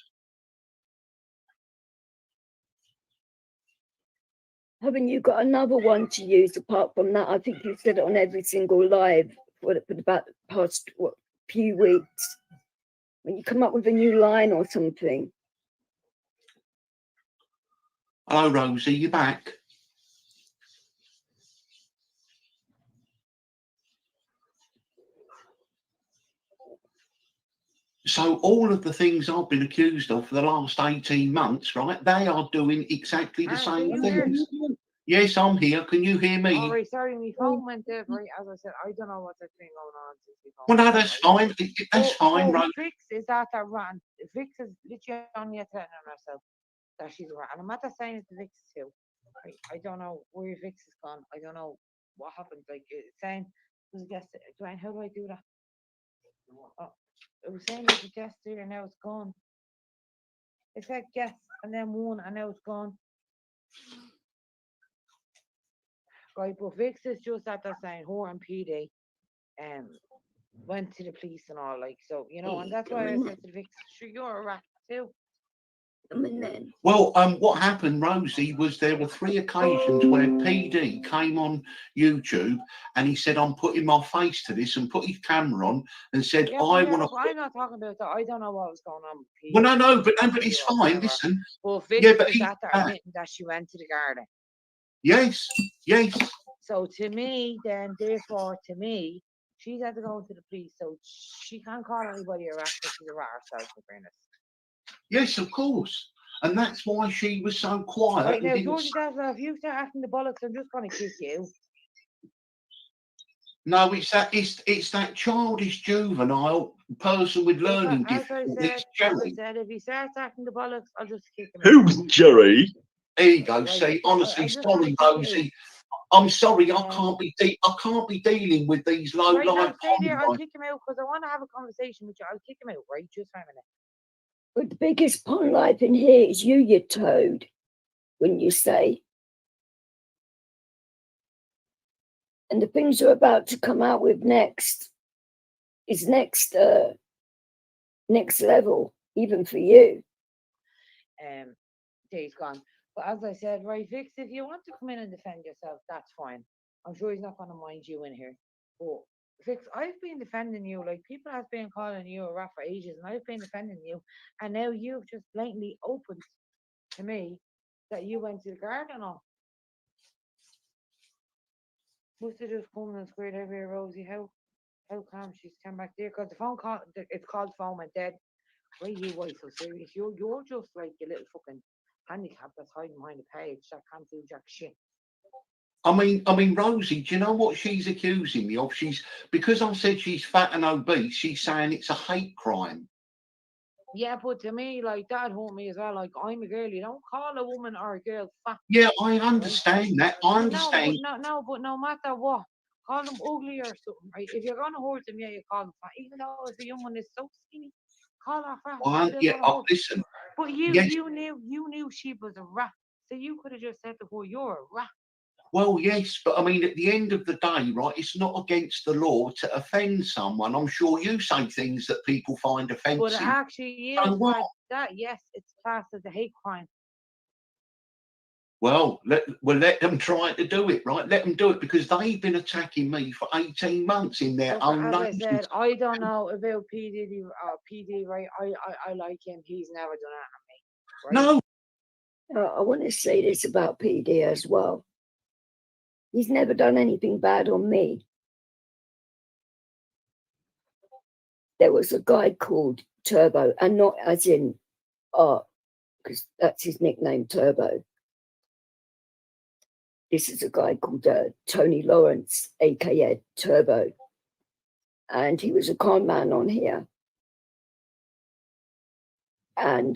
Haven't you got another one to use apart from that? I think you said it on every single live for about the past few weeks. When you come up with a new line or something. Hello, Rosie, you back? So all of the things I've been accused of for the last 18 months, right, they are doing exactly the same things. Yes, I'm here. Can you hear me? Oh, right, sorry, my phone went dead, right? As I said, I don't know what's been going on since my phone. Well, no, that's fine. That's fine, right? Vix is that ran. Vix is literally on yet telling herself that she's ran. And I'm not saying it to Vix too. I don't know where Vix is gone. I don't know what happened. Like it's saying, was it just Dwayne? How do I do that? Oh, it was saying it was just there, and now it's gone. It said guess and then one, and now it's gone. Right, but Vix is just at that saying her and PD went to the police and all, like, so, you know, and that's why I said to Vix, sure, you're a rat too. Well, what happened, Rosie, was there were 3 occasions where PD came on YouTube and he said, I'm putting my face to this, and put his camera on and said, Yeah, I want to. I'm not talking about that. I don't know what was going on with PD. Well, no, but it's fine. Listen. Well, Vix yeah, but is admitting that she went to the garden. Yes. So to me, then, therefore, to me, she's had to go to the police, so she can't call anybody a rat because she's a rat herself, for fairness. Yes, of course. And that's why she was so quiet. Right, now, Georgie, if you start acting the bollocks, I'm just going to kick you. No, it's that childish, juvenile person with learning difficulties. As I said, if he starts acting the bollocks, I'll just kick him. Who's Jerry? There you go. Right. See, honestly, sorry, Rosie. I'm sorry, I can't be dealing with these low life. I'll stay there. I'll kick him out because I want to have a conversation with you. I'll kick him out, right? Just for a minute. But the biggest pond life in here is you toad, wouldn't you say? And the things you're about to come out with next is next level, even for you. Days gone. But as I said, right, Vix, if you want to come in and defend yourself, that's fine. I'm sure he's not going to mind you in here. But Vix, I've been defending you. Like, people have been calling you a rat for ages, and I've been defending you. And now you've just blatantly opened to me that you went to the garden on. Must have just come and squared over here, Rosie. How come she's come back there? Because the phone call, it's called phone went dead. Why you why so serious? You're just like a little fucking handicap that's hiding behind a page that can't do jack shit. I mean, Rosie, do you know what she's accusing me of? Because I said she's fat and obese, she's saying it's a hate crime. Yeah, but to me, like, that hurt me as well. Like, I'm a girl. You don't call a woman or a girl fat. Yeah, I understand that. I understand. But no matter what, call them ugly or something, right? If you're gonna hurt them, yeah, you call them fat. Even though if a young one is so skinny, call her fat. Listen. But you knew she was a rat, so you could have just said to her, "You're a rat." Well, yes, but I mean, at the end of the day, right, it's not against the law to offend someone. I'm sure you say things that people find offensive. But it actually is. So that, yes, it's classed as a hate crime. Well, let them try to do it, right? Let them do it, because they've been attacking me for 18 months in their own As I said, I don't know about PD, right? I like him. He's never done that to me. Right? No. I want to say this about PD as well. He's never done anything bad on me. There was a guy called Turbo, and not as in art, because that's his nickname, Turbo. This is a guy called Tony Lawrence, aka Turbo. And he was a con man on here. And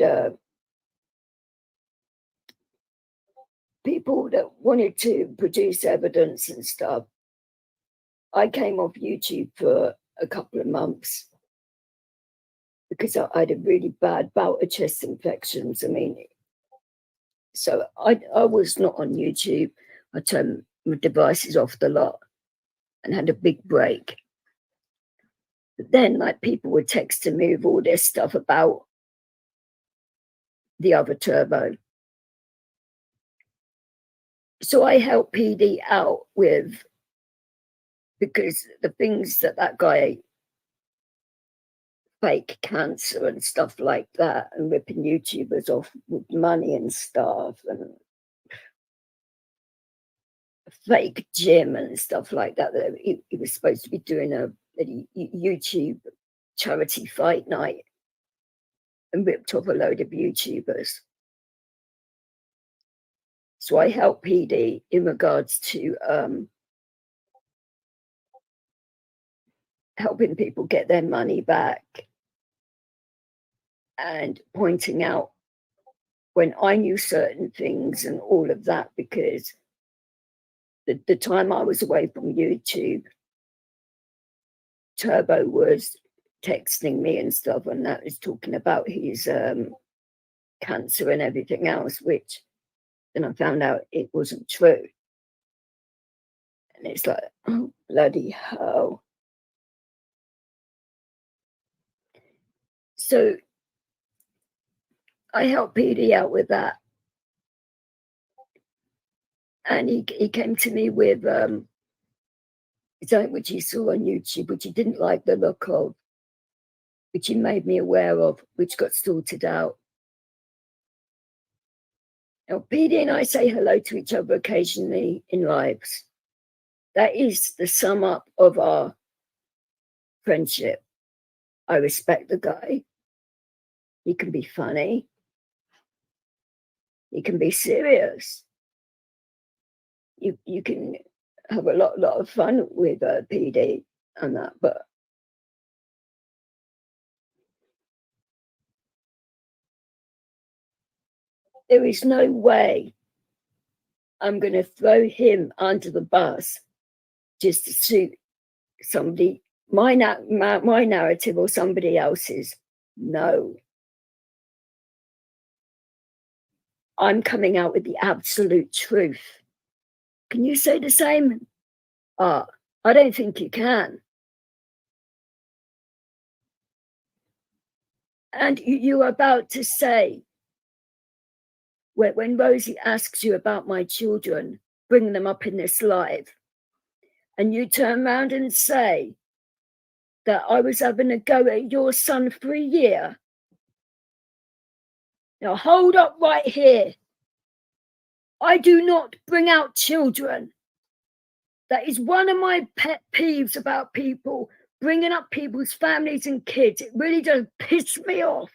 people that wanted to produce evidence and stuff, I came off YouTube for a couple of months because I had a really bad bout of chest infections. I mean, so I was not on YouTube. I turned my devices off the lot and had a big break. But then, like, people were texting me with all this stuff about the other Turbo. So I helped PD out with, because the things that guy, fake cancer and stuff like that, and ripping YouTubers off with money and stuff, and fake gym and stuff like that. He was supposed to be doing a YouTube charity fight night and ripped off a load of YouTubers. So I helped PD in regards to helping people get their money back and pointing out when I knew certain things and all of that, because the time I was away from YouTube, Turbo was texting me and stuff, and that was talking about his cancer and everything else, which then I found out it wasn't true. And it's like, oh, bloody hell. So I helped PD out with that. And he came to me with something which he saw on YouTube, which he didn't like the look of, which he made me aware of, which got sorted out. Now, PD and I say hello to each other occasionally in lives. That is the sum up of our friendship. I respect the guy. He can be funny. He can be serious. You can have a lot of fun with PD and that, but there is no way I'm going to throw him under the bus just to suit somebody, my narrative or somebody else's. No. I'm coming out with the absolute truth. Can you say the same? I don't think you can. And you were about to say, when Rosie asks you about my children, bring them up in this live, and you turn around and say that I was having a go at your son for a year. Now hold up right here. I do not bring out children. That is one of my pet peeves about people bringing up people's families and kids. It really does piss me off.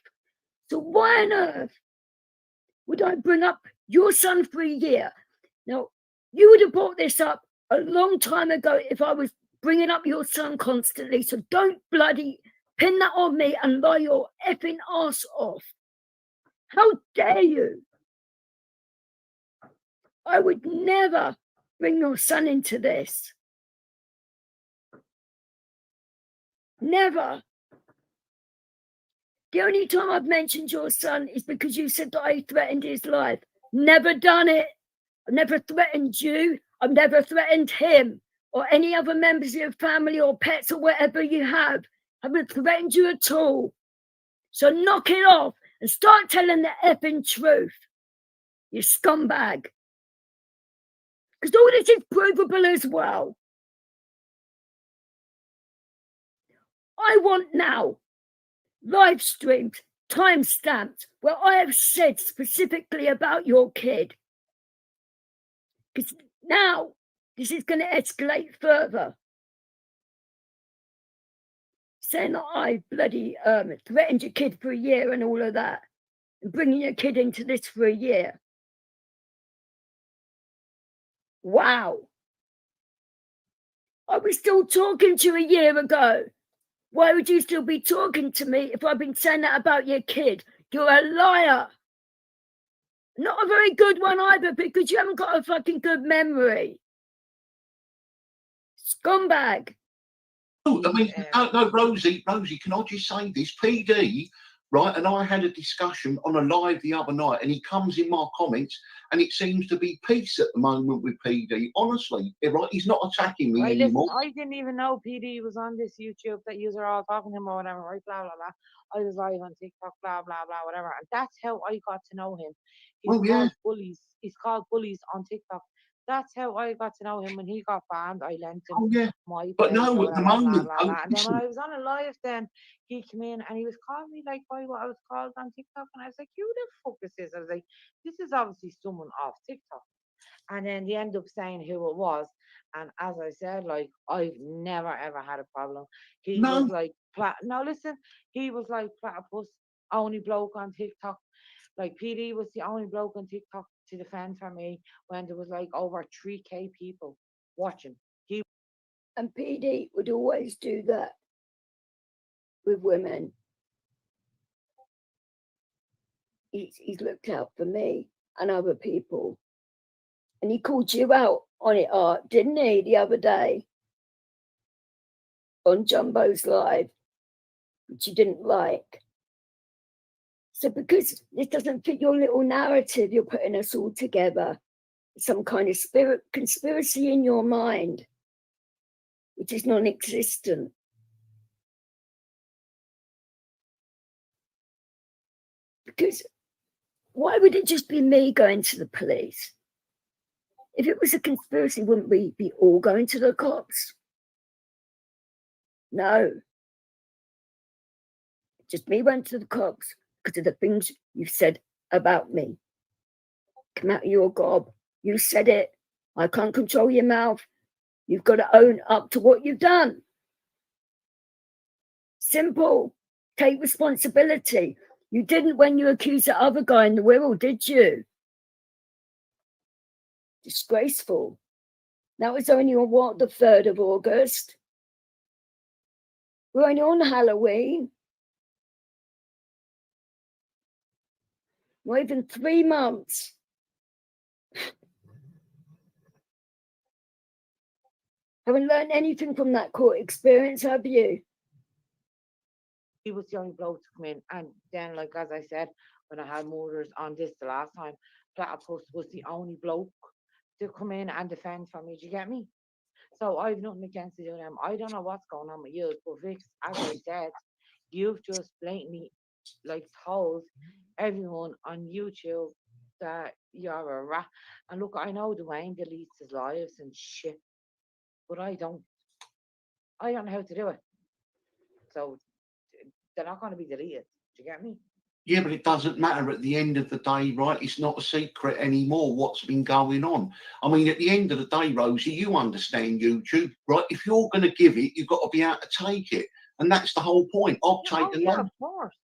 So why on earth would I bring up your son for a year? Now, you would have brought this up a long time ago if I was bringing up your son constantly. So don't bloody pin that on me and lie your effing ass off. How dare you? I would never bring your son into this. Never. The only time I've mentioned your son is because you said that I threatened his life. Never done it. I've never threatened you. I've never threatened him or any other members of your family or pets or whatever you have. I haven't threatened you at all. So knock it off and start telling the effing truth, you scumbag. Because all this is provable as well. I want now live streams, timestamps, where I have said specifically about your kid. Because now this is going to escalate further. Saying that I bloody threatened your kid for a year and all of that. And bringing your kid into this for a year. Wow. I was still talking to you a year ago. Why would you still be talking to me if I've been saying that about your kid? You're a liar. Not a very good one either, because you haven't got a fucking good memory. Scumbag. No, I mean, no, Rosie, can I just say this? PD, right, and I had a discussion on a live the other night, and he comes in my comments, and it seems to be peace at the moment with PD. Honestly, right, he's not attacking me anymore. Listen, I didn't even know PD was on this YouTube that you are all talking to him or whatever, right? Blah blah blah. I was live on TikTok, blah blah blah, whatever, and that's how I got to know him. He's bullies. He's called bullies on TikTok. That's how I got to know him. When he got banned, I lent him my But page no, or at the whatever, moment, blah, blah, blah. And then when I was on a live, then he came in and he was calling me like by what I was called on TikTok, and I was like, "Who the fuck is this?" I was like, "This is obviously someone off TikTok." And then they end up saying who it was. And as I said, like, I've never ever had a problem. He was like, now listen, he was like platypus, only bloke on TikTok. Like PD was the only bloke on TikTok to defend for me when there was like over 3K people watching. And PD would always do that with women. He's looked out for me and other people. And he called you out on it, Art, didn't he, the other day? On Jumbo's live, which you didn't like. So because this doesn't fit your little narrative, you're putting us all together. Some kind of conspiracy in your mind, which is non-existent. Because why would it just be me going to the police? If it was a conspiracy, wouldn't we be all going to the cops? No. Just me went to the cops because of the things you've said about me. Come out of your gob. You said it. I can't control your mouth. You've got to own up to what you've done. Simple. Take responsibility. You didn't when you accused the other guy in the Wirral, did you? Disgraceful. That was only on what, the 3rd of August? We're only on Halloween. Not even 3 months. Haven't learned anything from that court experience, have you? He was the only bloke to come in. And then, like, as I said, when I had murders on this the last time, platypus was the only bloke to come in and defend for me. Do you get me? So I've nothing against the them. I don't know what's going on with you, but Vix, as I said, you've just blatantly like told everyone on YouTube that you're a rat. And look, I know Dwayne deletes his lives and shit, but I don't. I don't know how to do it. So they're not going to be deleted. Do you get me? Yeah, but it doesn't matter at the end of the day, right? It's not a secret anymore what's been going on. I mean, at the end of the day, Rosie, you understand YouTube, right? If you're going to give it, you've got to be able to take it. And that's the whole point. Yeah, of course.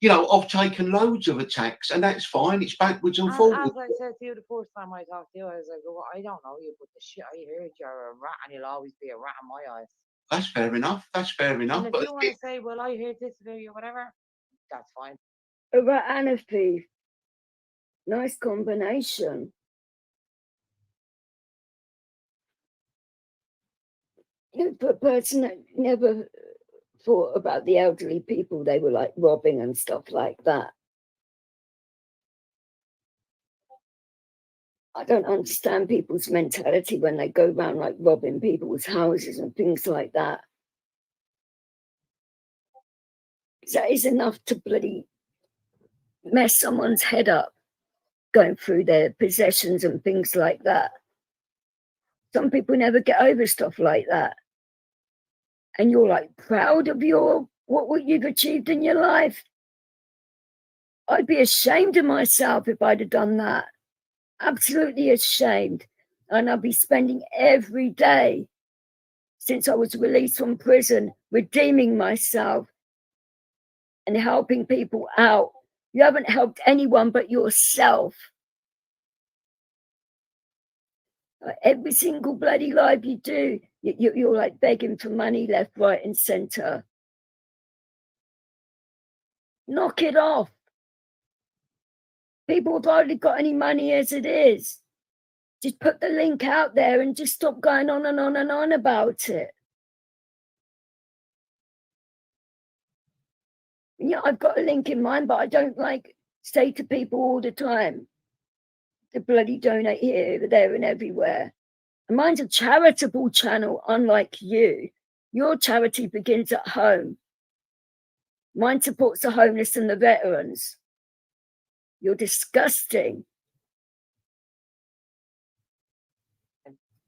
You know, I've taken loads of attacks, and that's fine. It's backwards and forwards. As I said to you the first time I talked to you, I was like, well, I don't know you, but the shit I heard, you're a rat, and you'll always be a rat in my eyes. That's fair enough. That's fair enough. And if But you want to say, well, I heard this about you, whatever, that's fine. A rat and a thief. Nice combination. The person that never thought about the elderly people they were like robbing and stuff like that. I don't understand people's mentality when they go around like robbing people's houses and things like that. That is enough to bloody mess someone's head up, going through their possessions and things like that. Some people never get over stuff like that. And you're like proud of what you've achieved in your life. I'd be ashamed of myself if I'd have done that. Absolutely ashamed. And I'll be spending every day since I was released from prison redeeming myself and helping people out. You haven't helped anyone but yourself. Every single bloody live you do, you're like begging for money left, right, and center. Knock it off. People have hardly got any money as it is. Just put the link out there and just stop going on and on and on about it. Yeah, I've got a link in mind, but I don't like say to people all the time to bloody donate here, there, and everywhere. And mine's a charitable channel, unlike you. Your charity begins at home. Mine supports the homeless and the veterans. You're disgusting.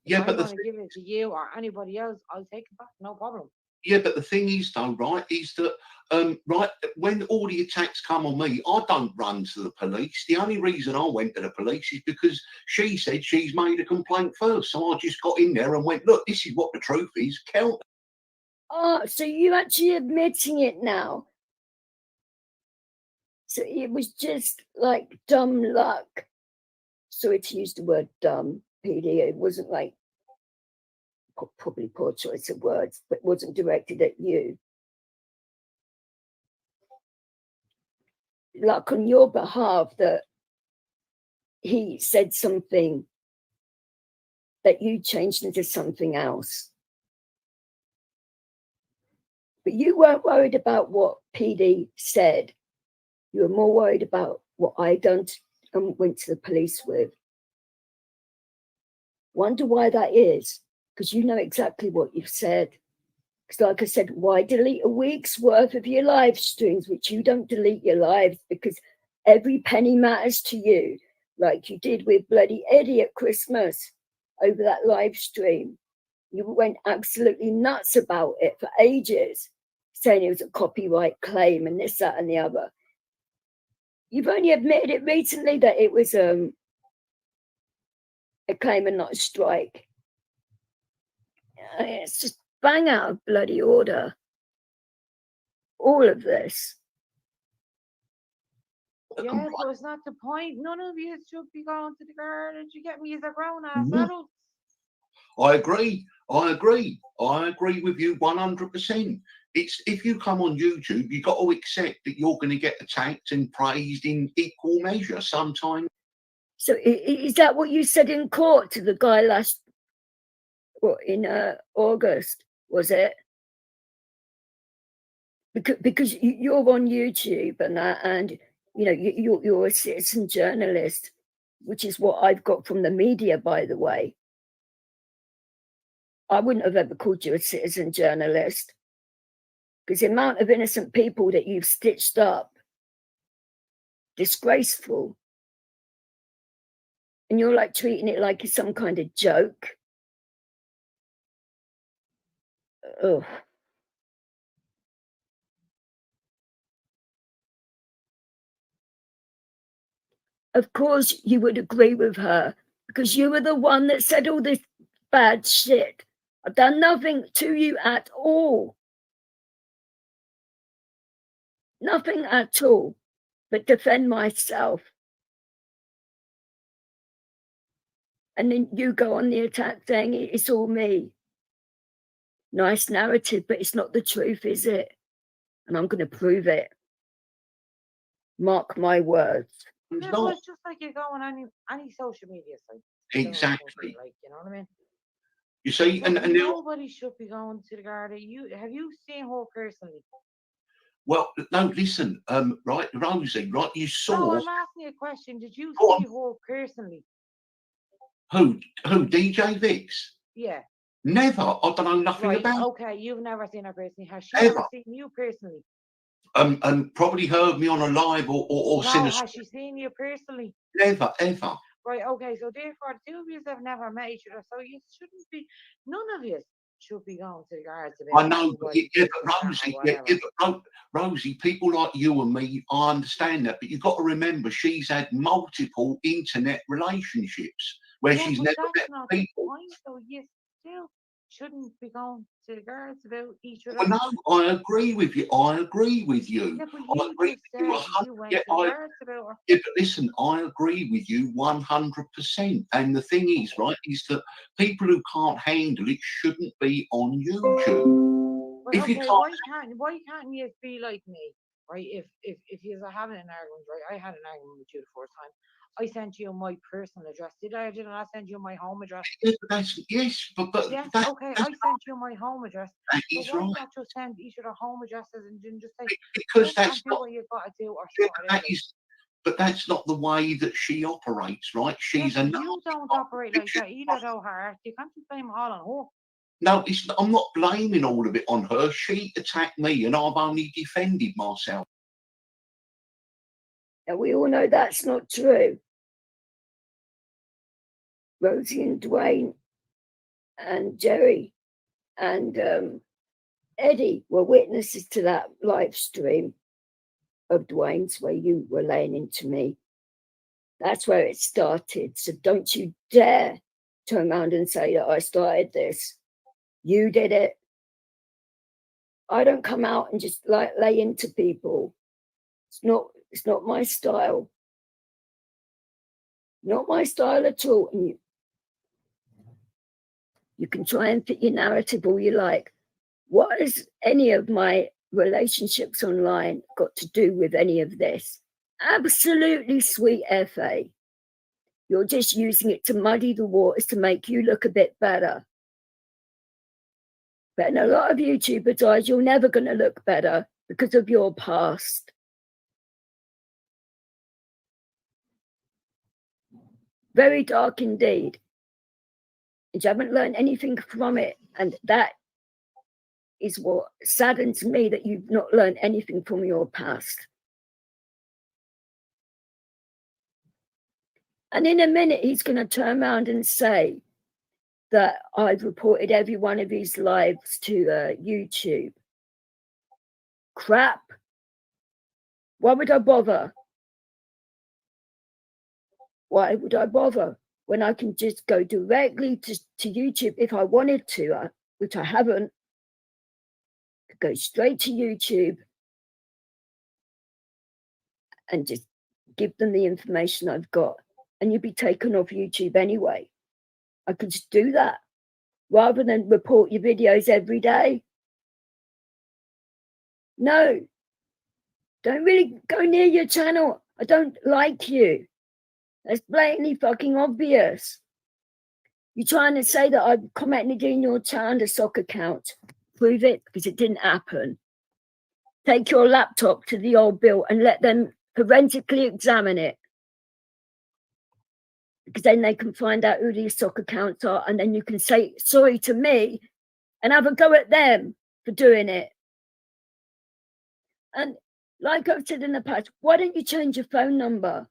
Yeah, if but I want to give it to you or anybody else, I'll take it back, no problem. Yeah, but the thing is, though, right, is that, right, when all the attacks come on me, I don't run to the police. The only reason I went to the police is because she said she's made a complaint first. So I just got in there and went, look, this is what the truth is. Count. Oh, so you're actually admitting it now. So it was just like dumb luck. Sorry to use the word dumb, PD. It wasn't like, probably poor choice of words, but it wasn't directed at you. Luck on your behalf that he said something that you changed into something else. But you weren't worried about what PD said. You were more worried about what I done and went to the police with. Wonder why that is, because you know exactly what you've said. Because like I said, why delete a week's worth of your live streams, which you don't delete your lives because every penny matters to you, like you did with bloody Eddie at Christmas over that live stream. You went absolutely nuts about it for ages, saying it was a copyright claim and this, that, and the other. You've only admitted it recently that it was a claim and not a strike. It's just bang out of bloody order. All of this. Yeah, but it's not the point. None of you should be going to the garden. You get me as a grown-ass adult. I agree with you 100%. It's if you come on YouTube, you've got to accept that you're going to get attacked and praised in equal measure sometimes. So is that what you said in court to the guy in August, was it? Because you're on YouTube and that, and You know, you're a citizen journalist, which is what I've got from the media, by the way. I wouldn't have ever called you a citizen journalist, because the amount of innocent people that you've stitched up, disgraceful. And you're like treating it like it's some kind of joke. Ugh. Of course you would agree with her, because you were the one that said all this bad shit. I've done nothing to you at all. Nothing at all, but defend myself. And then you go on the attack saying it's all me. Nice narrative, but it's not the truth, is it? And I'm going to prove it. Mark my words. Yeah, but it's just like you go on any social media site. Exactly. Like, you know what I mean? You see, and nobody should be going to the garden. Have you seen her personally? Well, no, listen, right, Rosie, right, you saw. No, I'm asking you a question. Did you see her personally? Who, DJ Vix? Yeah. Never. I don't know nothing about. Okay, you've never seen her personally. Has she ever seen you personally? And probably heard me on a live or no, seen a. Has she seen you personally? Never, ever. Right, okay, so therefore the two of you have never met each other, so you shouldn't be, none of you should be going to the guards. I know, but Rosie, people like you and me, I understand that, but you've got to remember she's had multiple internet relationships where she's never met people. So you still shouldn't be going to the guards about each other. Well, no, I agree with you. Yeah, but you went to the guards about her. Yeah, but listen, I agree with you 100%. And the thing is, right, is that people who can't handle it shouldn't be on YouTube. Well, okay, why can't you be like me, right? If you're having an argument, right? I had an argument with you the first time. I sent you my personal address. Did I or did I not send you my home address? Yes, but yes, okay, I sent you my home address. That is right. Why not just send each other home addresses and just say, because that's not what you've got to do, or but that's not the way that she operates, right? She's a. You don't operate like that either, though, Hart. You can't just blame it all on her. No, I'm not blaming all of it on her. She attacked me, and I've only defended myself. And we all know that's not true. Rosie and Dwayne and Jerry and Eddie were witnesses to that live stream of Dwayne's where you were laying into me. That's where it started. So don't you dare turn around and say that I started this. You did it. I don't come out and just like lay into people. It's not my style. Not my style at all. And you can try and fit your narrative all you like. What has any of my relationships online got to do with any of this? Absolutely sweet FA. You're just using it to muddy the waters to make you look a bit better. But in a lot of YouTubers' eyes, you're never going to look better because of your past. Very dark indeed. And you haven't learned anything from it. And that is what saddens me, that you've not learned anything from your past. And in a minute, he's going to turn around and say that I've reported every one of his lives to YouTube. Crap. Why would I bother? Why would I bother when I can just go directly to YouTube if I wanted to, which I haven't? Go straight to YouTube and just give them the information I've got, and you'd be taken off YouTube anyway. I could just do that rather than report your videos every day. No, don't really go near your channel. I don't like you. That's blatantly fucking obvious. You're trying to say that I commented in your channel a sock account. Prove it, because it didn't happen. Take your laptop to the old bill and let them forensically examine it. Because then they can find out who these stock accounts are, and then you can say sorry to me and have a go at them for doing it. And like I've said in the past, why don't you change your phone number?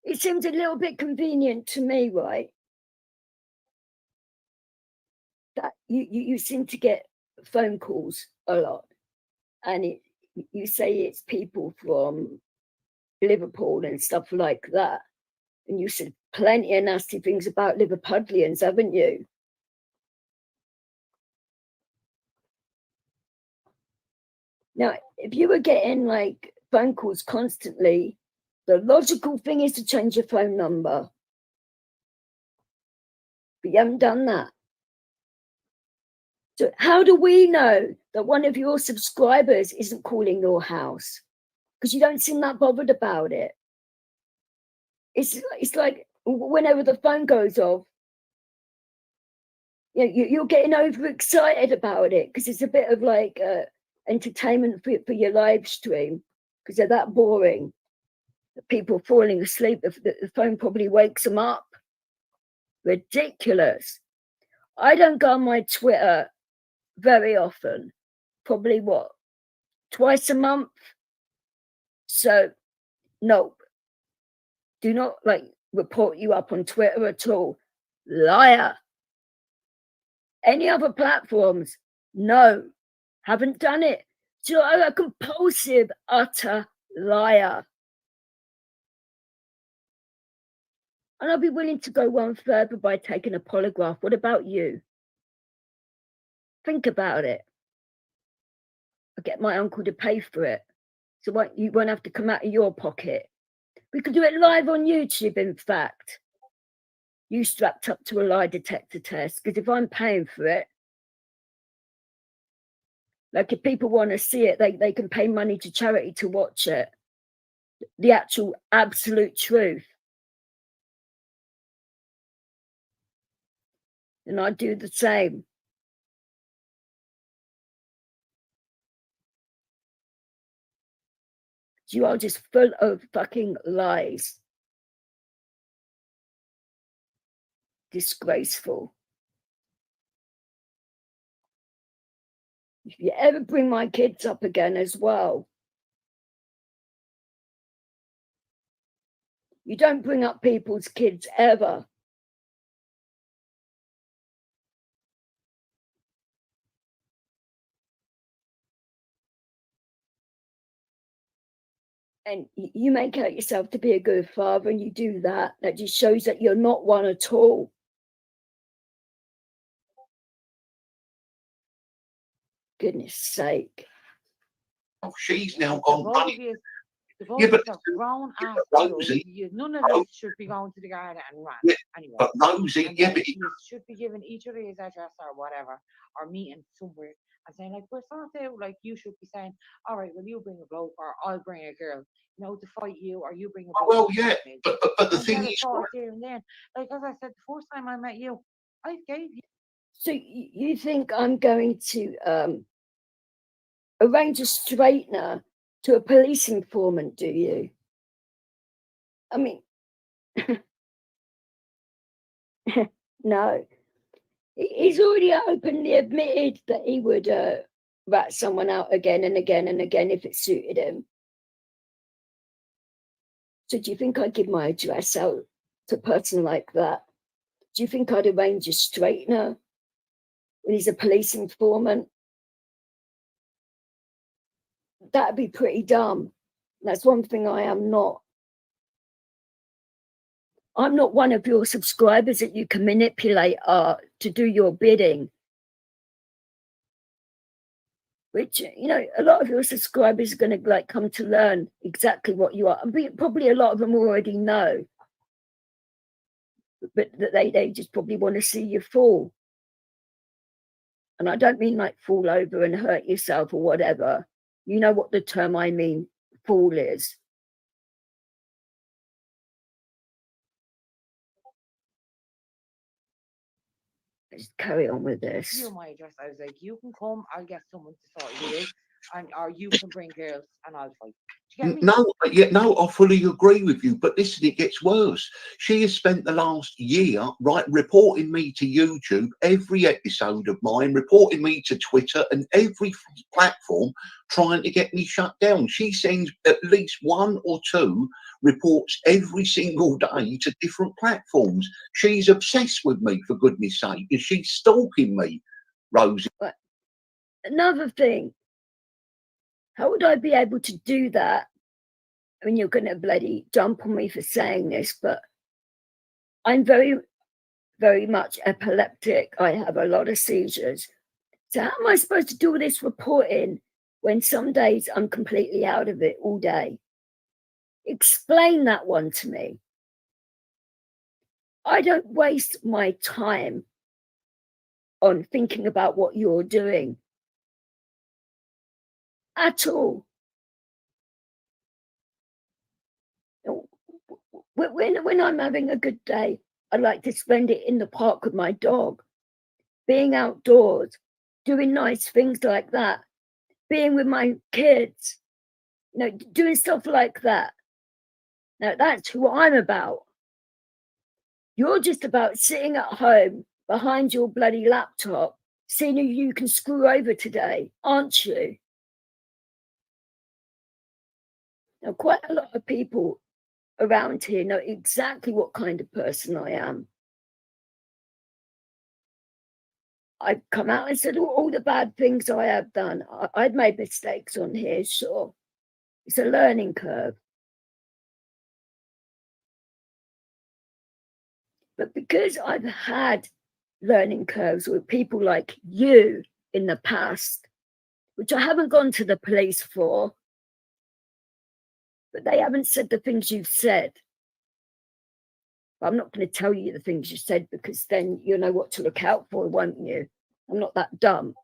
It seems a little bit convenient to me, right? That you seem to get phone calls a lot, and you say it's people from Liverpool and stuff like that. And you said plenty of nasty things about Liverpudlians, haven't you? Now, if you were getting like phone calls constantly, the logical thing is to change your phone number. But you haven't done that. So how do we know that one of your subscribers isn't calling your house? Because you don't seem that bothered about it. It's like whenever the phone goes off, you're getting overexcited about it because it's a bit of like entertainment for your live stream, because they're that boring. People falling asleep, the phone probably wakes them up. Ridiculous. I don't go on my Twitter very often, probably twice a month. So no, do not report you up on Twitter at all. Liar. Any other platforms? No, haven't done it. So you're a compulsive, utter liar. And I'll be willing to go one further by taking a polygraph. What about you? Think about it. I'll get my uncle to pay for it. So you won't have to come out of your pocket. We could do it live on YouTube, in fact. You strapped up to a lie detector test, because if I'm paying for it, like if people want to see it, they can pay money to charity to watch it. The actual absolute truth. And I do the same. You are just full of fucking lies. Disgraceful. If you ever bring my kids up again as well, you don't bring up people's kids ever. And you make out yourself to be a good father, and you do that. That just shows that you're not one at all. Goodness sake. Oh, she's now gone running. The both Yeah, of but- us are grown ass Rosie- none of us should be going to the garden and run. Yeah, Anyway. But Rosie, And yeah, then but you should be giving each other his address or whatever, or meeting somewhere and saying, like, we're sorted out. Like, you should be saying, all right, well, you bring a bloke or I'll bring a girl, to fight you, or you bring a bloke. well, to yeah, fight me. but the And thing get it is, sorted there and then. Like, as I said, the first time I met you, I gave you. So you think I'm going to arrange a straightener to a police informant, do you? I mean, no. He's already openly admitted that he would rat someone out again and again and again if it suited him. So do you think I'd give my address out to a person like that? Do you think I'd arrange a straightener when he's a police informant? That'd be pretty dumb. That's one thing I am not. I'm not one of your subscribers that you can manipulate to do your bidding. Which, a lot of your subscribers are going to come to learn exactly what you are. And probably a lot of them already know. But they just probably want to see you fall. And I don't mean fall over and hurt yourself or whatever. You know what the term I mean, fall is. Let's carry on with this. You my address. I was like, you can come, I'll get someone to sort you out. and or you can bring girls and I'll fight. Do you get me? No, I fully agree with you. But listen, it gets worse. She has spent the last year, right, reporting me to YouTube, every episode of mine, reporting me to Twitter and every platform, trying to get me shut down. She sends at least 1 or 2 reports every single day to different platforms. She's obsessed with me, for goodness sake, and she's stalking me, Rosie. But another thing, how would I be able to do that? I mean, you're going to bloody jump on me for saying this, but I'm very, very much epileptic. I have a lot of seizures. So how am I supposed to do all this reporting when some days I'm completely out of it all day? Explain that one to me. I don't waste my time on thinking about what you're doing at all. When I'm having a good day, I like to spend it in the park with my dog, being outdoors, doing nice things like that, being with my kids, doing stuff like that. Now, that's who I'm about. You're just about sitting at home behind your bloody laptop, seeing who you can screw over today, aren't you? Now, quite a lot of people around here know exactly what kind of person I am. I've come out and said all the bad things I have done. I've made mistakes on here, sure. It's a learning curve. But because I've had learning curves with people like you in the past, which I haven't gone to the police for, but they haven't said the things you've said. I'm not going to tell you the things you said because then you'll know what to look out for, won't you? I'm not that dumb.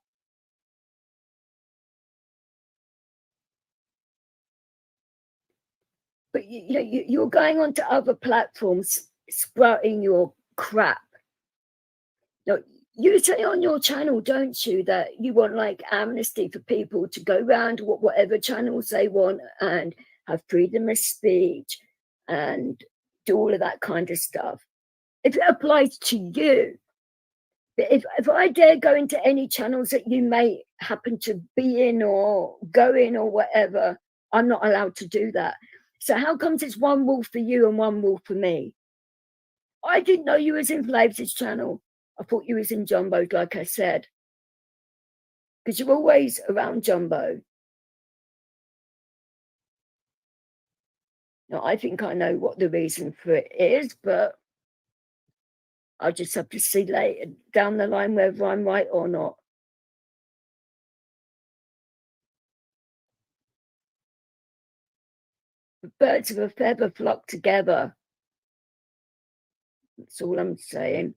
But you're going onto other platforms, sprouting your crap. Now, you say on your channel, don't you, that you want like amnesty for people to go around whatever channels they want and have freedom of speech and do all of that kind of stuff. If it applies to you, if I dare go into any channels that you may happen to be in or go in or whatever, I'm not allowed to do that. So how comes it's one rule for you and one rule for me? I didn't know you was in Flav's channel. I thought you was in Jumbo's, like I said. Because you're always around Jumbo. Now, I think I know what the reason for it is, but I'll just have to see later down the line whether I'm right or not. The birds of a feather flock together. That's all I'm saying.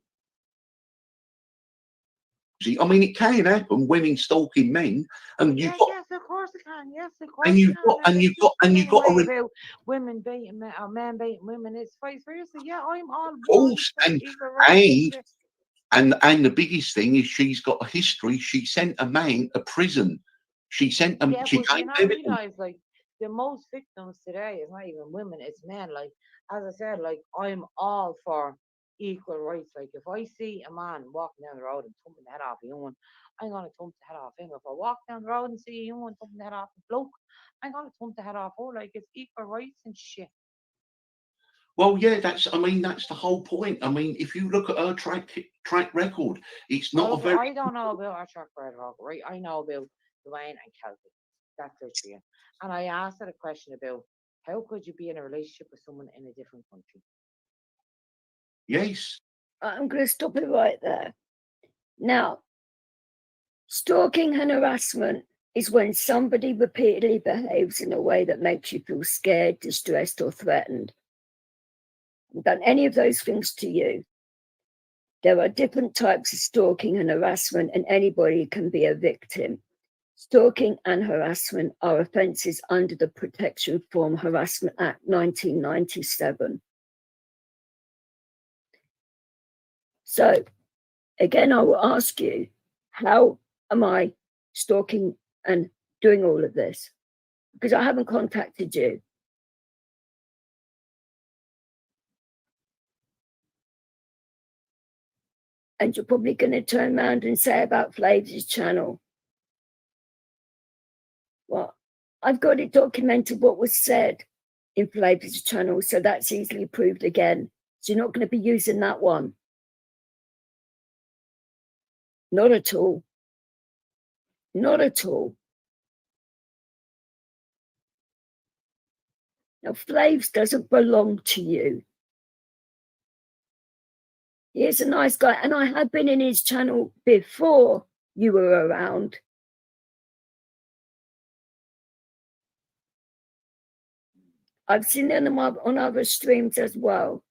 I mean, it can happen, women stalking men, and you've got. Yes, of course it can. Yes, of course. And you've got to about women baiting men or men baiting women. It's vice versa. Yeah, I'm all. Course, and the biggest thing is she's got a history. She sent a man to prison. She sent him. Yeah, but you not realize like the most victims today is not even women, it's men. Like as I said, like I'm all for equal rights. Like if I see a man walking down the road and thumping the head off a human, I'm gonna thump the head off him. If I walk down the road and see a human thumping the head off a bloke, I'm gonna thump the head off her. Like it's equal rights and shit. Well, yeah, that's the whole point. I mean, if you look at her track record, it's not a very. I don't know about her track record, right? I know about Dwayne and Celtic. That's literally it. And I asked her a question about how could you be in a relationship with someone in a different country? Yes. I'm going to stop it right there. Now, stalking and harassment is when somebody repeatedly behaves in a way that makes you feel scared, distressed, or threatened. I haven't done any of those things to you. There are different types of stalking and harassment, and anybody can be a victim. Stalking and harassment are offences under the Protection from Harassment Act 1997. So, again, I will ask you, how am I stalking and doing all of this? Because I haven't contacted you. And you're probably going to turn around and say about Flav's channel, well, I've got it documented what was said in Flav's channel, so that's easily proved again. So you're not going to be using that one. Not at all. Not at all. Now, Flav's doesn't belong to you. He's a nice guy, and I have been in his channel before you were around. I've seen them on other streams as well.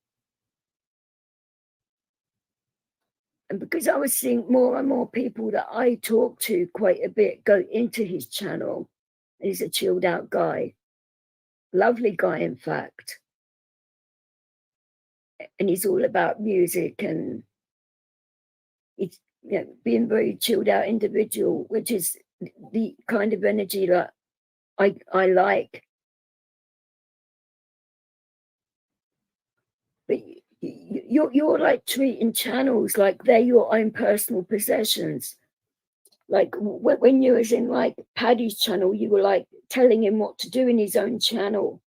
And because I was seeing more and more people that I talk to quite a bit go into his channel, he's a chilled out guy. Lovely guy, in fact. And he's all about music, and he's, you know, being very chilled out individual, which is the kind of energy that I like. But you're like treating channels like they're your own personal possessions. Like when you was in like Paddy's channel, you were like telling him what to do in his own channel.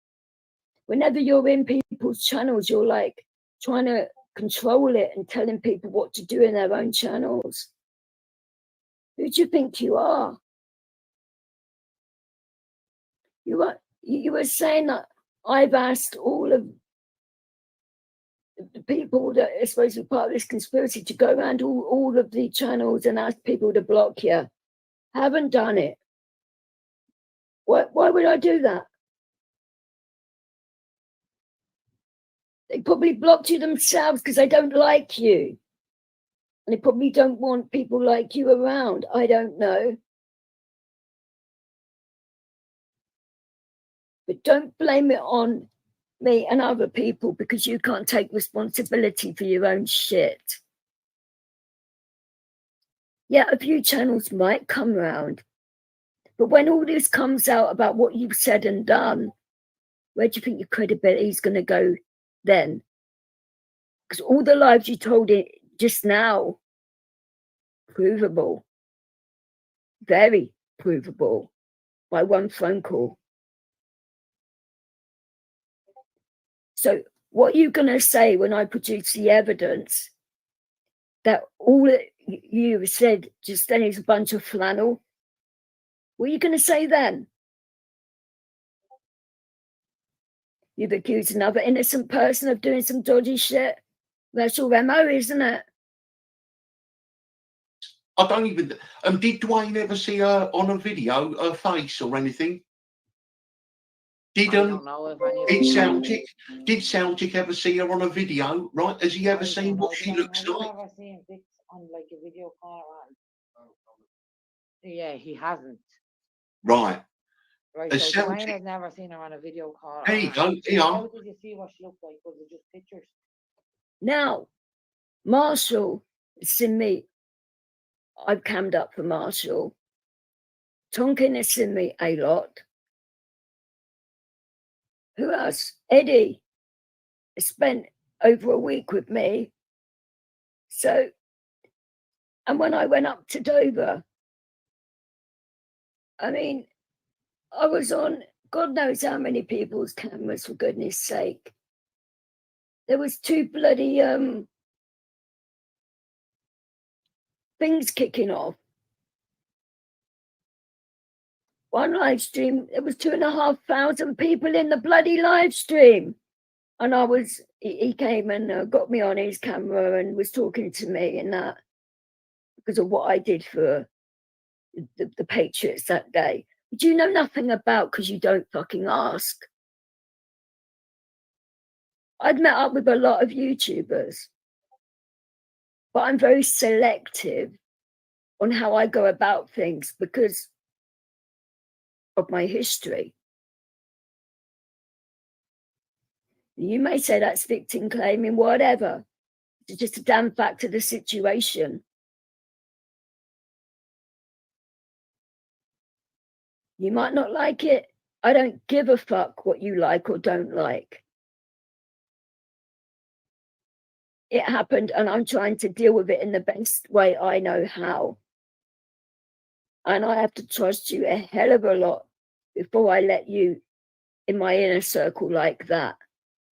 Whenever you're in people's channels, you're like trying to control it and telling people what to do in their own channels. Who do you think you are? You were saying that I've asked all of the people that are supposed to be part of this conspiracy to go around all of the channels and ask people to block you. Haven't done it. Why would I do that? They probably blocked you themselves because they don't like you. And they probably don't want people like you around. I don't know. But don't blame it on me and other people because you can't take responsibility for your own shit. Yeah, a few channels might come round. But when all this comes out about what you've said and done, where do you think your credibility is going to go then? Because all the lies you told it just now, provable. Very provable by one phone call. So what are you going to say when I produce the evidence that all that you said just then is a bunch of flannel? What are you going to say then? You've accused another innocent person of doing some dodgy shit. That's your MO, isn't it? I don't even. Did Dwayne ever see her on a video, her face or anything? Did Celtic ever see her on a video? Right? Has he ever seen what she looks like? I've never seen pics on like a video call. Yeah, he hasn't. Right. Right, Has so Celtic... Dwayne has never seen her on a video call. There you go. Here. How did you see what she looked like? Was it just pictures? Now, Marshall, seen me. I've cammed up for Marshall. Tonkin has seen me a lot. Who else? Eddie spent over a week with me. So, and when I went up to Dover, I mean, I was on God knows how many people's cameras, for goodness sake. There was 2 bloody things kicking off. One live stream, there was 2,500 people in the bloody live stream. And he came and got me on his camera and was talking to me and that because of what I did for the Patriots that day. But you know nothing about because you don't fucking ask. I'd met up with a lot of YouTubers, but I'm very selective on how I go about things because of my history. You may say that's victim claiming, whatever. It's just a damn fact of the situation. You might not like it. I don't give a fuck what you like or don't like. It happened, and I'm trying to deal with it in the best way I know how. And I have to trust you a hell of a lot before I let you in my inner circle like that.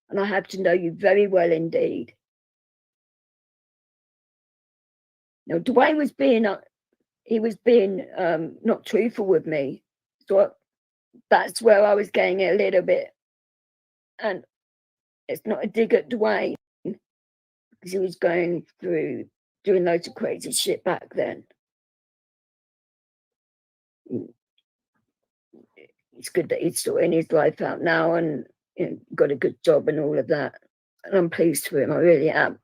And I have to know you very well indeed. Now, Dwayne was being not truthful with me. So that's where I was getting it a little bit. And it's not a dig at Dwayne, because he was going through doing loads of crazy shit back then. It's good that he's sorting his life out now and got a good job and all of that. And I'm pleased for him, I really am.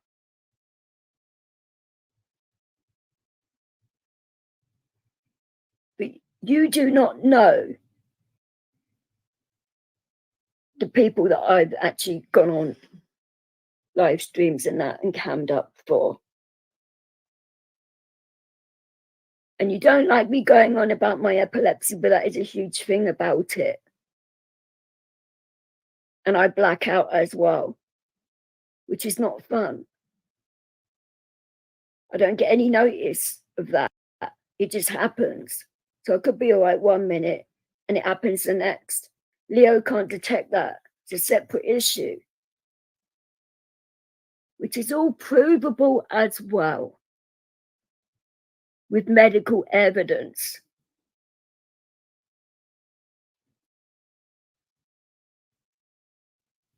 But you do not know the people that I've actually gone on live streams and that and cammed up for. And you don't like me going on about my epilepsy, but that is a huge thing about it. And I black out as well, which is not fun. I don't get any notice of that. It just happens. So I could be all right 1 minute and it happens the next. Leo can't detect that. It's a separate issue, which is all provable as well with medical evidence.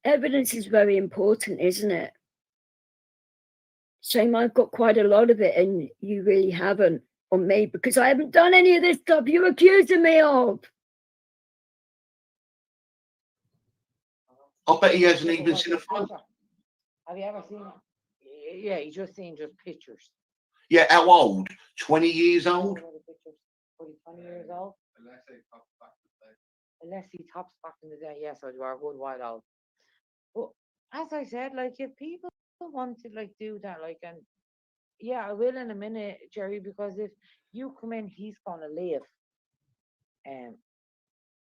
Evidence is very important, isn't it? Shame I've got quite a lot of it and you really haven't on me, because I haven't done any of this stuff you're accusing me of. I bet he hasn't even seen a front. Have you ever seen it? Yeah, he's just seen just pictures. Yeah, how old? 20 years old? 20 years old. Unless he tops back in the day, yes, I do. A good while old. But as I said, like, if people want to like do that, like, and yeah, I will in a minute, Jerry, because if you come in, he's gonna leave.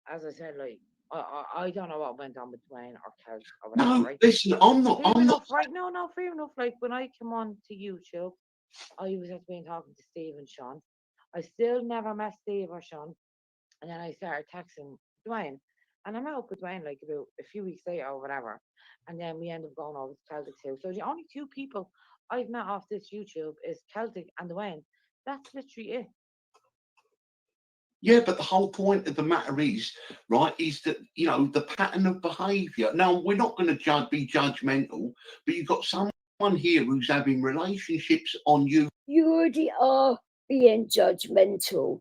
As I said, like, I don't know what went on with Dwayne or Kel or whatever, No, right? listen, I'm not. Right? No, fair enough. Like, when I come on to YouTube, I was just been talking to Steve and Sean. I still never met Steve or Sean. And then I started texting Dwayne. And I met up with Dwayne like about a few weeks later or whatever. And then we ended up going over to Celtic too. So the only two people I've met off this YouTube is Celtic and Dwayne. That's literally it. Yeah, but the whole point of the matter is, right, is that, you know, the pattern of behaviour. Now, we're not going to be judgmental, but you've got someone here who's having relationships on you. You already are being judgmental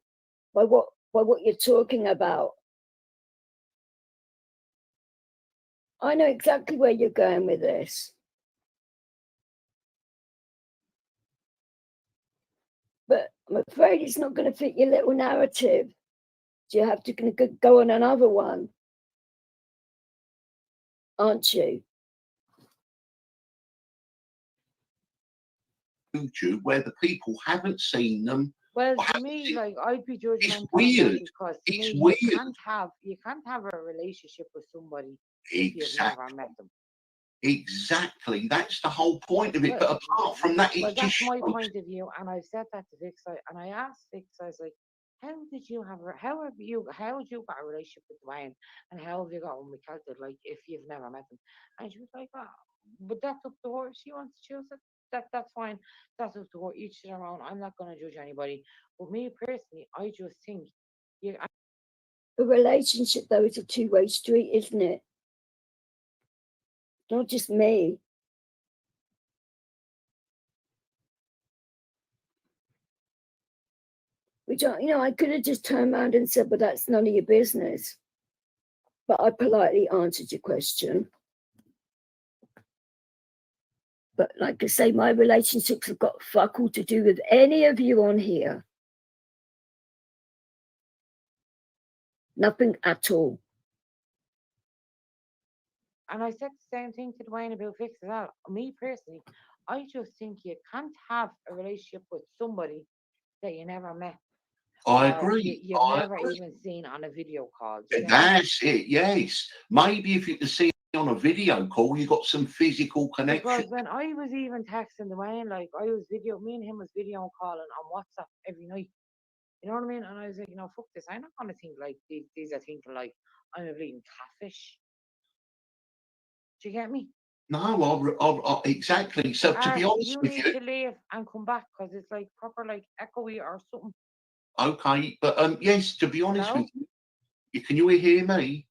by what you're talking about. I know exactly where you're going with this. But I'm afraid it's not going to fit your little narrative. So you have to go on another one, aren't you? YouTube where the people haven't seen them. Well, to me, like, I'd be judgmental. It's weird. Because to It's me, weird. you can't have a relationship with somebody if you've never met them. Exactly. That's the whole point of it. Well, but apart from that, well, it's that's just my point of view, and I've said that to Vix. And I asked Vix, I was like, how had you got a relationship with Dwayne, and how have you got one with Celtic, like, if you've never met them? And she was like, oh, but that's up to her. She wants to choose it. That's fine. That's up to her. Each to their own. I'm not going to judge anybody. But me personally, I just think a relationship, though, is a two-way street, isn't it? Not just me. Which, I could have just turned around and said, but that's none of your business. But I politely answered your question. But like I say, my relationships have got fuck all to do with any of you on here. Nothing at all. And I said the same thing to Dwayne about Vix as well. Me personally, I just think you can't have a relationship with somebody that you never met. I Or agree. you've I never agree. even seen on a video call. Do you get me? That's it. Yes. Maybe if you can see on a video call, you got some physical connection. Because when I was even texting Dwayne, like I was me and him was video calling on WhatsApp every night. You know what I mean? And I was like, fuck this. I'm not gonna think like these are thinking like I'm a bleeding catfish. Do you get me? No, exactly. So to be honest you with need you, to leave and come back because it's like proper like echoey or something. okay, but yes, to be honest Hello? with you, can you hear me?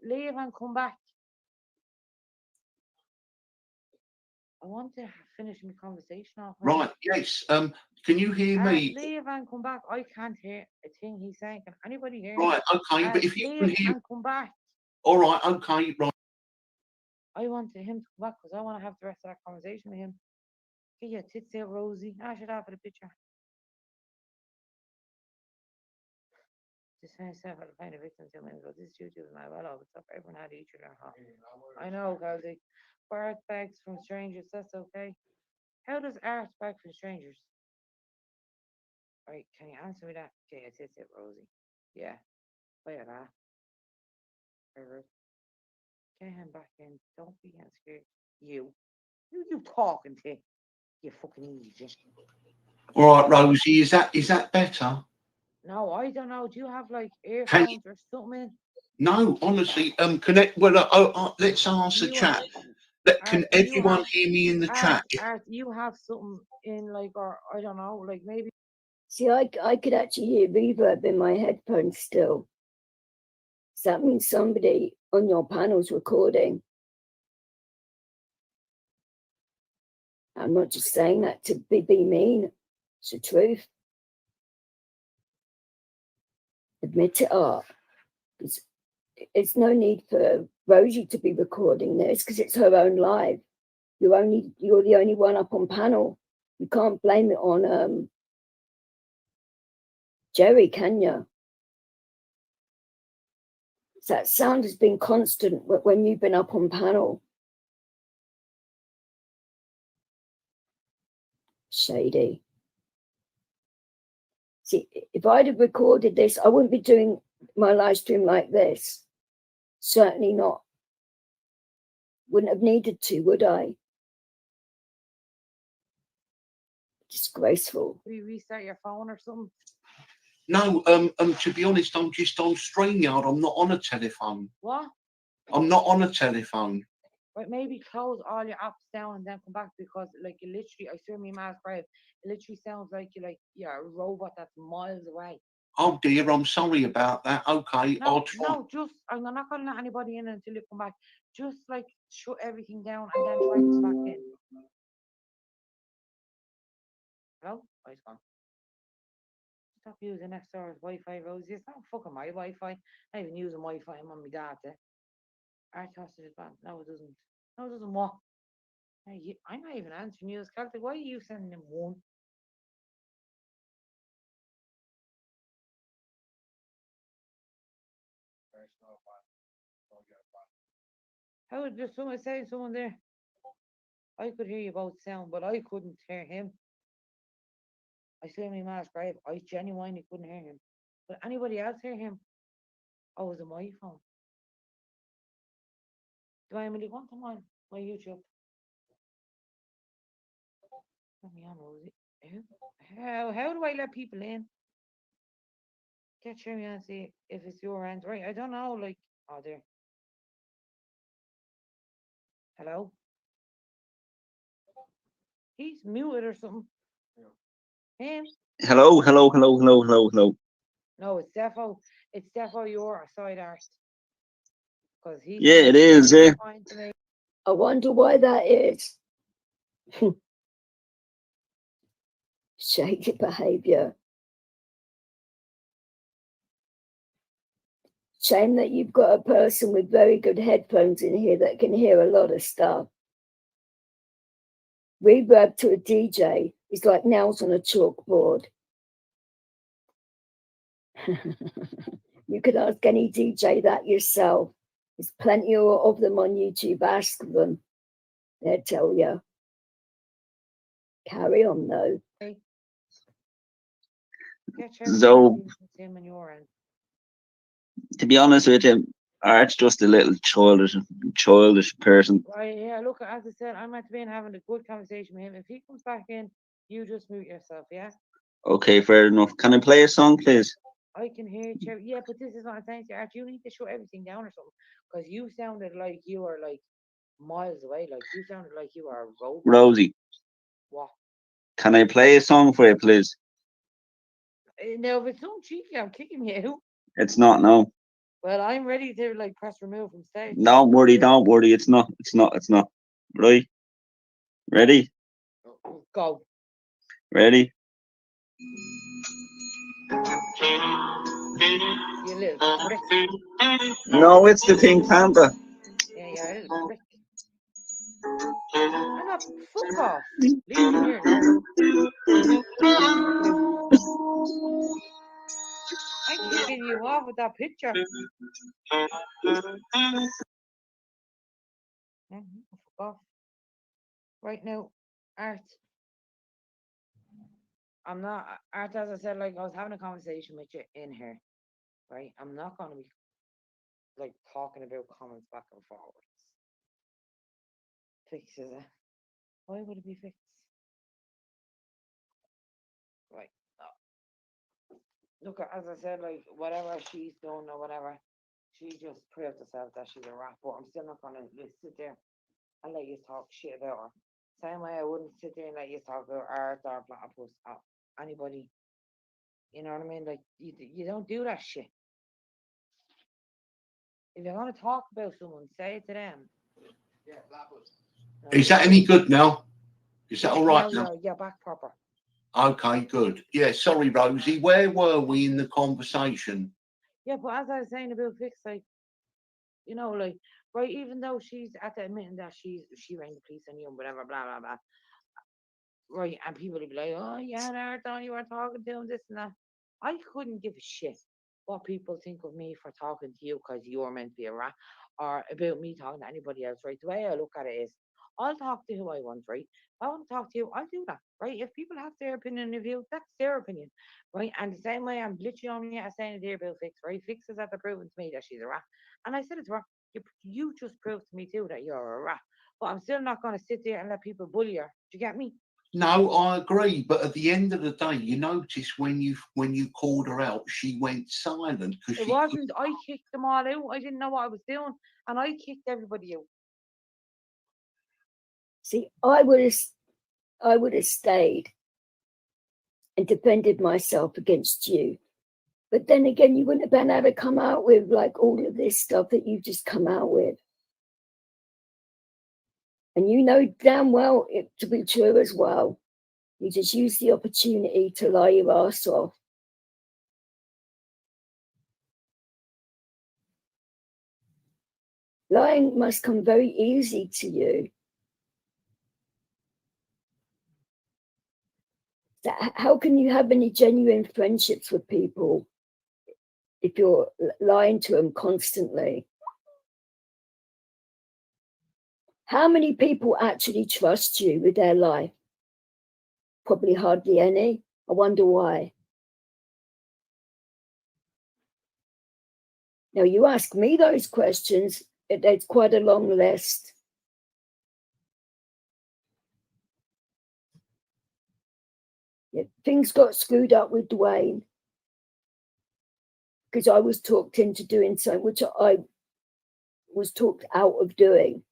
Leave and come back. I want to finish my conversation off. Right. Yes. Can you hear me? Leave and come back. I can't hear a thing he's saying. Can anybody hear? Right. Okay. But if you can leave hear, and come back. all right. Okay. Right. I want him to come back because I want to have the rest of that conversation with him. Get your tits out, Rosie. I should have the picture. Just saying stuff at the kind of victims to me. This YouTube is my well over top. Everyone had each other. Huh? I know, Kelsey. Art bags from strangers, that's okay. How does art bag from strangers? Right, can you answer me that? Okay, it's it, Rosie. Yeah. Play it that. Get him back in. Don't be scared. You talking to? You fucking idiot. All right, Rosie. Is that better? No, I don't know. Do you have like earphones or something? No, honestly. Connect. Well, let's ask the chat. Can everyone hear me in the chat? You have something in like, or I don't know, like maybe. See, I could actually hear reverb in my headphones still. So that means somebody on your panel's recording. I'm not just saying that to be mean. It's the truth. Admit it, Art. It's no need for Rosie to be recording this because it's her own live. You're the only one up on panel. You can't blame it on Jerry, can you? So that sound has been constant when you've been up on panel. Shady. See, if I'd have recorded this, I wouldn't be doing my live stream like this. Certainly not. Wouldn't have needed to, would I? Disgraceful. Will you restart your phone or something? No, to be honest, I'm just on StreamYard. I'm not on a telephone. What? I'm not on a telephone. But maybe close all your apps down and then come back because, like, you literally, I swear, me mask right. It literally sounds like you're a robot that's miles away. Oh dear, I'm sorry about that. Okay, I'll try. No, just I'm not gonna let anybody in until you come back. Just like shut everything down and then try to come back in. Hello? Oh, it's gone. Stop using next door's Wi-Fi, Rosie. It's not fucking my Wi-Fi. I'm even using Wi-Fi. I'm on my dad's. Our hostage is banned. No, it doesn't. No, it doesn't what? I'm not even answering you. Celtic, why are you sending him one? How did someone say someone there? I could hear you both sound, but I couldn't hear him. I say my mask, right? I genuinely couldn't hear him. But anybody else hear him? Oh, it was my phone. Do I really want them on my YouTube? Let me on, Rosie. How do I let people in? Get sure and see if it's your end, right? I don't know, like, oh, there. Hello? He's muted or something. Him? Hello. No, it's defo your side art. Because he. Yeah, it is. Yeah. I wonder why that is. Shady behavior. Shame that you've got a person with very good headphones in here that can hear a lot of stuff. Reverb to a DJ is like nails on a chalkboard. You could ask any DJ that yourself. There's plenty of them on YouTube. Ask them. They'll tell you. Carry on, though. get So, him and your end. to be honest with you, Art's just a little childish person. Right, yeah, look, as I said, I'm at being having a good conversation with him. If he comes back in, you just mute yourself, yeah? Okay, fair enough. Can I play a song, please? I can hear you. Yeah, but this is what I'm saying to you, Art. You need to shut everything down or something. Because you sounded like you were like miles away. Like you sounded like you were a robot. Rosie, What? can I play a song for you, please? Now, if it's so cheeky, I'm kicking you. It's not, no. Well, I'm ready to like press remove from stage. Don't worry. It's not. Right? Ready? Go. Ready? You little prick. No, it's the Pink Panther. Yeah, you're a little prick. I'm not. Fuck off. Leave him here now. I'm kicking you off with that picture. Fuck off. Right now, Art. I'm not, Art, as I said, like I was having a conversation with you in here, right? I'm not going to be like talking about comments back and forwards. Fixes it. Why would it be fixed? Right. Look, as I said, like whatever she's done or whatever, she just proved herself that she's a rat. But I'm still not going to sit there and let you talk shit about her. Same way I wouldn't sit there and let you talk about Art or Platypus or anybody. You know what I mean? Like you don't do that shit. If you're going to talk about someone, say it to them. Yeah, is that any good now? Is that all right now? Yeah, back proper. Okay, good. Yeah, sorry, Rosie. Where were we in the conversation? Yeah, but as I was saying about Vix, like, you know, like, right, even though she's at the admitting that she rang the police on you and whatever, blah, blah, blah. Right, and people would be like, oh, yeah, I thought you were talking to him, this and that. I couldn't give a shit what people think of me for talking to you because you're meant to be a rat, or about me talking to anybody else, right? The way I look at it is, I'll talk to who I want, right? If I want to talk to you, I'll do that, right? If people have their opinion of you, that's their opinion, right? And the same way I'm literally only saying it here about Fix, right? Fix is after proving to me that she's a rat. And I said it to her, you just proved to me too that you're a rat. But I'm still not going to sit there and let people bully her. Do you get me? No, I agree. But at the end of the day, you notice when you called her out, she went silent because it wasn't. I kicked them all out. I didn't know what I was doing, and I kicked everybody out. See, I would have stayed and defended myself against you. But then again, you wouldn't have been able to come out with like all of this stuff that you've just come out with. And you know damn well it to be true as well. You just use the opportunity to lie your ass off. Lying must come very easy to you. How can you have any genuine friendships with people if you're lying to them constantly? How many people actually trust you with their life? Probably hardly any. I wonder why. Now, you ask me those questions, there's quite a long list. Yeah, things got screwed up with Dwayne because I was talked into doing something which I was talked out of doing.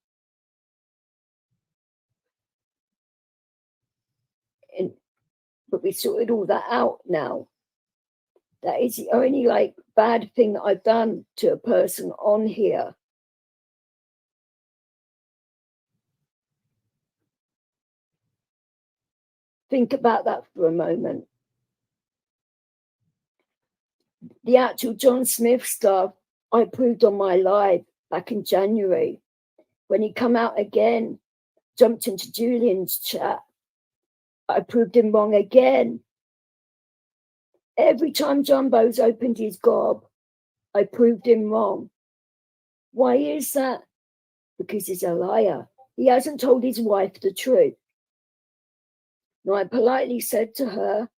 But we sorted all that out now. That is the only like bad thing that I've done to a person on here. Think about that for a moment. The actual John Smith stuff I proved on my live back in January. When he come out again, jumped into Julian's chat, I proved him wrong again. Every time Jumbo's opened his gob, I proved him wrong. Why is that? Because he's a liar. He hasn't told his wife the truth. Now, I politely said to her,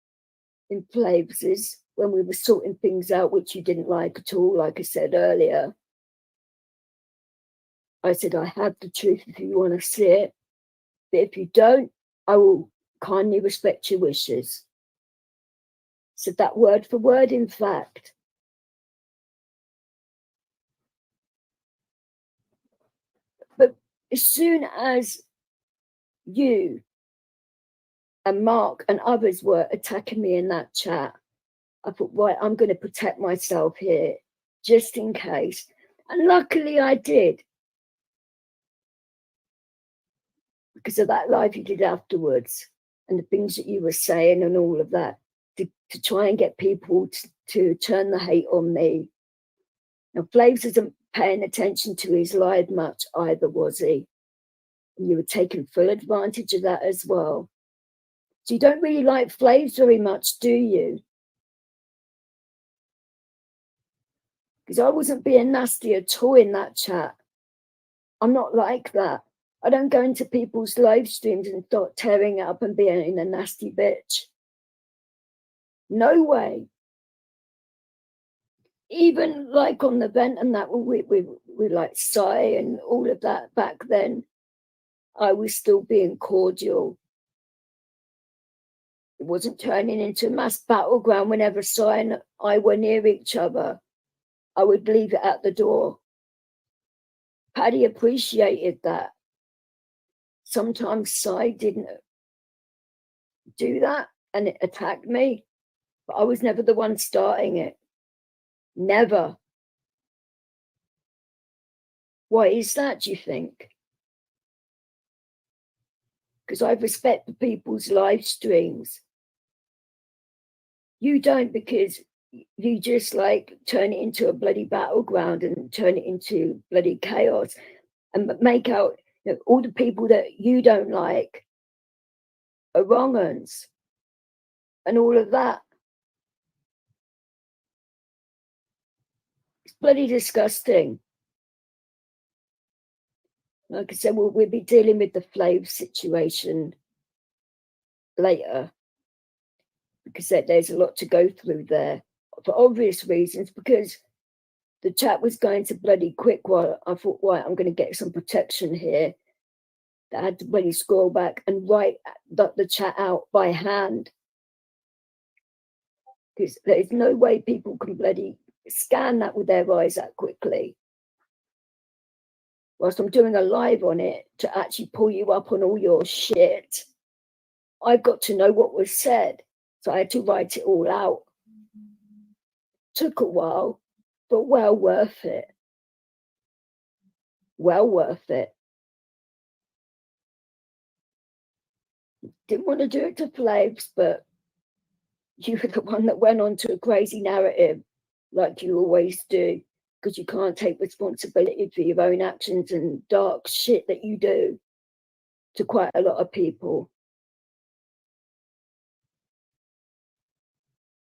in Flaves's when we were sorting things out, which you didn't like at all, like I said earlier. I said, I have the truth if you want to see it. But if you don't, I will kindly respect your wishes. Said that word for word, in fact. But as soon as you and Mark and others were attacking me in that chat, I thought, right, I'm going to protect myself here, just in case. And luckily I did. Because of that live you did afterwards and the things that you were saying and all of that, to try and get people to turn the hate on me. Now, Flaves isn't paying attention to his live much either, was he? And you were taking full advantage of that as well. So you don't really like Flaves very much, do you? Because I wasn't being nasty at all in that chat. I'm not like that. I don't go into people's live streams and start tearing it up and being a nasty bitch. No way. Even like on the vent and that, we like Sai and all of that back then, I was still being cordial. It wasn't turning into a mass battleground whenever Sai and I were near each other. I would leave it at the door. Paddy appreciated that. Sometimes Sai didn't do that and it attacked me, but I was never the one starting it. Never. Why is that, do you think? Because I respect the people's live streams. You don't, because you just like turn it into a bloody battleground and turn it into bloody chaos and make out, you know, all the people that you don't like are wrong uns and all of that. It's bloody disgusting. Like I said, we'll be dealing with the Flav situation later because there's a lot to go through there for obvious reasons, because the chat was going to bloody quick while I thought, right, I'm going to get some protection here. I had to bloody scroll back and write the chat out by hand because there's no way people can bloody scan that with their eyes that quickly. Whilst I'm doing a live on it to actually pull you up on all your shit, I've got to know what was said. So I had to write it all out. Took a while, but well worth it. Well worth it. Didn't want to do it to Flaves, but you were the one that went on to a crazy narrative, like you always do, because you can't take responsibility for your own actions and dark shit that you do to quite a lot of people.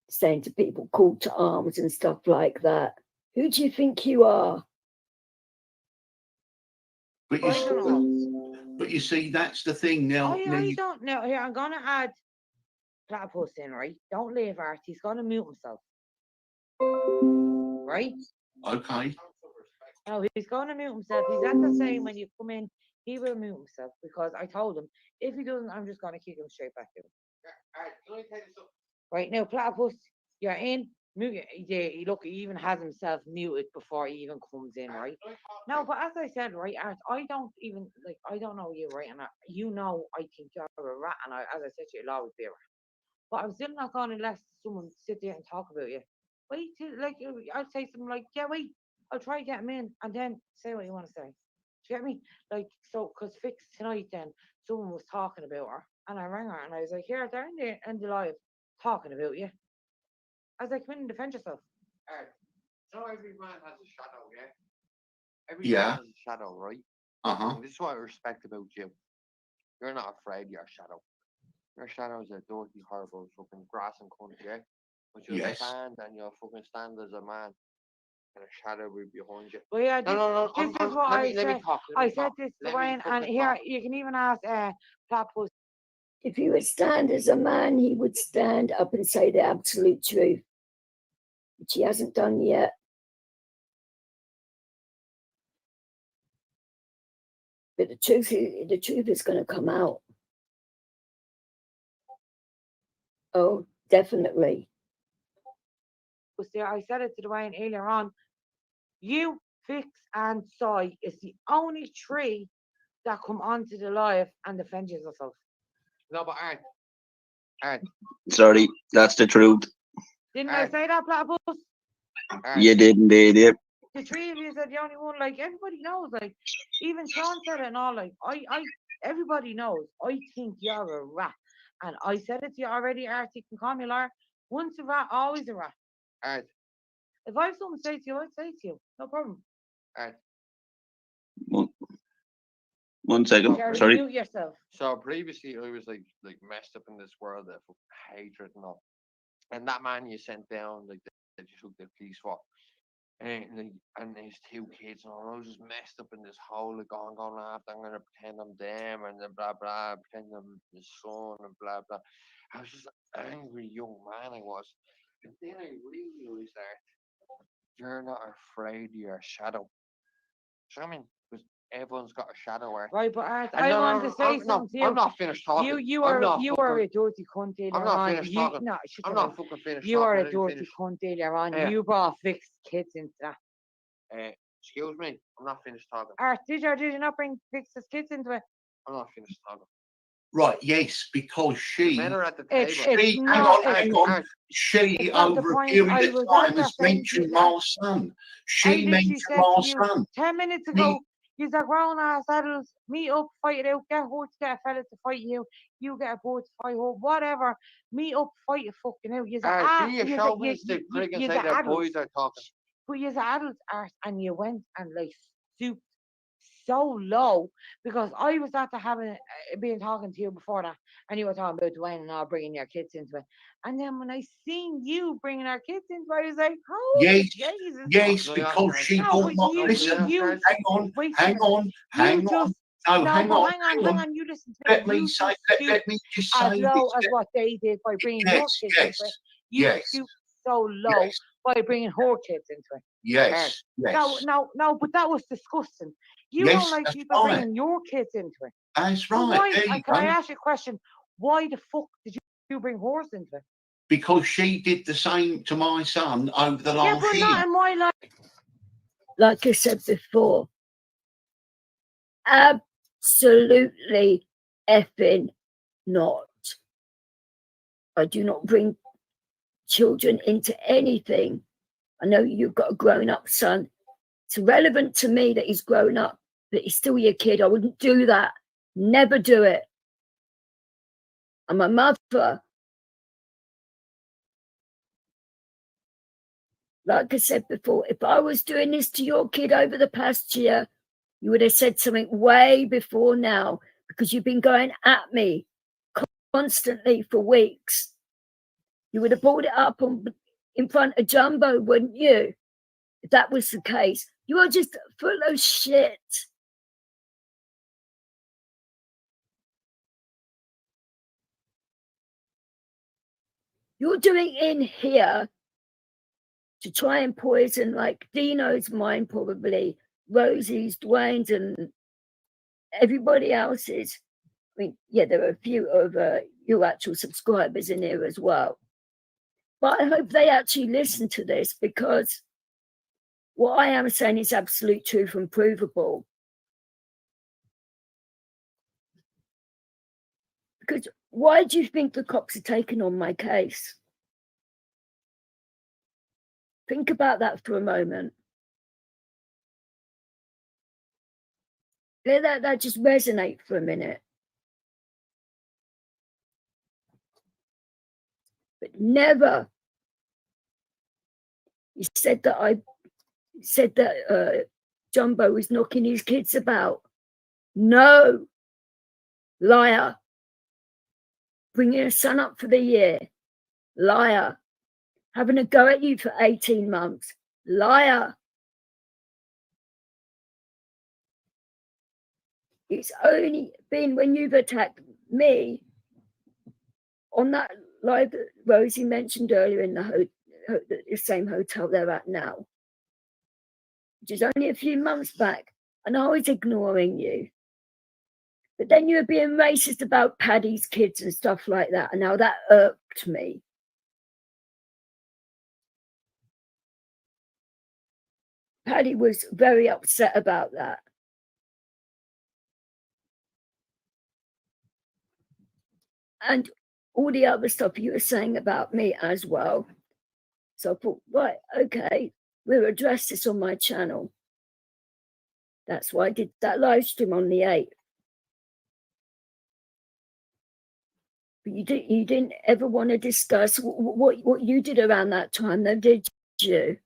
Saying to people, call to arms and stuff like that. Who do you think you are? But you see, that's the thing now. I don't know. Here, I'm going to add Platypus in, right? Don't leave Art. He's going to mute himself. Right? Okay. No, he's going to mute himself. He's at the same when you come in, he will mute himself because I told him if he doesn't, I'm just going to kick him straight back in. Right now, Platypus, you're in. Mute. Look, he even has himself muted before he even comes in, right? No, but as I said, right, Art, I don't even like. I don't know you, right? And you know, I think you're a rat, and as I said to you, you'll always be a rat. But I'm still not going to let someone sit there and talk about you. Wait till, like, I'll say something like, yeah, wait, I'll try to get him in, and then say what you want to say. Do you get me? Like, so, because Fix tonight, then someone was talking about her, and I rang her, and I was like, here, they're in the live talking about you. I was like, come in and defend yourself. So every man has a shadow, yeah? Every man has a shadow, right? Uh-huh. And this is what I respect about you. You're not afraid of your shadow. Your shadow is a dirty, horrible fucking grass and cunt, yeah? But you'll stand and you'll fucking stand as a man. And a shadow will be behind you. Well, yeah, No. This is what I said. Let me talk. I said this to Ryan, and here, you can even ask Platypus. If he would stand as a man, he would stand up and say the absolute truth, which he hasn't done yet. But the truth is going to come out. Oh, definitely. I said it to Dwayne earlier on. You, Fix, and Soy is the only three that come onto the live and defend yourself. No, but Art. Sorry, that's the truth. Didn't I say that, Platypus? You did indeed, yeah. The three of you said the only one. Like, everybody knows. Like, even Sean said it and all. Like, everybody knows. I think you're a rat. And I said it to you already, Art. You can call me a liar. Once a rat, always a rat. Art. If I have something to say to you, I'd say to you. No problem. Art. One second. Jerry, Sorry. mute yourself. So previously I was like messed up in this world of hatred and all. And that man you sent down, like that you took the police for. And his two kids and all, I was just messed up in this hole, like going after, I'm gonna pretend I'm them and then blah blah, pretend I'm his son and blah blah. I was just an angry young man I was. And then I realized that you're not afraid of your shadow. So I mean, because everyone's got a shadow, Art. Right, but Art, I want to say something to you. I'm not finished talking. You are a dirty cunt earlier on. I'm not finished talking. No, I'm not fucking finished. You are a dirty cunt earlier on. Yeah. You brought Fixed kids into that. Excuse me, I'm not finished talking. Art, did you not bring Fix's kids into it? I'm not finished talking. Right, yes, because she, Men are at the table. hang on. She, over a period of time, has mentioned my son. She mentioned my son. 10 minutes ago, you're a grown ass adults, meet up, fight it out, get hurt, get a fella to fight you, you get a boy to fight her, whatever. Meet up, fight it fucking out. Can you show me the prig and say their boys are talking? But you're adults, Art, and you went and like stooped so low because I was after being talking to you before that, and you were talking about Dwayne and all bringing your kids into it. And then when I seen you bringing our kids into it, I was like, oh, yes, Jesus. yes, because she bought my. Listen, hang on. No, hang on. You listen to let me say. Let me just say as low as what they did by bringing your kids into it. You stooped so low by bringing her kids into it. Yes. No, but that was disgusting. You don't like people bringing your kids into it. That's right. Can I ask you a question? Why the fuck did you bring hers into it? Because she did the same to my son over the last year. Yeah, but not in my life. Like I said before, absolutely effing not. I do not bring children into anything. I know you've got a grown-up son. It's irrelevant to me that he's grown up, but he's still your kid. I wouldn't do that. Never do it. I'm a mother. Like I said before, if I was doing this to your kid over the past year, you would have said something way before now, because you've been going at me constantly for weeks. You would have brought it up in front of Jumbo, wouldn't you? If that was the case. You are just full of shit. You're doing in here to try and poison like Dino's mind, probably, Rosie's, Dwayne's, and everybody else's. I mean, yeah, there are a few of your actual subscribers in here as well. But I hope they actually listen to this, because what I am saying is absolute truth and provable. Because why do you think the cops are taking on my case? Think about that for a moment. Let that just resonate for a minute. But never. You said that Jumbo was knocking his kids about. No. Liar. Bringing a son up for the year. Liar. Having a go at you for 18 months. Liar. It's only been when you've attacked me on that live that Rosie mentioned earlier in the same hotel they're at now, which is only a few months back, and I was ignoring you. But then you were being racist about Paddy's kids and stuff like that, and now that irked me. Paddy was very upset about that. And all the other stuff you were saying about me as well. So I thought, right, okay, we'll address this on my channel. That's why I did that live stream on the 8th. But you didn't ever want to discuss what you did around that time, though, did you?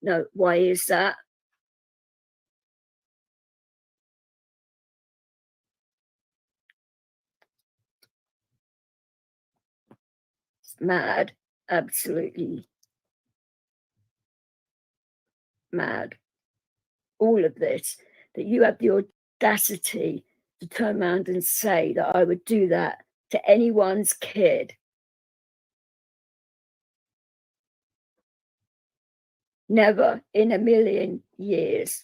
No, why is that? It's mad, absolutely mad. All of this, that you have the audacity to turn around and say that I would do that to anyone's kid. Never in a million years.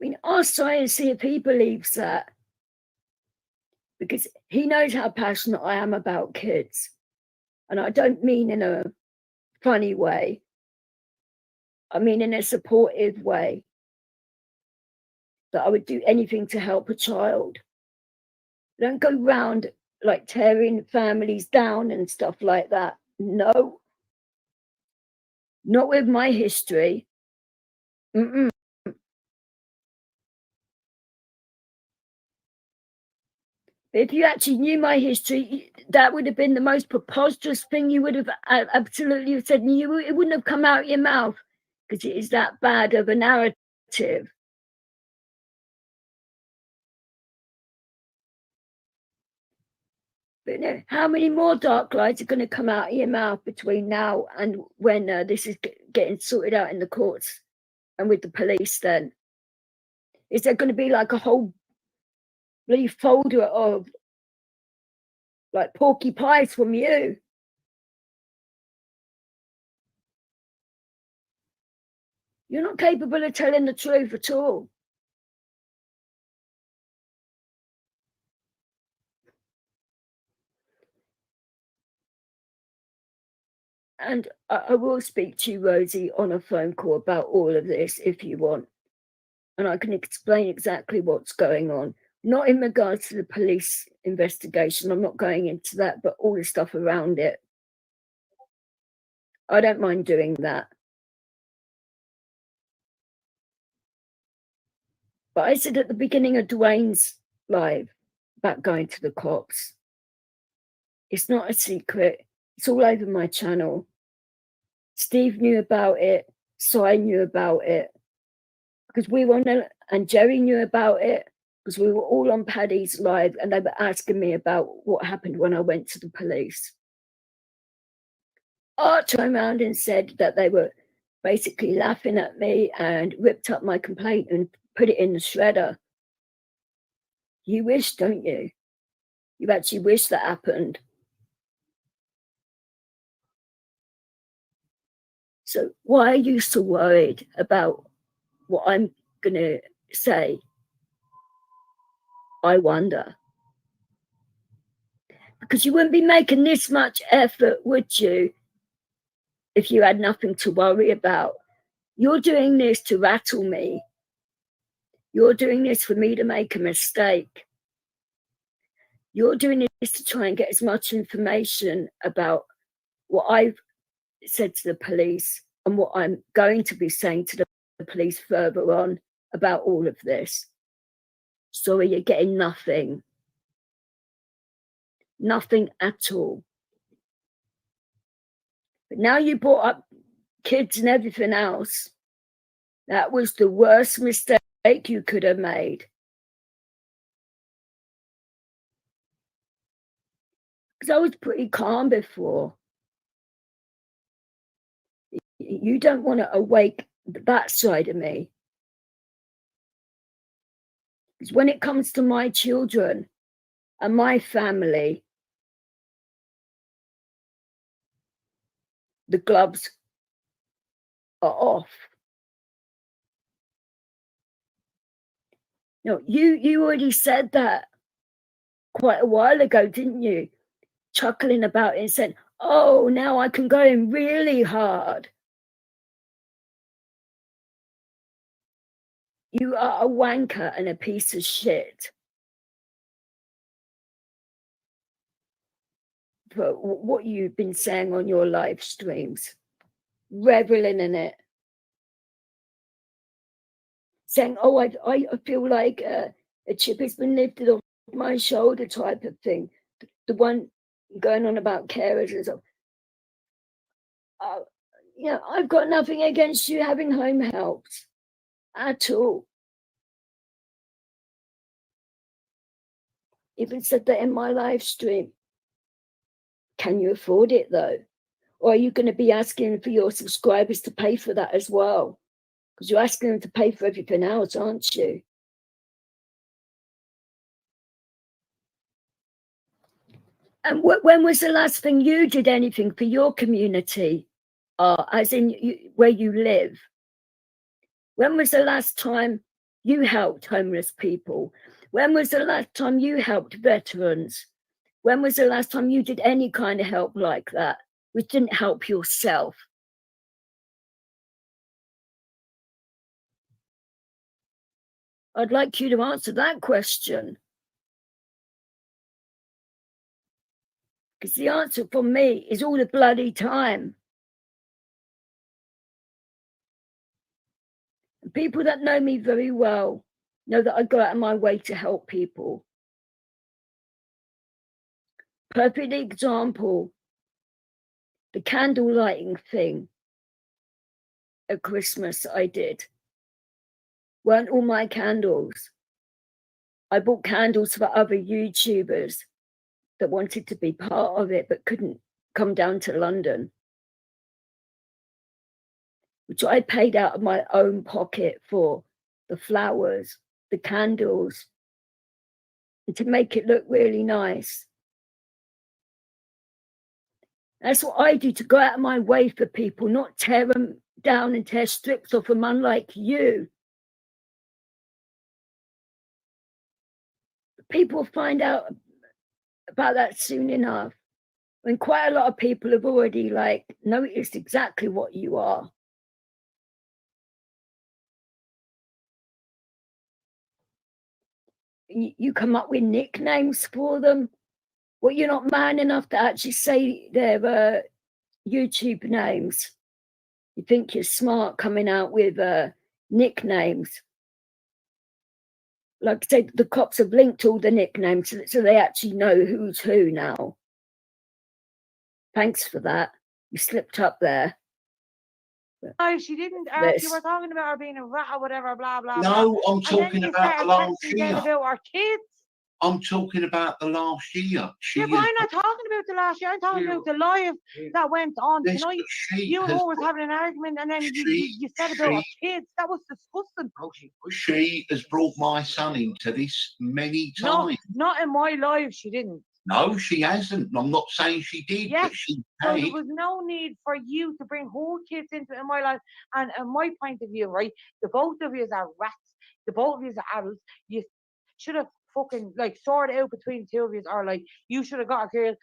I mean, ask Sai and see if he believes that. Because he knows how passionate I am about kids. And I don't mean in a funny way. I mean in a supportive way. That I would do anything to help a child. I don't go round like tearing families down and stuff like that. No. Not with my history. Mm-mm. If you actually knew my history, that would have been the most preposterous thing you would have absolutely said. And it wouldn't have come out of your mouth because it is that bad of a narrative. But no, how many more dark lies are going to come out of your mouth between now and when this is getting sorted out in the courts and with the police then? Is there going to be like a whole bloody folder of like porky pies from you? You're not capable of telling the truth at all. And I will speak to you, Rosie, on a phone call about all of this if you want. And I can explain exactly what's going on. Not in regards to the police investigation. I'm not going into that, but all the stuff around it. I don't mind doing that. But I said at the beginning of Dwayne's live about going to the cops. It's not a secret. It's all over my channel. Steve knew about it. Sai knew about it. Because we were on, and Jerry knew about it. Because we were all on Paddy's live and they were asking me about what happened when I went to the police. Art turned around and said that they were basically laughing at me and ripped up my complaint and put it in the shredder. You wish, don't you? You actually wish that happened. So why are you so worried about what I'm going to say? I wonder. Because you wouldn't be making this much effort, would you, if you had nothing to worry about? You're doing this to rattle me. You're doing this for me to make a mistake. You're doing this to try and get as much information about what I've said to the police and what I'm going to be saying to the police further on about all of this. Sorry, you're getting nothing. Nothing at all. But now you brought up kids and everything else. That was the worst mistake you could have made. Because I was pretty calm before. You don't want to awake that side of me. Because when it comes to my children and my family, the gloves are off. No, you already said that quite a while ago, didn't you? Chuckling about it and said, oh, now I can go in really hard. You are a wanker and a piece of shit. For what you've been saying on your live streams, reveling in it. Saying, oh, I feel like a chip has been lifted off my shoulder type of thing. The one going on about carers and stuff. Yeah, I've got nothing against you having home helps at all. Even said that in my live stream. Can you afford it though? Or are you going to be asking for your subscribers to pay for that as well? Because you're asking them to pay for everything else, aren't you? And when was the last thing you did anything for your community? As in where you live? When was the last time you helped homeless people? When was the last time you helped veterans? When was the last time you did any kind of help like that, which didn't help yourself? I'd like you to answer that question. Because the answer for me is all the bloody time. And people that know me very well know that I go out of my way to help people. Perfect example, the candle lighting thing at Christmas I did. Weren't all my candles. I bought candles for other YouTubers that wanted to be part of it but couldn't come down to London, which I paid out of my own pocket for the flowers, the candles, and to make it look really nice. That's what I do, to go out of my way for people, not tear them down and tear strips off them, unlike you. People find out about that soon enough. When quite a lot of people have already noticed exactly what you are. You come up with nicknames for them. Well, you're not man enough to actually say their YouTube names. You think you're smart coming out with nicknames. Like I say, the cops have linked all the nicknames so they actually know who's who now. Thanks for that. You slipped up there. No, she didn't. You were talking about her being a rat or whatever, blah, blah, No, blah. I'm talking about the last year. About our kids. I'm talking about the last year. Yeah, but I'm not talking about the last year. I'm talking about the live that went on tonight. You and her was having an argument, and then you said about our kids. That was disgusting. She has brought my son into this many times. Not in my life, she didn't. No, she hasn't. I'm not saying she did, but she so paid. there was no need for you to bring whole kids into it in my life. And in my point of view, right, the both of you are rats. The both of you are adults. You should have fucking sorted out between the two of you, or you should have got a girl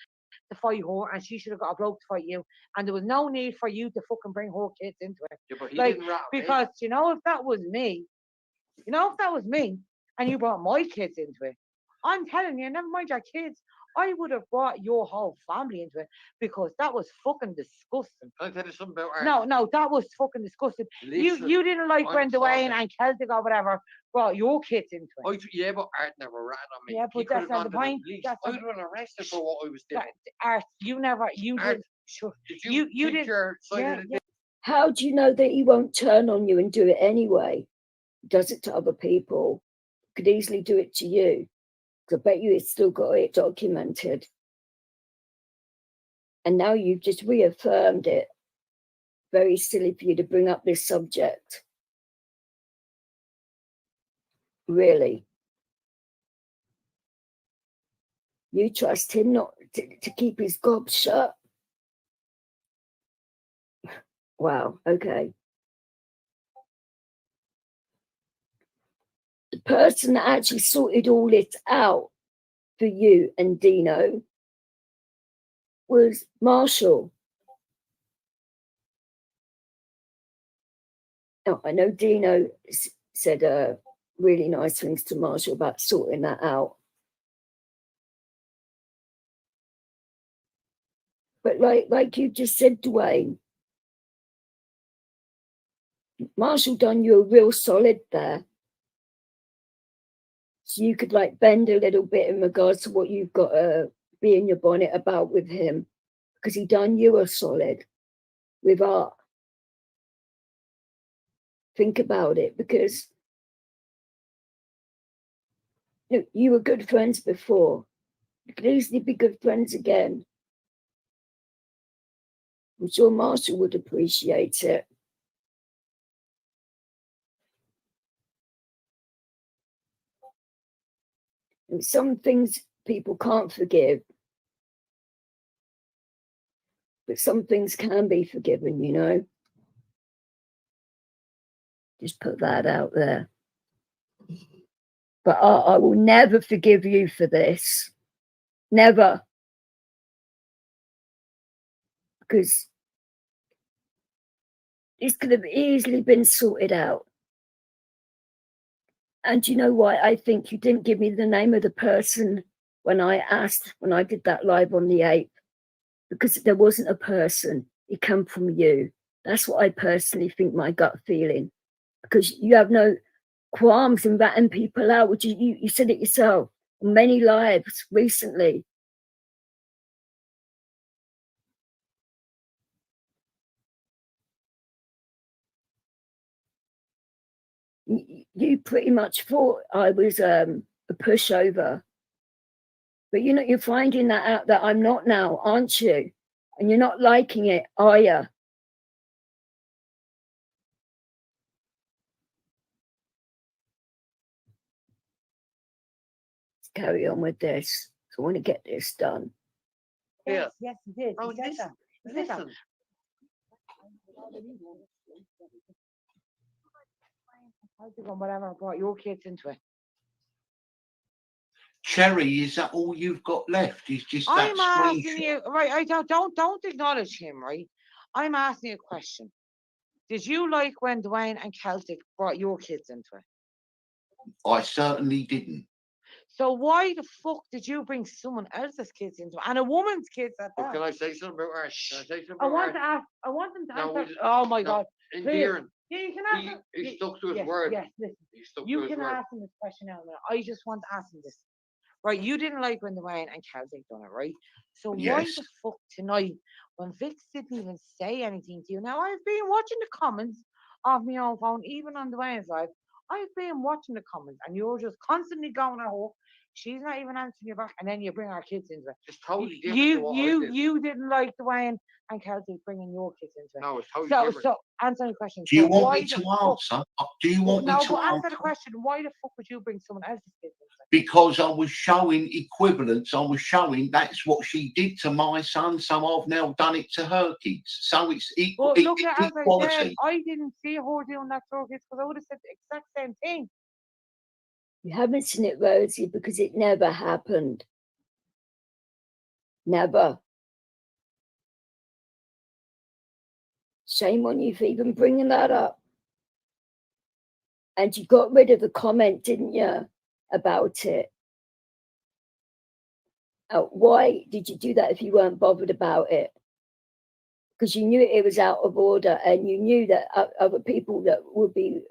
to fight her and she should have got a bloke to fight you, and there was no need for you to fucking bring her kids into it. Yeah, but he didn't rat because me. If that was me, and you brought my kids into it, I'm telling you, never mind your kids, I would have brought your whole family into it, because that was fucking disgusting. Can I tell you something about her? No, that was fucking disgusting. Listen, you didn't like when Dwayne and Celtic or whatever brought your kids into it. Yeah, but Art never ran on me. Yeah, but that's not the point. I would have been arrested for what I was doing. Art, you did. Sure. Did you did. Your side of the How do you know that he won't turn on you and do it anyway? He does it to other people. Could easily do it to you. I bet you it's still got it documented. And now you've just reaffirmed it. Very silly for you to bring up this subject. Really. You trust him not to keep his gob shut? Wow, okay. The person that actually sorted all it out for you and Dino was Marshall. Now, I know Dino said really nice things to Marshall about sorting that out. But like you just said, Dwayne, Marshall done you a real solid there. So you could like bend a little bit in regards to what you've got to be in your bonnet about with him, because he done you a solid with art. Think about it, because you were good friends before. You could easily be good friends again. I'm sure Marshall would appreciate it. And some things people can't forgive, but some things can be forgiven, you know. Just put that out there. But I will never forgive you for this. Never. Because this could have easily been sorted out. And you know why? I think you didn't give me the name of the person when I did that live on the 8th. Because there wasn't a person. It came from you. That's what I personally think, my gut feeling. Because you have no qualms in ratting people out, which you said it yourself on many lives recently. You pretty much thought I was a pushover, but you're finding that out that I'm not now, aren't you? And you're not liking it, are you? Let's carry on with this. I want to get this done. Yes, yes, he did. Oh, He said that. He said that. Whatever brought your kids into it. Cherry, is that all you've got left? Is just that I'm asking screenshot? you, right? I don't acknowledge him, right? I'm asking you a question. Did you like when Dwayne and Celtic brought your kids into it? I certainly didn't. So why the fuck did you bring someone else's kids into it, and a woman's kids at that? Can I say something about Art? Can I say something I about want Art? to ask. I want them to No, answer. we- Oh my no, God! Endearing. Yeah, you can ask. He stuck to his yes, word. Yes, listen. He stuck You to his can word. ask him this question now. I just want to ask him this. Right, you didn't like when Dwayne and Celtic done it, right? So why Yes. the fuck tonight, when Vix didn't even say anything to you? Now I've been watching the comments of my own phone, even on Dwayne's live. I've been watching the comments, and you're just constantly going at her. She's not even answering you back, and then you bring our kids into it. It's totally different to what I did. You didn't like Dwayne and Celtic bringing your kids into it. No, it's totally So different. so answer the question. Do you So want why me to the fuck- answer? Do you want me No, to but answer answer? the question. Why the fuck would you bring someone else's kids into it? Because I was showing equivalence. I was showing that's what she did to my son, so I've now done it to her kids. So it's Well, look at, as I said, equality. I didn't see her doing that to her kids because I would have said the exact same thing. You haven't seen it, Rosie, because it never happened. Never. Shame on you for even bringing that up. And you got rid of the comment, didn't you, about it? Why did you do that if you weren't bothered about it? Because you knew it was out of order, and you knew that other people that would be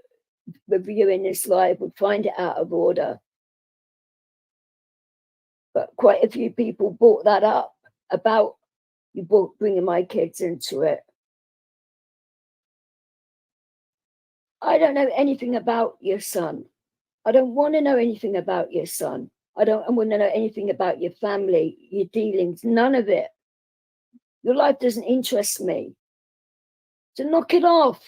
reviewing this live would find it out of order. But quite a few people brought that up about you bringing my kids into it. I don't know anything about your son. I don't want to know anything about your son. I want to know anything about your family, your dealings, none of it. Your life doesn't interest me. So knock it off.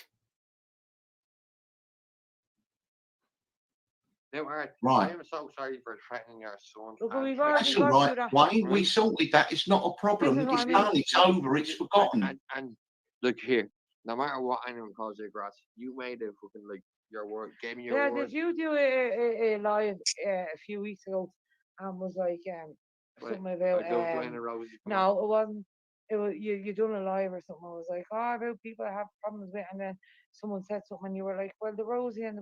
No, Art, Right. I am so sorry for threatening your son. Look, and we've threatening- already That's all got right, through that. Wayne. We Right. sorted that. It's not a problem. This is what It's I mean. done. It's over. It's forgotten. And look here, no matter what anyone calls you, grass, you made a fucking like your word, gave me your Yeah, word. did you do a live a few weeks ago and was like something about Dwayne and Rosie. come on. no, it wasn't. It was you done a live or something. I was like, oh, about people I have problems with, and then someone said something, and you were like, well, the Rosie and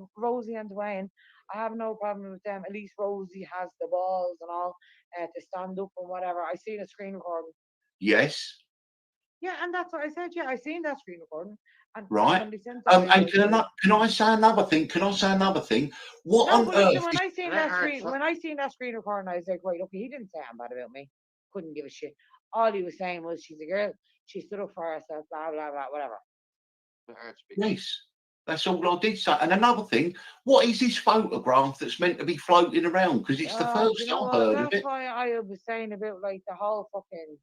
Dwayne, I have no problem with them. At least Rosie has the balls and all to stand up and whatever. I seen a screen recording. Yes. Yeah, and that's what I said. Yeah, I seen that screen recording. And Right. when they sent it, I was And like, can I say another thing? Can I say another thing? What no, on but listen, earth? when is- I seen Let that her screen, talk. when I seen that screen recording, I was like, right, okay, he didn't say anything bad about me. Couldn't give a shit. All he was saying was, she's a girl. She stood up for herself. Blah blah blah. Whatever. Let Art speak. Yes. That's all I did say. And another thing, what is this photograph that's meant to be floating around? Because it's the Do first you know I've what? heard of That's it. why I was saying about like the whole fucking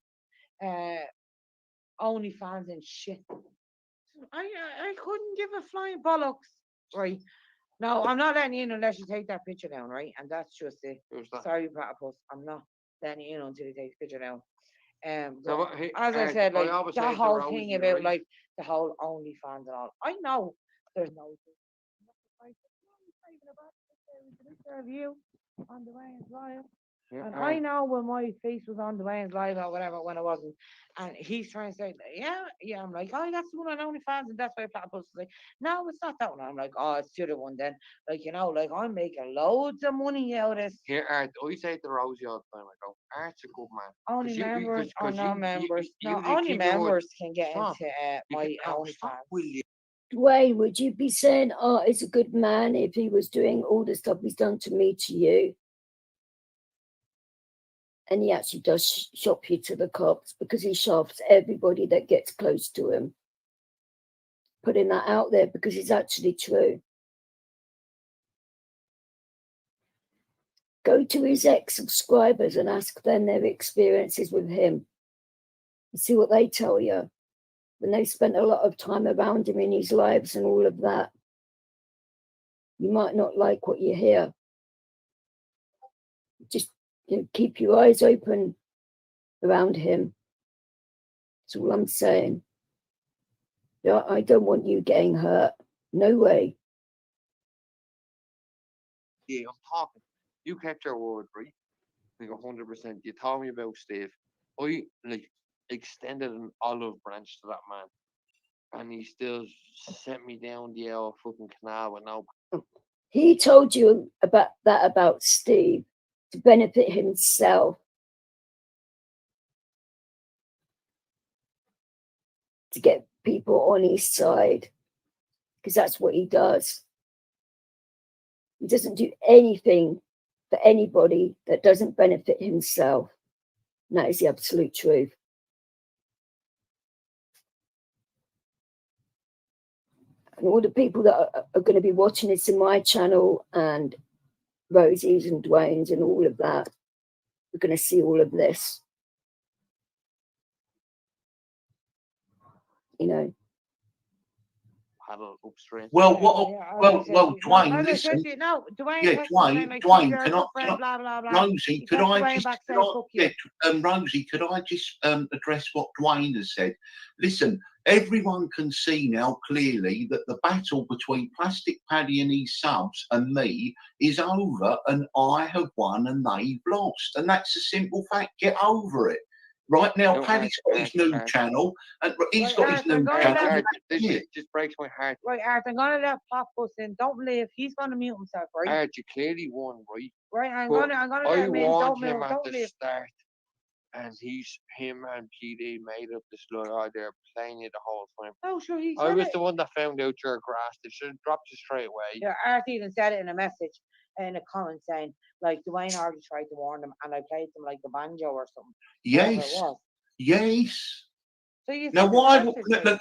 OnlyFans and shit. I couldn't give a flying bollocks. Right. No, I'm not letting you in unless you take that picture down, right? And that's just it. Who's that? Sorry, Platypus. I'm not letting you in until you take the picture down. No, but hey, as I Art, said, like always say that to whole thing Rosie, about right? like the whole OnlyFans and all. I know there's no of you on the way live. Yeah, And Art, I know when my face was on the Wayne's live or whatever when I wasn't, and he's trying to say, yeah. I'm like, oh, that's the one on OnlyFans, and that's why Platypus is like, no, it's not that one. I'm like, oh, it's the other one then. Like, you know, like I'm making loads of money out of this. Here, Art, I say to Rosie all the time, I go, Art's a good man. Only 'Cause you- members or 'cause no you- members. you No, did only keep your word. members can get Stop. into my Stop, will OnlyFans. you? Dwayne, would you be saying, oh, he's a good man if he was doing all the stuff he's done to me, to you? And he actually does shop you to the cops because he shops everybody that gets close to him. Putting that out there because it's actually true. Go to his ex-subscribers and ask them their experiences with him. And see what they tell you. When they spent a lot of time around him in his lives and all of that. You might not like what you hear. Just keep your eyes open around him. That's all I'm saying. I don't want you getting hurt. No way. Yeah, I'm talking. You kept your word, right? Like 100%. You told me about Steve. I extended an olive branch to that man, and he still sent me down the old fucking canal with no. He told you about Steve to benefit himself. To get people on his side. Because that's what he does. He doesn't do anything for anybody that doesn't benefit himself. And that is the absolute truth. And all the people that are going to be watching this in my channel and Rosie's and Dwayne's and all of that, we're going to see all of this. You know. Paddle upstream. Well, Dwayne. Dwayne, listen. Dwayne. Yeah, Dwayne, can I, blah blah blah. Rosie, could I just, Rosie, could I just address what Dwayne has said? Listen, everyone can see now clearly that the battle between Plastic Paddy and his subs and me is over, and I have won and they've lost, and that's a simple fact. Get over it. Right now, No, Paddy's got his new channel, and he's got his new channel. This just breaks my heart. Right, Art, I'm gonna let Platypus in. Don't leave. He's gonna mute himself, right? Art, you clearly won, right? Right, I'm But gonna let him in. warned Don't him move. at Don't the leave. start, and him and PD made up this lie. They're playing it the whole time. Oh, sure, he I said was it. the one that found out your grass. They should have dropped you straight away. Yeah, Art even said it in a message, in a comment saying, like, Dwayne already tried to warn them, and I played them like a banjo or something. Yes. Yes. So you now, why?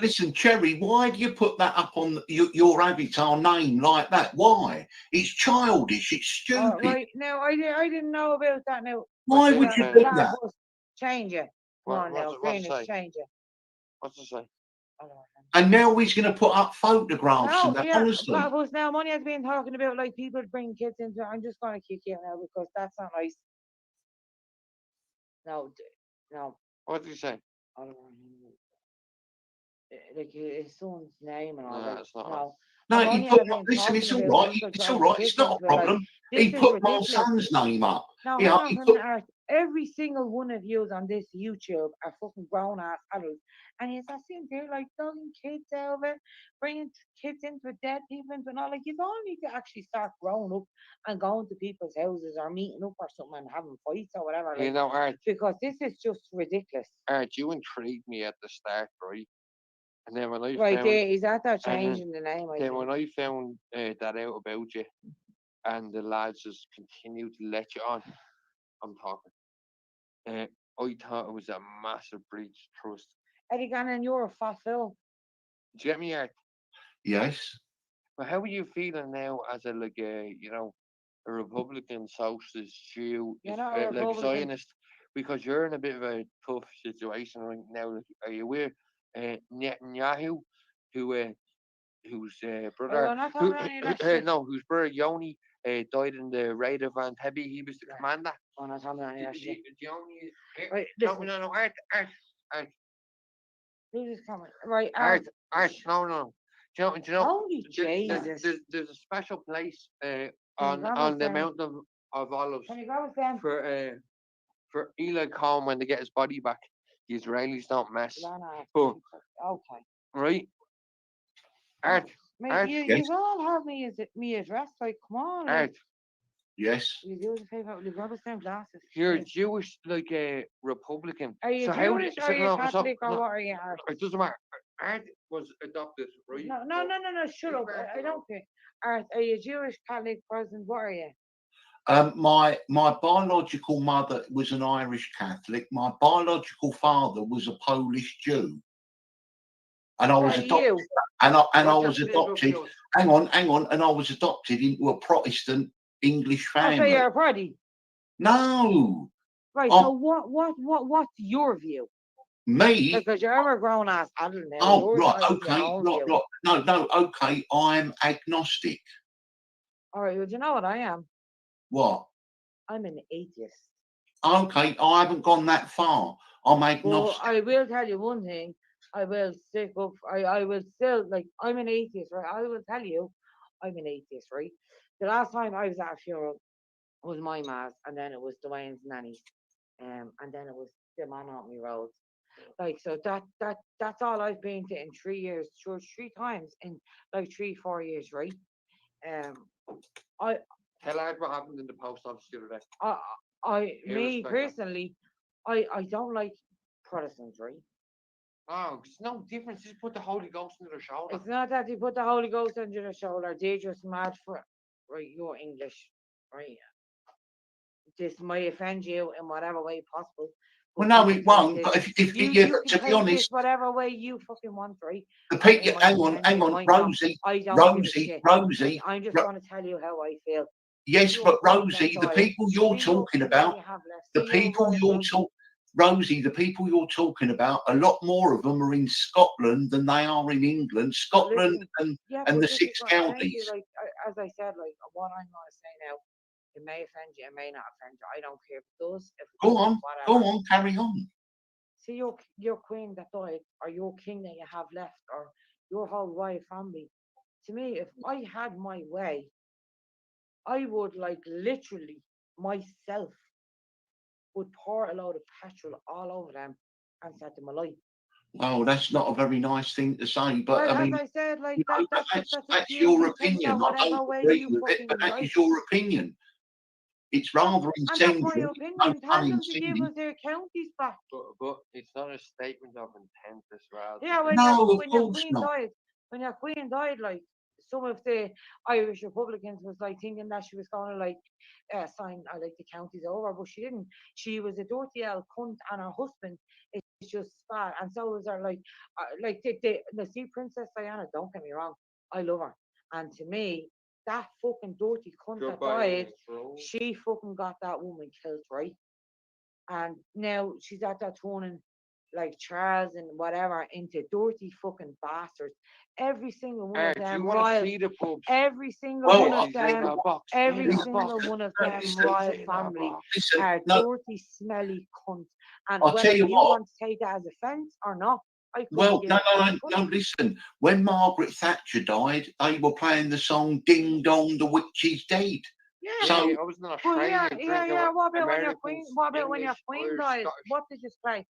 Listen, Cherry. Why do you put that up on your avatar name like that? Why? It's childish. It's stupid. Right now, I didn't know about that. Now, why would you put that? Change it. Come on now, Venus, change it. What's it say? And now he's going to put up photographs No, and that. yeah, Honestly, but now money has been talking about like people bring kids into. I'm just gonna kick you out now because that's not nice. No, no, What did you say? I don't want him. Like his son's name and all No, that. it's not. No, no, money he put. has been Listen, it's talking all about right. people It's all bringing right. It's kids not a into it. Like problem. this He is put my ridiculous. son's name up. Now, Yeah, hang on he for a put. minute, Art. Every single one of you on this YouTube are fucking grown ass adults. And yes, I see them there like dogging kids over, bringing kids into it, dead people into it, and all. Like, you all need to actually start growing up and going to people's houses or meeting up or something and having fights or whatever. You Like, know, Art, because this is just ridiculous. Art, you intrigued me at the start, right? And then when I Right found, there, is that they're and then- changing the name? I then think. when I found that out about you, and the lads just continued to let you on, I'm talking. I thought it was a massive breach of trust. Eddie Gannon, you're a fat fool. Do you get me, Art? Yes. But how are you feeling now as a like a a Republican socialist Jew, You're not a like Republican. Zionist? Because you're in a bit of a tough situation right now. Like, are you with Netanyahu, whose brother, we're not talking about any of that shit. no, whose brother Yoni died in the raid of Entebbe. He was the commander. We're not talking about any of that shit. Yoni, Right, no, listen. no, Art, Who's this coming? Right, Art, no. Do you know? Holy Jesus. There's a special place grab on his the pen? Mountain of Olives Can you grab his pen? for Eli Cohen when they get his body back. The Israelis don't mess. No, no. Oh. Okay. Right? Art, Mate, Art, you Yes. all have me address. Like, come on. Like, Art, Yes. you do us a favour. You grab us them glasses. you're Yes. Jewish, like a Republican. Are you So how Jewish do- or so are you no, Catholic or no, what are you? Art? it doesn't matter. Art was adopted, right? No. Shut up. I don't care. Art, are you Jewish, Catholic, Protestant? What are you? My biological mother was an Irish Catholic. My biological father was a Polish Jew, and I was What are adopted. you? And I What's was your Facebook adopted. views? Hang on, and I was adopted into a Protestant English Oh, so family. you're a party. No, Right. Oh. So what's your view? me. Because you're a grown ass adult now. Oh, You're right, entitled to your okay, own right, view. right. No, okay. I'm agnostic. All right. Well, do you know what I am? What? I'm an atheist. Okay, I haven't gone that far. I'm But agnostic. I will tell you one thing. I will stick up. I will still like. I'm an atheist, right? I will tell you, I'm an atheist, right? The last time I was at a funeral was my ma's, and then it was Dwayne's nanny's, and then it was the man on me road. Like so that's all I've been to in 3 years, three times in like 3-4 years, right? I Tell Art what happened in the post office the other day. me Irrespective. personally, I don't like Protestants, right? Oh, it's no difference. Just put the Holy Ghost into their shoulder. It's not that they put the Holy Ghost on your shoulder. They're just mad for right. You're English, right? This might offend you in whatever way possible. Well, but no, you it can won't. take But this- if you, yeah, you but can to be take this honest, whatever way you fucking want, right? the It people. might Hang offend on, you, it might not. Rosie, I don't give a shit. Rosie. I'm just Ro- going to tell you how I feel. Yes, Your but queen Rosie, that the died. people you're See your talking queen that about, you have left. the See your people royal you're family. talking, Rosie, the people you're talking about, a lot more of them are in Scotland than they are in England. Scotland Listen, and but the this is 6 what I'm saying to you, counties. like as I said, like what I'm going to say now, it may offend you, it may not offend you. I don't care if it does. If it Go doesn't, on, whatever. carry on. See your queen that died, or your king that you have left, or your whole royal family. To me, if I had my way, I would like literally myself would pour a load of petrol all over them and set them alight. Well, that's not a very nice thing to say, but Well, I mean, as I said, like you know, but that's up that's to you. your You take that opinion. I whatever don't way agree you with it, fucking but that like. is your opinion. It's rather And that's my incendiary. opinion. No Tell pun them to give intended. us their counties back. But it's not a statement of intent as well. Yeah, when No, your of when your course queen not. died, when your queen died, like some of the Irish Republicans was like thinking that she was going to like sign like the counties over, but she didn't. She was a dirty old cunt, and her husband is just bad, and so was her like the see Princess Diana. Don't get me wrong, I love her, and to me that fucking dirty cunt that died, she fucking got that woman killed, right? And now she's at that turning like Charles and whatever into dirty fucking bastards. Every single one of Do them you want to royal, see the pubs? every single Well, one of He's in them, a box. every in a single box. one of No, them listen, royal in a family box. listen, are no, dirty, smelly cunts. And I'll whether tell you you what. want to take that as offence or not, I couldn't Well, give no, a no, fuck. no, no, listen. When Margaret Thatcher died, they were playing the song "Ding Dong, the Witch is Dead." Yeah. So, I was in Well, Australia drinking with What about when your queen? Americans, What about when your English, queen Irish, died? Scottish. What did you play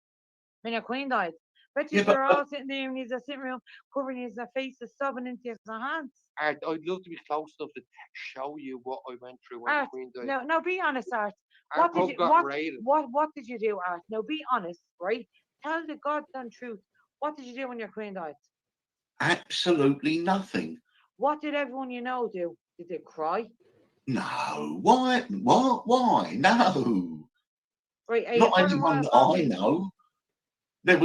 when your queen died? Bet you Yeah, but- they're all sitting there in his sitting room, covering his faces, sobbing into his hands. I'd love to be close enough to show you what I went through when the Art, Queen died. no, be honest, Art. Our What did pub you got raided. what did you do, Art? No, be honest, right? Tell the goddamn truth. What did you do when your queen died? absolutely nothing. What did everyone you know do? Did they cry? No. Why? What? Why? No. Right, are you Not for the anyone royal that I family? know. There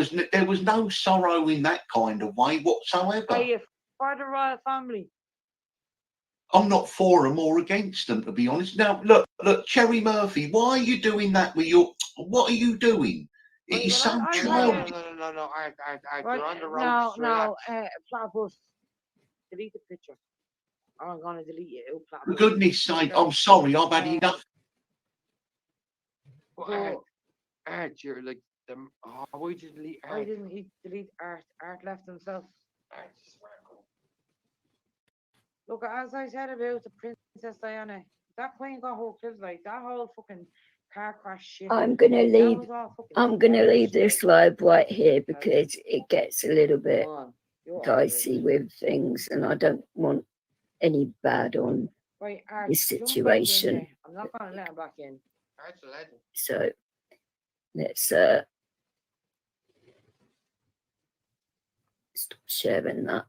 was no sorrow in that kind of way Are whatsoever. you for the royal family? I'm not for them or against them, to be honest. Now, look, Cherry Murphy, why are you doing that with your? What are you doing? It Right, is well, so I'm childish. No. Right, You're on the road. no, just relax. Platypus, delete the picture. I'm gonna delete it. Oh, For Platypus. goodness sake, I'm sorry, I've had enough. Well, Art, you're like them. Oh, why'd you delete Art? I didn't delete Art. Art left himself. Look, as I said about the Princess Diana, that queen got her killed, like that whole fucking car crash shit. I'm gonna that leave. was all fucking I'm gonna scary leave shit, this like. live right here because it gets a little bit Come on, you're all dicey right. with things, and I don't want any bad on Right, Art, this jump back in situation. there. I'm not gonna let him back in. Art's a legend. So let's stop sharing that.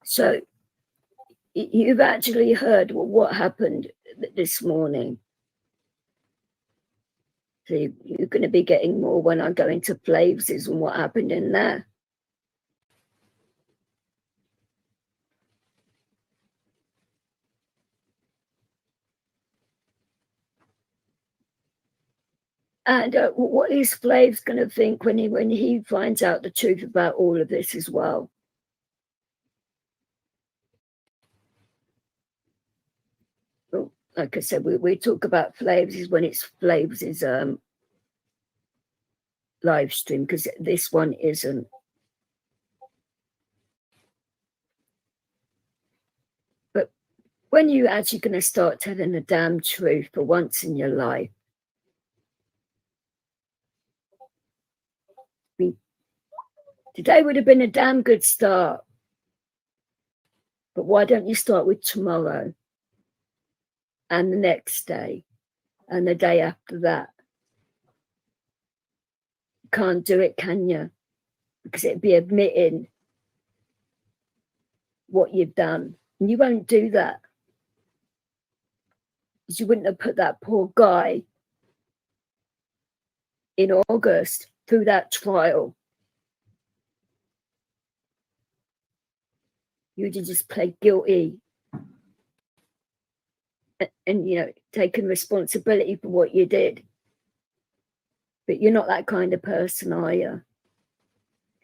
So you've actually heard what happened this morning. So you're going to be getting more when I go into Flaves's and what happened in there. And what is Flaves going to think when he finds out the truth about all of this as well? Well, like I said, we talk about Flaves is when it's Flaves' live stream, because this one isn't. But when you actually going to start telling the damn truth for once in your life? Today would have been a damn good start. But why don't you start with tomorrow? And the next day? And the day after that? You can't do it, can you? Because it'd be admitting what you've done. And you won't do that. Because you wouldn't have put that poor guy in August through that trial. You'd have just pled guilty and taken responsibility for what you did. But you're not that kind of person, are you?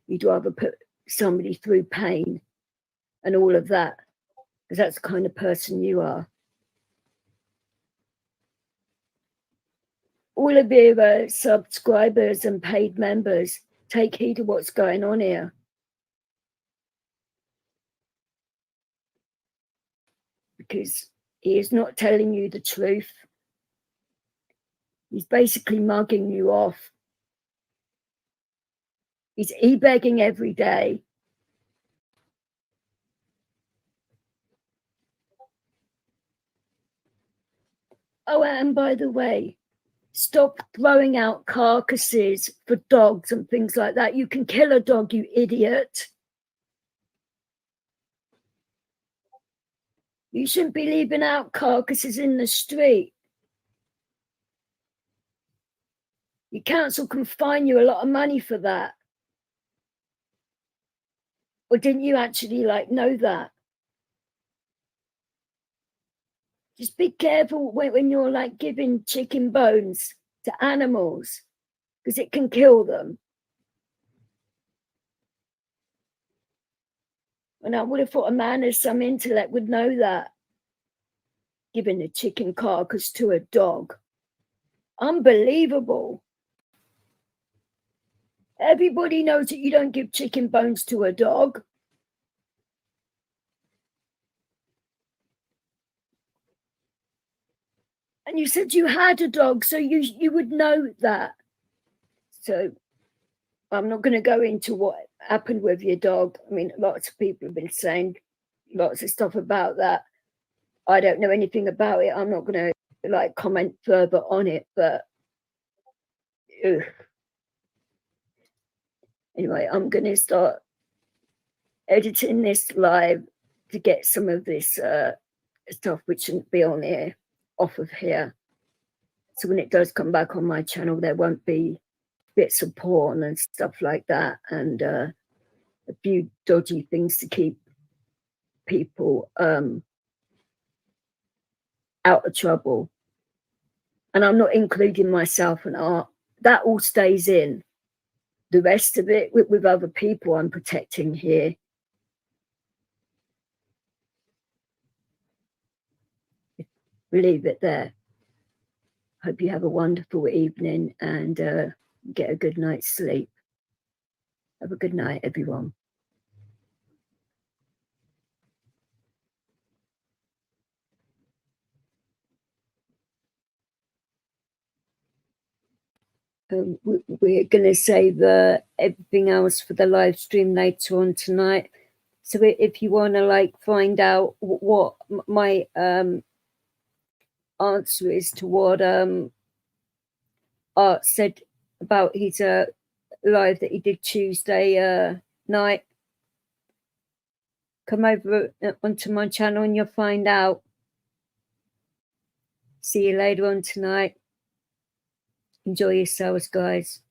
You'd rather put somebody through pain and all of that, because that's the kind of person you are. All of you subscribers and paid members, take heed of what's going on here. Because he is not telling you the truth. He's basically mugging you off. He's e-begging every day. Oh, and by the way, stop throwing out carcasses for dogs and things like that. You can kill a dog, you idiot. You shouldn't be leaving out carcasses in the street. Your council can fine you a lot of money for that. Or didn't you actually know that? Just be careful when you're giving chicken bones to animals. because it can kill them. And I would have thought a man of some intellect would know that. Giving a chicken carcass to a dog. Unbelievable. Everybody knows that you don't give chicken bones to a dog. And you said you had a dog, so you would know that. So I'm not going to go into what happened with your dog. I mean, lots of people have been saying lots of stuff about that. I don't know anything about it. I'm not going to like comment further on it, but ugh. Anyway, I'm going to start editing this live to get some of this stuff which shouldn't be on here off of here. So when it does come back on my channel, there won't be bits of porn and stuff like that, and a few dodgy things to keep people out of trouble. And I'm not including myself and art. That all stays in. The rest of it with other people I'm protecting here. We'll leave it there. Hope you have a wonderful evening and get a good night's sleep. Have a good night, everyone. We're going to save everything else for the live stream later on tonight. So if you want to like find out what my answer is to what Art said about his live that he did Tuesday night, come over onto my channel and you'll find out. See you later on tonight. Enjoy yourselves, guys.